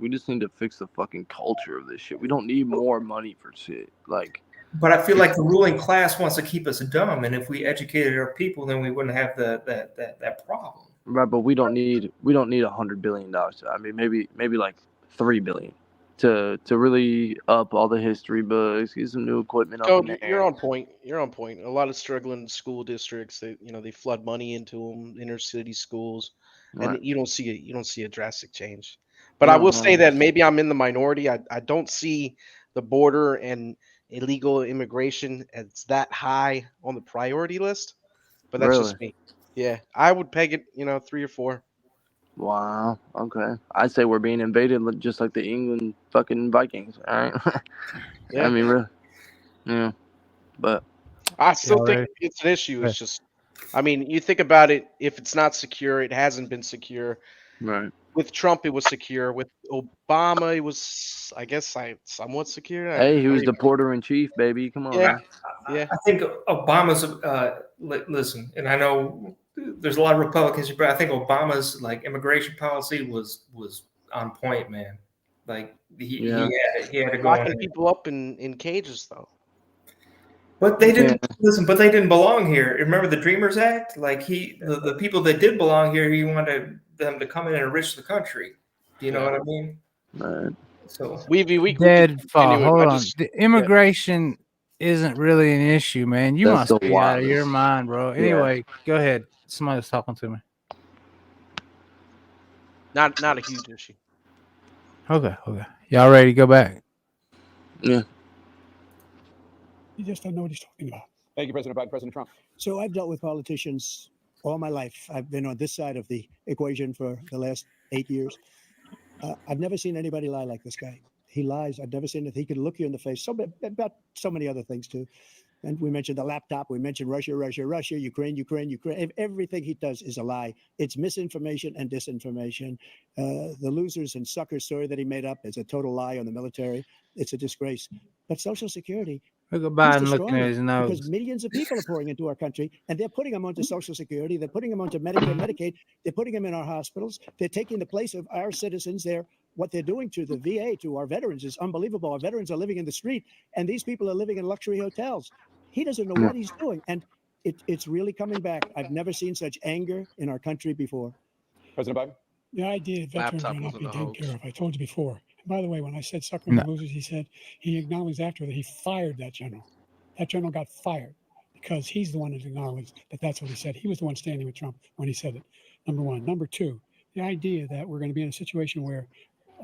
just need to fix the fucking culture of this shit. We don't need more money for shit. Like, but I feel like the ruling class wants to keep us dumb, and if we educated our people, then we wouldn't have that problem. right, but we don't need $100 billion. I mean, maybe like $3 billion to really up all the history books, get some new equipment up in there. You're on point. You're on point. A lot of struggling school districts, they flood money into them, inner city schools, and Right. you don't see a drastic change. But I will say that maybe I'm in the minority. I don't see the border and illegal immigration as that high on the priority list. But that's just me. Yeah, I would peg it, 3 or 4. Wow. Okay. I'd say we're being invaded just like the England fucking Vikings. All right. Yeah. I mean, really. Yeah. But I still think it's an issue. It's just, I mean, you think about it. If it's not secure, it hasn't been secure. Right. With Trump, it was secure. With Obama, it was, I guess, somewhat secure. Hey, he was the porter in chief, baby. Come on, man. Yeah. I think Obama's listen, and I know there's a lot of Republicans, but I think Obama's immigration policy was on point, man. Like he had to go locking people up in cages, though. But they didn't listen. But they didn't belong here. Remember the Dreamers Act? Like the people that did belong here, he wanted them to come in and enrich the country. Do you know what I mean? Right. So Dead fall. Hold on. The immigration isn't really an issue, man. You That's must the be out of wildest. your mind, bro. Yeah. Anyway, go ahead. Somebody was talking to me. Not a huge issue. Okay. Y'all ready to go back? Yeah. You just don't know what he's talking about. Thank you, President Biden. President Trump. So I've dealt with politicians all my life. I've been on this side of the equation for the last 8 years. I've never seen anybody lie like this guy. He lies. I've never seen it. He can look you in the face. About so many other things too. And we mentioned the laptop. We mentioned Russia, Ukraine. Everything he does is a lie. It's misinformation and disinformation. The losers and suckers story that he made up is a total lie on the military. It's a disgrace. But Social Security, Look at he's Biden looking destroying at it his nose. because millions of people are pouring into our country, and they're putting them onto Social Security. They're putting them onto Medicare, Medicaid. They're putting them in our hospitals. They're taking the place of our citizens. What they're doing to the VA, to our veterans, is unbelievable. Our veterans are living in the street, and these people are living in luxury hotels. He doesn't know what he's doing, and it's really coming back. I've never seen such anger in our country before. President Biden. The idea that veterans Laptop are not wasn't being a taken hoax. care of. I told you before. And by the way, when I said suckering the losers, he said he acknowledged after that he fired that general. That general got fired because he's the one that acknowledged that that's what he said. He was the one standing with Trump when he said it. Number one. Number two, the idea that we're going to be in a situation where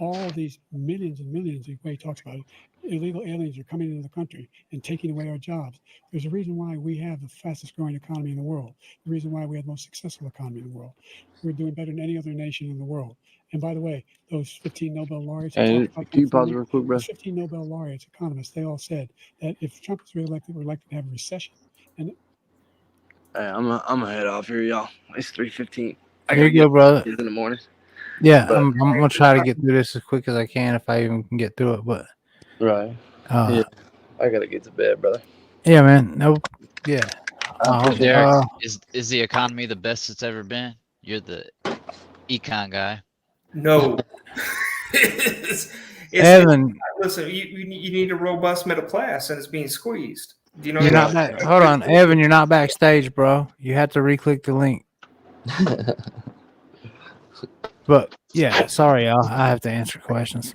all these millions and millions, the way he talks about it, illegal aliens are coming into the country and taking away our jobs. There's a reason why we have the fastest growing economy in the world. The reason why we have the most successful economy in the world. We're doing better than any other nation in the world. And by the way, those 15 Nobel laureates, Hey, can you pause real quick, bro? those 15 Nobel laureates, economists, they all said that if Trump is reelected, we're likely to have a recession. And Hey, I'm gonna head off here, y'all. It's 3:15. There you go, brother. In the morning. Yeah, But- I'm gonna try to get through this as quick as I can if I even can get through it. But Right. Yeah. I gotta get to bed, brother. yeah, man. No, yeah. Derek, is the economy the best it's ever been? You're the econ guy. No. Evan. Listen, you need a robust middle class, and it's being squeezed. Do you know? You're not back. Hold on, Evan. You're not backstage, bro. You have to re-click the link. But yeah, sorry, y'all. I have to answer questions.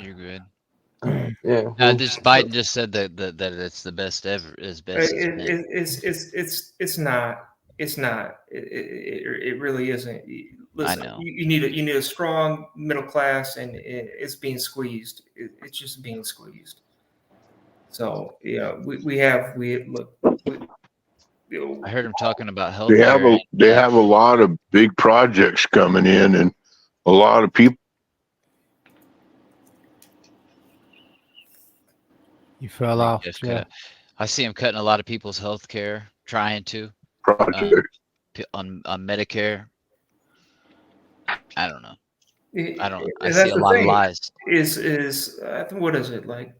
You're good. Yeah. This Biden just said that it's the best ever, as best it's been. It's not. It's not. It really isn't. Listen, know. you need a strong middle class, and it's being squeezed. It's just being squeezed. So yeah, I heard him talking about They have healthcare. they have a lot of big projects coming in, and a lot of people. You fell off. Yeah. I see him cutting a lot of people's health care, trying to on Medicare. I don't know. I see a lot of lies. Is I think, what is it, like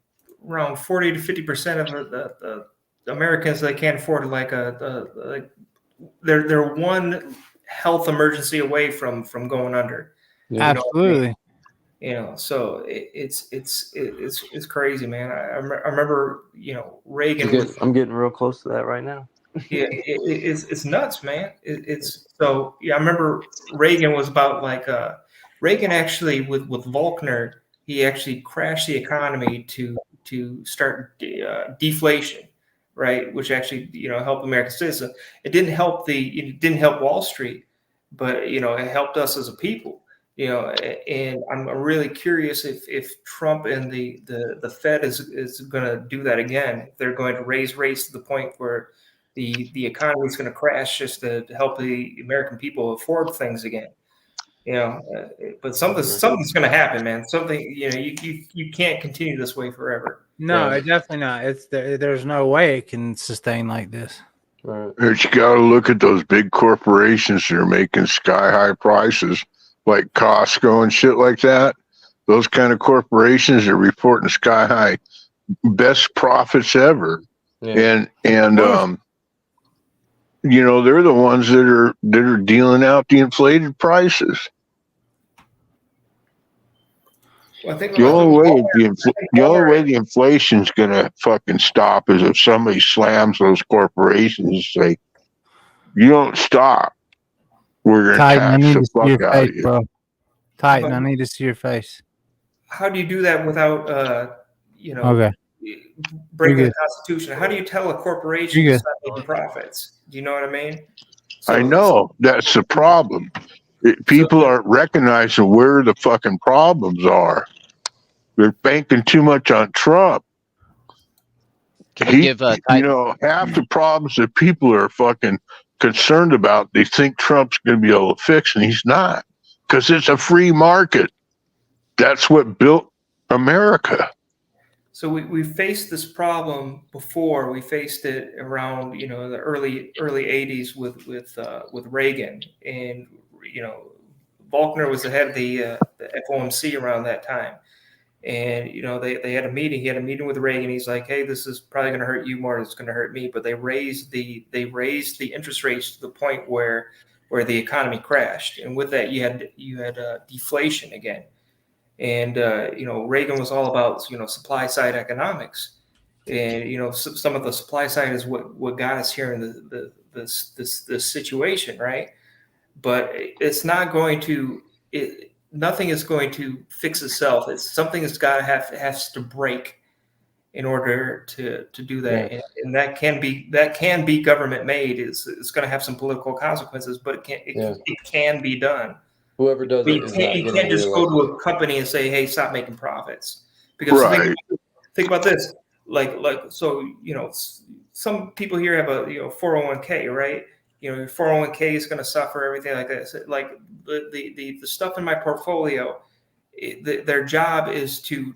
around 40 to 50% of the Americans, they can't afford like they're one health emergency away from going under. Yeah. Absolutely. You know, so it's crazy, man. I remember, Reagan. I'm getting real close to that right now. Yeah, it's nuts, man. I remember Reagan was about like Reagan actually with Volcker, he actually crashed the economy to start deflation, right? Which actually helped American citizens. It didn't help Wall Street, but it helped us as a people. And I'm really curious if Trump and the Fed is going to do that again. If they're going to raise rates to the point where the economy is going to crash just to help the American people afford things again. But something's going to happen, man. Something, you can't continue this way forever. No, definitely not. There's no way it can sustain like this. Right. You got to look at those big corporations that are making sky high prices, like Costco and shit like that. Those kind of corporations are reporting sky high, best profits ever, and they're the ones that are dealing out the inflated prices. Well, the only way the inflation's gonna fucking stop is if somebody slams those corporations and say, "You don't stop, we're gonna tax the fuck out of you." Bro. Titan, I need to see your face. How do you do that without okay. breaking the Constitution? How do you tell a corporation to stop making profits? Do you know what I mean? I know that's the problem. People aren't recognizing where the fucking problems are. They're banking too much on Trump. Half the problems that people are fucking concerned about, they think Trump's going to be able to fix, and he's not, because it's a free market. That's what built America. So we faced this problem before. We faced it around the early 80s with Reagan, and Volcker was the head of the FOMC around that time. And they had a meeting. He had a meeting with Reagan. He's like, "Hey, this is probably going to hurt you more than it's going to hurt me." But they raised the interest rates to the point where the economy crashed, and with that you had deflation again. And Reagan was all about supply side economics, and some of the supply side is what got us here in this situation, right? But it's not going to. Nothing is going to fix itself. It's something that's has to break in order to do that, and that can be government made. It's going to have some political consequences, but it can be done. Whoever does it, you can't just go to a company and say, "Hey, stop making profits." Because think about this, so some people here have a 401k, right? Your 401k is going to suffer, everything like this. Like the stuff in my portfolio, their job is to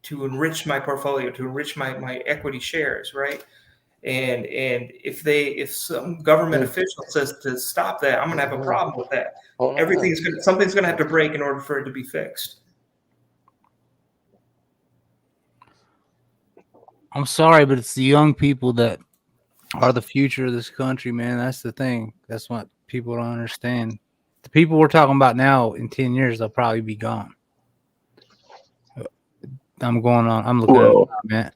enrich my portfolio, to enrich my equity shares, right? And if some government official says to stop that, I'm going to have a problem with that. Something's going to have to break in order for it to be fixed. I'm sorry, but it's the young people that are the future of this country, man. That's the thing. That's what people don't understand. The people we're talking about now, in 10 years, they'll probably be gone. I'm looking at it, man.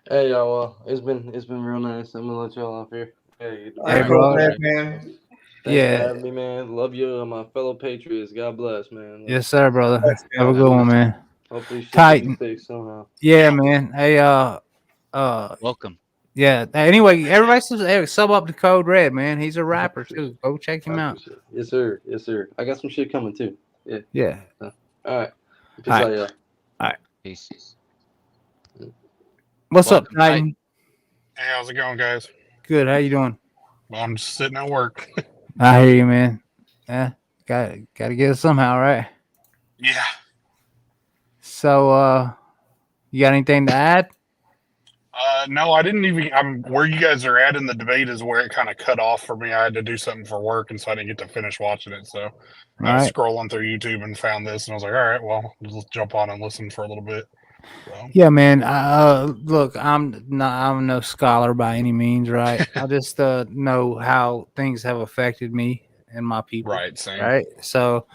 Hey y'all, well, it's been real nice. I'm gonna let y'all off here. Hey, All right, cool, man. Thanks for having me, man. Love you, my fellow patriots. God bless, man. Yes, sir, brother. Bless, Have a man. good one, man. Hopefully shit can be Titan. fixed somehow. Yeah, man. Hey, welcome. Yeah. Anyway, everybody sub up to Code Red, man. He's a rapper too. Go check him out. Yes, sir. Yes, sir. I got some shit coming too. Yeah. Yeah. All right. Peace All right. out, y'all. All right. Peace. What's up, Titan? Hey, how's it going, guys? Good. How you doing? Well, I'm just sitting at work. I hear you, man. Yeah. Got to get it somehow, right? Yeah. So, you got anything to add? No, I didn't even. Where you guys are at in the debate is where it kind of cut off for me. I had to do something for work, and so I didn't get to finish watching it. So I was Right. scrolling through YouTube and found this, and I was like, all right, well, let's jump on and listen for a little bit. So. Yeah, man. Look, I'm no scholar by any means, right? I just know how things have affected me and my people. Right. Same. Right. So,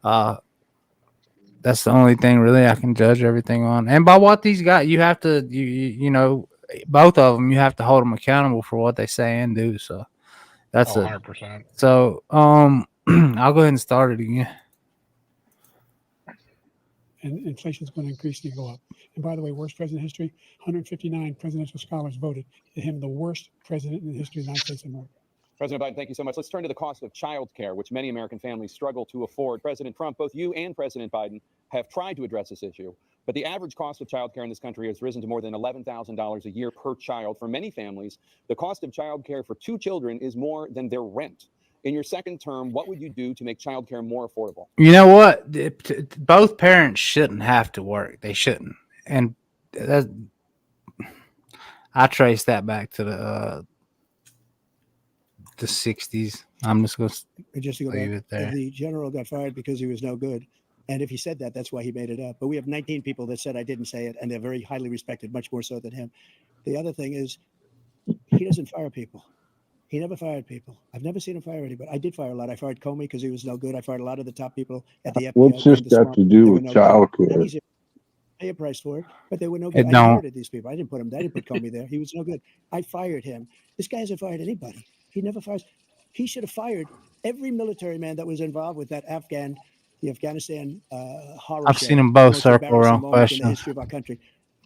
that's the only thing really I can judge everything on. And by what these guys, you have to, you know, both of them, you have to hold them accountable for what they say and do. So that's 100%. So, I'll go ahead and start it again. And inflation is going to increase and go up. And by the way, worst president in history, 159 presidential scholars voted him the worst president in the history of the United States of America. President Biden, thank you so much. Let's turn to the cost of child care, which many American families struggle to afford. President Trump, both you and President Biden have tried to address this issue, but the average cost of child care in this country has risen to more than $11,000 a year per child. For many families, the cost of child care for 2 children is more than their rent. In your second term, what would you do to make child care more affordable? You know what? Both parents shouldn't have to work. They shouldn't. And I trace that back to the 60s. I'm just going to leave it there. The general got fired because he was no good. And if he said that, that's why he made it up. But we have 19 people that said I didn't say it, and they're very highly respected, much more so than him. The other thing is he doesn't fire people. He never fired people. I've never seen him fire anybody. I did fire a lot. I fired Comey because he was no good. I fired a lot of the top people at the FBI. What's this got to do with child care? Pay a price for it, but they were no It good. I don't. inherited these people. I didn't put Comey there. He was no good. I fired him. This guy hasn't fired anybody. He never fires. He should have fired every military man that was involved with the Afghanistan horror. I've show. seen them both Most circle embarrassing around moment in the questions. history of our country.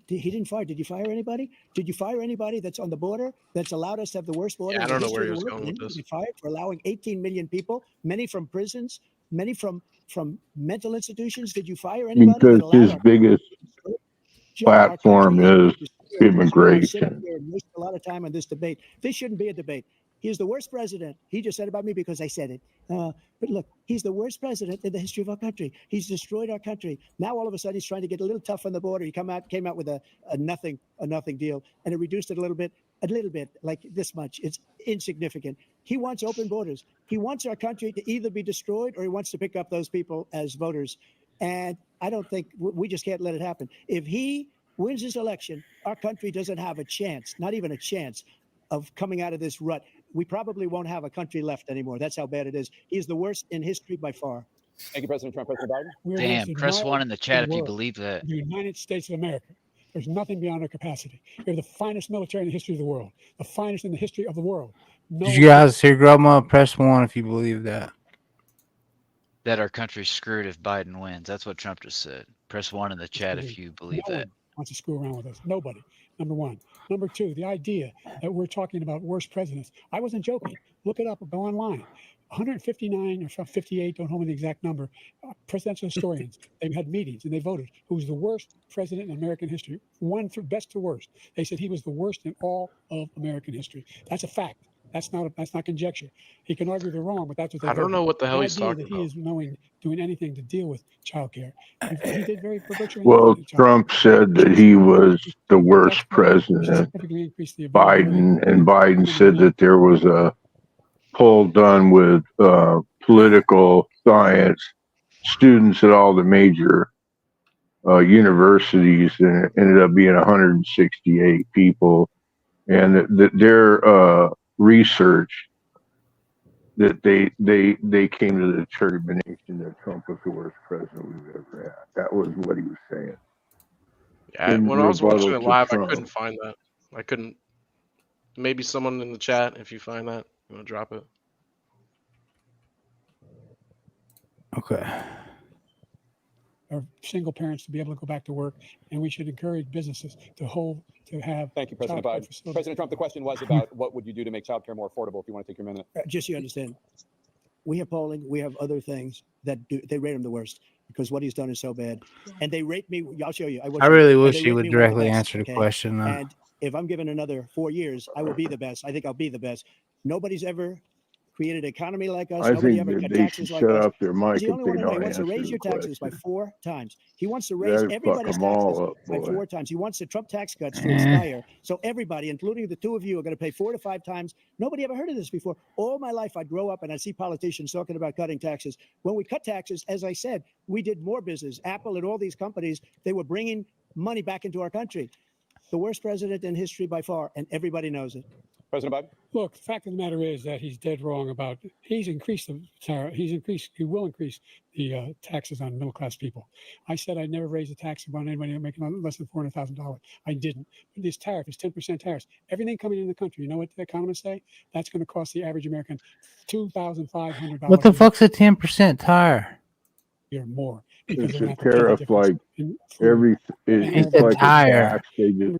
He didn't fire. Did you fire anybody? Did you fire anybody that's on the border that's allowed us to have the worst border? Yeah, I in the don't know history where of he the was world? going with Didn't this. he get fired for allowing 18 million people, many from prisons, many from mental institutions? Did you fire anybody? Because that allowed his our- biggest Joe, our platform country is immigration. sit up there and waste a lot of time on this debate. This shouldn't be a debate. He is the worst president. He just said about me because I said it. But look, he's the worst president in the history of our country. He's destroyed our country. Now all of a sudden he's trying to get a little tough on the border. He came out with a nothing deal, and it reduced it a little bit, like this much. It's insignificant. He wants open borders. He wants our country to either be destroyed or he wants to pick up those people as voters. And I don't think we just can't let it happen. If he wins this election, our country doesn't have a chance, not even a chance, of coming out of this rut. We probably won't have a country left anymore. That's how bad it is. He's the worst in history by far. Thank you, President Trump. President Biden? We're Damn, most press admired 1 in the chat in if you world, believe that. the United States of America. There's nothing beyond our capacity. We have the finest military in the history of the world, the finest in the history of the world. No Did you guys hear Grandma? Press 1 if you believe that. That our country's screwed if Biden wins. That's what Trump just said. Press 1 in the chat if you believe no that. one wants to screw around with us. Nobody. Number one. Number two, the idea that we're talking about worst presidents. I wasn't joking. Look it up or go online. 159 or 58, don't hold me the exact number, presidential historians. They've had meetings and they voted who's the worst president in American history. One through best to worst. They said he was the worst in all of American history. That's a fact. That's not conjecture. He can argue they're wrong, but that's what they I don't voted. know what the hell he's idea talking that he about. is doing anything to deal with child care. He did very virtually Well, nothing. Trump said that he was the worst president. Biden, and Biden said that there was a poll done with political science students at all the major universities, and it ended up being 168 people, and that their research that they came to the determination that Trump was the worst president we've ever had. That was what he was saying. Yeah, in when I was watching rebuttal it to live, I Trump. couldn't find that. I couldn't. Maybe someone in the chat, if you find that, you want to drop it. Okay. Or single parents to be able to go back to work, and we should encourage businesses to have. Thank you, President childcare Biden. facilities. President Trump, the question was about what would you do to make childcare more affordable, if you want to take your minute. Just so you understand, we have polling, we have other things that they rate him the worst because what he's done is so bad. And they rate me, I'll show you. I really wish you would directly answer the question. And if I'm given another 4 years, I will be the best. I think I'll be the best. Nobody's ever created an economy like us. I Nobody think ever that cut they taxes should like shut us. off their He's mic the if only they one I know. He don't wants to answer raise the your taxes by question. 4 times. He wants to raise That'd fuck everybody's them all taxes up, by boy. 4 times. He wants the Trump tax cuts to expire. So everybody, including the two of you, are going to pay 4 to 5 times. Nobody ever heard of this before. All my life, I'd grow up and I'd see politicians talking about cutting taxes. When we cut taxes, as I said, we did more business. Apple and all these companies, they were bringing money back into our country. The worst president in history by far, and everybody knows it. President Biden? Look, the fact of the matter is that he's dead wrong about. He's increased the tariff. He will increase the taxes on middle class people. I said I'd never raise a tax on anybody making less than $400,000. I didn't. This tariff is 10% tariffs. Everything coming in the country. You know what the economists say? That's going to cost the average American $2,500. What the fuck's a 10% tire? Or more. It's a tariff like He's it's a like tire. a tax. They just,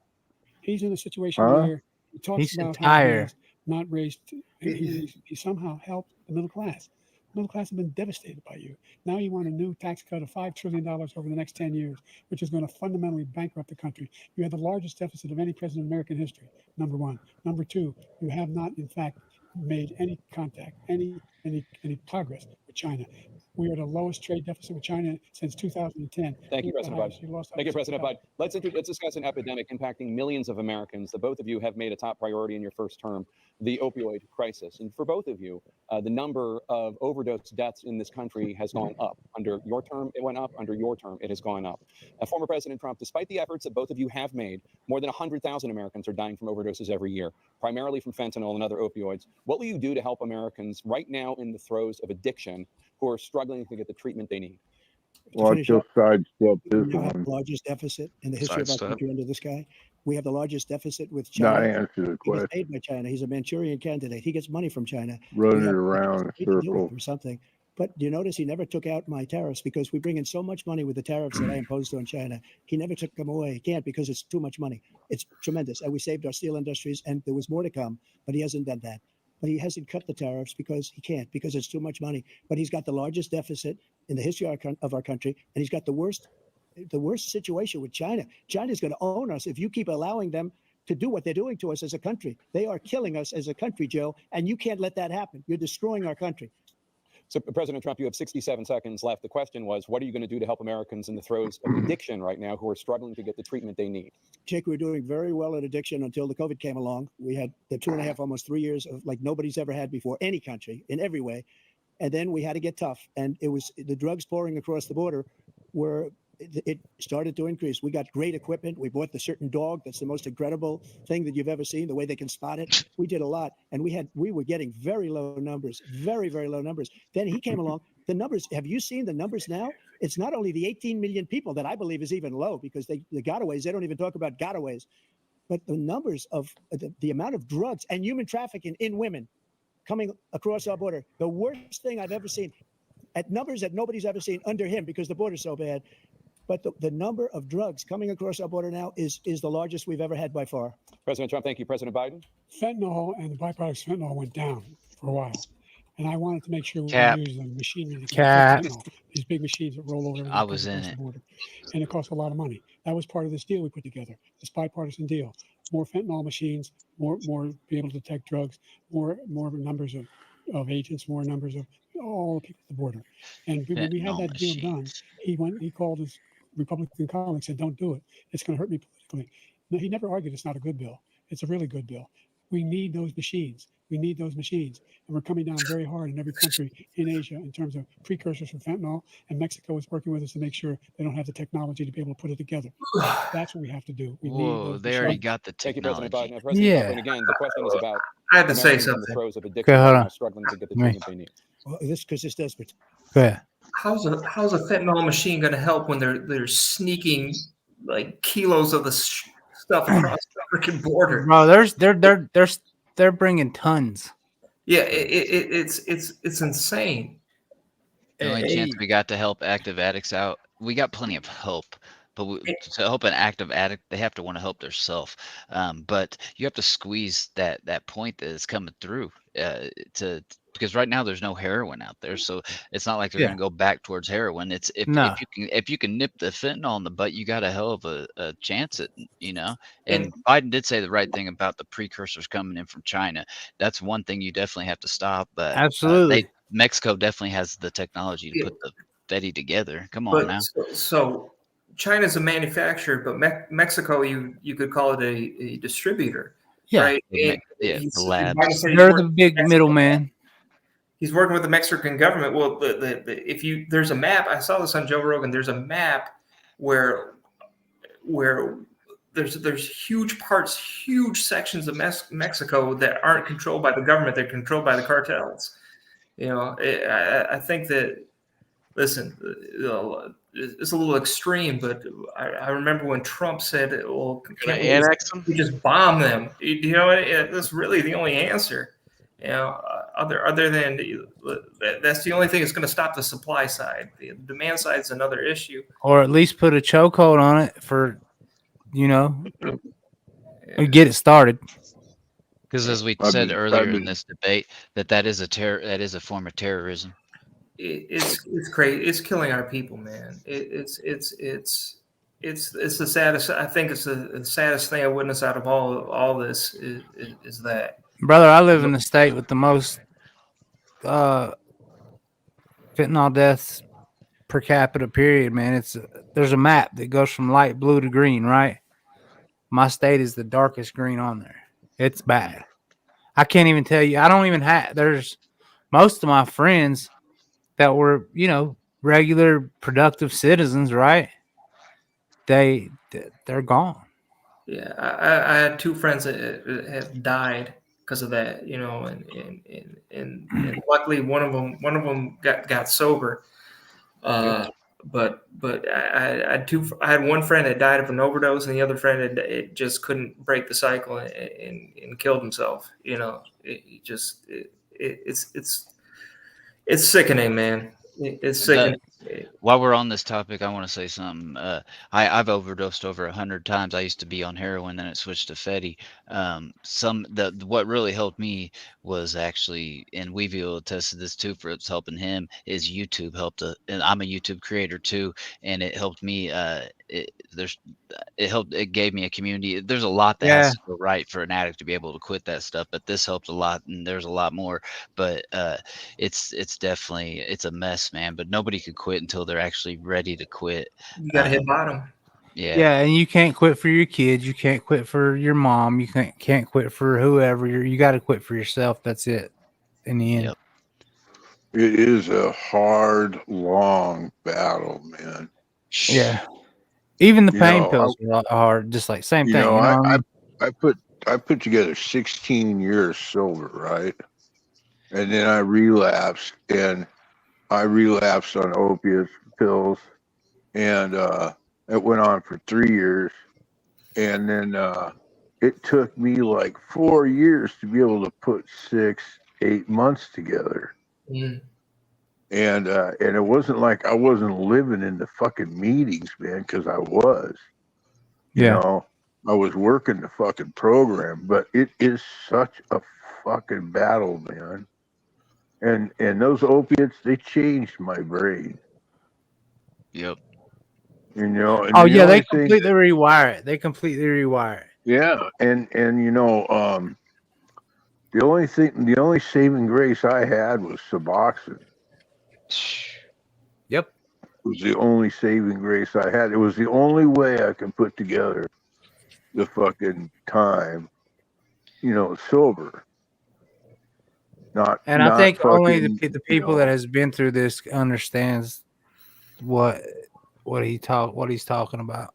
He's in a situation huh? where he talks He's a about how he tire. has not raised. He somehow helped the middle class. The middle class have been devastated by you. Now you want a new tax cut of $5 trillion over the next 10 years, which is going to fundamentally bankrupt the country. You have the largest deficit of any president in American history. Number one. Number two, you have not, in fact, made any contact, any progress with China. We are at the lowest trade deficit with China since 2010. Thank you, President Biden. Thank you, President Biden. Let's discuss an epidemic impacting millions of Americans that both of you have made a top priority in your first term, the opioid crisis. And for both of you, the number of overdose deaths in this country has gone up. Under your term, it went up. Under your term, it has gone up. Former President Trump, despite the efforts that both of you have made, more than 100,000 Americans are dying from overdoses every year, primarily from fentanyl and other opioids. What will you do to help Americans right now in the throes of addiction who are struggling to get the treatment they need? watch your sidestep this We now have one. the largest deficit in the history of our country under this guy. We have the largest deficit with Not China. answer the He was question. paid by China. He's a Manchurian candidate. He gets money from China. Run We it have around in a to do it circle. or something. But do you notice he never took out my tariffs because we bring in so much money with the tariffs that I imposed on China. He never took them away. He can't because it's too much money. It's tremendous. And we saved our steel industries and there was more to come, but he hasn't done that. But he hasn't cut the tariffs because he can't, because it's too much money. But he's got the largest deficit in the history of our country, and he's got the worst situation with China. China's going to own us if you keep allowing them to do what they're doing to us as a country. They are killing us as a country, Joe, and you can't let that happen. You're destroying our country. So, President Trump, you have 67 seconds left. The question was, what are you going to do to help Americans in the throes of addiction right now who are struggling to get the treatment they need? Jake, we were doing very well at addiction until the COVID came along. We had the 2.5, almost 3 years of like nobody's ever had before, any country in every way. And then we had to get tough. And it was the drugs pouring across the border were it started to increase. We got great equipment. We bought the certain dog that's the most incredible thing that you've ever seen, the way they can spot it. We did a lot. And we were getting very low numbers, very, very low numbers. Then he came along. The numbers, have you seen the numbers now? It's not only the 18 million people that I believe is even low because the gotaways, they don't even talk about gotaways, but the numbers of the amount of drugs and human trafficking in women coming across our border, the worst thing I've ever seen at numbers that nobody's ever seen under him because the border's so bad. But the number of drugs coming across our border now is the largest we've ever had by far. President Trump, thank you. President Biden? Fentanyl and the byproducts of fentanyl went down for a while. And I wanted to make sure we use the machinery to Cap. fentanyl, these big machines that roll over I was in across the it. border. And it costs a lot of money. That was part of this deal we put together, this bipartisan deal. More fentanyl machines, more be able to detect drugs, more numbers of agents, more numbers of all the people at the border. And when we had that deal done, he called his Republican colleagues and said, don't do it. It's going to hurt me politically. No, he never argued it's not a good bill. It's a really good bill. We need those machines. We need those machines. And we're coming down very hard in every country in Asia in terms of precursors for fentanyl. And Mexico is working with us to make sure they don't have the technology to be able to put it together. That's what we have to do. We need Whoa, those they already machines. got the Thank you, President Biden. technology. President Yeah. Trump, and again, the question is about I had to say Americans in the something. throes of addiction Okay, hold right on. now struggling to get the Me. treatment they need. Well, because it's desperate. Go ahead. How's a fentanyl machine going to help when they're sneaking like kilos of the stuff across the freaking border. Bro, they're bringing tons. Yeah, it's insane. The only chance we got to help active addicts out, we got plenty of help, but to help an active addict, they have to want to help themselves. But you have to squeeze that point that is coming through because right now there's no heroin out there, so it's not like they're going to go back towards heroin. It's if you can nip the fentanyl in the butt, you got a hell of a chance at And Biden did say the right thing about the precursors coming in from China. That's one thing you definitely have to stop. But absolutely. Mexico definitely has the technology to put the Fetty together. Come on now. So China's a manufacturer, but Mexico, you could call it a distributor, right? The labs. They're the big middleman. He's working with the Mexican government. Well, there's a map. I saw this on Joe Rogan. There's a map where there's huge parts, huge sections of Mexico that aren't controlled by the government. They're controlled by the cartels. I think that, listen, it's a little extreme, but I remember when Trump said, well, annex them? We just bomb them. That's really the only answer. Other than that's the only thing that's going to stop the supply side. The demand side is another issue. Or at least put a chokehold on it for, get it started. Because as we said earlier in this debate, that is a form of terrorism. It's crazy. It's killing our people, man. It's the saddest. I think it's the saddest thing I witnessed out of all this is that. Brother, I live in the state with the most fentanyl deaths per capita. Period, man. There's a map that goes from light blue to green, right? My state is the darkest green on there. It's bad. I can't even tell you. I don't even have. There's most of my friends that were, regular productive citizens, right? They're gone. Yeah, I had two friends that have died because of that, and luckily one of them got sober. But I had one friend that died of an overdose, and the other friend it just couldn't break the cycle and killed himself. It's sickening, man. It's sickening. While we're on this topic, I want to say something. I've overdosed over 100 times. I used to be on heroin, then it switched to Fetty. What really helped me was actually, and Weevil attested this too, for it's helping him, is YouTube helped. And I'm a YouTube creator too, and it helped me. It gave me a community. There's a lot that has to go right for an addict to be able to quit that stuff, but this helped a lot, and there's a lot more. But it's definitely a mess, man. But nobody could quit until they're actually ready to quit. You gotta hit bottom. Yeah, and you can't quit for your kids. You can't quit for your mom. You can't quit for whoever. You got to quit for yourself. That's it. In the end, it is a hard, long battle, man. Yeah, even the pain pills are hard. Just like same thing. I put together 16 years sober, right? And then I relapsed, and I relapsed on opiates, pills, and it went on for 3 years. And then it took me like 4 years to be able to put 6-8 months together. Mm. And it wasn't like I wasn't living in the fucking meetings, man, because I was. I was working the fucking program, but it is such a fucking battle, man. And those opiates, they changed my brain. Yep. And they completely rewire it. They completely rewire it. Yeah, and the only saving grace I had was Suboxone. Yep. It was the only saving grace I had. It was the only way I could put together the fucking time, sober. I think only the people that has been through this understands what he's talking about.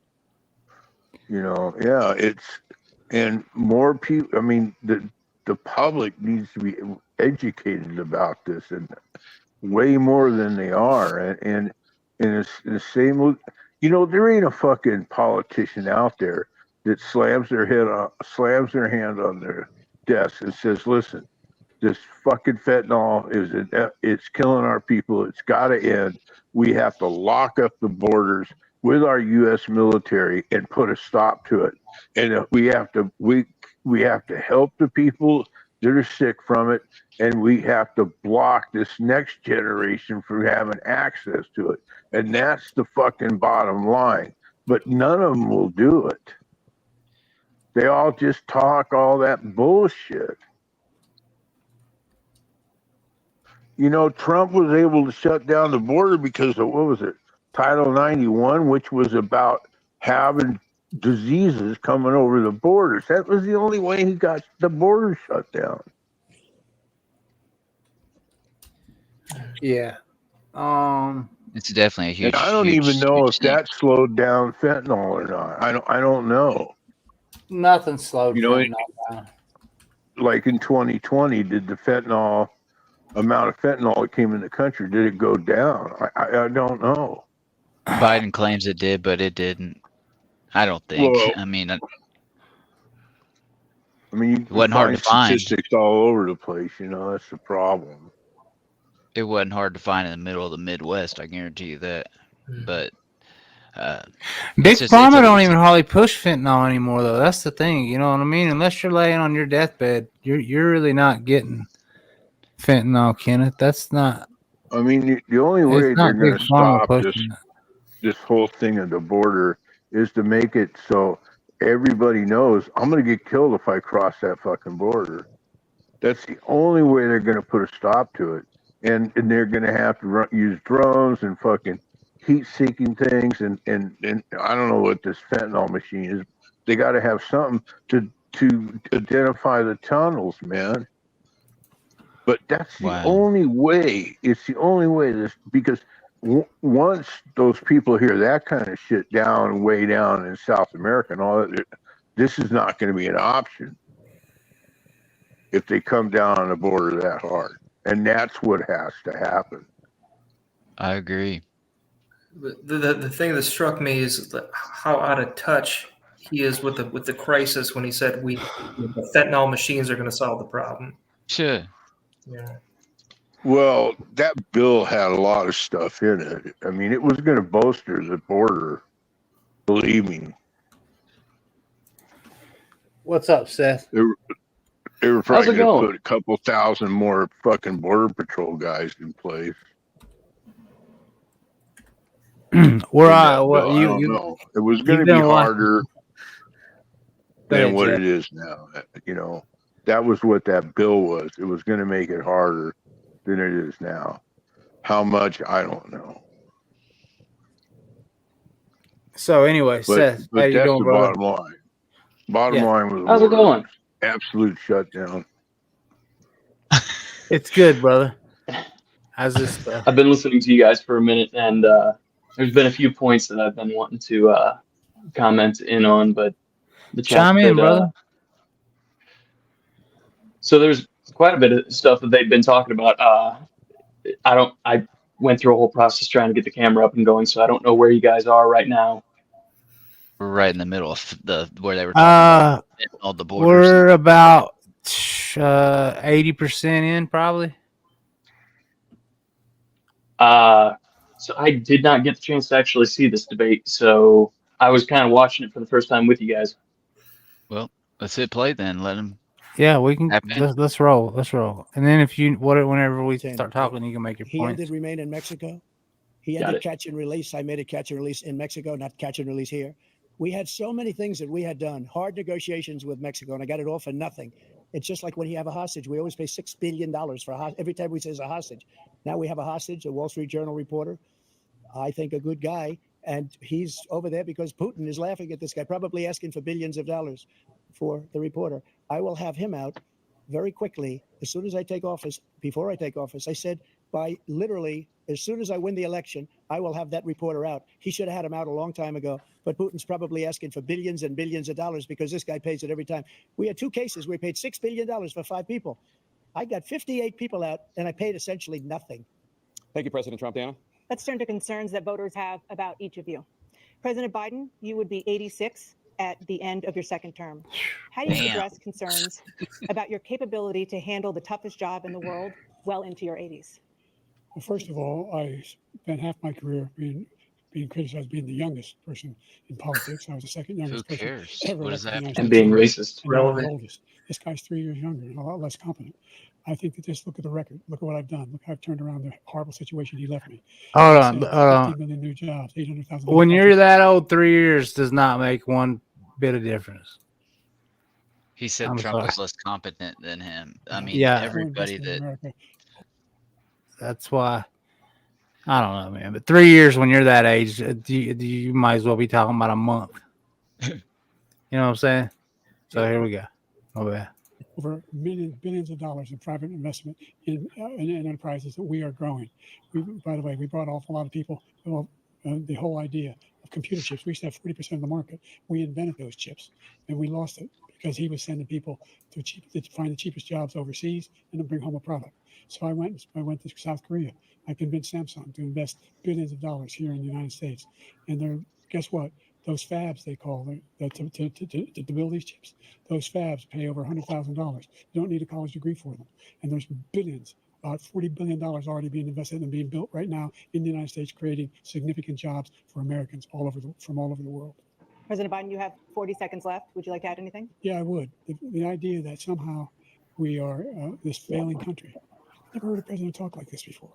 And more people. I mean, the public needs to be educated about this, and way more than they are. And it's the same. There ain't a fucking politician out there that slams their hand on their desk and says, "Listen, this fucking fentanyl it's killing our people. It's got to end. We have to lock up the borders with our U.S. military and put a stop to it. And we have to help the people that are sick from it, and we have to block this next generation from having access to it. And that's the fucking bottom line. But none of them will do it. They all just talk all that bullshit. Trump was able to shut down the border because of, what was it, Title 91, which was about having diseases coming over the borders. That was the only way he got the border shut down. Yeah. It's definitely a huge. And I don't huge, even know huge if that slowed down fentanyl or not. I don't know. Nothing slowed fentanyl down. Like in 2020, did the amount of fentanyl that came in the country, did it go down? I don't know. Biden claims it did, but it didn't. I don't think. Well, I mean, you it wasn't hard to find. Statistics all over the place. That's the problem. It wasn't hard to find in the middle of the Midwest. I guarantee you that. But Big Pharma don't even hardly push fentanyl anymore, though. That's the thing. You know what I mean? Unless you're laying on your deathbed, you're really not getting fentanyl, Kenneth. That's not. I mean, the only way they're going to stop this whole thing at the border is to make it so everybody knows I'm going to get killed if I cross that fucking border. That's the only way they're going to put a stop to it. And they're going to have to use drones and fucking heat-seeking things. And I don't know what this fentanyl machine is. They got to have something to identify the tunnels, man. But that's the only way. It's the only way. Because once those people hear that kind of shit way down in South America and all that, this is not going to be an option if they come down on the border that hard. And that's what has to happen. I agree. The thing that struck me is how out of touch he is with the crisis when he said the fentanyl machines are going to solve the problem. Sure. Yeah. Well, that bill had a lot of stuff in it. I mean, it was going to bolster the border. Believe me. What's up, Seth? They were probably going to put a couple thousand more fucking border patrol guys in place. I don't know. It was going to be harder than what it is now. That was what that bill was. It was going to make it harder than it is now. How much, I don't know. So anyway, Seth, how you doing, brother? Bottom line. Bottom line was how's it going? Absolute shutdown. It's good, brother. How's this stuff? I've been listening to you guys for a minute, and there's been a few points that I've been wanting to comment in on, but the chat chime in, brother. So there's quite a bit of stuff that they've been talking about. I went through a whole process trying to get the camera up and going, so I don't know where you guys are right now. We're right in the middle of where they were talking about all the borders. We're about 80% in, probably. So I did not get the chance to actually see this debate, so I was kind of watching it for the first time with you guys. Well, let's hit play then. Let them. Yeah, we can. Let's roll. Let's roll. And then whenever we start talking, you can make your He points. ended remain in Mexico. He ended catch and release. I made a catch and release in Mexico, not catch and release here. We had so many things that we had done, hard negotiations with Mexico, and I got it all for nothing. It's just like when you have a hostage. We always pay $6 billion for every time we say it's a hostage. Now we have a hostage, a Wall Street Journal reporter, I think a good guy, and he's over there because Putin is laughing at this guy, probably asking for billions of dollars for the reporter. I will have him out very quickly as soon as I take office. Before I take office, I said by literally as soon as I win the election, I will have that reporter out. He should have had him out a long time ago, but Putin's probably asking for billions and billions of dollars because this guy pays it every time. We had 2 cases where we paid $6 billion for 5 people. I got 58 people out, and I paid essentially nothing. Thank you, President Trump. Dana? Let's turn to concerns that voters have about each of you. President Biden, you would be 86 at the end of your second term. How do you address concerns about your capability to handle the toughest job in the world well into your 80s? Well, first of all, I spent half my career being criticized being the youngest person in politics. I was the second youngest Who person cares? ever What does elected that to the have United to States do? Senate. Racist. And now I'm the Relevant. oldest. This guy's 3 years younger and a lot less competent. I think that just look at the record. Look at what I've done. Look how I've turned around the horrible situation he left me. Hold He on. said 50 million new jobs, 800,000 When you're manufacturing. that old, 3 years does not make one bit of difference. He said I'm Trump sorry. was less competent than him. I mean, Yeah. everybody that That's why. I don't know, man. But 3 years when you're that age, you might as well be talking about a month. You know what I'm saying? So here we go. Oh, yeah. Over billions of dollars in private investment in enterprises that we are growing. By the way, we brought off a lot of people. Well, the whole idea of computer chips. We used to have 40% of the market. We invented those chips, and we lost it because he was sending people to find the cheapest jobs overseas and then bring home a product. So I went to South Korea. I convinced Samsung to invest billions of dollars here in the United States, and guess what? Those fabs, they call to build these chips, those fabs pay over $100,000. You don't need a college degree for them. And there's billions, about $40 billion already being invested and being built right now in the United States, creating significant jobs for Americans from all over the world. President Biden, you have 40 seconds left. Would you like to add anything? Yeah, I would. The idea that somehow we are this failing country. I've never heard a president talk like this before.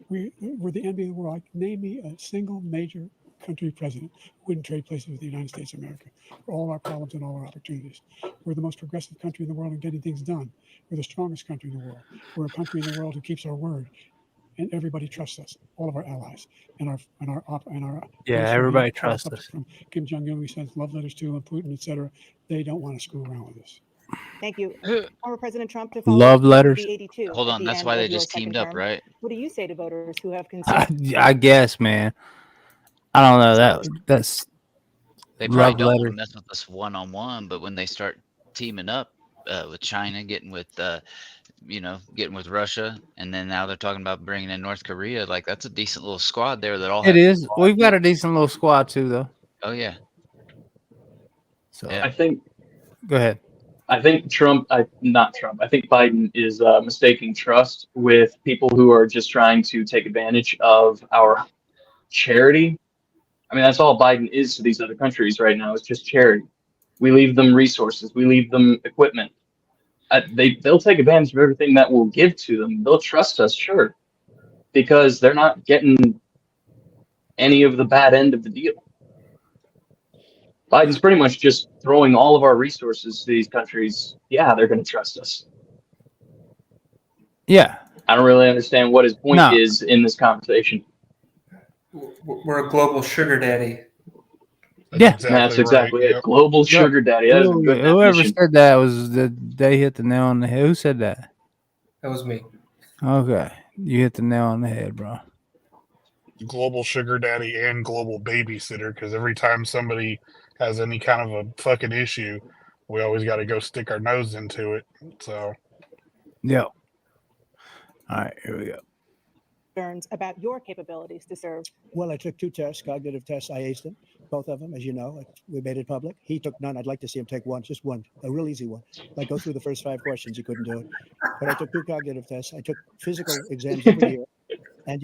We're the envy of the world. Name me a single major country president who wouldn't trade places with the United States of America for all our problems and all our opportunities. We're the most progressive country in the world in getting things done. We're the strongest country in the world. We're a country in the world who keeps our word, and everybody trusts us. All of our allies and our Yeah, everybody trusts us. From Kim Jong-un, we sent love letters to, and Putin, etc. They don't want to screw around with us. Thank you. Former President Trump, to follow Love up, you would letters. be 82 Hold at on, the that's end why of they your just teamed second up, term. right? What do you say to voters who have considered? I guess, man. I don't know. That's They probably love don't want to letter. mess with us one-on-one, but when they start teaming up with China, getting with Russia, and then now they're talking about bringing in North Korea, like that's a decent little squad there that all It have. is. We've got a decent little squad too, though. Oh yeah. So yeah. I think. Go ahead. I think not Trump. I think Biden is mistaking trust with people who are just trying to take advantage of our charity. I mean, that's all Biden is to these other countries right now. It's just charity. We leave them resources. We leave them equipment. They'll take advantage of everything that we'll give to them. They'll trust us, sure, because they're not getting any of the bad end of the deal. Biden's pretty much just throwing all of our resources to these countries. Yeah, they're going to trust us. Yeah. I don't really understand what his point is in this conversation. We're a global sugar daddy. That's exactly it. Global sugar daddy. That is a good Whoever definition. said that they hit the nail on the head. Who said that? That was me. Okay, you hit the nail on the head, bro. Global sugar daddy and global babysitter, because every time somebody has any kind of a fucking issue, we always got to go stick our nose into it. So, yeah. All right, here we go. Concerns about your capabilities to serve. Well, I took 2 tests, cognitive tests. I aced them, both of them, as you know. We made it public. He took none. I'd like to see him take one, just one, a real easy one. Like go through the first 5 questions. He couldn't do it. But I took 2 cognitive tests. I took physical exams every year. And,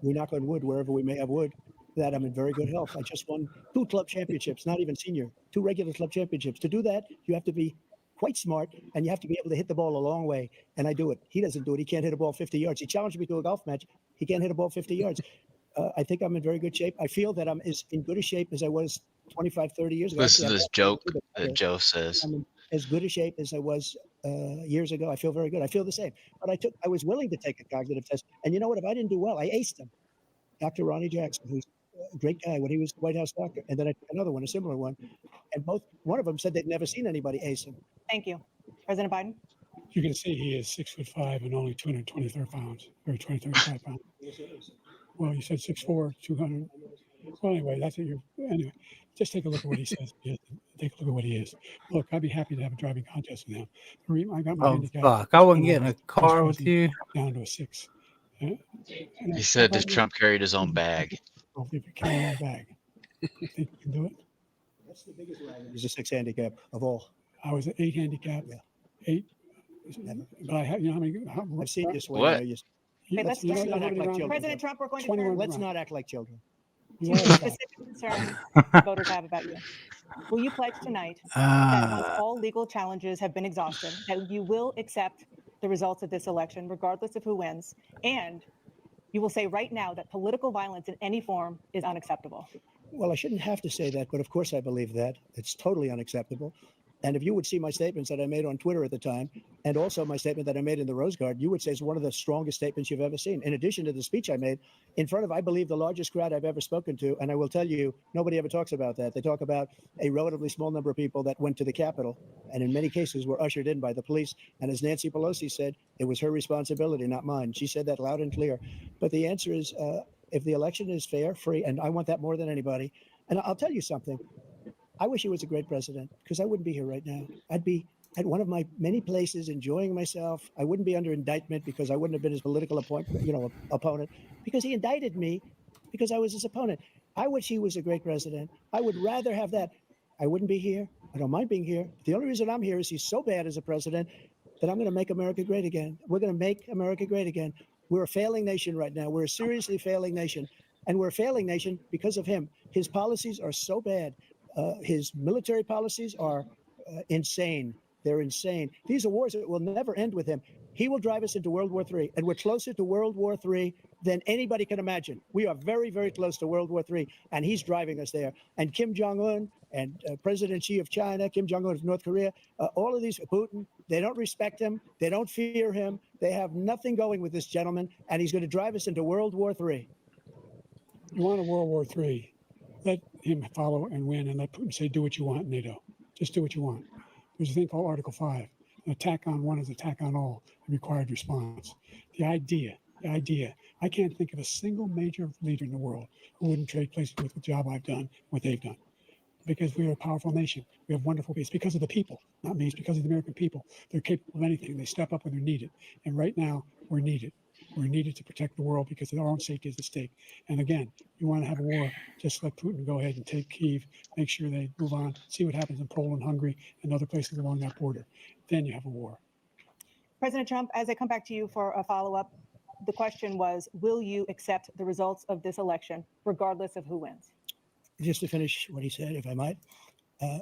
we knock on wood wherever we may have wood, that I'm in very good health. I just won 2 club championships, not even senior, 2 regular club championships. To do that, you have to be quite smart, and you have to be able to hit the ball a long way. And I do it. He doesn't do it. He can't hit a ball 50 yards. He challenged me to a golf match. He can't hit a ball 50 yards. I think I'm in very good shape. I feel that I'm as in good a shape as I was 25, 30 years ago. Listen to this joke that Joe says. I'm in as good a shape as I was years ago. I feel very good. I feel the same. But I was willing to take a cognitive test. And you know what? If I didn't do well, I aced him. Dr. Ronnie Jackson, who's a great guy when he was White House doctor. And then I took another one, a similar one. And one of them said they'd never seen anybody ace him. Thank you. President Biden? You can see he is 6'5" and only 223 pounds, or 235 pounds. Well, you said 6'4", 200. Well, anyway, anyway. Just take a look at what he says. Take a look at what he is. Look, I'd be happy to have a driving contest with him. I got my handicap. Fuck! I wouldn't get in a car with you. Down to a 6. He said if Trump carried his own bag. If you carry your own bag. think you can do it? That's the biggest wagon. He's a 6 handicap of all. I was at 8 handicap. Yeah. 8. But I have, you know how many? I've seen you swing. What? I know you. Okay, Let's let's you know not how act many like rounds? children. President Trump, we're going to 21 turn Let's rounds. not act like children. You to are the a fact. specific concerns voters have about you. Will you pledge tonight that once all legal challenges have been exhausted, that you will accept the results of this election, regardless of who wins, and you will say right now that political violence in any form is unacceptable? Well, I shouldn't have to say that, but of course I believe that. It's totally unacceptable. And if you would see my statements that I made on Twitter at the time, and also my statement that I made in the Rose Garden, you would say it's one of the strongest statements you've ever seen. In addition to the speech I made in front of, I believe, the largest crowd I've ever spoken to. And I will tell you, nobody ever talks about that. They talk about a relatively small number of people that went to the Capitol, and in many cases were ushered in by the police. And as Nancy Pelosi said, it was her responsibility, not mine. She said that loud and clear. But the answer is, if the election is fair, free, and I want that more than anybody. And I'll tell you something. I wish he was a great president, because I wouldn't be here right now. I'd be at one of my many places enjoying myself. I wouldn't be under indictment because I wouldn't have been his political opponent, because he indicted me because I was his opponent. I wish he was a great president. I would rather have that. I wouldn't be here. I don't mind being here. The only reason I'm here is he's so bad as a president that I'm going to make America great again. We're going to make America great again. We're a failing nation right now. We're a seriously failing nation. And we're a failing nation because of him. His policies are so bad. His military policies are insane. They're insane. These are wars that will never end with him. He will drive us into World War III, and we're closer to World War III than anybody can imagine. We are very, very close to World War III, and he's driving us there. And Kim Jong-un and President Xi of China, Kim Jong-un of North Korea, all of these, Putin, they don't respect him. They don't fear him. They have nothing going with this gentleman, and he's going to drive us into World War III. You want a World War III? Let him follow and win, and let Putin say, do what you want, NATO. Just do what you want. There's a thing called Article 5. An attack on one is attack on all, a required response. The idea, I can't think of a single major leader in the world who wouldn't trade places with the job I've done, what they've done. Because we are a powerful nation. We have wonderful people. It's because of the people, not me. It's because of the American people. They're capable of anything. They step up when they're needed. And right now, we're needed. We're needed to protect the world because our own safety is at stake. And again, you want to have a war, just let Putin go ahead and take Kyiv, make sure they move on, see what happens in Poland, Hungary, and other places along that border. Then you have a war. President Trump, as I come back to you for a follow-up, the question was, will you accept the results of this election, regardless of who wins? Just to finish what he said, if I might,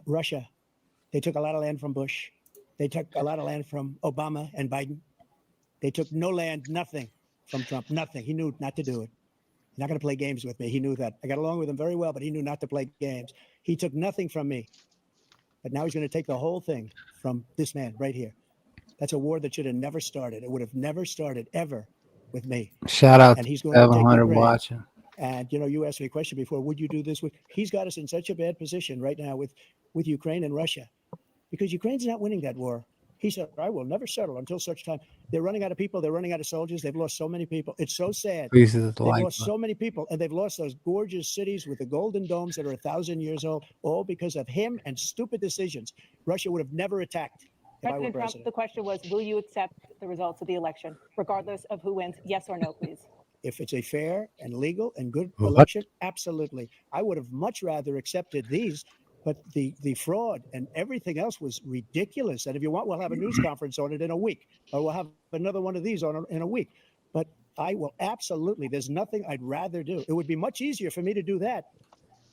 Russia, they took a lot of land from Bush. They took a lot of land from Obama and Biden. They took no land, nothing from Trump, nothing. He knew not to do it. He's not going to play games with me. He knew that. I got along with him very well, but he knew not to play games. He took nothing from me. But now he's going to take the whole thing from this man right here. That's a war that should have never started. It would have never started ever with me. Shout out and he's to going to take 700 Ukraine. watching. And, you know, you asked me a question before, would you do this? He's got us in such a bad position right now with Ukraine and Russia, because Ukraine's not winning that war. He said, I will never settle until such time. They're running out of people. They're running out of soldiers. They've lost so many people. It's so sad. Pieces They've like lost so many people, and they've lost those gorgeous cities with the golden domes that are 1,000 years old, all because of him and stupid decisions. Russia would have never attacked if I were President Trump, president. the question was, will you accept the results of the election, regardless of who wins? Yes or no, please. If it's a fair and legal and good What? election, absolutely. I would have much rather accepted these, but the fraud and everything else was ridiculous. And if you want, we'll have a news conference on it in a week, or we'll have another one of these in a week. But I will absolutely, there's nothing I'd rather do. It would be much easier for me to do that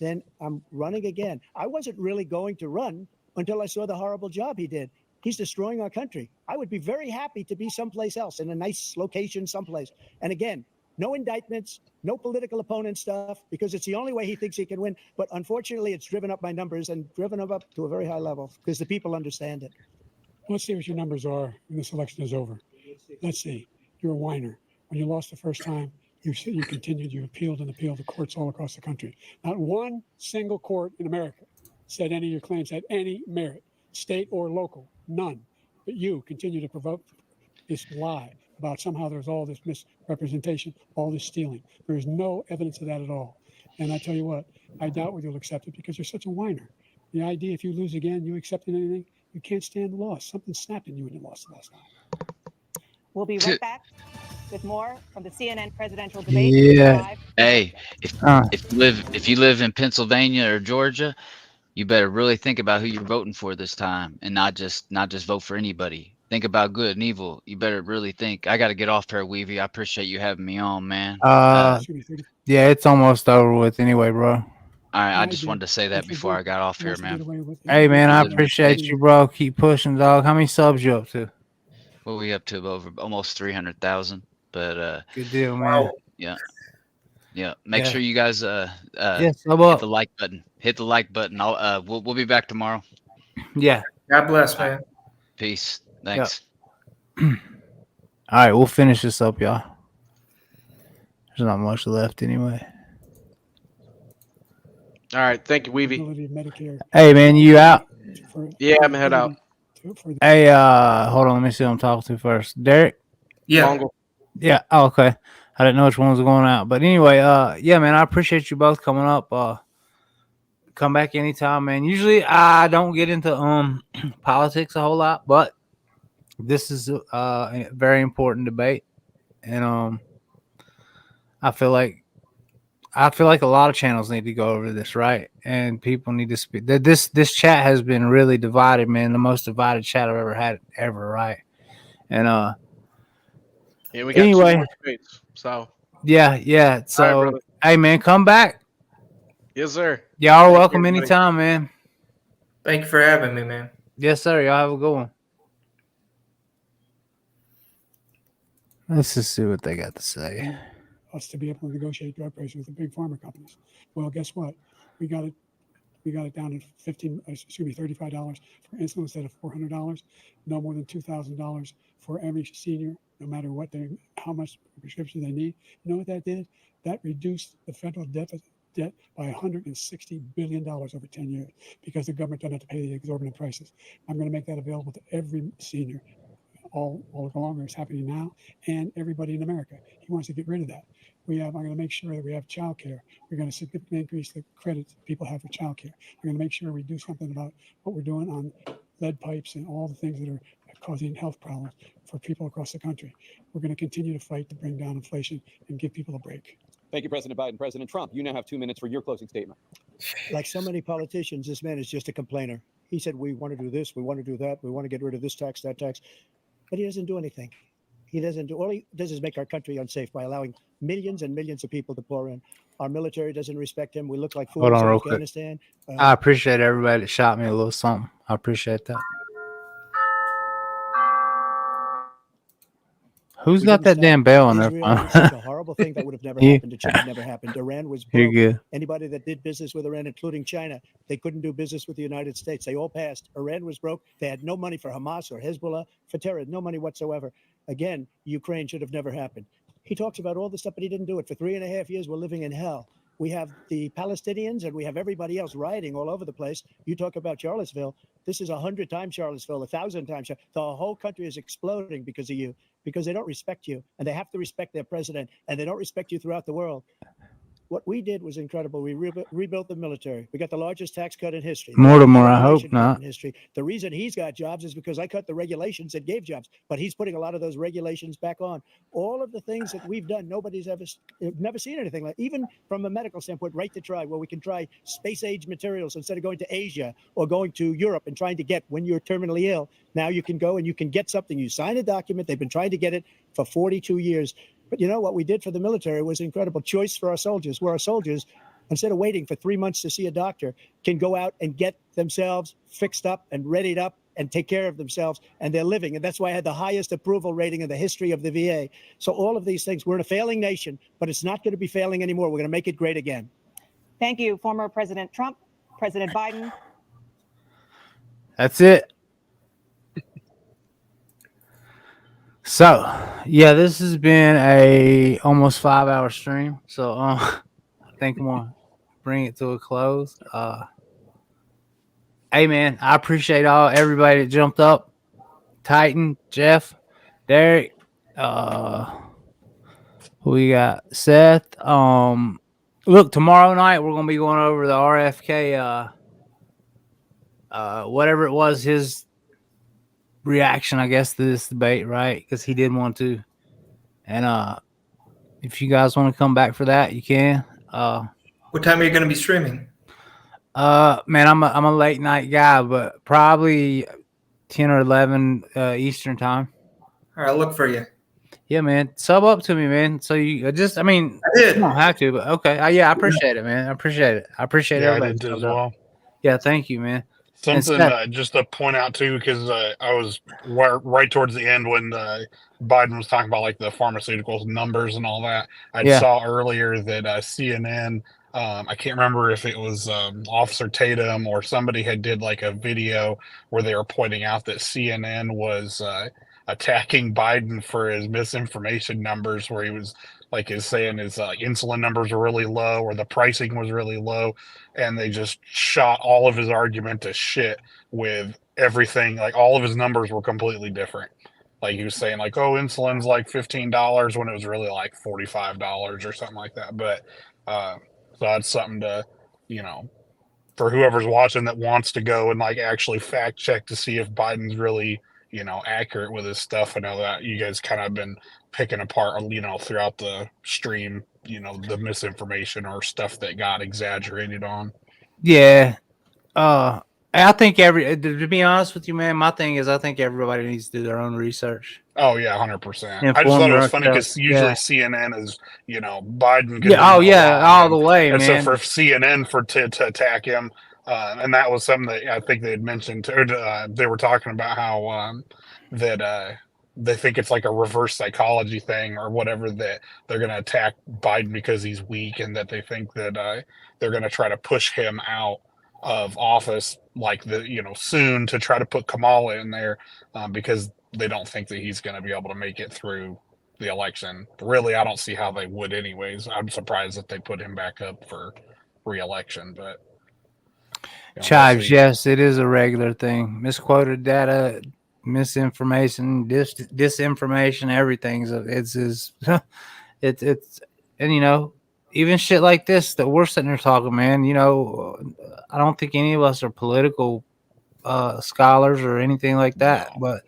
than I'm running again. I wasn't really going to run until I saw the horrible job he did. He's destroying our country. I would be very happy to be someplace else, in a nice location someplace. And again, no indictments, no political opponent stuff, because it's the only way he thinks he can win. But unfortunately, it's driven up my numbers and driven them up to a very high level because the people understand it. Let's see what your numbers are when this election is over. Let's see. You're a whiner. When you lost the first time, you continued, you appealed and appealed to courts all across the country. Not one single court in America said any of your claims had any merit, state or local, none. But you continue to provoke this lie about somehow there's all this misrepresentation, all this stealing. There is no evidence of that at all. And I tell you what, I doubt whether you'll accept it because you're such a whiner. The idea if you lose again, you accepting anything, you can't stand the loss. Something snapped in you when you lost the last time. We'll be right back with more from the CNN presidential debate. Live. Hey, if you live in Pennsylvania or Georgia, you better really think about who you're voting for this time, and not just vote for anybody. Think about good and evil. You better really think. I got to get off here, Weavy. I appreciate you having me on, man. Yeah, it's almost over with anyway, bro. All right, I just wanted to say that before I got off here, man. Hey, man, I appreciate you, bro. Keep pushing, dog. How many subs you up to? What we up to? Over almost 300,000. But good deal, man. Yeah. Make sure you guys hit up. the like button. Hit the like button. I'll we'll be back tomorrow. Yeah. God bless, man. Peace. Thanks. All right, we'll finish this up, y'all. There's not much left anyway. All right, thank you, Weavy. Hey, man, you out? Yeah, I'm head out. Hey, hold on. Let me see who I'm talking to first. Derek? Yeah. Yeah. Oh, okay. I didn't know which one was going out. But anyway, yeah, man, I appreciate you both coming up. Come back anytime, man. Usually I don't get into politics a whole lot, but this is a very important debate. And I feel like a lot of channels need to go over this, right? And people need to speak. This chat has been really divided, man. The most divided chat I've ever had, right? And yeah, we got two more debates, so yeah. So right, hey, man, come back. Yes, sir. Y'all are welcome anytime, man. Thank you for having me, man. Yes, sir. Y'all have a good one. Let's just see what they got to say. Us to be able to negotiate drug prices with the big pharma companies. Well, guess what? We got it down to $35 for insulin instead of $400. No more than $2,000 for every senior, no matter how much prescription they need. You know what that did? That reduced the federal debt by $160 billion over 10 years because the government doesn't have to pay the exorbitant prices. I'm going to make that available to every senior all along. It's happening now, and everybody in America. He wants to get rid of that. I'm going to make sure that we have child care. We're going to significantly increase the credit people have for child care. We're going to make sure we do something about what we're doing on lead pipes and all the things that are causing health problems for people across the country. We're going to continue to fight to bring down inflation and give people a break. Thank you, President Biden. President Trump, you now have 2 minutes for your closing statement. Like so many politicians, this man is just a complainer. He said, we want to do this, we want to do that, we want to get rid of this tax, that tax. But he doesn't do anything. All he does is make our country unsafe by allowing millions and millions of people to pour in. Our military doesn't respect him. We look like fools Hold on in real Afghanistan. quick. I appreciate everybody that shot me a little something. I appreciate that. Who's got that damn bell on their Israel phone? was such a horrible thing that would have never happened. It should have never happened. Iran was broke. You're good. Anybody that did business with Iran, including China, they couldn't do business with the United States. They all passed. Iran was broke. They had no money for Hamas or Hezbollah, for terror, no money whatsoever. Again, Ukraine should have never happened. He talks about all this stuff, but he didn't do it. For 3.5 years, we're living in hell. We have the Palestinians and we have everybody else rioting all over the place. You talk about Charlottesville. This is 100 times Charlottesville, 1,000 times. The whole country is exploding because of you, because they don't respect you, and they have to respect their president, and they don't respect you throughout the world. What we did was incredible. We rebuilt the military. We got the largest tax cut in history. Mortimer, I hope not. In history. The reason he's got jobs is because I cut the regulations that gave jobs, but he's putting a lot of those regulations back on. All of the things that we've done, nobody's never seen anything like. Even from a medical standpoint, right to try, where we can try space-age materials instead of going to Asia or going to Europe and trying to get when you're terminally ill. Now you can go and you can get something. You sign a document. They've been trying to get it for 42 years. But you know what we did for the military was incredible choice for our soldiers, where our soldiers, instead of waiting for 3 months to see a doctor, can go out and get themselves fixed up and readied up and take care of themselves, and they're living. And that's why I had the highest approval rating in the history of the VA. So all of these things, we're in a failing nation, but it's not going to be failing anymore. We're going to make it great again. Thank you, former President Trump, President Biden. That's it. So, yeah, this has been a almost 5-hour stream. So, I think I'm gonna bring it to a close. Hey, man, I appreciate everybody that jumped up. Titan, Jeff, Derek, who we got? Seth. Look, tomorrow night we're gonna be going over the RFK, whatever it was, his reaction, I guess, to this debate, right? Because he did want to. And if you guys want to come back for that, you can. What time are you going to be streaming? Man, I'm a late night guy, but probably 10 or 11 Eastern time. All right, I'll look for you. Yeah, man. Sub up to me, man. So you just, I mean, I did. You don't have to, but okay. Yeah, I appreciate it, man. I appreciate it. I appreciate Yeah, I everybody. did too as subbed up. well. Yeah, thank you, man. And Something Seth, just to point out too, because I was right towards the end when Biden was talking about like the pharmaceuticals numbers and all that. I Yeah. saw earlier that CNN, I can't remember if it was Officer Tatum or somebody had did like a video where they were pointing out that CNN was attacking Biden for his misinformation numbers, where he was like is saying his insulin numbers were really low or the pricing was really low, and they just shot all of his argument to shit with everything. Like all of his numbers were completely different. Like he was saying like, oh, insulin's like $15 when it was really like $45 or something like that. But so that's something to, for whoever's watching that wants to go and like actually fact check to see if Biden's really, accurate with his stuff. I know that you guys kind of been picking apart, throughout the stream, the misinformation or stuff that got exaggerated on. yeah. I think to be honest with you, man, my thing is I think everybody needs to do their own research. Oh yeah, 100%. I just Inform thought it was funny themselves. because usually Yeah. CNN is, Biden. Yeah. Oh yeah, all the way, and man. so for CNN to attack him, and that was something that I think they had mentioned. Or they were talking about how that they think it's like a reverse psychology thing or whatever, that they're going to attack Biden because he's weak, and that they think that they're going to try to push him out of office like soon to try to put Kamala in there because they don't think that he's going to be able to make it through the election. Really, I don't see how they would anyways. I'm surprised that they put him back up for re-election, but Chives, yes, it is a regular thing. Misquoted data, misinformation, disinformation, everything's it's and even shit like this that we're sitting there talking, man. I don't think any of us are political scholars or anything like that, but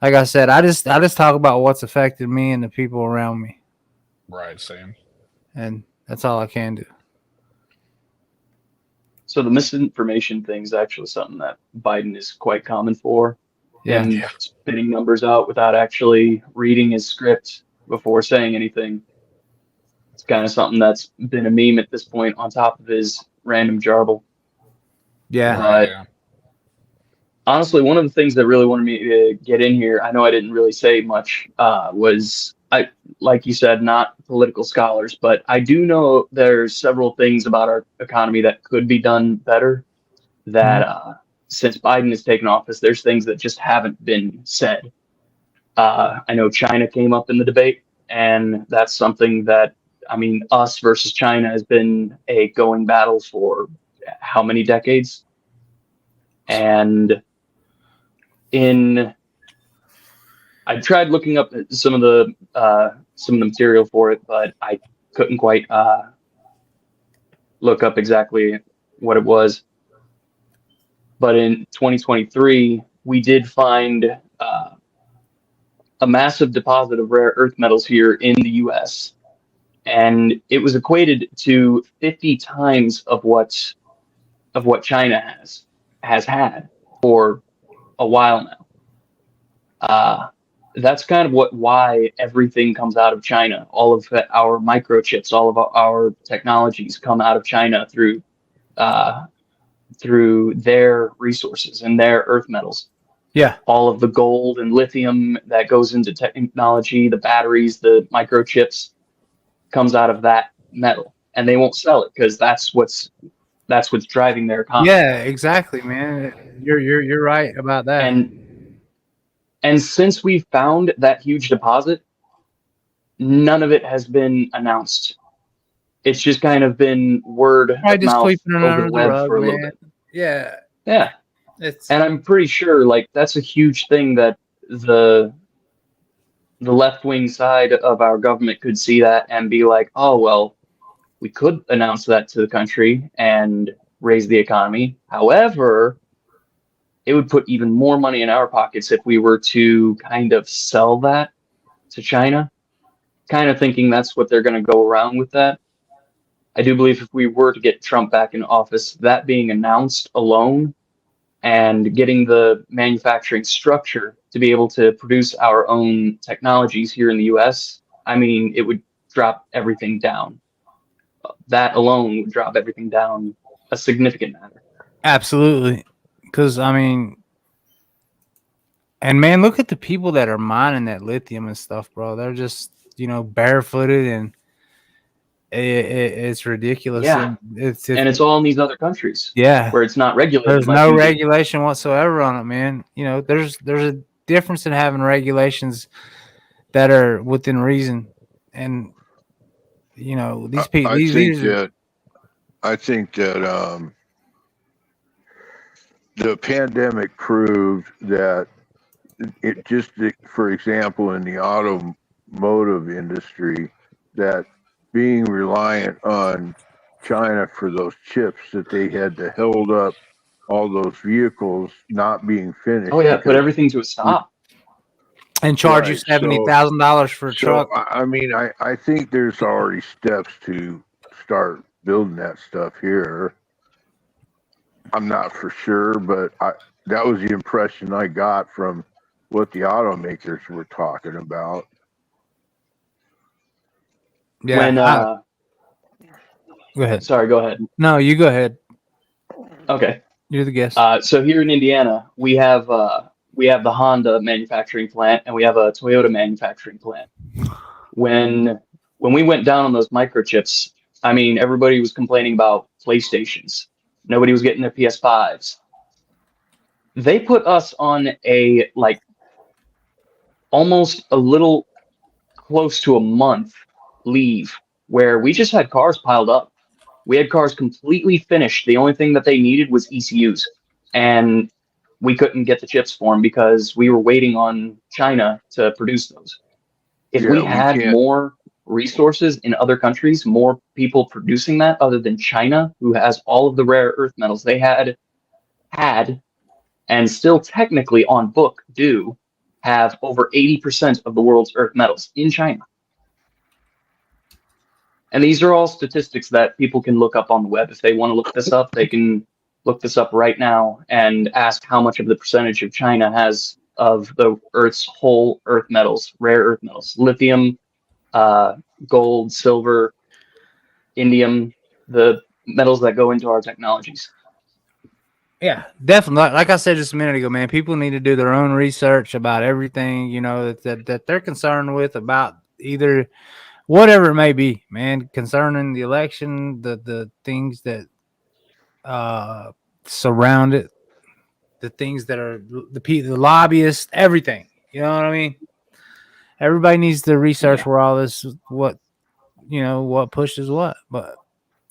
like I said, I just talk about what's affected me and the people around me. Right, same. And that's all I can do. So the misinformation thing is actually something that Biden is quite common for. Yeah. Him spitting numbers out without actually reading his script before saying anything. It's kind of something that's been a meme at this point on top of his random jarble. Yeah. But honestly, one of the things that really wanted me to get in here, I know I didn't really say much, was, like you said, not political scholars, but I do know there's several things about our economy that could be done better. That since Biden has taken office, there's things that just haven't been said. I know China came up in the debate, and that's something that, us versus China has been a going battle for how many decades? And I tried looking up some of the material for it, but I couldn't quite look up exactly what it was. But in 2023, we did find a massive deposit of rare earth metals here in the U.S., and it was equated to 50 times of what China has had for a while now. That's kind of why everything comes out of China. All of our microchips, all of our technologies come out of China through their resources and their earth metals. Yeah. All of the gold and lithium that goes into technology, the batteries, the microchips, comes out of that metal, and they won't sell it because that's what's driving their economy. Yeah, exactly, man. You're right about that. And since we found that huge deposit, none of it has been announced. It's just kind of been word of mouth over the web for a little bit. Yeah. Yeah. And I'm pretty sure that's a huge thing that the left-wing side of our government could see that and be like, oh, well, we could announce that to the country and raise the economy. However, it would put even more money in our pockets if we were to kind of sell that to China, kind of thinking that's what they're going to go around with that. I do believe if we were to get Trump back in office, that being announced alone and getting the manufacturing structure to be able to produce our own technologies here in the US, I mean, it would drop everything down. That alone would drop everything down a significant matter. Absolutely. Because, I mean, and man, look at the people that are mining that lithium and stuff, bro. They're just, barefooted, and it's ridiculous. Yeah. And it's all in these other countries. Yeah. Where it's not regulated. There's no regulation whatsoever on it, man. There's a difference in having regulations that are within reason. And, these people, I think that the pandemic proved that it just, for example, in the automotive industry, that being reliant on China for those chips, that they had to hold up all those vehicles not being finished. Oh yeah, put everything to a stop. And charge you $70,000 for a truck. I mean, I think there's already steps to start building that stuff here. I'm not for sure, but that was the impression I got from what the automakers were talking about. Yeah. Go ahead. Sorry, go ahead. No, you go ahead. Okay. You're the guest. So here in Indiana, we have the Honda manufacturing plant and we have a Toyota manufacturing plant. When we went down on those microchips, I mean, everybody was complaining about PlayStations. Nobody was getting their PS5s. They put us on a almost a little close to a month leave where we just had cars piled up. We had cars completely finished. The only thing that they needed was ECUs, and we couldn't get the chips for them because we were waiting on China to produce those. If we had more resources in other countries, more people producing that other than China, who has all of the rare earth metals, they had and still technically on book do have over 80% of the world's earth metals in China. And these are all statistics that people can look up on the web. If they want to look this up, they can look this up right now and ask how much of the percentage of China has of the Earth's whole earth metals, rare earth metals, lithium, gold, silver, indium, the metals that go into our technologies. Yeah, definitely. Like I said just a minute ago, man, people need to do their own research about everything, that they're concerned with, about either whatever it may be, man, concerning the election, the things that surround it, the things that are the lobbyists, everything. You know what I mean? Everybody needs to research where all this, what pushes what. But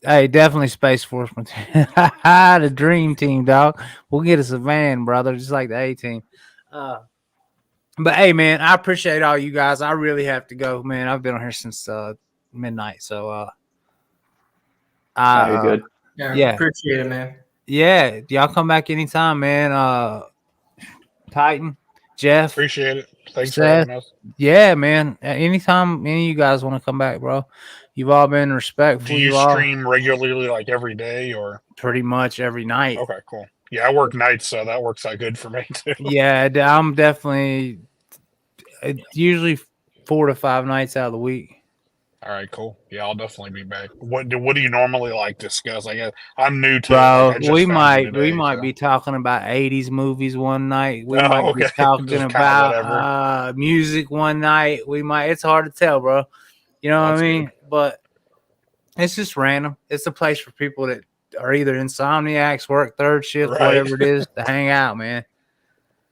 hey, definitely Space Force. The dream team, dog. We'll get us a van, brother, just like the A-team. But hey, man, I appreciate all you guys. I really have to go, man. I've been on here since midnight, so you're good. Yeah, appreciate it, man. Yeah, y'all come back anytime, man. Titan, Jeff, appreciate it. Thanks for Seth. having us. Yeah, man. Anytime any of you guys want to come back, bro. You've all been respectful. Do you stream regularly, like every day, or pretty much every night? Okay, cool. Yeah, I work nights, so that works out good for me too. Yeah, I'm definitely usually 4 to 5 nights out of the week. All right, cool. Yeah, I'll definitely be back. What do you normally discuss? I guess I'm new to bro. it. We might be talking about 80s movies one night. We might be talking about music one night. It's hard to tell, bro. You know what I mean? Good. But it's just random. It's a place for people that are either insomniacs, work third shift, whatever it is, to hang out, man.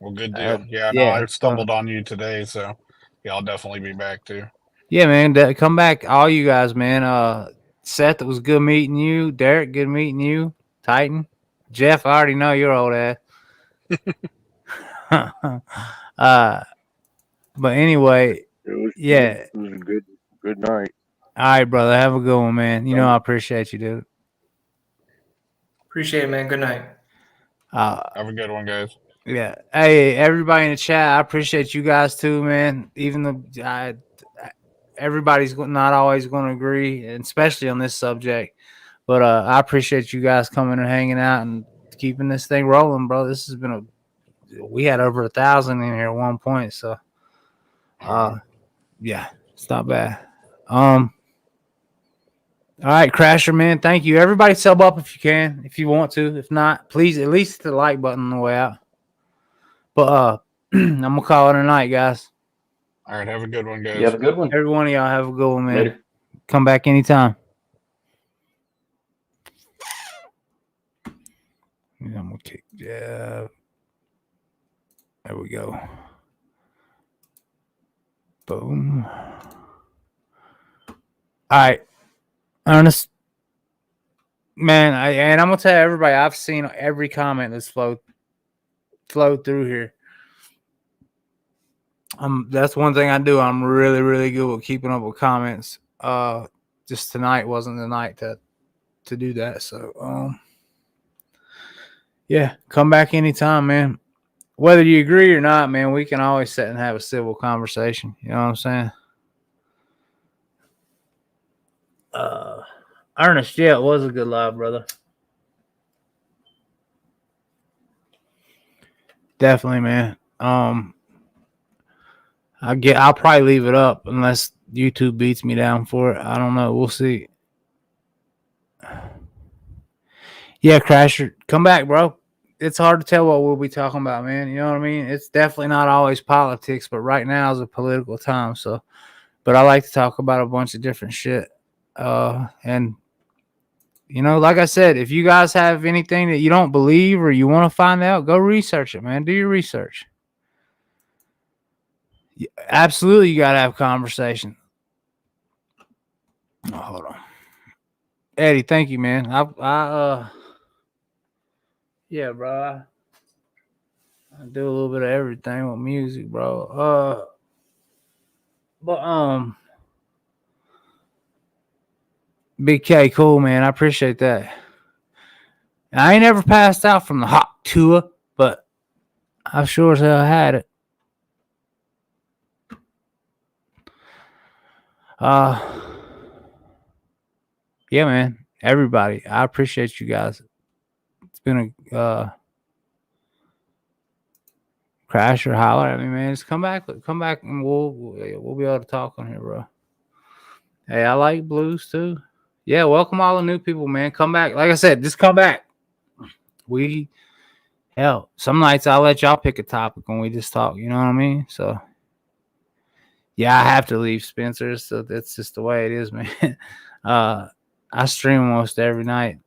Well, good deal. I stumbled on you today, so yeah, I'll definitely be back too. Yeah, man. Come back, all you guys, man. Seth, it was good meeting you. Derek, good meeting you. Titan, Jeff, I already know your old ass. But anyway, it was a good night. All right, brother. Have a good one, man. I appreciate you, dude. Appreciate it, man. Good night. Have a good one, guys. Yeah. Hey, everybody in the chat, I appreciate you guys too, man. Even though everybody's not always going to agree, and especially on this subject. But I appreciate you guys coming and hanging out and keeping this thing rolling, bro. This has been we had over 1,000 in here at one point, so yeah, it's not bad. All right, Crasher, man, thank you. Everybody sub up if you can, if you want to. If not, please at least hit the like button on the way out. But I'm gonna call it a night, guys. All right, have a good one, guys. You have a good one. Every one of y'all have a good one, man. Later. Come back anytime. Yeah, I'm gonna kick. Yeah. There we go. Boom. All right, Ernest. Man, I'm gonna tell everybody, I've seen every comment that's flowed through here. That's one thing I do. I'm really, really good with keeping up with comments. Just tonight wasn't the night to do that. So yeah, come back anytime, man. Whether you agree or not, man, we can always sit and have a civil conversation. You know what I'm saying? Ernest, yeah, it was a good live, brother. Definitely, man. I'll probably leave it up unless YouTube beats me down for it. I don't know. We'll see. Yeah, Crasher, come back, bro. It's hard to tell what we'll be talking about, man. You know what I mean? It's definitely not always politics, but right now is a political time. So, but I like to talk about a bunch of different shit. And you know, like I said, if you guys have anything that you don't believe or you want to find out, go research it, man. Do your research. Absolutely, you gotta have conversation. Oh, hold on, Eddie. Thank you, man. Yeah, bro. I do a little bit of everything with music, bro. But Big K, cool, man. I appreciate that. I ain't ever passed out from the hot tour, but I sure as hell had it. Yeah, man. Everybody, I appreciate you guys. It's been a crash or holler at me, man. Just come back, and we'll be able to talk on here, bro. Hey, I like blues too. Yeah, welcome all the new people, man. Come back. Like I said, just come back. Hell, some nights I'll let y'all pick a topic and we just talk. You know what I mean? So, yeah, I have to leave, Spencer. So that's just the way it is, man. I stream almost every night.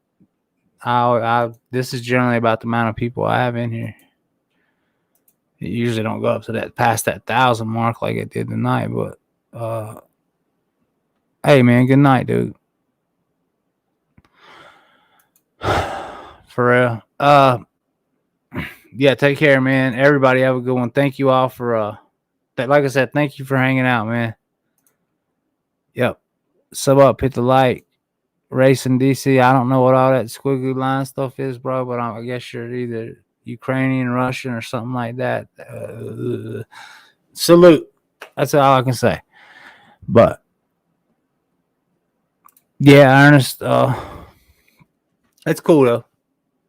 This is generally about the amount of people I have in here. It usually don't go up to past that 1,000 mark like it did tonight, but hey, man, good night, dude. For real. Yeah, take care, man. Everybody have a good one. Thank you all for like I said, thank you for hanging out, man. Yep. Sub up, hit the like. Racing DC. I don't know what all that squiggly line stuff is, bro, but I guess you're either Ukrainian, Russian, or something like that. Salute. That's all I can say. But yeah, Ernest, it's cool though.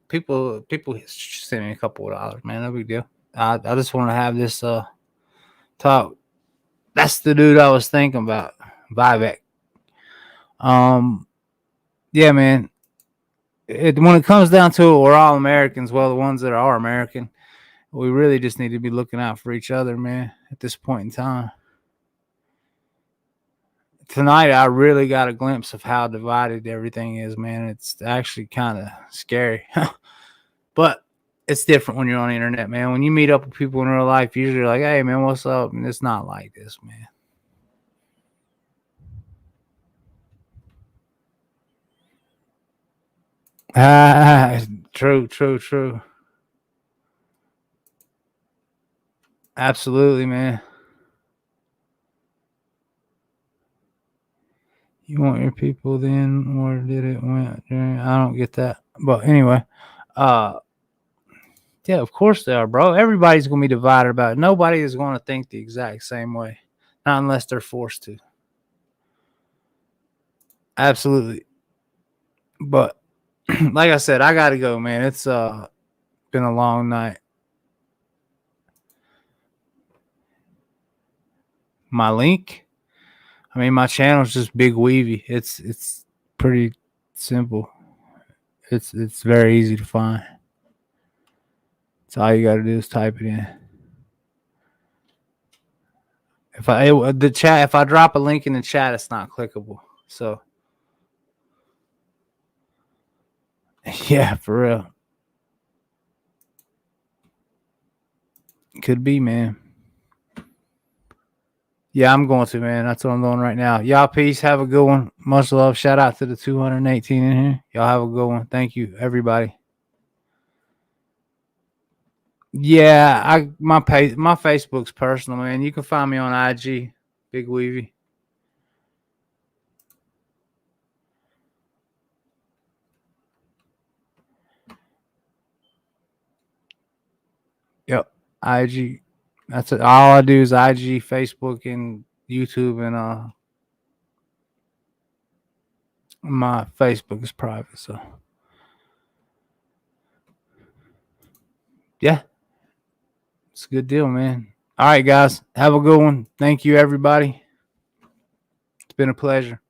People send me a couple of dollars, man. No big deal. I just want to have this talk. That's the dude I was thinking about, Vivek. Yeah, man. When it comes down to it, we're all Americans. Well, the ones that are American, we really just need to be looking out for each other, man, at this point in time. Tonight, I really got a glimpse of how divided everything is, man. It's actually kind of scary. But it's different when you're on the internet, man. When you meet up with people in real life, usually you're like, hey, man, what's up? And it's not like this, man. True. Absolutely, man. You want your people then, or did it went? I don't get that. But anyway, Yeah, of course they are, bro. Everybody's going to be divided about it. Nobody is going to think the exact same way. Not unless they're forced to. Absolutely. But like I said, I got to go, man. It's been a long night. My link? I mean, my channel is just Big Weavy. It's pretty simple. It's very easy to find. So all you got to do is type it in. If I drop a link in the chat, it's not clickable. So yeah, for real. Could be, man. Yeah, I'm going to, man. That's what I'm doing right now. Y'all, peace. Have a good one. Much love. Shout out to the 218 in here. Y'all have a good one. Thank you, everybody. Yeah, my Facebook's personal, man. You can find me on IG, Big Weavy. Yep, IG. That's it. All I do is IG, Facebook, and YouTube, and my Facebook is private. So yeah, it's a good deal, man. All right, guys, have a good one. Thank you, everybody. It's been a pleasure.